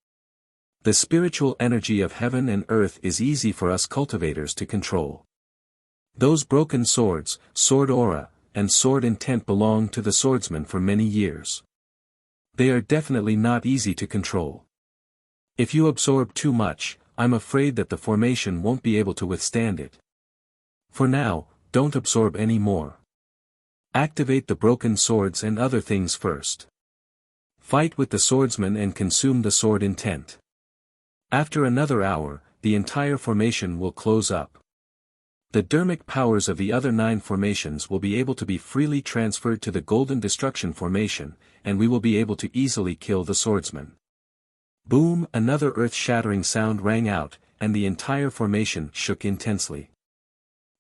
The spiritual energy of heaven and earth is easy for us cultivators to control. Those broken swords, sword aura, and sword intent belong to the swordsmen for many years. They are definitely not easy to control. If you absorb too much, I'm afraid that the formation won't be able to withstand it. For now, don't absorb any more. Activate the broken swords and other things first. Fight with the swordsman and consume the sword intent. After another hour, the entire formation will close up. The dermic powers of the other 9 formations will be able to be freely transferred to the Golden Destruction formation, and we will be able to easily kill the swordsman." Boom! Another earth-shattering sound rang out, and the entire formation shook intensely.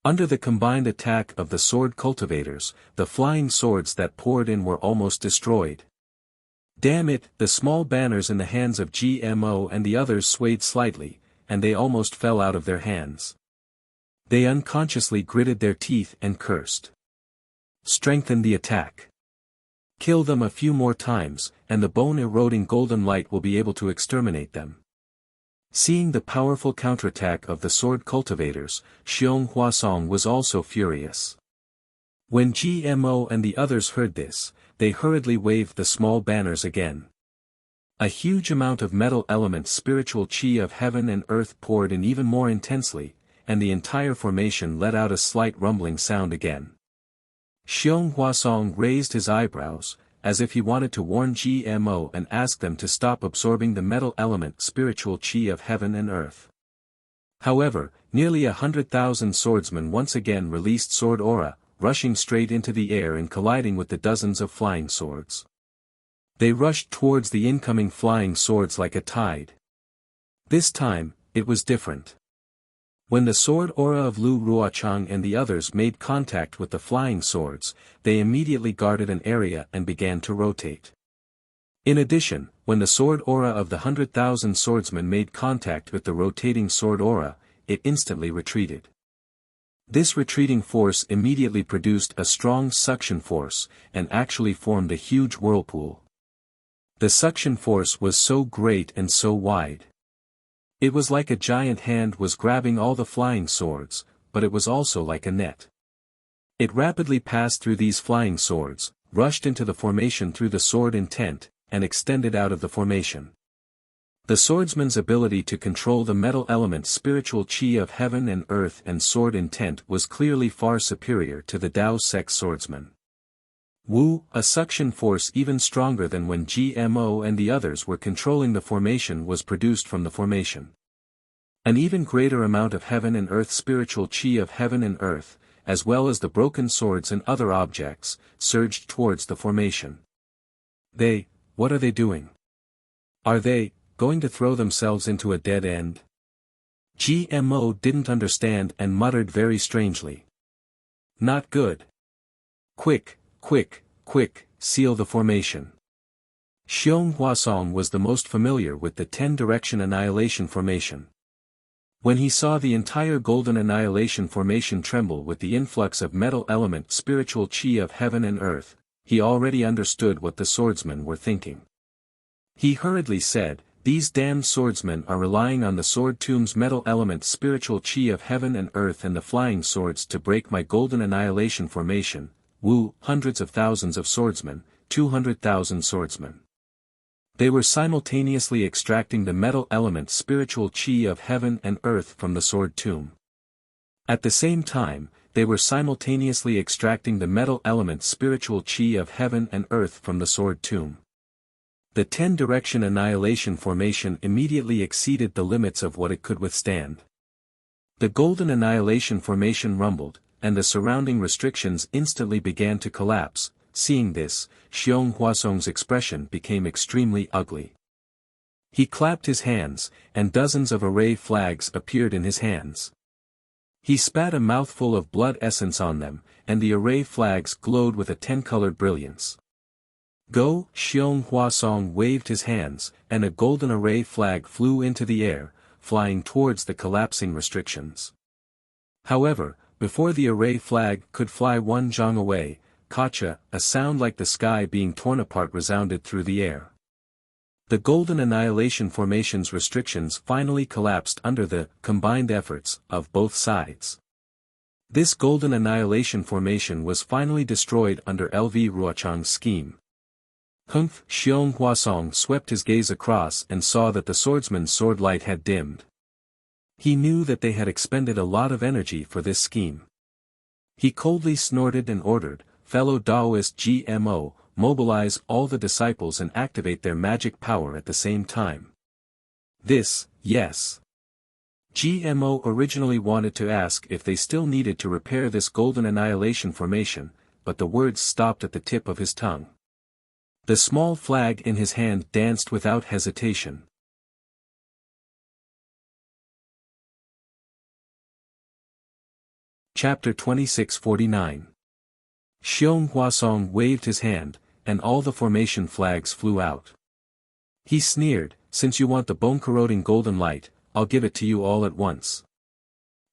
Under the combined attack of the sword cultivators, the flying swords that poured in were almost destroyed. Damn it! The small banners in the hands of GMO and the others swayed slightly, and they almost fell out of their hands. They unconsciously gritted their teeth and cursed. Strengthen the attack. Kill them a few more times, and the bone-eroding golden light will be able to exterminate them. Seeing the powerful counterattack of the sword cultivators, Xiong Huasong was also furious. When GMO and the others heard this, they hurriedly waved the small banners again. A huge amount of metal element spiritual chi of heaven and earth poured in even more intensely, and the entire formation let out a slight rumbling sound again. Xiong Huasong raised his eyebrows, as if he wanted to warn GMO and ask them to stop absorbing the metal element spiritual chi of heaven and earth. However, nearly 100,000 swordsmen once again released sword aura, rushing straight into the air and colliding with the dozens of flying swords. They rushed towards the incoming flying swords like a tide. This time, it was different. When the sword aura of Lu Ruochang and the others made contact with the flying swords, they immediately guarded an area and began to rotate. In addition, when the sword aura of the 100,000 swordsmen made contact with the rotating sword aura, it instantly retreated. This retreating force immediately produced a strong suction force, and actually formed a huge whirlpool. The suction force was so great and so wide. It was like a giant hand was grabbing all the flying swords, but it was also like a net. It rapidly passed through these flying swords, rushed into the formation through the sword intent, and extended out of the formation. The swordsman's ability to control the metal element spiritual chi of heaven and earth and sword intent was clearly far superior to the Dao sect swordsman. Wu, a suction force even stronger than when GMO and the others were controlling the formation was produced from the formation. An even greater amount of heaven and earth spiritual chi of heaven and earth, as well as the broken swords and other objects, surged towards the formation. What are they doing? Are they going to throw themselves into a dead end? GMO didn't understand and muttered very strangely. Not good. Quick, seal the formation. Xiong Huasong was the most familiar with the 10-direction annihilation formation. When he saw the entire golden annihilation formation tremble with the influx of metal element spiritual chi of heaven and earth, he already understood what the swordsmen were thinking. He hurriedly said, "These damned swordsmen are relying on the sword tomb's metal element spiritual chi of heaven and earth and the flying swords to break my golden annihilation formation. Wu, hundreds of thousands of swordsmen, 200,000 swordsmen." They were simultaneously extracting the metal element spiritual chi of heaven and earth from the sword tomb. At the same time, they were simultaneously extracting the metal element spiritual chi of heaven and earth from the sword tomb. The 10-direction annihilation formation immediately exceeded the limits of what it could withstand. The golden annihilation formation rumbled, and the surrounding restrictions instantly began to collapse. Seeing this, Xiong Huasong's expression became extremely ugly. He clapped his hands, and dozens of array flags appeared in his hands. He spat a mouthful of blood essence on them, and the array flags glowed with a 10-colored brilliance. Go! Xiong Huasong waved his hands, and a golden array flag flew into the air, flying towards the collapsing restrictions. However, before the array flag could fly one zhang away, Kacha, a sound like the sky being torn apart resounded through the air. The golden annihilation formation's restrictions finally collapsed under the combined efforts of both sides. This golden annihilation formation was finally destroyed under LV Ruochang's scheme. Humph! Xiong Huasong swept his gaze across and saw that the swordsman's sword light had dimmed. He knew that they had expended a lot of energy for this scheme. He coldly snorted and ordered, "Fellow Taoist GMO, mobilize all the disciples and activate their magic power at the same time." This, yes. GMO originally wanted to ask if they still needed to repair this golden annihilation formation, but the words stopped at the tip of his tongue. The small flag in his hand danced without hesitation. Chapter 2649. Xiong Huasong waved his hand, and all the formation flags flew out. He sneered, "Since you want the bone-corroding golden light, I'll give it to you all at once."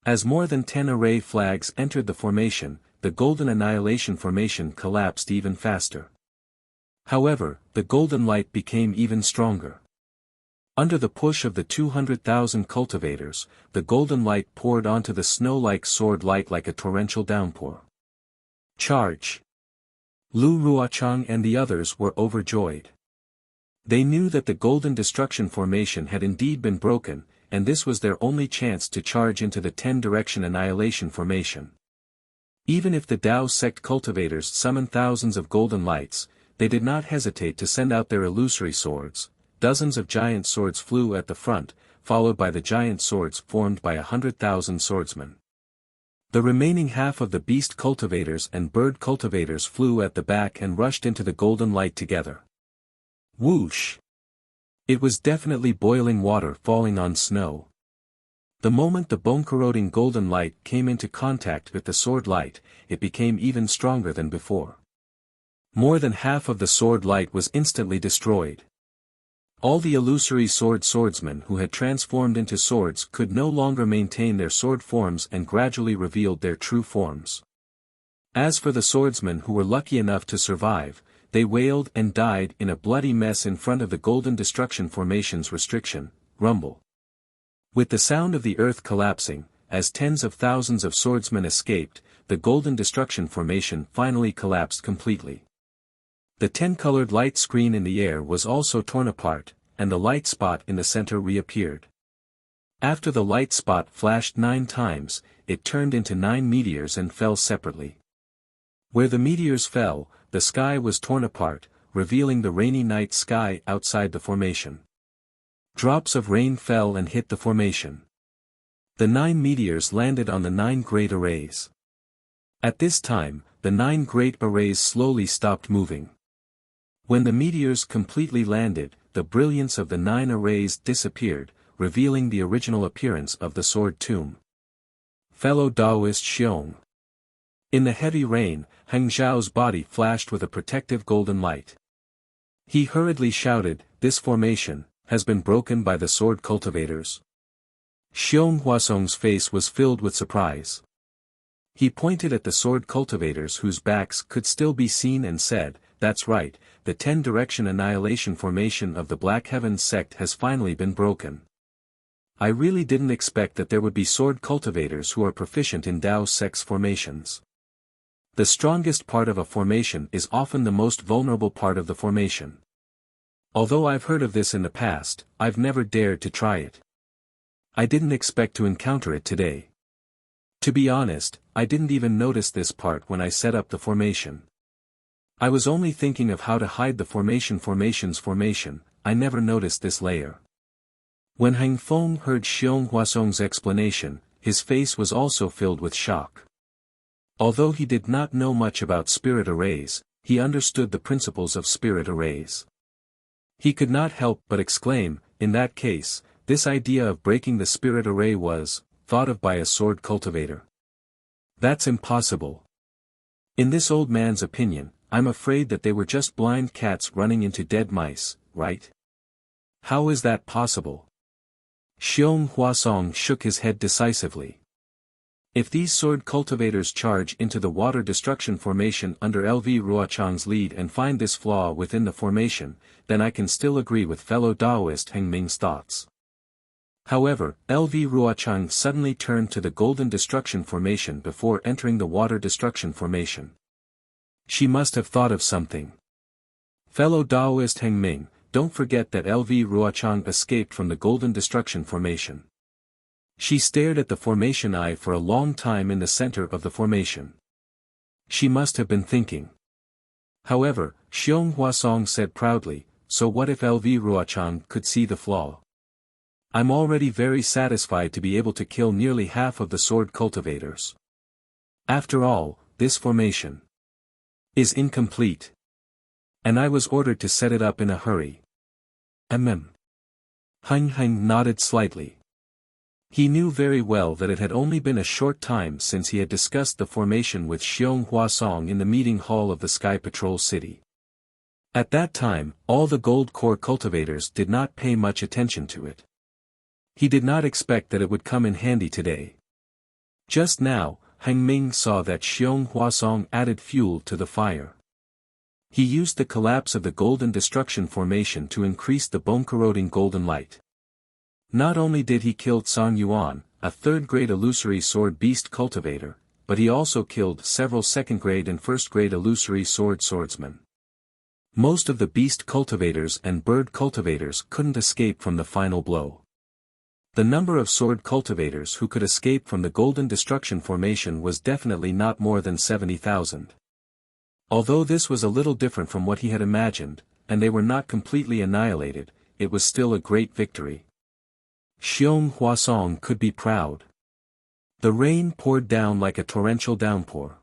As more than 10 array flags entered the formation, the golden annihilation formation collapsed even faster. However, the golden light became even stronger. Under the push of the 200,000 cultivators, the golden light poured onto the snow-like sword light like a torrential downpour. Charge! Lu Ruochang and the others were overjoyed. They knew that the golden destruction formation had indeed been broken, and this was their only chance to charge into the 10-direction annihilation formation. Even if the Dao sect cultivators summoned thousands of golden lights, they did not hesitate to send out their illusory swords. Dozens of giant swords flew at the front, followed by the giant swords formed by 100,000 swordsmen. The remaining half of the beast cultivators and bird cultivators flew at the back and rushed into the golden light together. Whoosh! It was definitely boiling water falling on snow. The moment the bone-corroding golden light came into contact with the sword light, it became even stronger than before. More than half of the sword light was instantly destroyed. All the illusory swordsmen who had transformed into swords could no longer maintain their sword forms and gradually revealed their true forms. As for the swordsmen who were lucky enough to survive, they wailed and died in a bloody mess in front of the golden destruction formation's restriction, rumble. With the sound of the earth collapsing, as tens of thousands of swordsmen escaped, the golden destruction formation finally collapsed completely. The 10-colored light screen in the air was also torn apart, and the light spot in the center reappeared. After the light spot flashed 9 times, it turned into 9 meteors and fell separately. Where the meteors fell, the sky was torn apart, revealing the rainy night sky outside the formation. Drops of rain fell and hit the formation. The 9 meteors landed on the 9 great arrays. At this time, the 9 great arrays slowly stopped moving. When the meteors completely landed, the brilliance of the 9 arrays disappeared, revealing the original appearance of the sword tomb. Fellow Taoist Xiong. In the heavy rain, Heng Zhao's body flashed with a protective golden light. He hurriedly shouted, "This formation has been broken by the sword cultivators." Xiong Huasong's face was filled with surprise. He pointed at the sword cultivators whose backs could still be seen and said, "That's right, the 10-direction annihilation formation of the Black Heavens sect has finally been broken. I really didn't expect that there would be sword cultivators who are proficient in Dao sect's formations. The strongest part of a formation is often the most vulnerable part of the formation. Although I've heard of this in the past, I've never dared to try it. I didn't expect to encounter it today. To be honest, I didn't even notice this part when I set up the formation. I was only thinking of how to hide the formation's formation, I never noticed this layer." When Hang Feng heard Xiong Huasong's explanation, his face was also filled with shock. Although he did not know much about spirit arrays, he understood the principles of spirit arrays. He could not help but exclaim, in that case, this idea of breaking the spirit array was thought of by a sword cultivator. That's impossible. In this old man's opinion, I'm afraid that they were just blind cats running into dead mice, right? How is that possible? Xiong Huasong shook his head decisively. If these sword cultivators charge into the water destruction formation under LV Ruochang's lead and find this flaw within the formation, then I can still agree with fellow Daoist Heng Ming's thoughts. However, LV Ruochang suddenly turned to the golden destruction formation before entering the water destruction formation. She must have thought of something. Fellow Daoist Heng Ming, don't forget that LV Ruochang escaped from the golden destruction formation. She stared at the formation eye for a long time in the center of the formation. She must have been thinking. However, Xiong Huasong said proudly, so what if LV Ruochang could see the flaw? I'm already very satisfied to be able to kill nearly half of the sword cultivators. After all, this formation is incomplete. And I was ordered to set it up in a hurry. Heng nodded slightly. He knew very well that it had only been a short time since he had discussed the formation with Xiong Huasong in the meeting hall of the Sky Patrol City. At that time, all the gold core cultivators did not pay much attention to it. He did not expect that it would come in handy today. Just now, Heng Ming saw that Xiong Huasong added fuel to the fire. He used the collapse of the golden destruction formation to increase the bone-corroding golden light. Not only did he kill Song Yuan, a third-grade illusory sword beast cultivator, but he also killed several second-grade and first-grade illusory swordsmen. Most of the beast cultivators and bird cultivators couldn't escape from the final blow. The number of sword cultivators who could escape from the golden destruction formation was definitely not more than 70,000. Although this was a little different from what he had imagined, and they were not completely annihilated, it was still a great victory. Xiong Huasong could be proud. The rain poured down like a torrential downpour.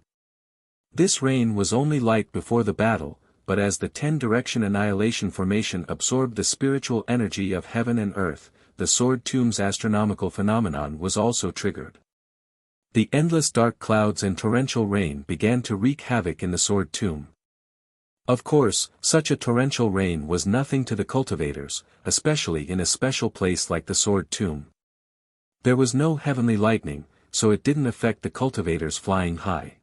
This rain was only light before the battle, but as the 10-direction annihilation formation absorbed the spiritual energy of heaven and earth, the sword tomb's astronomical phenomenon was also triggered. The endless dark clouds and torrential rain began to wreak havoc in the sword tomb. Of course, such a torrential rain was nothing to the cultivators, especially in a special place like the sword tomb. There was no heavenly lightning, so it didn't affect the cultivators flying high.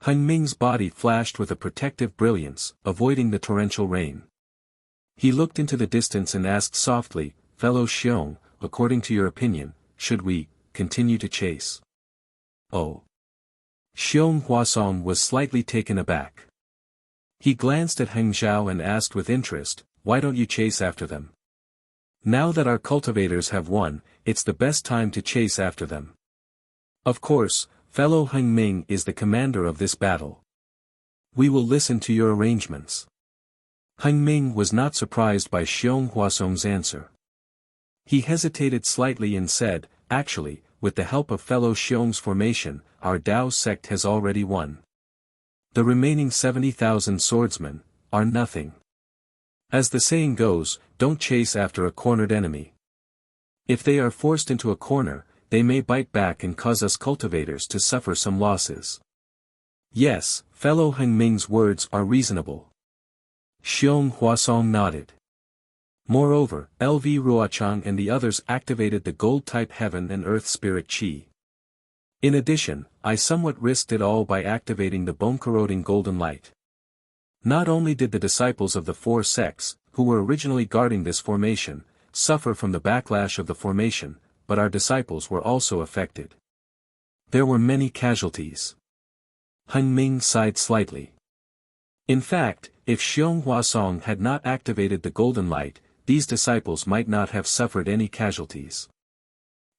Heng Ming's body flashed with a protective brilliance, avoiding the torrential rain. He looked into the distance and asked softly, "Fellow Xiong, according to your opinion, should we continue to chase?" "Oh." Xiong Huasong was slightly taken aback. He glanced at Heng Zhao and asked with interest, "Why don't you chase after them? Now that our cultivators have won, it's the best time to chase after them. Of course, fellow Heng Ming is the commander of this battle. We will listen to your arrangements." Heng Ming was not surprised by Xiong Huasong's answer. He hesitated slightly and said, "Actually, with the help of fellow Xiong's formation, our Dao sect has already won. The remaining 70,000 swordsmen are nothing. As the saying goes, don't chase after a cornered enemy. If they are forced into a corner, they may bite back and cause us cultivators to suffer some losses." "Yes, fellow Heng Ming's words are reasonable." Xiong Huasong nodded. Moreover, LV Ruochang and the others activated the gold-type heaven and earth spirit chi. In addition, I somewhat risked it all by activating the bone-corroding golden light. Not only did the disciples of the four sects, who were originally guarding this formation, suffer from the backlash of the formation, but our disciples were also affected. There were many casualties. Heng Ming sighed slightly. In fact, if Xiong Huasong had not activated the golden light, these disciples might not have suffered any casualties.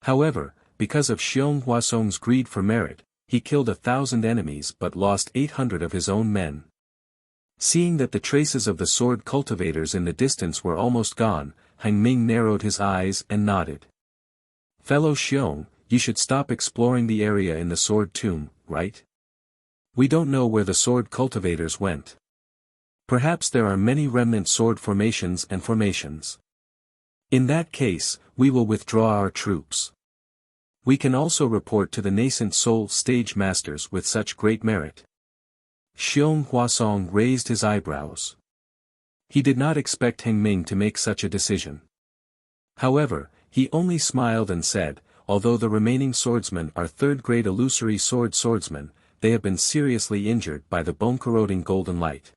However, because of Xiong Huasong's greed for merit, he killed 1,000 enemies but lost 800 of his own men. Seeing that the traces of the sword cultivators in the distance were almost gone, Heng Ming narrowed his eyes and nodded. Fellow Xiong, you should stop exploring the area in the sword tomb, right? We don't know where the sword cultivators went. Perhaps there are many remnant sword formations and formations. In that case, we will withdraw our troops. We can also report to the nascent soul stage masters with such great merit. Xiong Huasong raised his eyebrows. He did not expect Heng Ming to make such a decision. However, he only smiled and said, although the remaining swordsmen are third-grade illusory swordsmen, they have been seriously injured by the bone-corroding golden light.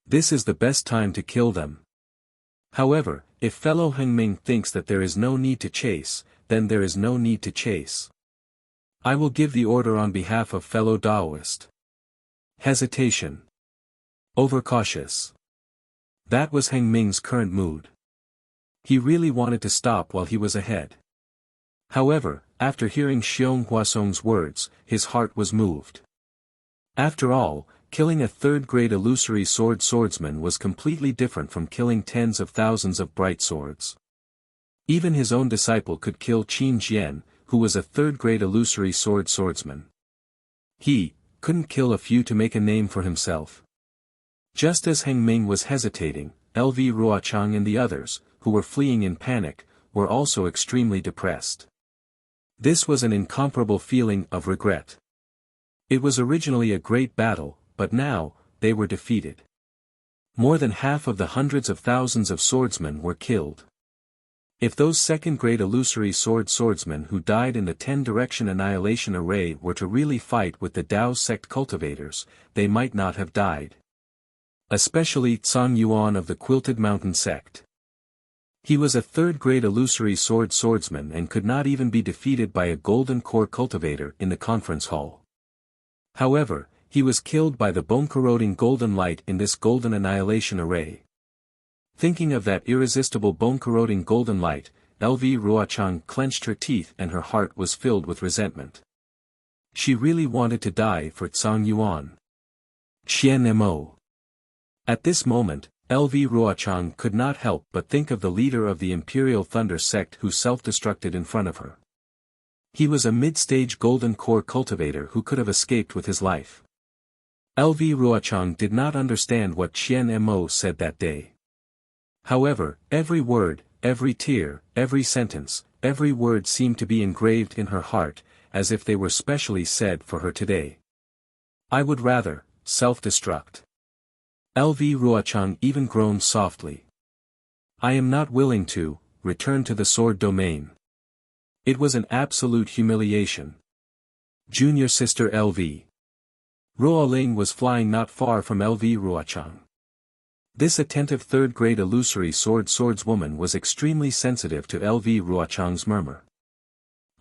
This is the best time to kill them. However, if fellow Heng Ming thinks that there is no need to chase, then there is no need to chase. I will give the order on behalf of fellow Daoist. Hesitation. Overcautious. That was Heng Ming's current mood. He really wanted to stop while he was ahead. However, after hearing Xiong Huasong's words, his heart was moved. After all, killing a third-grade illusory swordsman was completely different from killing tens of thousands of bright swords. Even his own disciple could kill Qin Jian, who was a third-grade illusory swordsman. He couldn't kill a few to make a name for himself. Just as Heng Ming was hesitating, LV Ruochang and the others, who were fleeing in panic, were also extremely depressed. This was an incomparable feeling of regret. It was originally a great battle, but now, they were defeated. More than half of the hundreds of thousands of swordsmen were killed. If those second-grade illusory swordsmen who died in the 10-direction annihilation array were to really fight with the Dao sect cultivators, they might not have died. Especially Tsang Yuan of the Quilted Mountain sect. He was a third-grade illusory swordsman and could not even be defeated by a golden core cultivator in the conference hall. However, he was killed by the bone-corroding golden light in this golden annihilation array. Thinking of that irresistible bone-corroding golden light, LV Ruochang clenched her teeth and her heart was filled with resentment. She really wanted to die for Tsang Yuan. Qian Mo. At this moment, LV Ruochang could not help but think of the leader of the Imperial Thunder sect who self-destructed in front of her. He was a mid-stage golden core cultivator who could have escaped with his life. LV Ruochang did not understand what Qian Mo said that day. However, every word, every tear, every sentence, every word seemed to be engraved in her heart, as if they were specially said for her today. I would rather self-destruct. LV Ruochang even groaned softly. I am not willing to return to the sword domain. It was an absolute humiliation. Junior sister LV. Ruoling was flying not far from LV Ruochang. This attentive third-grade illusory swordswoman was extremely sensitive to LV Ruochang's murmur.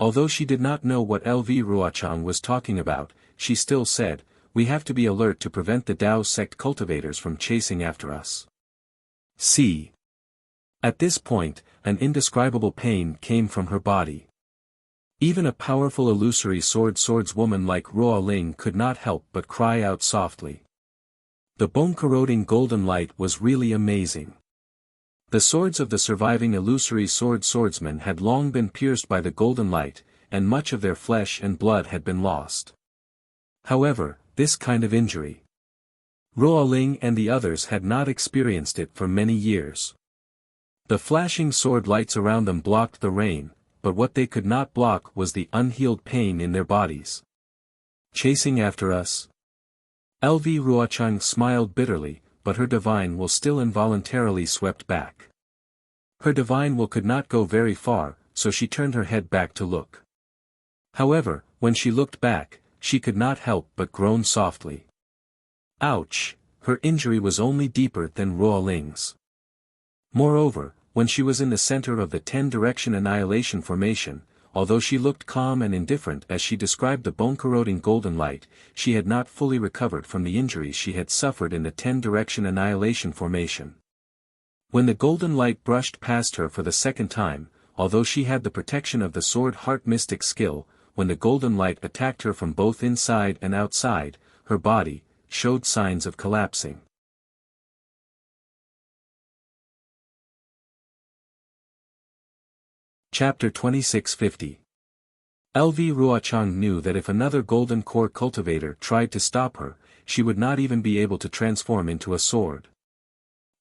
Although she did not know what LV Ruochang was talking about, she still said, we have to be alert to prevent the Dao sect cultivators from chasing after us. See. At this point, an indescribable pain came from her body. Even a powerful illusory swordswoman like Ruoling could not help but cry out softly. The bone-corroding golden light was really amazing. The swords of the surviving illusory swordsmen had long been pierced by the golden light, and much of their flesh and blood had been lost. However, this kind of injury. Ruoling and the others had not experienced it for many years. The flashing sword lights around them blocked the rain, but what they could not block was the unhealed pain in their bodies. Chasing after us? LV Ruochang smiled bitterly, but her divine will still involuntarily swept back. Her divine will could not go very far, so she turned her head back to look. However, when she looked back, she could not help but groan softly. Ouch! Her injury was only deeper than Ruo Ling's. Moreover, when she was in the center of the 10-direction annihilation formation, although she looked calm and indifferent as she described the bone-corroding golden light, she had not fully recovered from the injuries she had suffered in the 10-direction annihilation formation. When the golden light brushed past her for the second time, although she had the protection of the sword heart mystic skill, when the golden light attacked her from both inside and outside, her body showed signs of collapsing. Chapter 2650. LV Ruochang knew that if another golden core cultivator tried to stop her, she would not even be able to transform into a sword.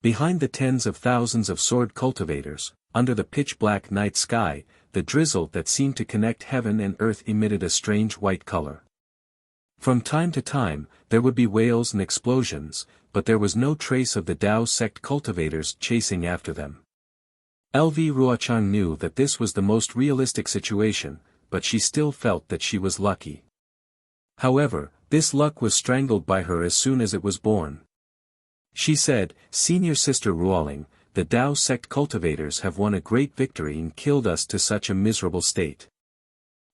Behind the tens of thousands of sword cultivators, under the pitch-black night sky, the drizzle that seemed to connect heaven and earth emitted a strange white color. From time to time, there would be wails and explosions, but there was no trace of the Dao sect cultivators chasing after them. LV Ruochang knew that this was the most realistic situation, but she still felt that she was lucky. However, this luck was strangled by her as soon as it was born. She said, "Senior Sister Ruoling, the Dao sect cultivators have won a great victory and killed us to such a miserable state.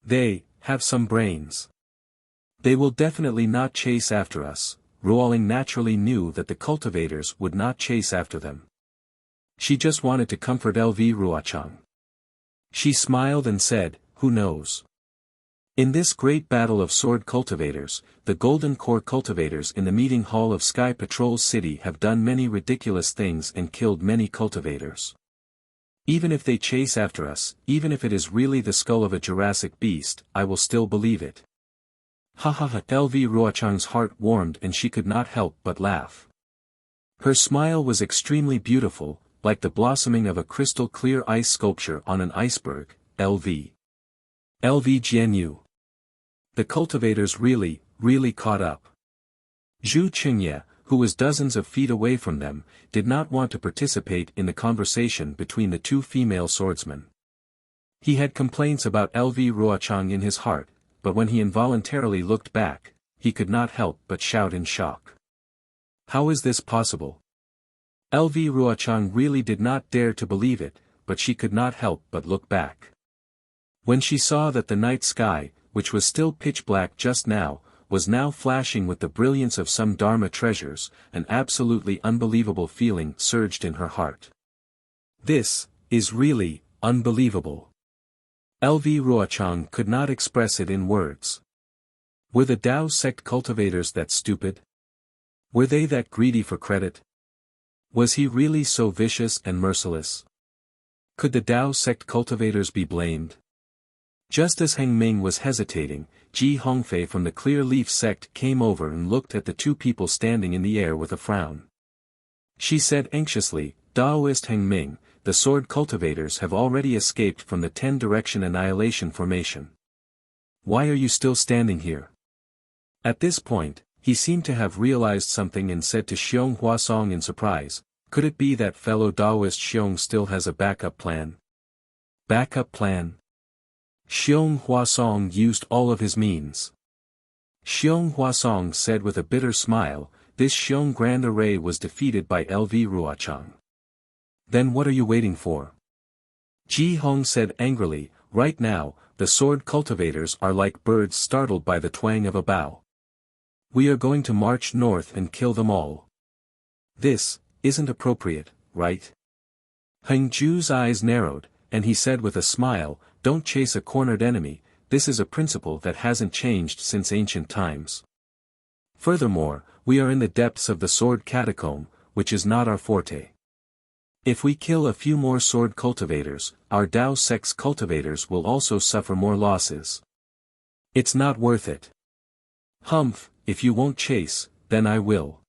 They have some brains. They will definitely not chase after us." Ruoling naturally knew that the cultivators would not chase after them. She just wanted to comfort LV Ruochang. She smiled and said, "Who knows? In this great battle of sword cultivators, the Golden Core cultivators in the meeting hall of Sky Patrol City have done many ridiculous things and killed many cultivators. Even if they chase after us, even if it is really the skull of a Jurassic beast, I will still believe it." Ha ha ha! LV Ruochang's heart warmed and she could not help but laugh. Her smile was extremely beautiful, like the blossoming of a crystal-clear ice sculpture on an iceberg. LV Jianyu. The cultivators really caught up. Zhu Qingye, who was dozens of feet away from them, did not want to participate in the conversation between the two female swordsmen. He had complaints about LV Ruochang in his heart, but when he involuntarily looked back, he could not help but shout in shock. How is this possible? LV Ruochang really did not dare to believe it, but she could not help but look back. When she saw that the night sky, which was still pitch black just now, was now flashing with the brilliance of some Dharma treasures, an absolutely unbelievable feeling surged in her heart. This is really unbelievable. LV Ruochang could not express it in words. Were the Dao sect cultivators that stupid? Were they that greedy for credit? Was he really so vicious and merciless? Could the Dao sect cultivators be blamed? Just as Heng Ming was hesitating, Ji Hongfei from the Clear Leaf sect came over and looked at the two people standing in the air with a frown. She said anxiously, "Daoist Heng Ming, the sword cultivators have already escaped from the 10-direction annihilation formation. Why are you still standing here?" At this point, he seemed to have realized something and said to Xiong Huasong in surprise, "Could it be that fellow Daoist Xiong still has a backup plan?" Backup plan? Xiong Huasong used all of his means. Xiong Huasong said with a bitter smile, "This Xiong Grand Array was defeated by LV Ruochang. Then what are you waiting for?" Ji Hong said angrily, "Right now, the sword cultivators are like birds startled by the twang of a bow. We are going to march north and kill them all. This isn't appropriate, right?" Heng Ju's eyes narrowed, and he said with a smile, "Don't chase a cornered enemy, this is a principle that hasn't changed since ancient times. Furthermore, we are in the depths of the sword catacomb, which is not our forte. If we kill a few more sword cultivators, our Dao sect's cultivators will also suffer more losses. It's not worth it. Humph, if you won't chase, then I will.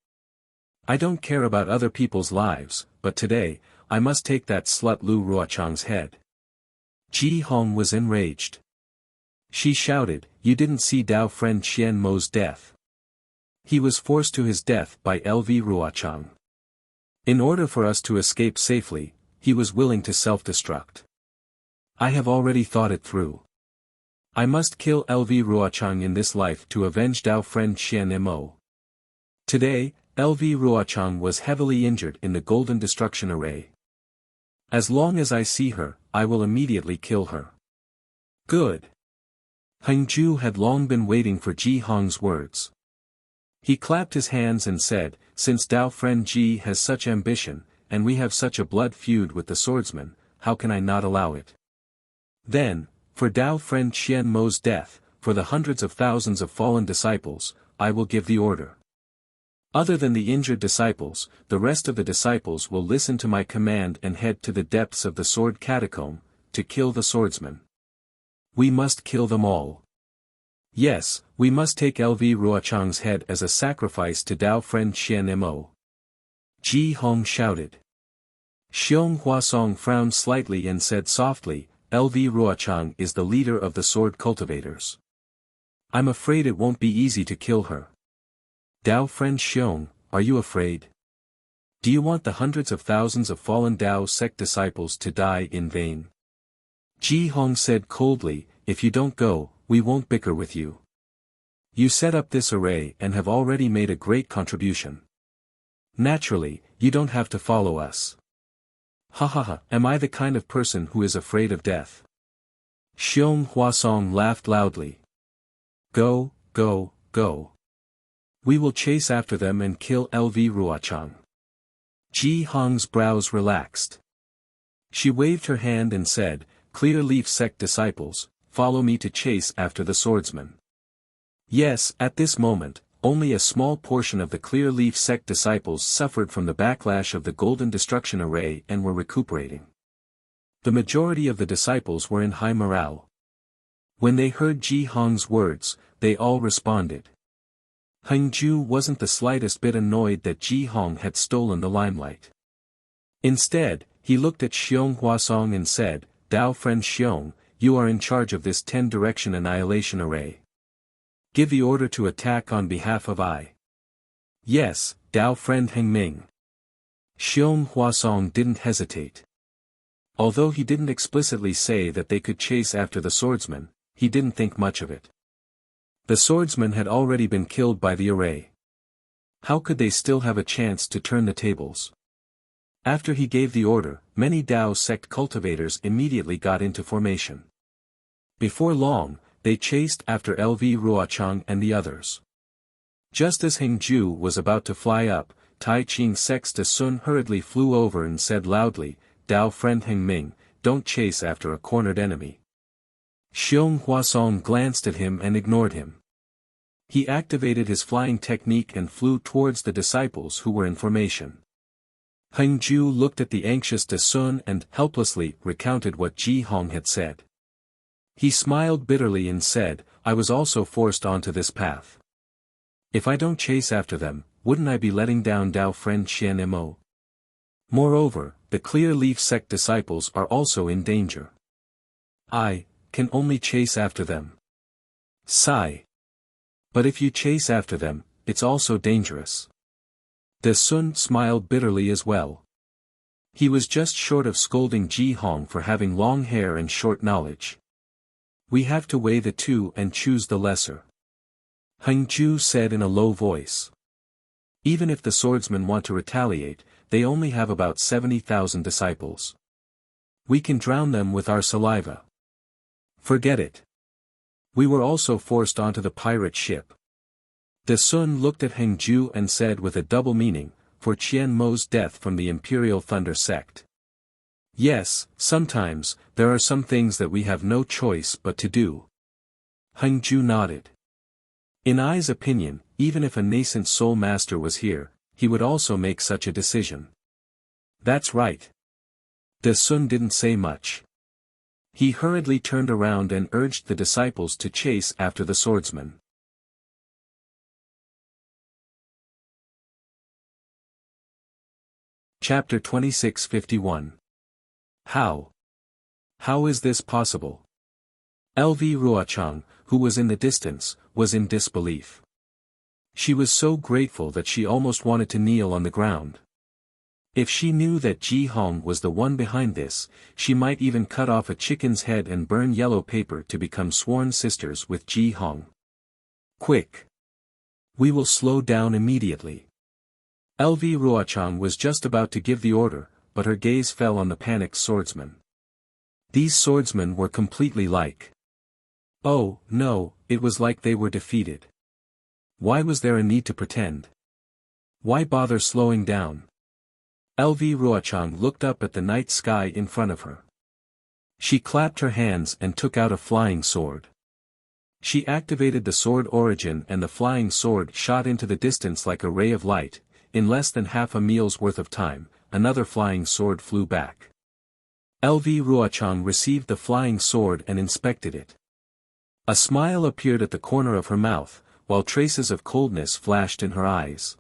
I don't care about other people's lives, but today, I must take that slut Lu Ruochang's head." Ji Hong was enraged. She shouted, "You didn't see Dao friend Qian Mo's death. He was forced to his death by LV Ruochang. In order for us to escape safely, he was willing to self-destruct. I have already thought it through. I must kill LV Ruochang in this life to avenge Dao friend Xian Mo. Today, LV Ruochang was heavily injured in the Golden Destruction Array. As long as I see her, I will immediately kill her. Good. Hengju had long been waiting for Ji Hong's words. He clapped his hands and said, since Dao friend Ji has such ambition, and we have such a blood feud with the swordsman, how can I not allow it? Then, for Dao friend Xian Mo's death, for the hundreds of thousands of fallen disciples, I will give the order. Other than the injured disciples, the rest of the disciples will listen to my command and head to the depths of the sword catacomb, to kill the swordsman. We must kill them all. Yes, we must take LV Ruochang's head as a sacrifice to Dao friend Xian Mo. Ji Hong shouted. Xiong Huasong frowned slightly and said softly, LV Ruochang is the leader of the sword cultivators. I'm afraid it won't be easy to kill her. Dao friend Xiong, are you afraid? Do you want the hundreds of thousands of fallen Dao sect disciples to die in vain? Ji Hong said coldly, if you don't go, we won't bicker with you. You set up this array and have already made a great contribution. Naturally, you don't have to follow us. Ha ha ha, am I the kind of person who is afraid of death? Xiong Huasong laughed loudly. Go, go, go. We will chase after them and kill LV Ruochang. Ji Hong's brows relaxed. She waved her hand and said, Clear Leaf sect disciples, follow me to chase after the swordsman. Yes, at this moment, only a small portion of the Clear Leaf sect disciples suffered from the backlash of the Golden Destruction Array and were recuperating. The majority of the disciples were in high morale. When they heard Ji Hong's words, they all responded. Hengju wasn't the slightest bit annoyed that Ji Hong had stolen the limelight. Instead, he looked at Xiong Huasong and said, Dao friend Xiong, you are in charge of this 10-direction annihilation array. Give the order to attack on behalf of I. Yes, Dao friend Heng Ming. Xiong Huasong didn't hesitate. Although he didn't explicitly say that they could chase after the swordsman, he didn't think much of it. The swordsman had already been killed by the array. How could they still have a chance to turn the tables? After he gave the order, many Dao sect cultivators immediately got into formation. Before long, they chased after LV Ruochang and the others. Just as Hengju was about to fly up, Tai Ching Sec's De Sun hurriedly flew over and said loudly, Dao friend Heng Ming, don't chase after a cornered enemy. Xiong Huasong glanced at him and ignored him. He activated his flying technique and flew towards the disciples who were in formation. Hengju looked at the anxious De Sun and helplessly recounted what Ji Hong had said. He smiled bitterly and said, I was also forced onto this path. If I don't chase after them, wouldn't I be letting down Dao friend Xian Mo? Moreover, the Clear Leaf sect disciples are also in danger. I can only chase after them. Sigh. But if you chase after them, it's also dangerous. De Sun smiled bitterly as well. He was just short of scolding Ji Hong for having long hair and short knowledge. We have to weigh the two and choose the lesser. Hengju said in a low voice. Even if the swordsmen want to retaliate, they only have about 70,000 disciples. We can drown them with our saliva. Forget it. We were also forced onto the pirate ship. De Sun looked at Hengju and said with a double meaning, for Qian Mo's death from the Imperial Thunder sect. Yes, sometimes, there are some things that we have no choice but to do. Hengju nodded. In I's opinion, even if a nascent soul master was here, he would also make such a decision. That's right. De Sun didn't say much. He hurriedly turned around and urged the disciples to chase after the swordsman. Chapter 26:51. How? How is this possible? LV Ruochang, who was in the distance, was in disbelief. She was so grateful that she almost wanted to kneel on the ground. If she knew that Ji Hong was the one behind this, she might even cut off a chicken's head and burn yellow paper to become sworn sisters with Ji Hong. Quick! We will slow down immediately. LV Ruochang was just about to give the order, but her gaze fell on the panicked swordsman. These swordsmen were completely like. Oh, no, it was like they were defeated. Why was there a need to pretend? Why bother slowing down? LV Ruochang looked up at the night sky in front of her. She clapped her hands and took out a flying sword. She activated the sword origin and the flying sword shot into the distance like a ray of light. In less than half a meal's worth of time, another flying sword flew back. LV Ruochang received the flying sword and inspected it. A smile appeared at the corner of her mouth, while traces of coldness flashed in her eyes.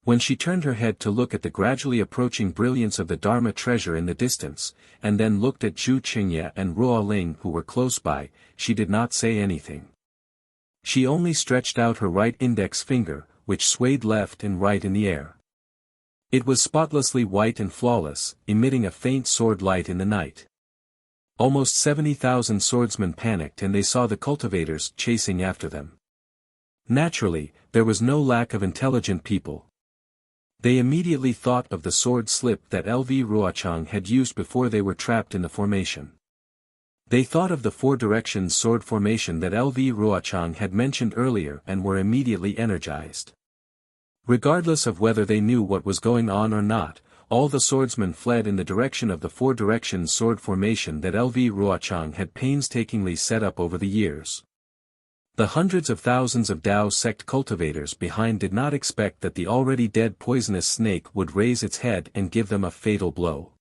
When she turned her head to look at the gradually approaching brilliance of the Dharma treasure in the distance, and then looked at Zhu Qingye and Ruo Ling who were close by, she did not say anything. She only stretched out her right index finger, which swayed left and right in the air. It was spotlessly white and flawless, emitting a faint sword light in the night. Almost 70,000 swordsmen panicked and they saw the cultivators chasing after them. Naturally, there was no lack of intelligent people. They immediately thought of the sword slip that LV Ruochang had used before they were trapped in the formation. They thought of the four directions sword formation that LV Ruochang had mentioned earlier and were immediately energized. Regardless of whether they knew what was going on or not, all the swordsmen fled in the direction of the four directions sword formation that LV Ruochang had painstakingly set up over the years. The hundreds of thousands of Dao sect cultivators behind did not expect that the already dead poisonous snake would raise its head and give them a fatal blow.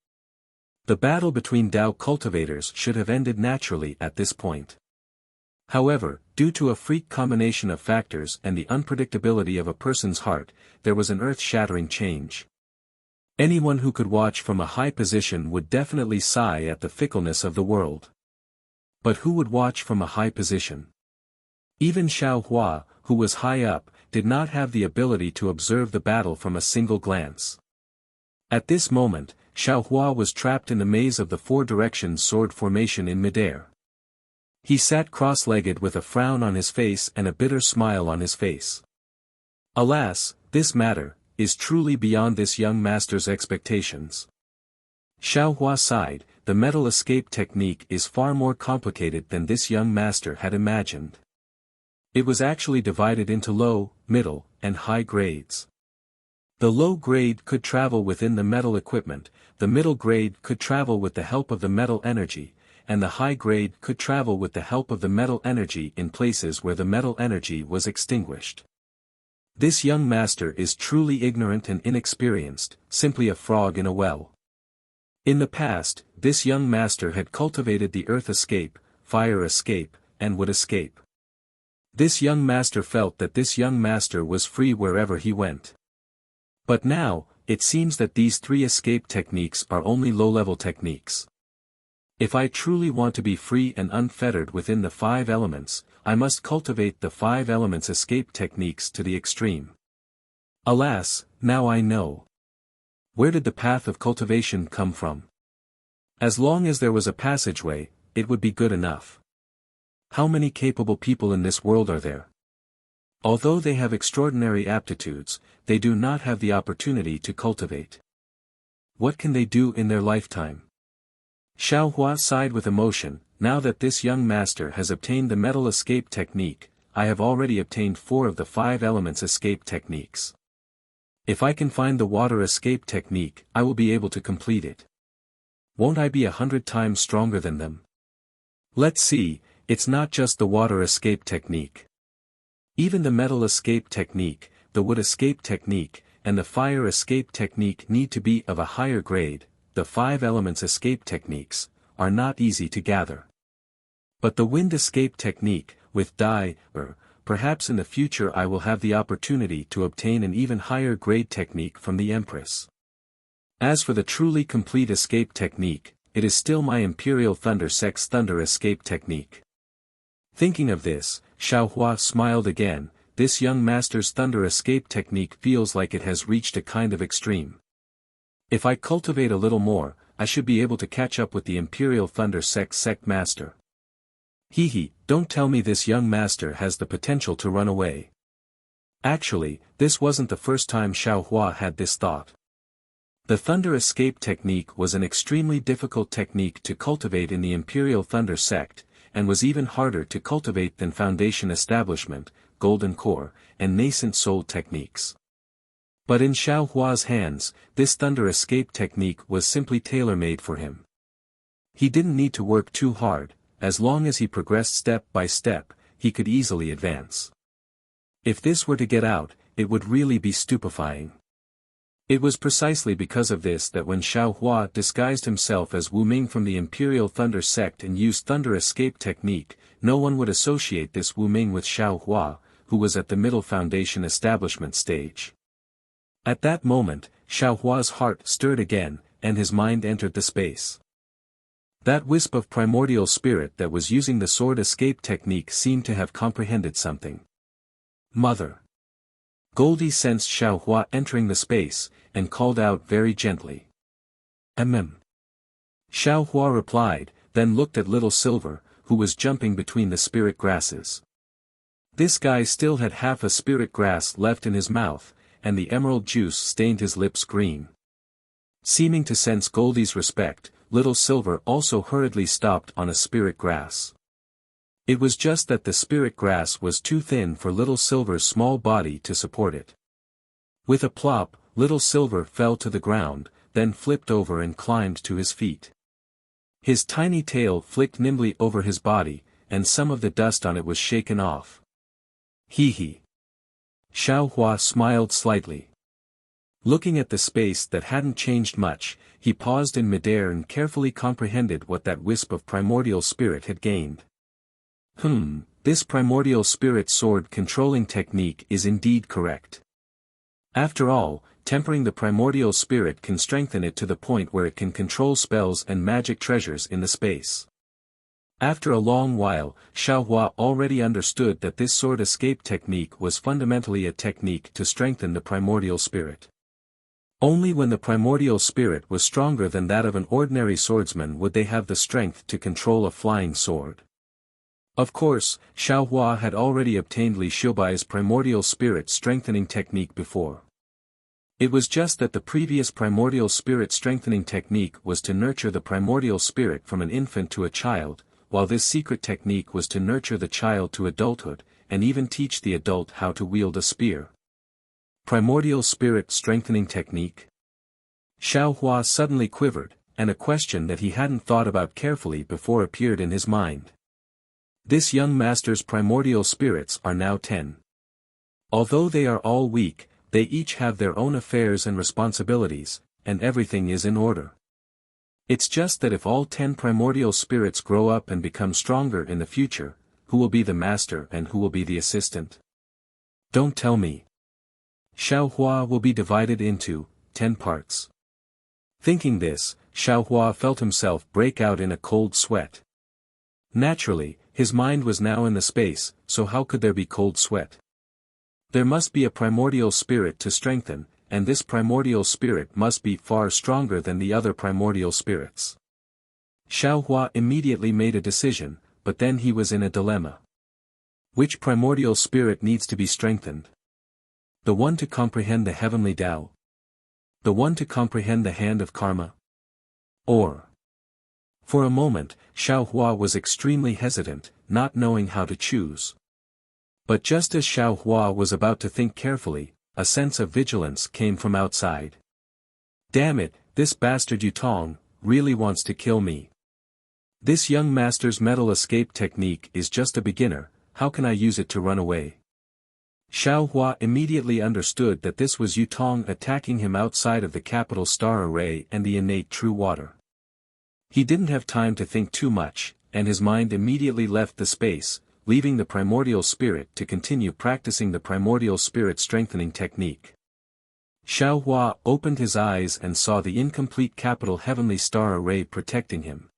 The battle between Dao cultivators should have ended naturally at this point. However, due to a freak combination of factors and the unpredictability of a person's heart, there was an earth-shattering change. Anyone who could watch from a high position would definitely sigh at the fickleness of the world. But who would watch from a high position? Even Xiao Hua, who was high up, did not have the ability to observe the battle from a single glance. At this moment, Xiao Hua was trapped in the maze of the four directions sword formation in midair. He sat cross-legged with a frown on his face and a bitter smile on his face. Alas, this matter is truly beyond this young master's expectations. Xiao Hua sighed, the metal escape technique is far more complicated than this young master had imagined. It was actually divided into low, middle, and high grades. The low grade could travel within the metal equipment, the middle grade could travel with the help of the metal energy, and the high grade could travel with the help of the metal energy in places where the metal energy was extinguished. This young master is truly ignorant and inexperienced, simply a frog in a well. In the past, this young master had cultivated the earth escape, fire escape, and wood escape. This young master felt that this young master was free wherever he went. But now, it seems that these three escape techniques are only low-level techniques. If I truly want to be free and unfettered within the five elements, I must cultivate the five elements escape techniques to the extreme. Alas, now I know. Where did the path of cultivation come from? As long as there was a passageway, it would be good enough. How many capable people in this world are there? Although they have extraordinary aptitudes, they do not have the opportunity to cultivate. What can they do in their lifetime? Xiao Hua sighed with emotion, now that this young master has obtained the metal escape technique, I have already obtained 4 of the 5 elements escape techniques. If I can find the water escape technique, I will be able to complete it. Won't I be 100 times stronger than them? Let's see, it's not just the water escape technique. Even the metal escape technique, the wood escape technique, and the fire escape technique need to be of a higher grade. The 5 elements escape techniques are not easy to gather. But the wind escape technique, with Dai, perhaps in the future I will have the opportunity to obtain an even higher grade technique from the Empress. As for the truly complete escape technique, it is still my Imperial Thunder Sect's thunder escape technique. Thinking of this, Xiao Hua smiled again. This young master's thunder escape technique feels like it has reached a kind of extreme. If I cultivate a little more, I should be able to catch up with the Imperial Thunder sect master. Don't tell me this young master has the potential to run away. Actually, this wasn't the first time Xiao Hua had this thought. The Thunder Escape technique was an extremely difficult technique to cultivate in the Imperial Thunder sect, and was even harder to cultivate than Foundation Establishment, Golden Core, and Nascent Soul techniques. But in Xiao Hua's hands, this Thunder Escape technique was simply tailor-made for him. He didn't need to work too hard, as long as he progressed step by step, he could easily advance. If this were to get out, it would really be stupefying. It was precisely because of this that when Xiao Hua disguised himself as Wu Ming from the Imperial Thunder sect and used Thunder Escape technique, no one would associate this Wu Ming with Xiao Hua, who was at the middle Foundation Establishment stage. At that moment, Xiao Hua's heart stirred again, and his mind entered the space. That wisp of primordial spirit that was using the sword escape technique seemed to have comprehended something. Mother! Goldie sensed Xiao Hua entering the space, and called out very gently. Xiao Hua replied, then looked at Little Silver, who was jumping between the spirit grasses. This guy still had half a spirit grass left in his mouth, and the emerald juice stained his lips green. Seeming to sense Goldie's respect, Little Silver also hurriedly stopped on a spirit grass. It was just that the spirit grass was too thin for Little Silver's small body to support it. With a plop, Little Silver fell to the ground, then flipped over and climbed to his feet. His tiny tail flicked nimbly over his body, and some of the dust on it was shaken off. Xiao Hua smiled slightly. Looking at the space that hadn't changed much, he paused in midair and carefully comprehended what that wisp of primordial spirit had gained. This primordial spirit sword controlling technique is indeed correct. After all, tempering the primordial spirit can strengthen it to the point where it can control spells and magic treasures in the space. After a long while, Xiao Hua already understood that this sword escape technique was fundamentally a technique to strengthen the primordial spirit. Only when the primordial spirit was stronger than that of an ordinary swordsman would they have the strength to control a flying sword. Of course, Xiao Hua had already obtained Li Xiubai's primordial spirit strengthening technique before. It was just that the previous primordial spirit strengthening technique was to nurture the primordial spirit from an infant to a child, while this secret technique was to nurture the child to adulthood, and even teach the adult how to wield a spear. Primordial spirit strengthening technique? Xiao Hua suddenly quivered, and a question that he hadn't thought about carefully before appeared in his mind. This young master's primordial spirits are now 10. Although they are all weak, they each have their own affairs and responsibilities, and everything is in order. It's just that if all 10 primordial spirits grow up and become stronger in the future, who will be the master and who will be the assistant? Don't tell me. Xiao Hua will be divided into 10 parts. Thinking this, Xiao Hua felt himself break out in a cold sweat. Naturally, his mind was now in the space, so how could there be cold sweat? There must be a primordial spirit to strengthen, and this primordial spirit must be far stronger than the other primordial spirits. Xiao Hua immediately made a decision, but then he was in a dilemma. Which primordial spirit needs to be strengthened? The one to comprehend the heavenly Tao? The one to comprehend the hand of karma? Or? For a moment, Xiao Hua was extremely hesitant, not knowing how to choose. But just as Xiao Hua was about to think carefully, a sense of vigilance came from outside. Damn it, this bastard Yutong really wants to kill me. This young master's metal escape technique is just a beginner, how can I use it to run away? Xiao Hua immediately understood that this was Yutong attacking him outside of the capital star array and the innate true water. He didn't have time to think too much, and his mind immediately left the space, leaving the primordial spirit to continue practicing the primordial spirit strengthening technique. Xiao Hua opened his eyes and saw the incomplete capital heavenly star array protecting him.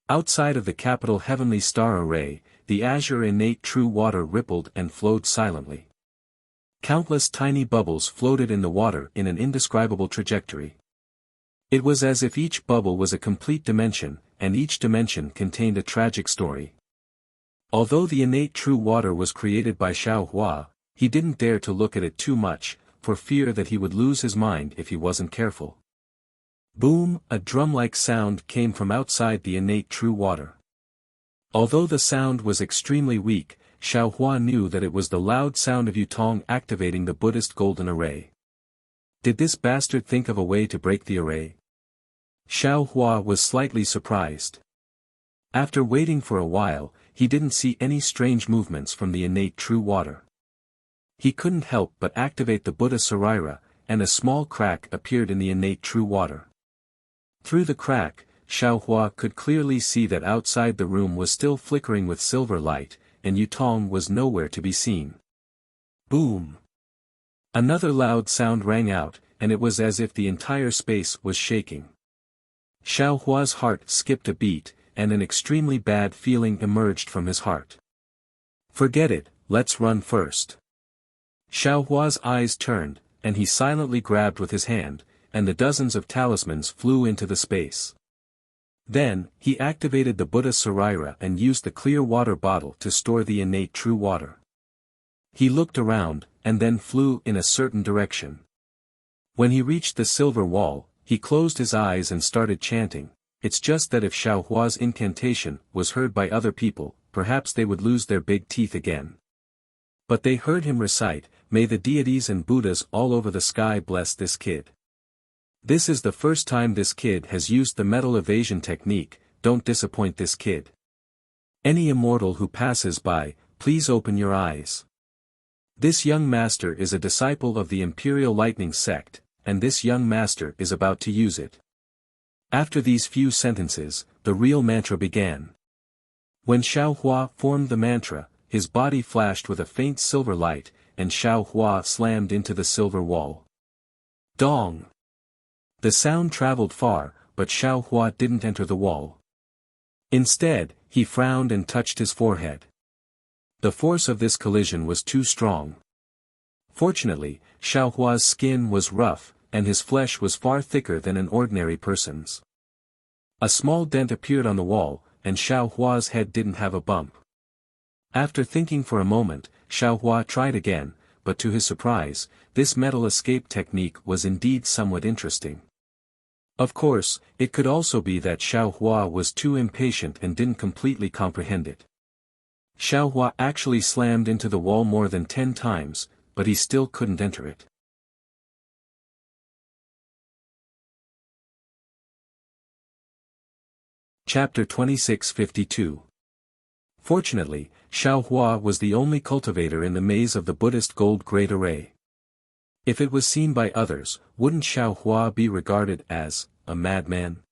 Outside of the capital heavenly star array, the azure innate true water rippled and flowed silently. Countless tiny bubbles floated in the water in an indescribable trajectory. It was as if each bubble was a complete dimension, and each dimension contained a tragic story. Although the innate true water was created by Xiaohua, he didn't dare to look at it too much, for fear that he would lose his mind if he wasn't careful. Boom! A drum-like sound came from outside the innate true water. Although the sound was extremely weak, Xiaohua knew that it was the loud sound of Yutong activating the Buddhist golden array. Did this bastard think of a way to break the array? Xiaohua was slightly surprised. After waiting for a while, he didn't see any strange movements from the innate true water. He couldn't help but activate the Buddha Sarira, and a small crack appeared in the innate true water. Through the crack, Xiaohua could clearly see that outside the room was still flickering with silver light, and Yutong was nowhere to be seen. Boom! Another loud sound rang out, and it was as if the entire space was shaking. Xiaohua's heart skipped a beat, and an extremely bad feeling emerged from his heart. Forget it, let's run first. Xiaohua's eyes turned, and he silently grabbed with his hand, and the dozens of talismans flew into the space. Then, he activated the Buddha Sarira and used the clear water bottle to store the innate true water. He looked around, and then flew in a certain direction. When he reached the silver wall, he closed his eyes and started chanting. It's just that if Xiaohua's incantation was heard by other people, perhaps they would lose their big teeth again. But they heard him recite, "May the deities and Buddhas all over the sky bless this kid. This is the first time this kid has used the metal evasion technique, don't disappoint this kid. Any immortal who passes by, please open your eyes. This young master is a disciple of the Imperial Lightning Sect, and this young master is about to use it." After these few sentences, the real mantra began. When Xiaohua formed the mantra, his body flashed with a faint silver light, and Xiaohua slammed into the silver wall. Dong! The sound traveled far, but Xiaohua didn't enter the wall. Instead, he frowned and touched his forehead. The force of this collision was too strong. Fortunately, Xiaohua's skin was rough, and his flesh was far thicker than an ordinary person's. A small dent appeared on the wall, and Xiaohua's head didn't have a bump. After thinking for a moment, Xiaohua tried again, but to his surprise, this metal escape technique was indeed somewhat interesting. Of course, it could also be that Xiaohua was too impatient and didn't completely comprehend it. Xiaohua actually slammed into the wall more than 10 times, but he still couldn't enter it. Chapter 2652. Fortunately, Xiaohua was the only cultivator in the maze of the Buddhist gold great array. If it was seen by others, wouldn't Xiaohua be regarded as a madman?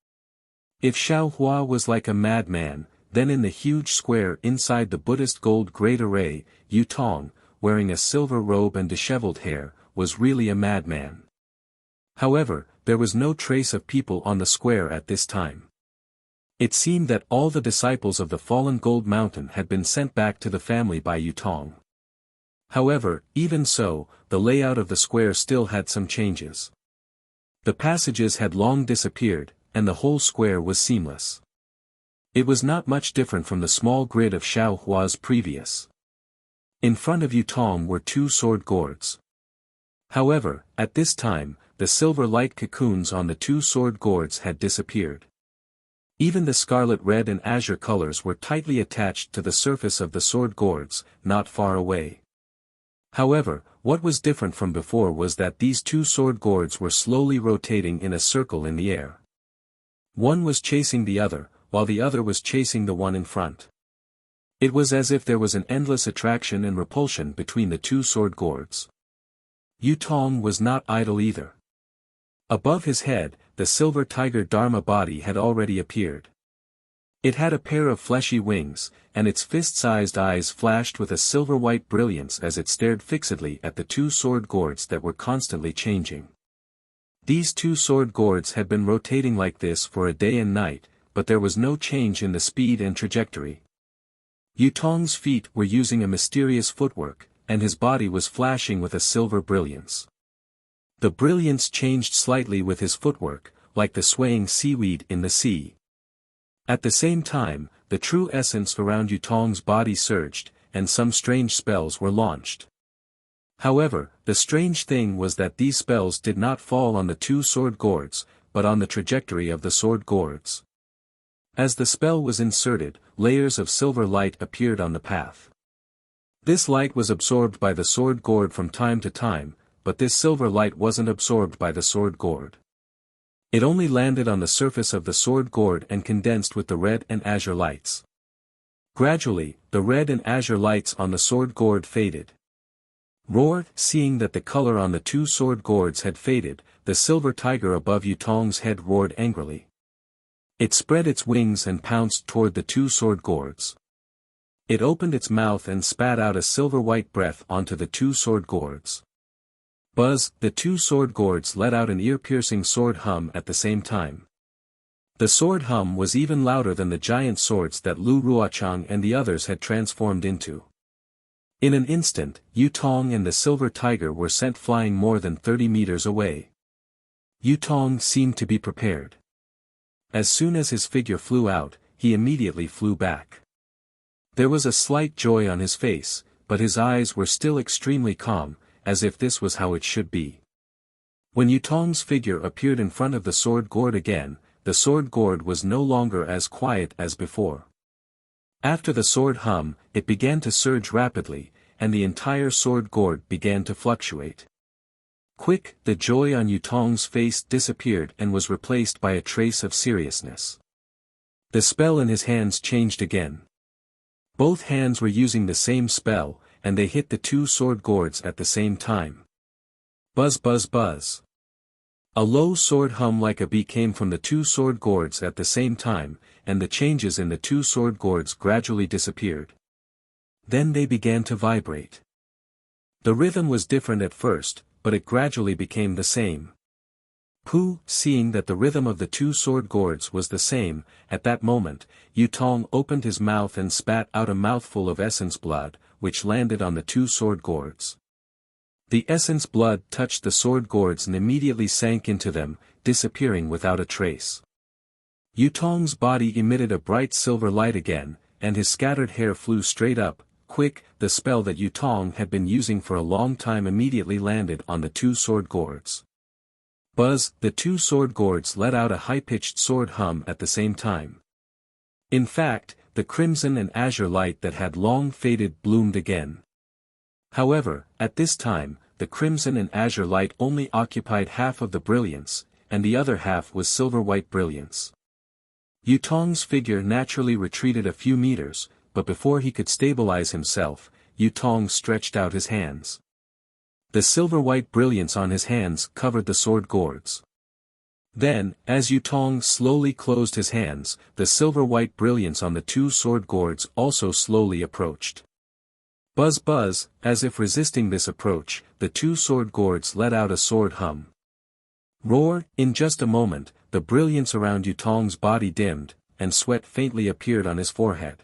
If Xiaohua was like a madman, then in the huge square inside the Buddhist gold great array, Yutong, wearing a silver robe and disheveled hair, was really a madman. However, there was no trace of people on the square at this time. It seemed that all the disciples of the fallen gold mountain had been sent back to the family by Yutong. However, even so, the layout of the square still had some changes. The passages had long disappeared, and the whole square was seamless. It was not much different from the small grid of Xiaohua's previous. In front of Yutong were 2 sword gourds. However, at this time, the silver light cocoons on the 2 sword gourds had disappeared. Even the scarlet red and azure colors were tightly attached to the surface of the sword gourds, not far away. However, what was different from before was that these 2 sword gourds were slowly rotating in a circle in the air. One was chasing the other, while the other was chasing the one in front. It was as if there was an endless attraction and repulsion between the 2 sword gourds. Yutong was not idle either. Above his head, the silver tiger Dharma body had already appeared. It had a pair of fleshy wings, and its fist-sized eyes flashed with a silver-white brilliance as it stared fixedly at the 2 sword gourds that were constantly changing. These 2 sword gourds had been rotating like this for a day and night, but there was no change in the speed and trajectory. Yutong's feet were using a mysterious footwork, and his body was flashing with a silver brilliance. The brilliance changed slightly with his footwork, like the swaying seaweed in the sea. At the same time, the true essence around Yutong's body surged, and some strange spells were launched. However, the strange thing was that these spells did not fall on the two sword gourds, but on the trajectory of the sword gourds. As the spell was inserted, layers of silver light appeared on the path. This light was absorbed by the sword gourd from time to time, but this silver light wasn't absorbed by the sword gourd. It only landed on the surface of the sword gourd and condensed with the red and azure lights. Gradually, the red and azure lights on the sword gourd faded. Roar, seeing that the color on the two sword gourds had faded, the silver tiger above Yutong's head roared angrily. It spread its wings and pounced toward the two sword gourds. It opened its mouth and spat out a silver-white breath onto the two sword gourds. Buzz, the two sword gourds let out an ear-piercing sword hum at the same time. The sword hum was even louder than the giant swords that Lu Ruochang and the others had transformed into. In an instant, Yutong and the silver tiger were sent flying more than 30 meters away. Yutong seemed to be prepared. As soon as his figure flew out, he immediately flew back. There was a slight joy on his face, but his eyes were still extremely calm, as if this was how it should be. When Yutong's figure appeared in front of the sword gourd again, the sword gourd was no longer as quiet as before. After the sword hum, it began to surge rapidly, and the entire sword gourd began to fluctuate. Quick, the joy on Yutong's face disappeared and was replaced by a trace of seriousness. The spell in his hands changed again. Both hands were using the same spell, and they hit the two sword gourds at the same time. Buzz buzz buzz. A low sword hum like a bee came from the two sword gourds at the same time, and the changes in the two sword gourds gradually disappeared. Then they began to vibrate. The rhythm was different at first, but it gradually became the same. Pu, seeing that the rhythm of the two sword gourds was the same, at that moment, Yutong opened his mouth and spat out a mouthful of essence blood, which landed on the two sword gourds. The essence blood touched the sword gourds and immediately sank into them, disappearing without a trace. Yutong's body emitted a bright silver light again, and his scattered hair flew straight up. Quick, the spell that Yutong had been using for a long time immediately landed on the two sword gourds. Buzz, the two sword gourds let out a high-pitched sword hum at the same time. In fact, the crimson and azure light that had long faded bloomed again. However, at this time, the crimson and azure light only occupied half of the brilliance, and the other half was silver-white brilliance. Yutong's figure naturally retreated a few meters, but before he could stabilize himself, Yutong stretched out his hands. The silver-white brilliance on his hands covered the sword gourds. Then, as Yutong slowly closed his hands, the silver-white brilliance on the two sword gourds also slowly approached. Buzz buzz, as if resisting this approach, the two sword gourds let out a sword hum. Roar, in just a moment, the brilliance around Yutong's body dimmed, and sweat faintly appeared on his forehead.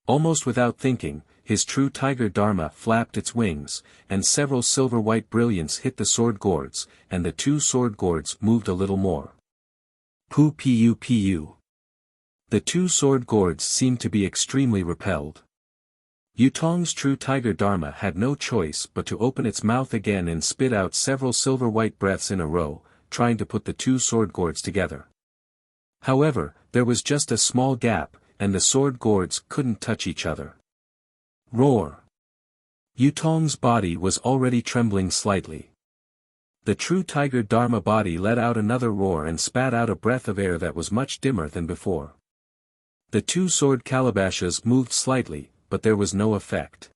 Almost without thinking, his true tiger Dharma flapped its wings, and several silver-white brilliance hit the sword gourds, and the two sword gourds moved a little more. Pu pu pu. The two sword gourds seemed to be extremely repelled. Yutong's true tiger Dharma had no choice but to open its mouth again and spit out several silver-white breaths in a row, trying to put the two sword gourds together. However, there was just a small gap, and the sword gourds couldn't touch each other. Roar! Yutong's body was already trembling slightly. The true tiger Dharma body let out another roar and spat out a breath of air that was much dimmer than before. The two sword calabashes moved slightly, but there was no effect.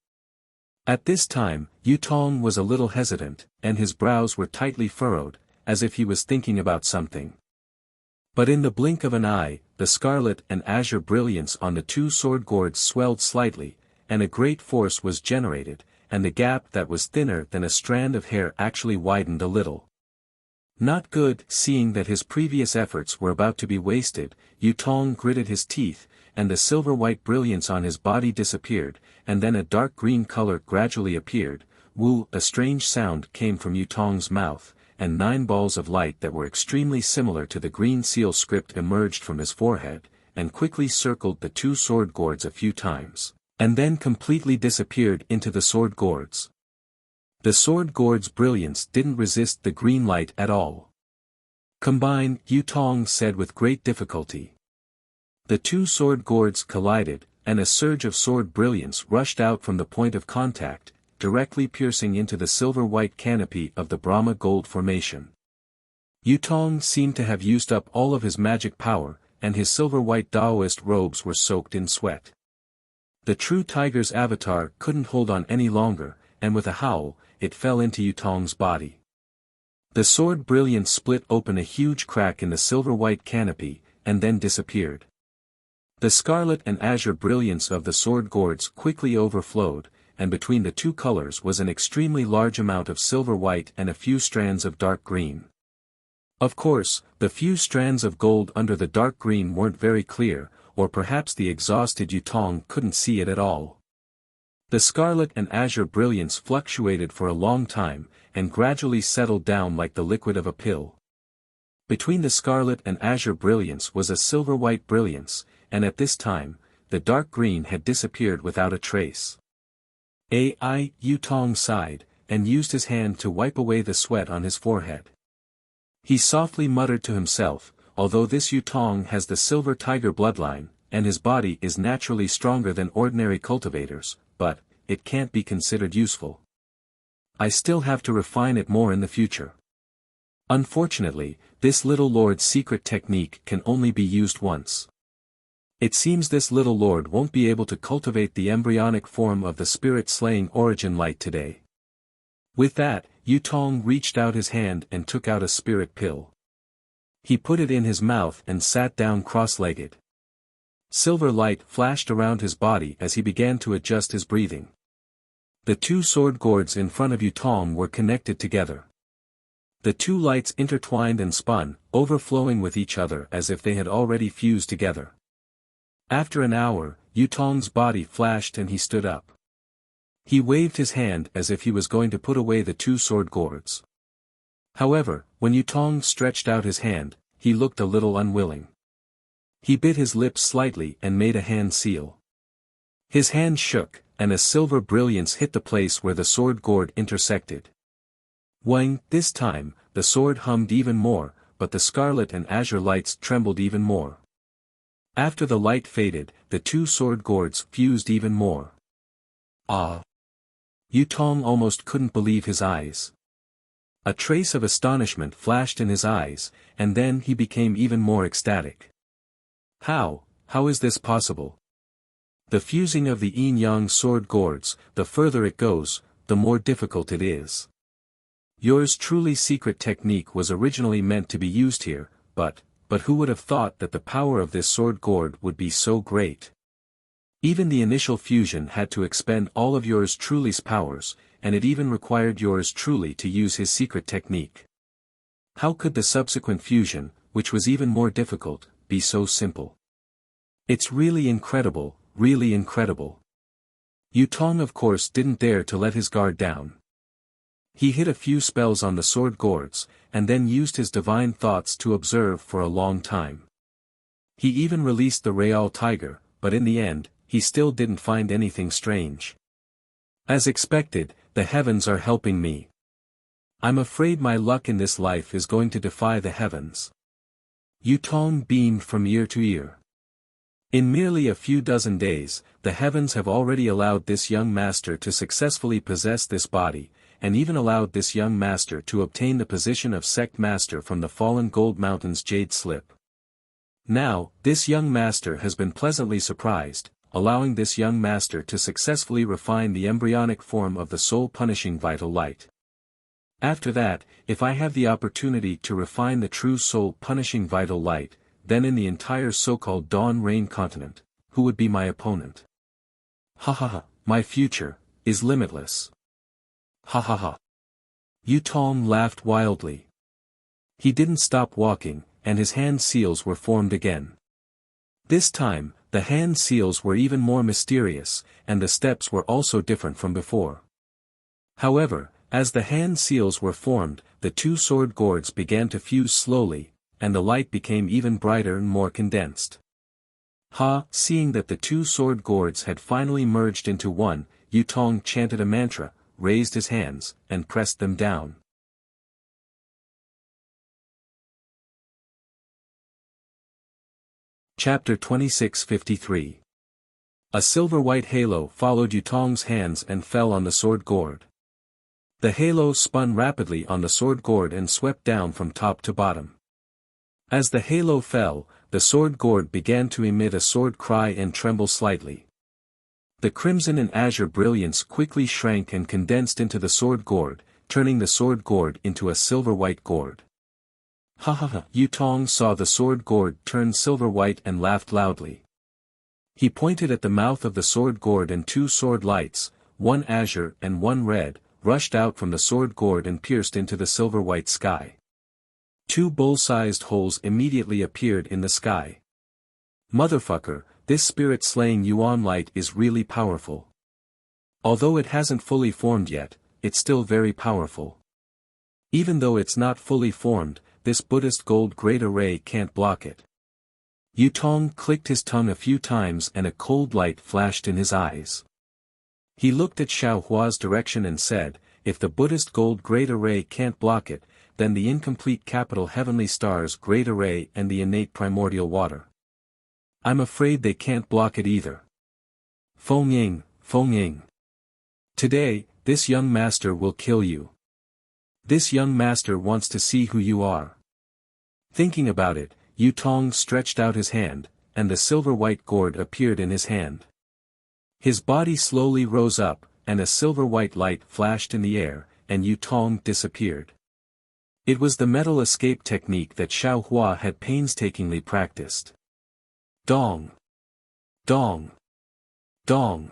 At this time, Yutong was a little hesitant, and his brows were tightly furrowed, as if he was thinking about something. But in the blink of an eye, the scarlet and azure brilliance on the two sword gourds swelled slightly, and a great force was generated, and the gap that was thinner than a strand of hair actually widened a little. Not good, seeing that his previous efforts were about to be wasted, Yutong gritted his teeth, and the silver-white brilliance on his body disappeared, and then a dark green color gradually appeared. Woo! A strange sound came from Yutong's mouth, and 9 balls of light that were extremely similar to the green seal script emerged from his forehead, and quickly circled the 2 sword gourds a few times, and then completely disappeared into the sword gourds. The sword gourd's brilliance didn't resist the green light at all. "Combine," Yutong said with great difficulty. The 2 sword gourds collided, and a surge of sword brilliance rushed out from the point of contact, directly piercing into the silver-white canopy of the Brahma gold formation. Yutong seemed to have used up all of his magic power, and his silver-white Taoist robes were soaked in sweat. The true tiger's avatar couldn't hold on any longer, and with a howl, it fell into Yutong's body. The sword brilliance split open a huge crack in the silver-white canopy, and then disappeared. The scarlet and azure brilliance of the sword gourds quickly overflowed, and between the 2 colors was an extremely large amount of silver-white and a few strands of dark green. Of course, the few strands of gold under the dark green weren't very clear, or perhaps the exhausted Yutong couldn't see it at all. The scarlet and azure brilliance fluctuated for a long time, and gradually settled down like the liquid of a pill. Between the scarlet and azure brilliance was a silver-white brilliance, and at this time, the dark green had disappeared without a trace. Yutong sighed, and used his hand to wipe away the sweat on his forehead. He softly muttered to himself, although this Yutong has the silver tiger bloodline, and his body is naturally stronger than ordinary cultivators, but it can't be considered useful. I still have to refine it more in the future. Unfortunately, this little lord's secret technique can only be used once. It seems this little lord won't be able to cultivate the embryonic form of the spirit-slaying origin light today. With that, Yutong reached out his hand and took out a spirit pill. He put it in his mouth and sat down cross-legged. Silver light flashed around his body as he began to adjust his breathing. The 2 sword gourds in front of Yutong were connected together. The 2 lights intertwined and spun, overflowing with each other as if they had already fused together. After an hour, Yutong's body flashed and he stood up. He waved his hand as if he was going to put away the 2 sword gourds. However, when Yutong stretched out his hand, he looked a little unwilling. He bit his lips slightly and made a hand seal. His hand shook, and a silver brilliance hit the place where the sword gourd intersected. Wang, this time, the sword hummed even more, but the scarlet and azure lights trembled even more. After the light faded, the 2 sword gourds fused even more. Ah! Yutong almost couldn't believe his eyes. A trace of astonishment flashed in his eyes, and then he became even more ecstatic. How is this possible? The fusing of the yin-yang sword gourds, the further it goes, the more difficult it is. Yours truly secret technique was originally meant to be used here, but who would have thought that the power of this sword gourd would be so great? Even the initial fusion had to expend all of yours truly's powers, and it even required yours truly to use his secret technique. How could the subsequent fusion, which was even more difficult, be so simple? It's really incredible, really incredible. Yutong of course didn't dare to let his guard down. He hit a few spells on the sword gourds, and then used his divine thoughts to observe for a long time. He even released the Real Tiger, but in the end, he still didn't find anything strange. As expected, the heavens are helping me. I'm afraid my luck in this life is going to defy the heavens. Yutong beamed from ear to ear. In merely a few dozen days, the heavens have already allowed this young master to successfully possess this body, and even allowed this young master to obtain the position of sect master from the fallen Gold Mountain's jade slip. Now, this young master has been pleasantly surprised, allowing this young master to successfully refine the embryonic form of the soul-punishing vital light. After that, if I have the opportunity to refine the true soul-punishing vital light, then in the entire so-called Dawn Rain continent, who would be my opponent? Ha ha ha, my future is limitless. Ha ha ha. Yutong laughed wildly. He didn't stop walking, and his hand seals were formed again. This time, the hand seals were even more mysterious, and the steps were also different from before. However, As the hand seals were formed, the two sword gourds began to fuse slowly, and the light became even brighter and more condensed. Seeing that the two sword gourds had finally merged into one, Yutong chanted a mantra, raised his hands, and pressed them down. Chapter 2653. A silver-white halo followed Yutong's hands and fell on the sword gourd. The halo spun rapidly on the sword gourd and swept down from top to bottom. As the halo fell, the sword gourd began to emit a sword cry and tremble slightly. The crimson and azure brilliance quickly shrank and condensed into the sword gourd, turning the sword gourd into a silver-white gourd. Yutong saw the sword gourd turn silver-white and laughed loudly. He pointed at the mouth of the sword gourd, and two sword lights, one azure and one red, rushed out from the sword gourd and pierced into the silver-white sky. Two bull-sized holes immediately appeared in the sky. Motherfucker, this spirit-slaying Yuan light is really powerful. Although it hasn't fully formed yet, it's still very powerful. Even though it's not fully formed, this Buddhist gold great array can't block it. Yutong clicked his tongue a few times and a cold light flashed in his eyes. He looked at Xiaohua's direction and said, if the Buddhist gold great array can't block it, then the incomplete capital heavenly stars great array and the innate primordial water. I'm afraid they can't block it either. Feng Ying. Today, this young master will kill you. This young master wants to see who you are. Thinking about it, Yutong stretched out his hand, and the silver-white gourd appeared in his hand. His body slowly rose up, and a silver-white light flashed in the air, and Yutong disappeared. It was the metal escape technique that Xiaohua had painstakingly practiced. Dong! Dong! Dong!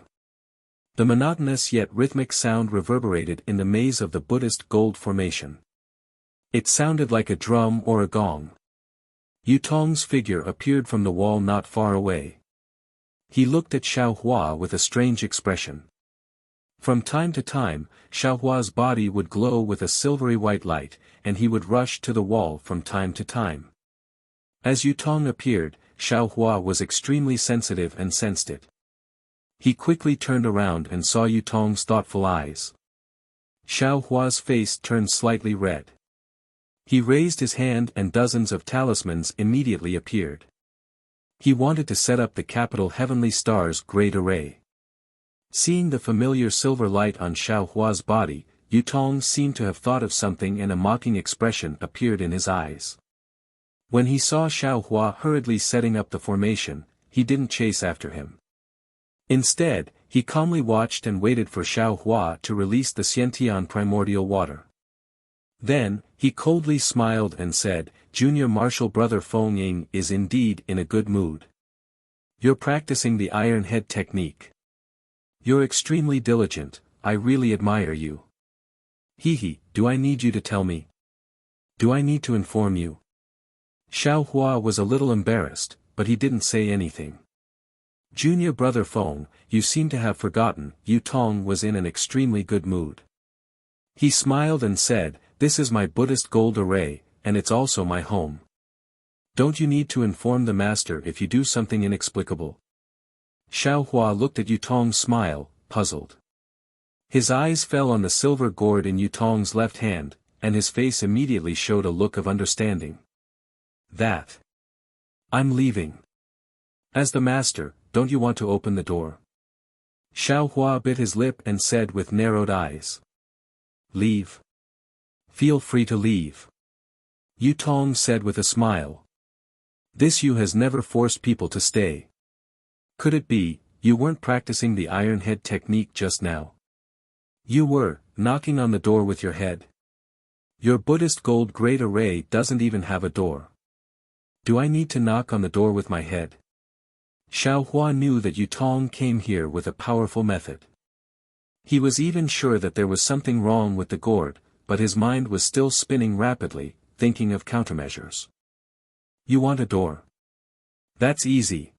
The monotonous yet rhythmic sound reverberated in the maze of the Buddhist gold formation. It sounded like a drum or a gong. Yutong's figure appeared from the wall not far away. He looked at Xiaohua with a strange expression. From time to time, Xiaohua's body would glow with a silvery white light, and he would rush to the wall from time to time. As Yutong appeared, Xiaohua was extremely sensitive and sensed it. He quickly turned around and saw Yutong's thoughtful eyes. Xiaohua's face turned slightly red. He raised his hand and dozens of talismans immediately appeared. He wanted to set up the capital heavenly stars great array. Seeing the familiar silver light on Xiaohua's body, Yutong seemed to have thought of something, and a mocking expression appeared in his eyes. When he saw Xiaohua hurriedly setting up the formation, he didn't chase after him. Instead, he calmly watched and waited for Xiaohua to release the Xiantian primordial water. Then, he coldly smiled and said, Junior Martial Brother Feng Ying is indeed in a good mood. You're practicing the iron head technique. You're extremely diligent, I really admire you. Do I need you to tell me? Do I need to inform you? Xiaohua was a little embarrassed, but he didn't say anything. Junior Brother Feng, you seem to have forgotten, Yutong was in an extremely good mood. He smiled and said, this is my Buddhist gold array, and it's also my home. Don't you need to inform the master if you do something inexplicable? Xiaohua looked at Yutong's smile, puzzled. His eyes fell on the silver gourd in Yutong's left hand, and his face immediately showed a look of understanding. I'm leaving. As the master, don't you want to open the door? Xiaohua bit his lip and said with narrowed eyes. Leave. Feel free to leave. Yutong said with a smile. This you has never forced people to stay. Could it be, you weren't practicing the iron head technique just now? You were, knocking on the door with your head. Your Buddhist gold great array doesn't even have a door. Do I need to knock on the door with my head? Xiaohua knew that Yutong came here with a powerful method. He was even sure that there was something wrong with the gourd, but his mind was still spinning rapidly, thinking of countermeasures. You want a door? That's easy.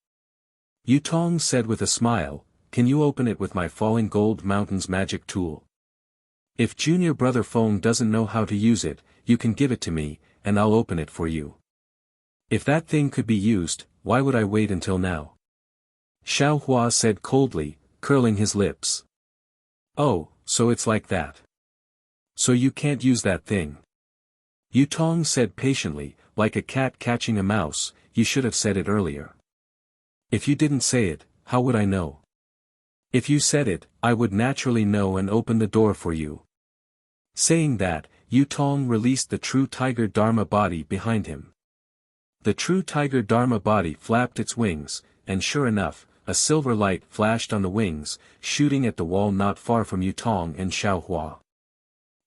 Yutong said with a smile, can you open it with my falling gold mountain's magic tool? If junior brother Feng doesn't know how to use it, you can give it to me, and I'll open it for you. If that thing could be used, why would I wait until now? Xiao Hua said coldly, curling his lips. Oh, so it's like that. So you can't use that thing. Yu Tong said patiently, like a cat catching a mouse, you should have said it earlier. If you didn't say it, how would I know? If you said it, I would naturally know and open the door for you. Saying that, Yu Tong released the true tiger Dharma body behind him. The true tiger Dharma body flapped its wings, and sure enough, a silver light flashed on the wings, shooting at the wall not far from Yu Tong and Xiao Hua.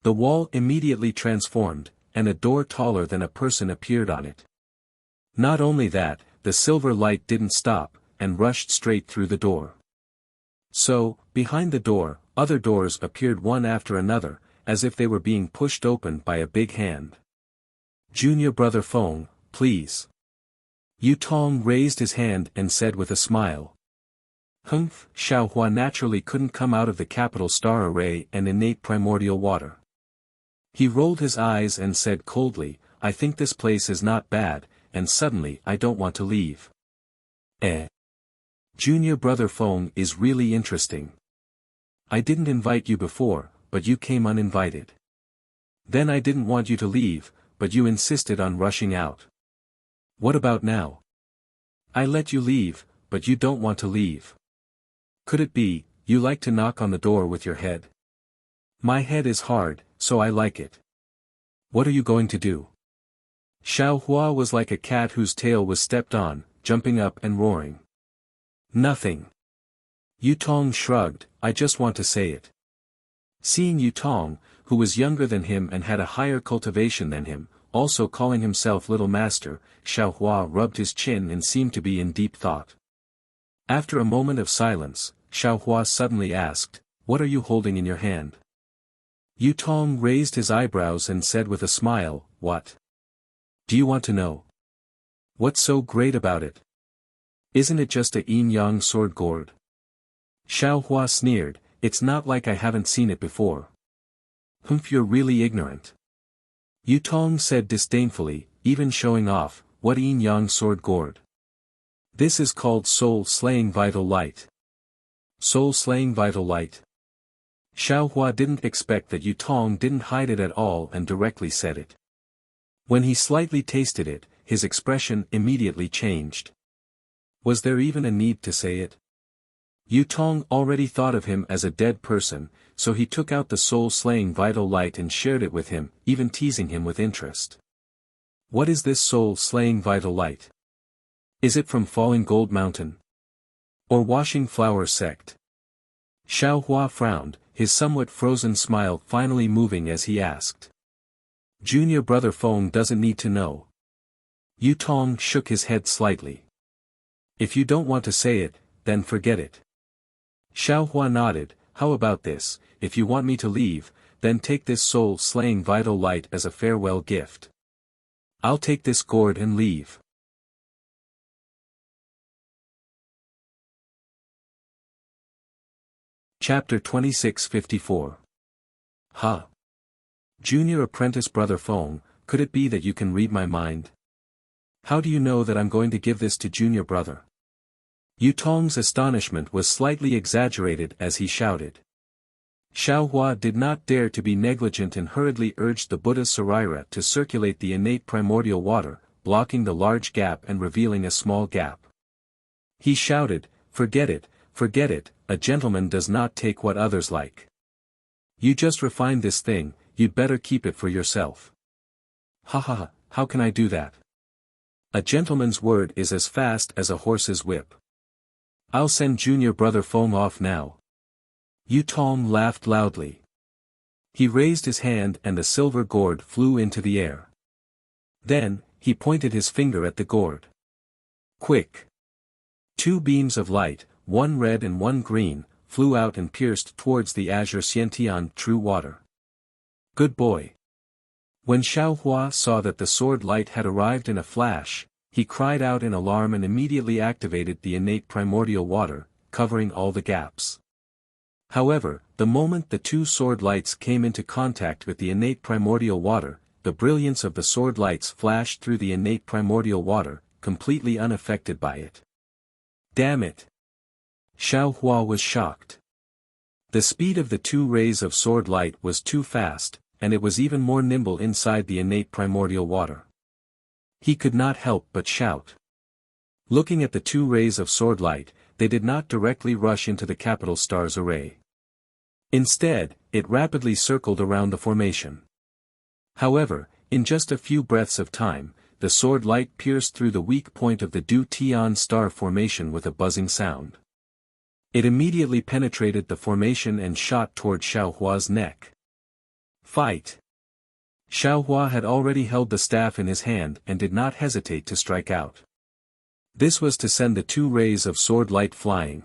The wall immediately transformed, and a door taller than a person appeared on it. Not only that, the silver light didn't stop, and rushed straight through the door. So, behind the door, other doors appeared one after another, as if they were being pushed open by a big hand. Junior brother Feng, please. Yu Tong raised his hand and said with a smile. Humph, Xiao Hua naturally couldn't come out of the capital star array and innate primordial water. He rolled his eyes and said coldly, I think this place is not bad, and suddenly I don't want to leave. Junior brother Feng is really interesting. I didn't invite you before, but you came uninvited. Then I didn't want you to leave, but you insisted on rushing out. What about now? I let you leave, but you don't want to leave. Could it be, you like to knock on the door with your head? My head is hard, so I like it. What are you going to do? Xiao Hua was like a cat whose tail was stepped on, jumping up and roaring. Nothing. Yu Tong shrugged, I just want to say it. Seeing Yu Tong, who was younger than him and had a higher cultivation than him, also calling himself Little Master, Xiao Hua rubbed his chin and seemed to be in deep thought. After a moment of silence, Xiao Hua suddenly asked, What are you holding in your hand? Yu Tong raised his eyebrows and said with a smile, What? Do you want to know? What's so great about it? Isn't it just a yin-yang sword gourd? Xiao Hua sneered, It's not like I haven't seen it before. Humph, you're really ignorant. Yu Tong said disdainfully, even showing off, what yin-yang sword gourd? This is called soul-slaying vital light. Soul-slaying vital light. Xiao Hua didn't expect that Yu Tong didn't hide it at all and directly said it. When he slightly tasted it, his expression immediately changed. Was there even a need to say it? Yu Tong already thought of him as a dead person, so he took out the soul-slaying vital light and shared it with him, even teasing him with interest. What is this soul-slaying vital light? Is it from Falling Gold Mountain? Or Washing Flower Sect? Xiao Hua frowned, his somewhat frozen smile finally moving as he asked. Junior brother Feng doesn't need to know. Yu Tong shook his head slightly. If you don't want to say it, then forget it. Xiao Hua nodded, how about this, if you want me to leave, then take this soul-slaying vital light as a farewell gift. I'll take this gourd and leave. Chapter 2654. Ha! Junior apprentice brother Feng, could it be that you can read my mind? How do you know that I'm going to give this to junior brother? Yu Tong's astonishment was slightly exaggerated as he shouted. Xiao Hua did not dare to be negligent and hurriedly urged the Buddha's Sarira to circulate the innate primordial water, blocking the large gap and revealing a small gap. He shouted, forget it, a gentleman does not take what others like. You just refined this thing, you'd better keep it for yourself. Ha ha ha, how can I do that? A gentleman's word is as fast as a horse's whip. I'll send junior brother Feng off now. Yu Tong laughed loudly. He raised his hand and the silver gourd flew into the air. Then, he pointed his finger at the gourd. Quick! 2 beams of light, one red and one green, flew out and pierced towards the azure Xiantian true water. Good boy! When Xiao Hua saw that the sword light had arrived in a flash, he cried out in alarm and immediately activated the innate primordial water, covering all the gaps. However, the moment the two sword lights came into contact with the innate primordial water, the brilliance of the sword lights flashed through the innate primordial water, completely unaffected by it. Damn it! Xiao Hua was shocked. The speed of the two rays of sword light was too fast, and it was even more nimble inside the innate primordial water. He could not help but shout. Looking at the two rays of sword light, they did not directly rush into the capital star's array. Instead, it rapidly circled around the formation. However, in just a few breaths of time, the sword light pierced through the weak point of the Du Tian star formation with a buzzing sound. It immediately penetrated the formation and shot toward Xiao Hua's neck. Fight! Xiao Hua had already held the staff in his hand and did not hesitate to strike out. This was to send the two rays of sword light flying.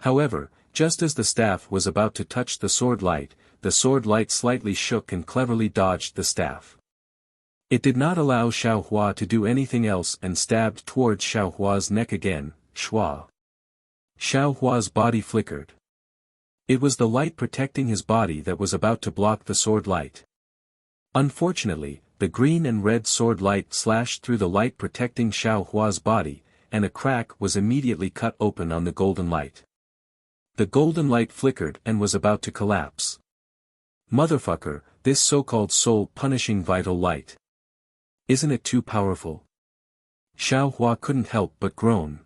However, just as the staff was about to touch the sword light slightly shook and cleverly dodged the staff. It did not allow Xiao Hua to do anything else and stabbed towards Xiao Hua's neck again. Shua. Xiao Hua's body flickered. It was the light protecting his body that was about to block the sword light. Unfortunately, the green and red sword light slashed through the light protecting Xiao Hua's body, and a crack was immediately cut open on the golden light. The golden light flickered and was about to collapse. Motherfucker, this so-called soul-punishing vital light. Isn't it too powerful? Xiao Hua couldn't help but groan.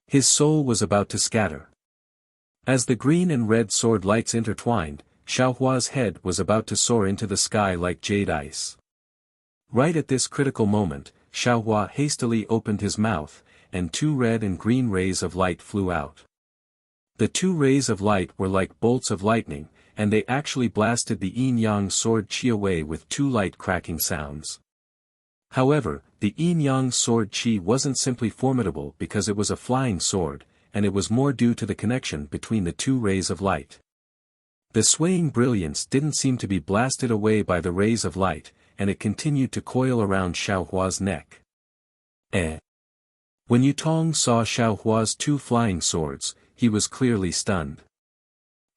His soul was about to scatter. As the green and red sword lights intertwined, Xiao Hua's head was about to soar into the sky like jade ice. Right at this critical moment, Xiao Hua hastily opened his mouth, and two red and green rays of light flew out. The two rays of light were like bolts of lightning, and they actually blasted the yin-yang sword chi away with two light cracking sounds. However, the yin-yang sword chi wasn't simply formidable because it was a flying sword, and it was more due to the connection between the two rays of light. The swaying brilliance didn't seem to be blasted away by the rays of light, and it continued to coil around Xiao Hua's neck. When Yutong saw Xiao Hua's two flying swords, he was clearly stunned.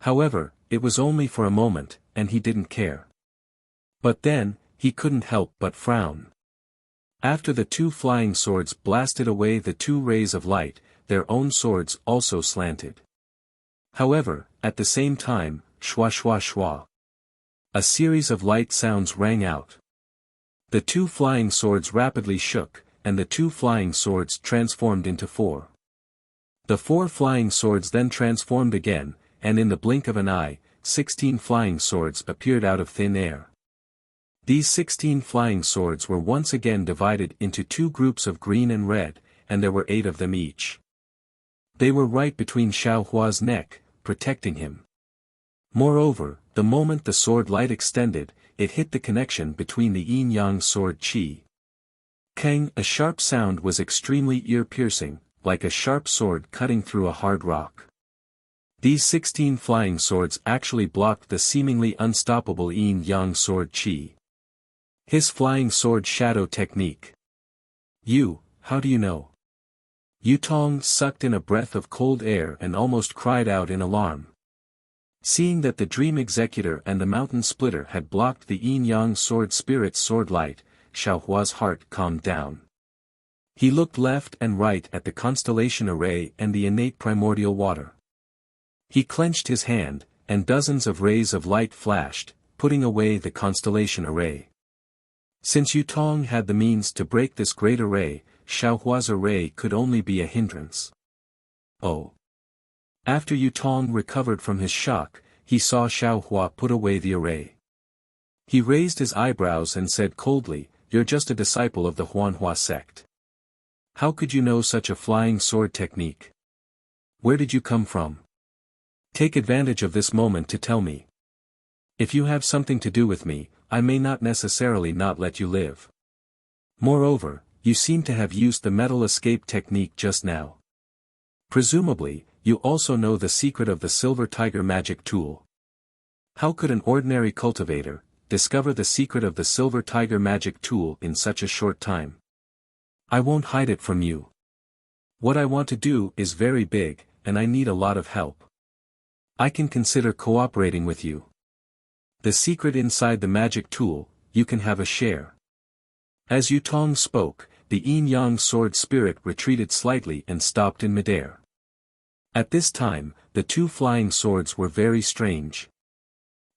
However, it was only for a moment, and he didn't care. But then, he couldn't help but frown. After the two flying swords blasted away the two rays of light, their own swords also slanted. However, at the same time, shwa shwa shwa. A series of light sounds rang out. The two flying swords rapidly shook, and the two flying swords transformed into four. The four flying swords then transformed again, and in the blink of an eye, 16 flying swords appeared out of thin air. These 16 flying swords were once again divided into two groups of green and red, and there were 8 of them each. They were right between Xiao Hua's neck, protecting him. Moreover, the moment the sword light extended, it hit the connection between the yin-yang sword chi. Kang, a sharp sound was extremely ear-piercing, like a sharp sword cutting through a hard rock. These 16 flying swords actually blocked the seemingly unstoppable yin-yang sword chi. His flying sword shadow technique. How do you know? Yutong sucked in a breath of cold air and almost cried out in alarm. Seeing that the Dream Executor and the Mountain Splitter had blocked the yin-yang sword spirit's sword light, Xiao Hua's heart calmed down. He looked left and right at the constellation array and the innate primordial water. He clenched his hand, and dozens of rays of light flashed, putting away the constellation array. Since Yutong had the means to break this great array, Xiao Hua's array could only be a hindrance. Oh! After Yutong recovered from his shock, he saw Xiao Hua put away the array. He raised his eyebrows and said coldly, "You're just a disciple of the Huanhua sect. How could you know such a flying sword technique? Where did you come from? Take advantage of this moment to tell me. If you have something to do with me, I may not necessarily not let you live. Moreover, you seem to have used the metal escape technique just now. Presumably, you also know the secret of the Silver Tiger magic tool. How could an ordinary cultivator discover the secret of the Silver Tiger magic tool in such a short time? I won't hide it from you. What I want to do is very big, and I need a lot of help. I can consider cooperating with you. The secret inside the magic tool, you can have a share. As Yutong spoke, the yin-yang sword spirit retreated slightly and stopped in midair. At this time, the two flying swords were very strange.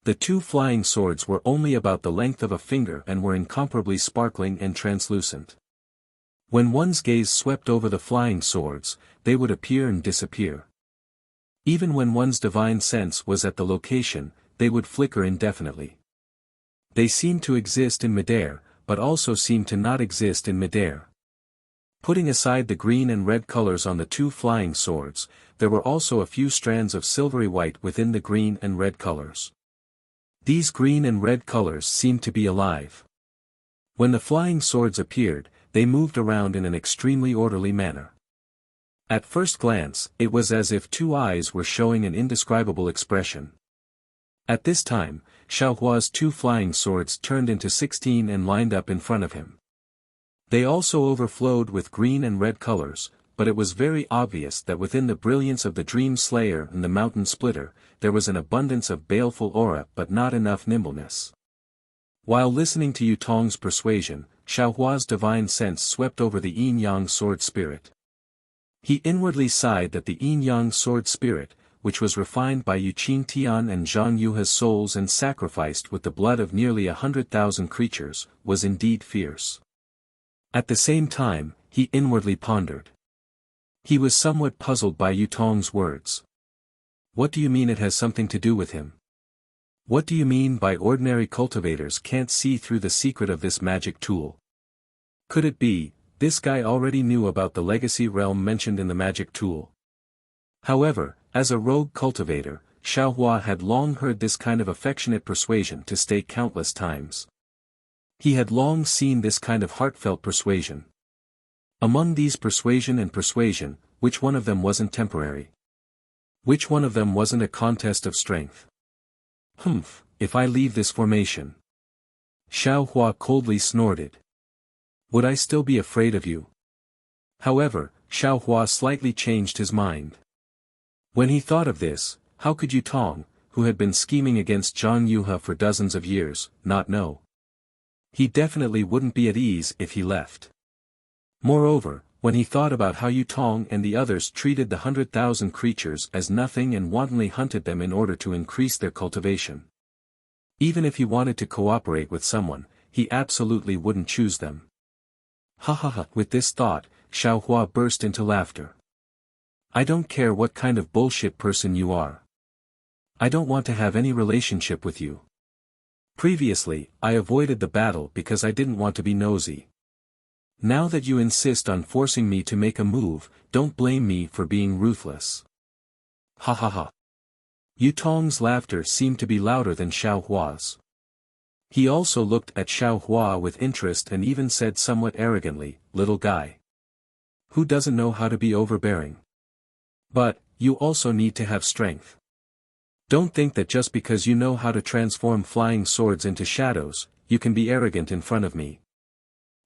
The two flying swords were only about the length of a finger and were incomparably sparkling and translucent. When one's gaze swept over the flying swords, they would appear and disappear. Even when one's divine sense was at the location, they would flicker indefinitely. They seemed to exist in midair, but also seemed to not exist in midair. Putting aside the green and red colors on the two flying swords, there were also a few strands of silvery white within the green and red colors. These green and red colors seemed to be alive. When the flying swords appeared, they moved around in an extremely orderly manner. At first glance, it was as if two eyes were showing an indescribable expression. At this time, Xiaohua's two flying swords turned into 16 and lined up in front of him. They also overflowed with green and red colors, but it was very obvious that within the brilliance of the Dream Slayer and the Mountain Splitter, there was an abundance of baleful aura but not enough nimbleness. While listening to Yutong's persuasion, Xiaohua's divine sense swept over the yin-yang sword spirit. He inwardly sighed that the yin-yang sword spirit, which was refined by Yuqing Tian and Zhang Yuha's souls and sacrificed with the blood of nearly 100,000 creatures, was indeed fierce. At the same time, he inwardly pondered. He was somewhat puzzled by Yutong's words. What do you mean it has something to do with him? What do you mean by ordinary cultivators can't see through the secret of this magic tool? Could it be, this guy already knew about the legacy realm mentioned in the magic tool? However, as a rogue cultivator, Xiaohua had long heard this kind of affectionate persuasion to stay countless times. He had long seen this kind of heartfelt persuasion. Among these persuasion and persuasion, which one of them wasn't temporary? Which one of them wasn't a contest of strength? Humph, if I leave this formation. Xiaohua coldly snorted. Would I still be afraid of you? However, Xiaohua slightly changed his mind. When he thought of this, how could Yutong, who had been scheming against Zhang Yuha for dozens of years, not know? He definitely wouldn't be at ease if he left. Moreover, when he thought about how Yutong and the others treated the 100,000 creatures as nothing and wantonly hunted them in order to increase their cultivation. Even if he wanted to cooperate with someone, he absolutely wouldn't choose them. Ha ha ha! With this thought, Xiaohua burst into laughter. I don't care what kind of bullshit person you are. I don't want to have any relationship with you. Previously, I avoided the battle because I didn't want to be nosy. Now that you insist on forcing me to make a move, don't blame me for being ruthless. Ha ha ha. Yutong's laughter seemed to be louder than Xiaohua's. He also looked at Xiaohua with interest and even said somewhat arrogantly, "Little guy. Who doesn't know how to be overbearing? But, you also need to have strength. Don't think that just because you know how to transform flying swords into shadows, you can be arrogant in front of me.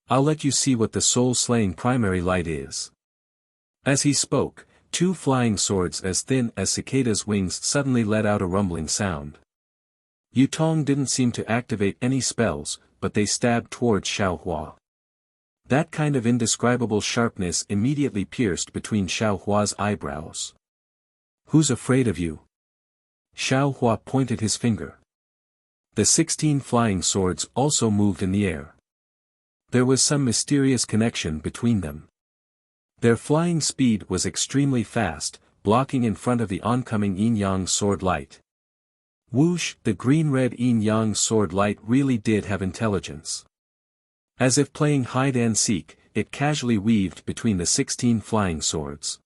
I'll let you see what the soul-slaying primary light is." As he spoke, two flying swords as thin as cicadas' wings suddenly let out a rumbling sound. Yutong didn't seem to activate any spells, but they stabbed towards Xiaohua. That kind of indescribable sharpness immediately pierced between Xiaohua's eyebrows. Who's afraid of you? Xiaohua pointed his finger. The 16 flying swords also moved in the air. There was some mysterious connection between them. Their flying speed was extremely fast, blocking in front of the oncoming yin-yang sword light. Whoosh! The green-red yin-yang sword light really did have intelligence. As if playing hide-and-seek, it casually weaved between the 16 flying swords.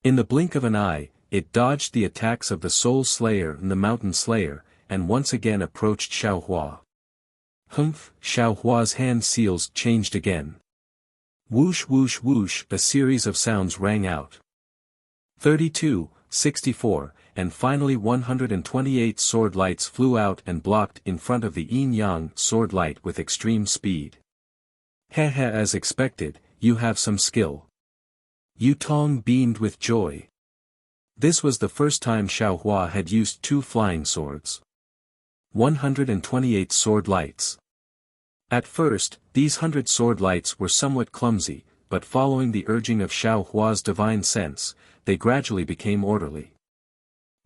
In the blink of an eye, it dodged the attacks of the Soul Slayer and the Mountain Slayer, and once again approached Xiaohua. Humph! Xiaohua's hand seals changed again. Whoosh whoosh whoosh! A series of sounds rang out. 32, 64, and finally 128 sword lights flew out and blocked in front of the yin-yang sword light with extreme speed. Heh heh, as expected, you have some skill. Yutong beamed with joy. This was the first time Xiao Hua had used 2 flying swords. 128 sword lights. At first, these 100 sword lights were somewhat clumsy, but following the urging of Xiao Hua's divine sense, they gradually became orderly.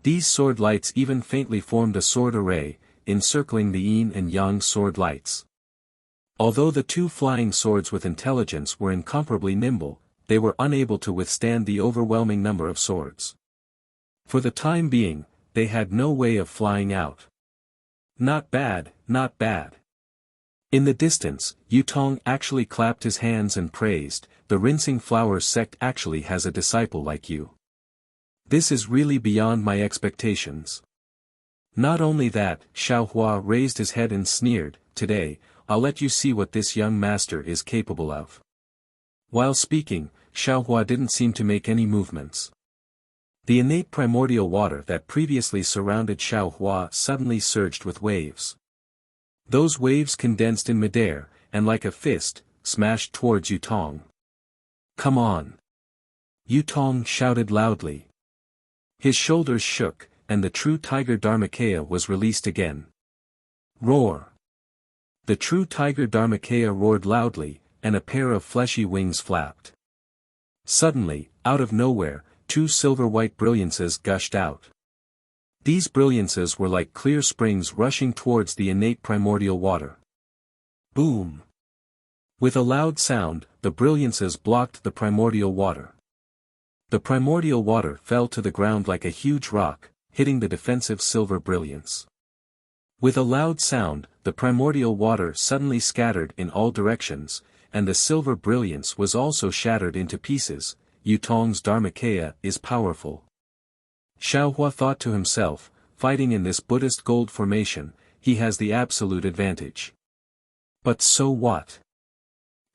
These sword lights even faintly formed a sword array, encircling the yin and yang sword lights. Although the 2 flying swords with intelligence were incomparably nimble, they were unable to withstand the overwhelming number of swords. For the time being, they had no way of flying out. Not bad, not bad. In the distance, Yutong actually clapped his hands and praised, "The Rinsing Flowers sect actually has a disciple like you. This is really beyond my expectations." Not only that, Xiao Hua raised his head and sneered, "Today, I'll let you see what this young master is capable of." While speaking, Xiao Hua didn't seem to make any movements. The innate primordial water that previously surrounded Xiao Hua suddenly surged with waves. Those waves condensed in midair, and like a fist, smashed towards Yutong. "Come on!" Yutong shouted loudly. His shoulders shook, and the true tiger Dharmakaya was released again. Roar! The true tiger Dharmakaya roared loudly, and a pair of fleshy wings flapped. Suddenly, out of nowhere, 2 silver-white brilliances gushed out. These brilliances were like clear springs rushing towards the innate primordial water. Boom! With a loud sound, the brilliances blocked the primordial water. The primordial water fell to the ground like a huge rock, hitting the defensive silver brilliance. With a loud sound, the primordial water suddenly scattered in all directions, and the silver brilliance was also shattered into pieces. Yutong's Dharmakaya is powerful. Xiao Hua thought to himself, fighting in this Buddhist gold formation, he has the absolute advantage. But so what?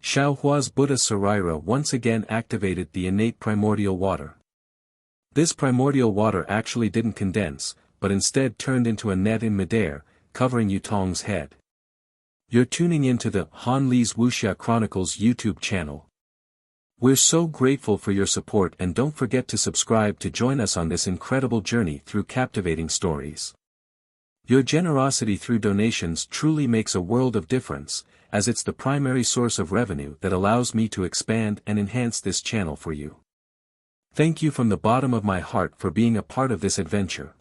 Xiao Hua's Buddha Sarira once again activated the innate primordial water. This primordial water actually didn't condense, but instead turned into a net in midair, covering Yutong's head. You're tuning into the Han Li's Wuxia Chronicles YouTube channel. We're so grateful for your support, and don't forget to subscribe to join us on this incredible journey through captivating stories. Your generosity through donations truly makes a world of difference, as it's the primary source of revenue that allows me to expand and enhance this channel for you. Thank you from the bottom of my heart for being a part of this adventure.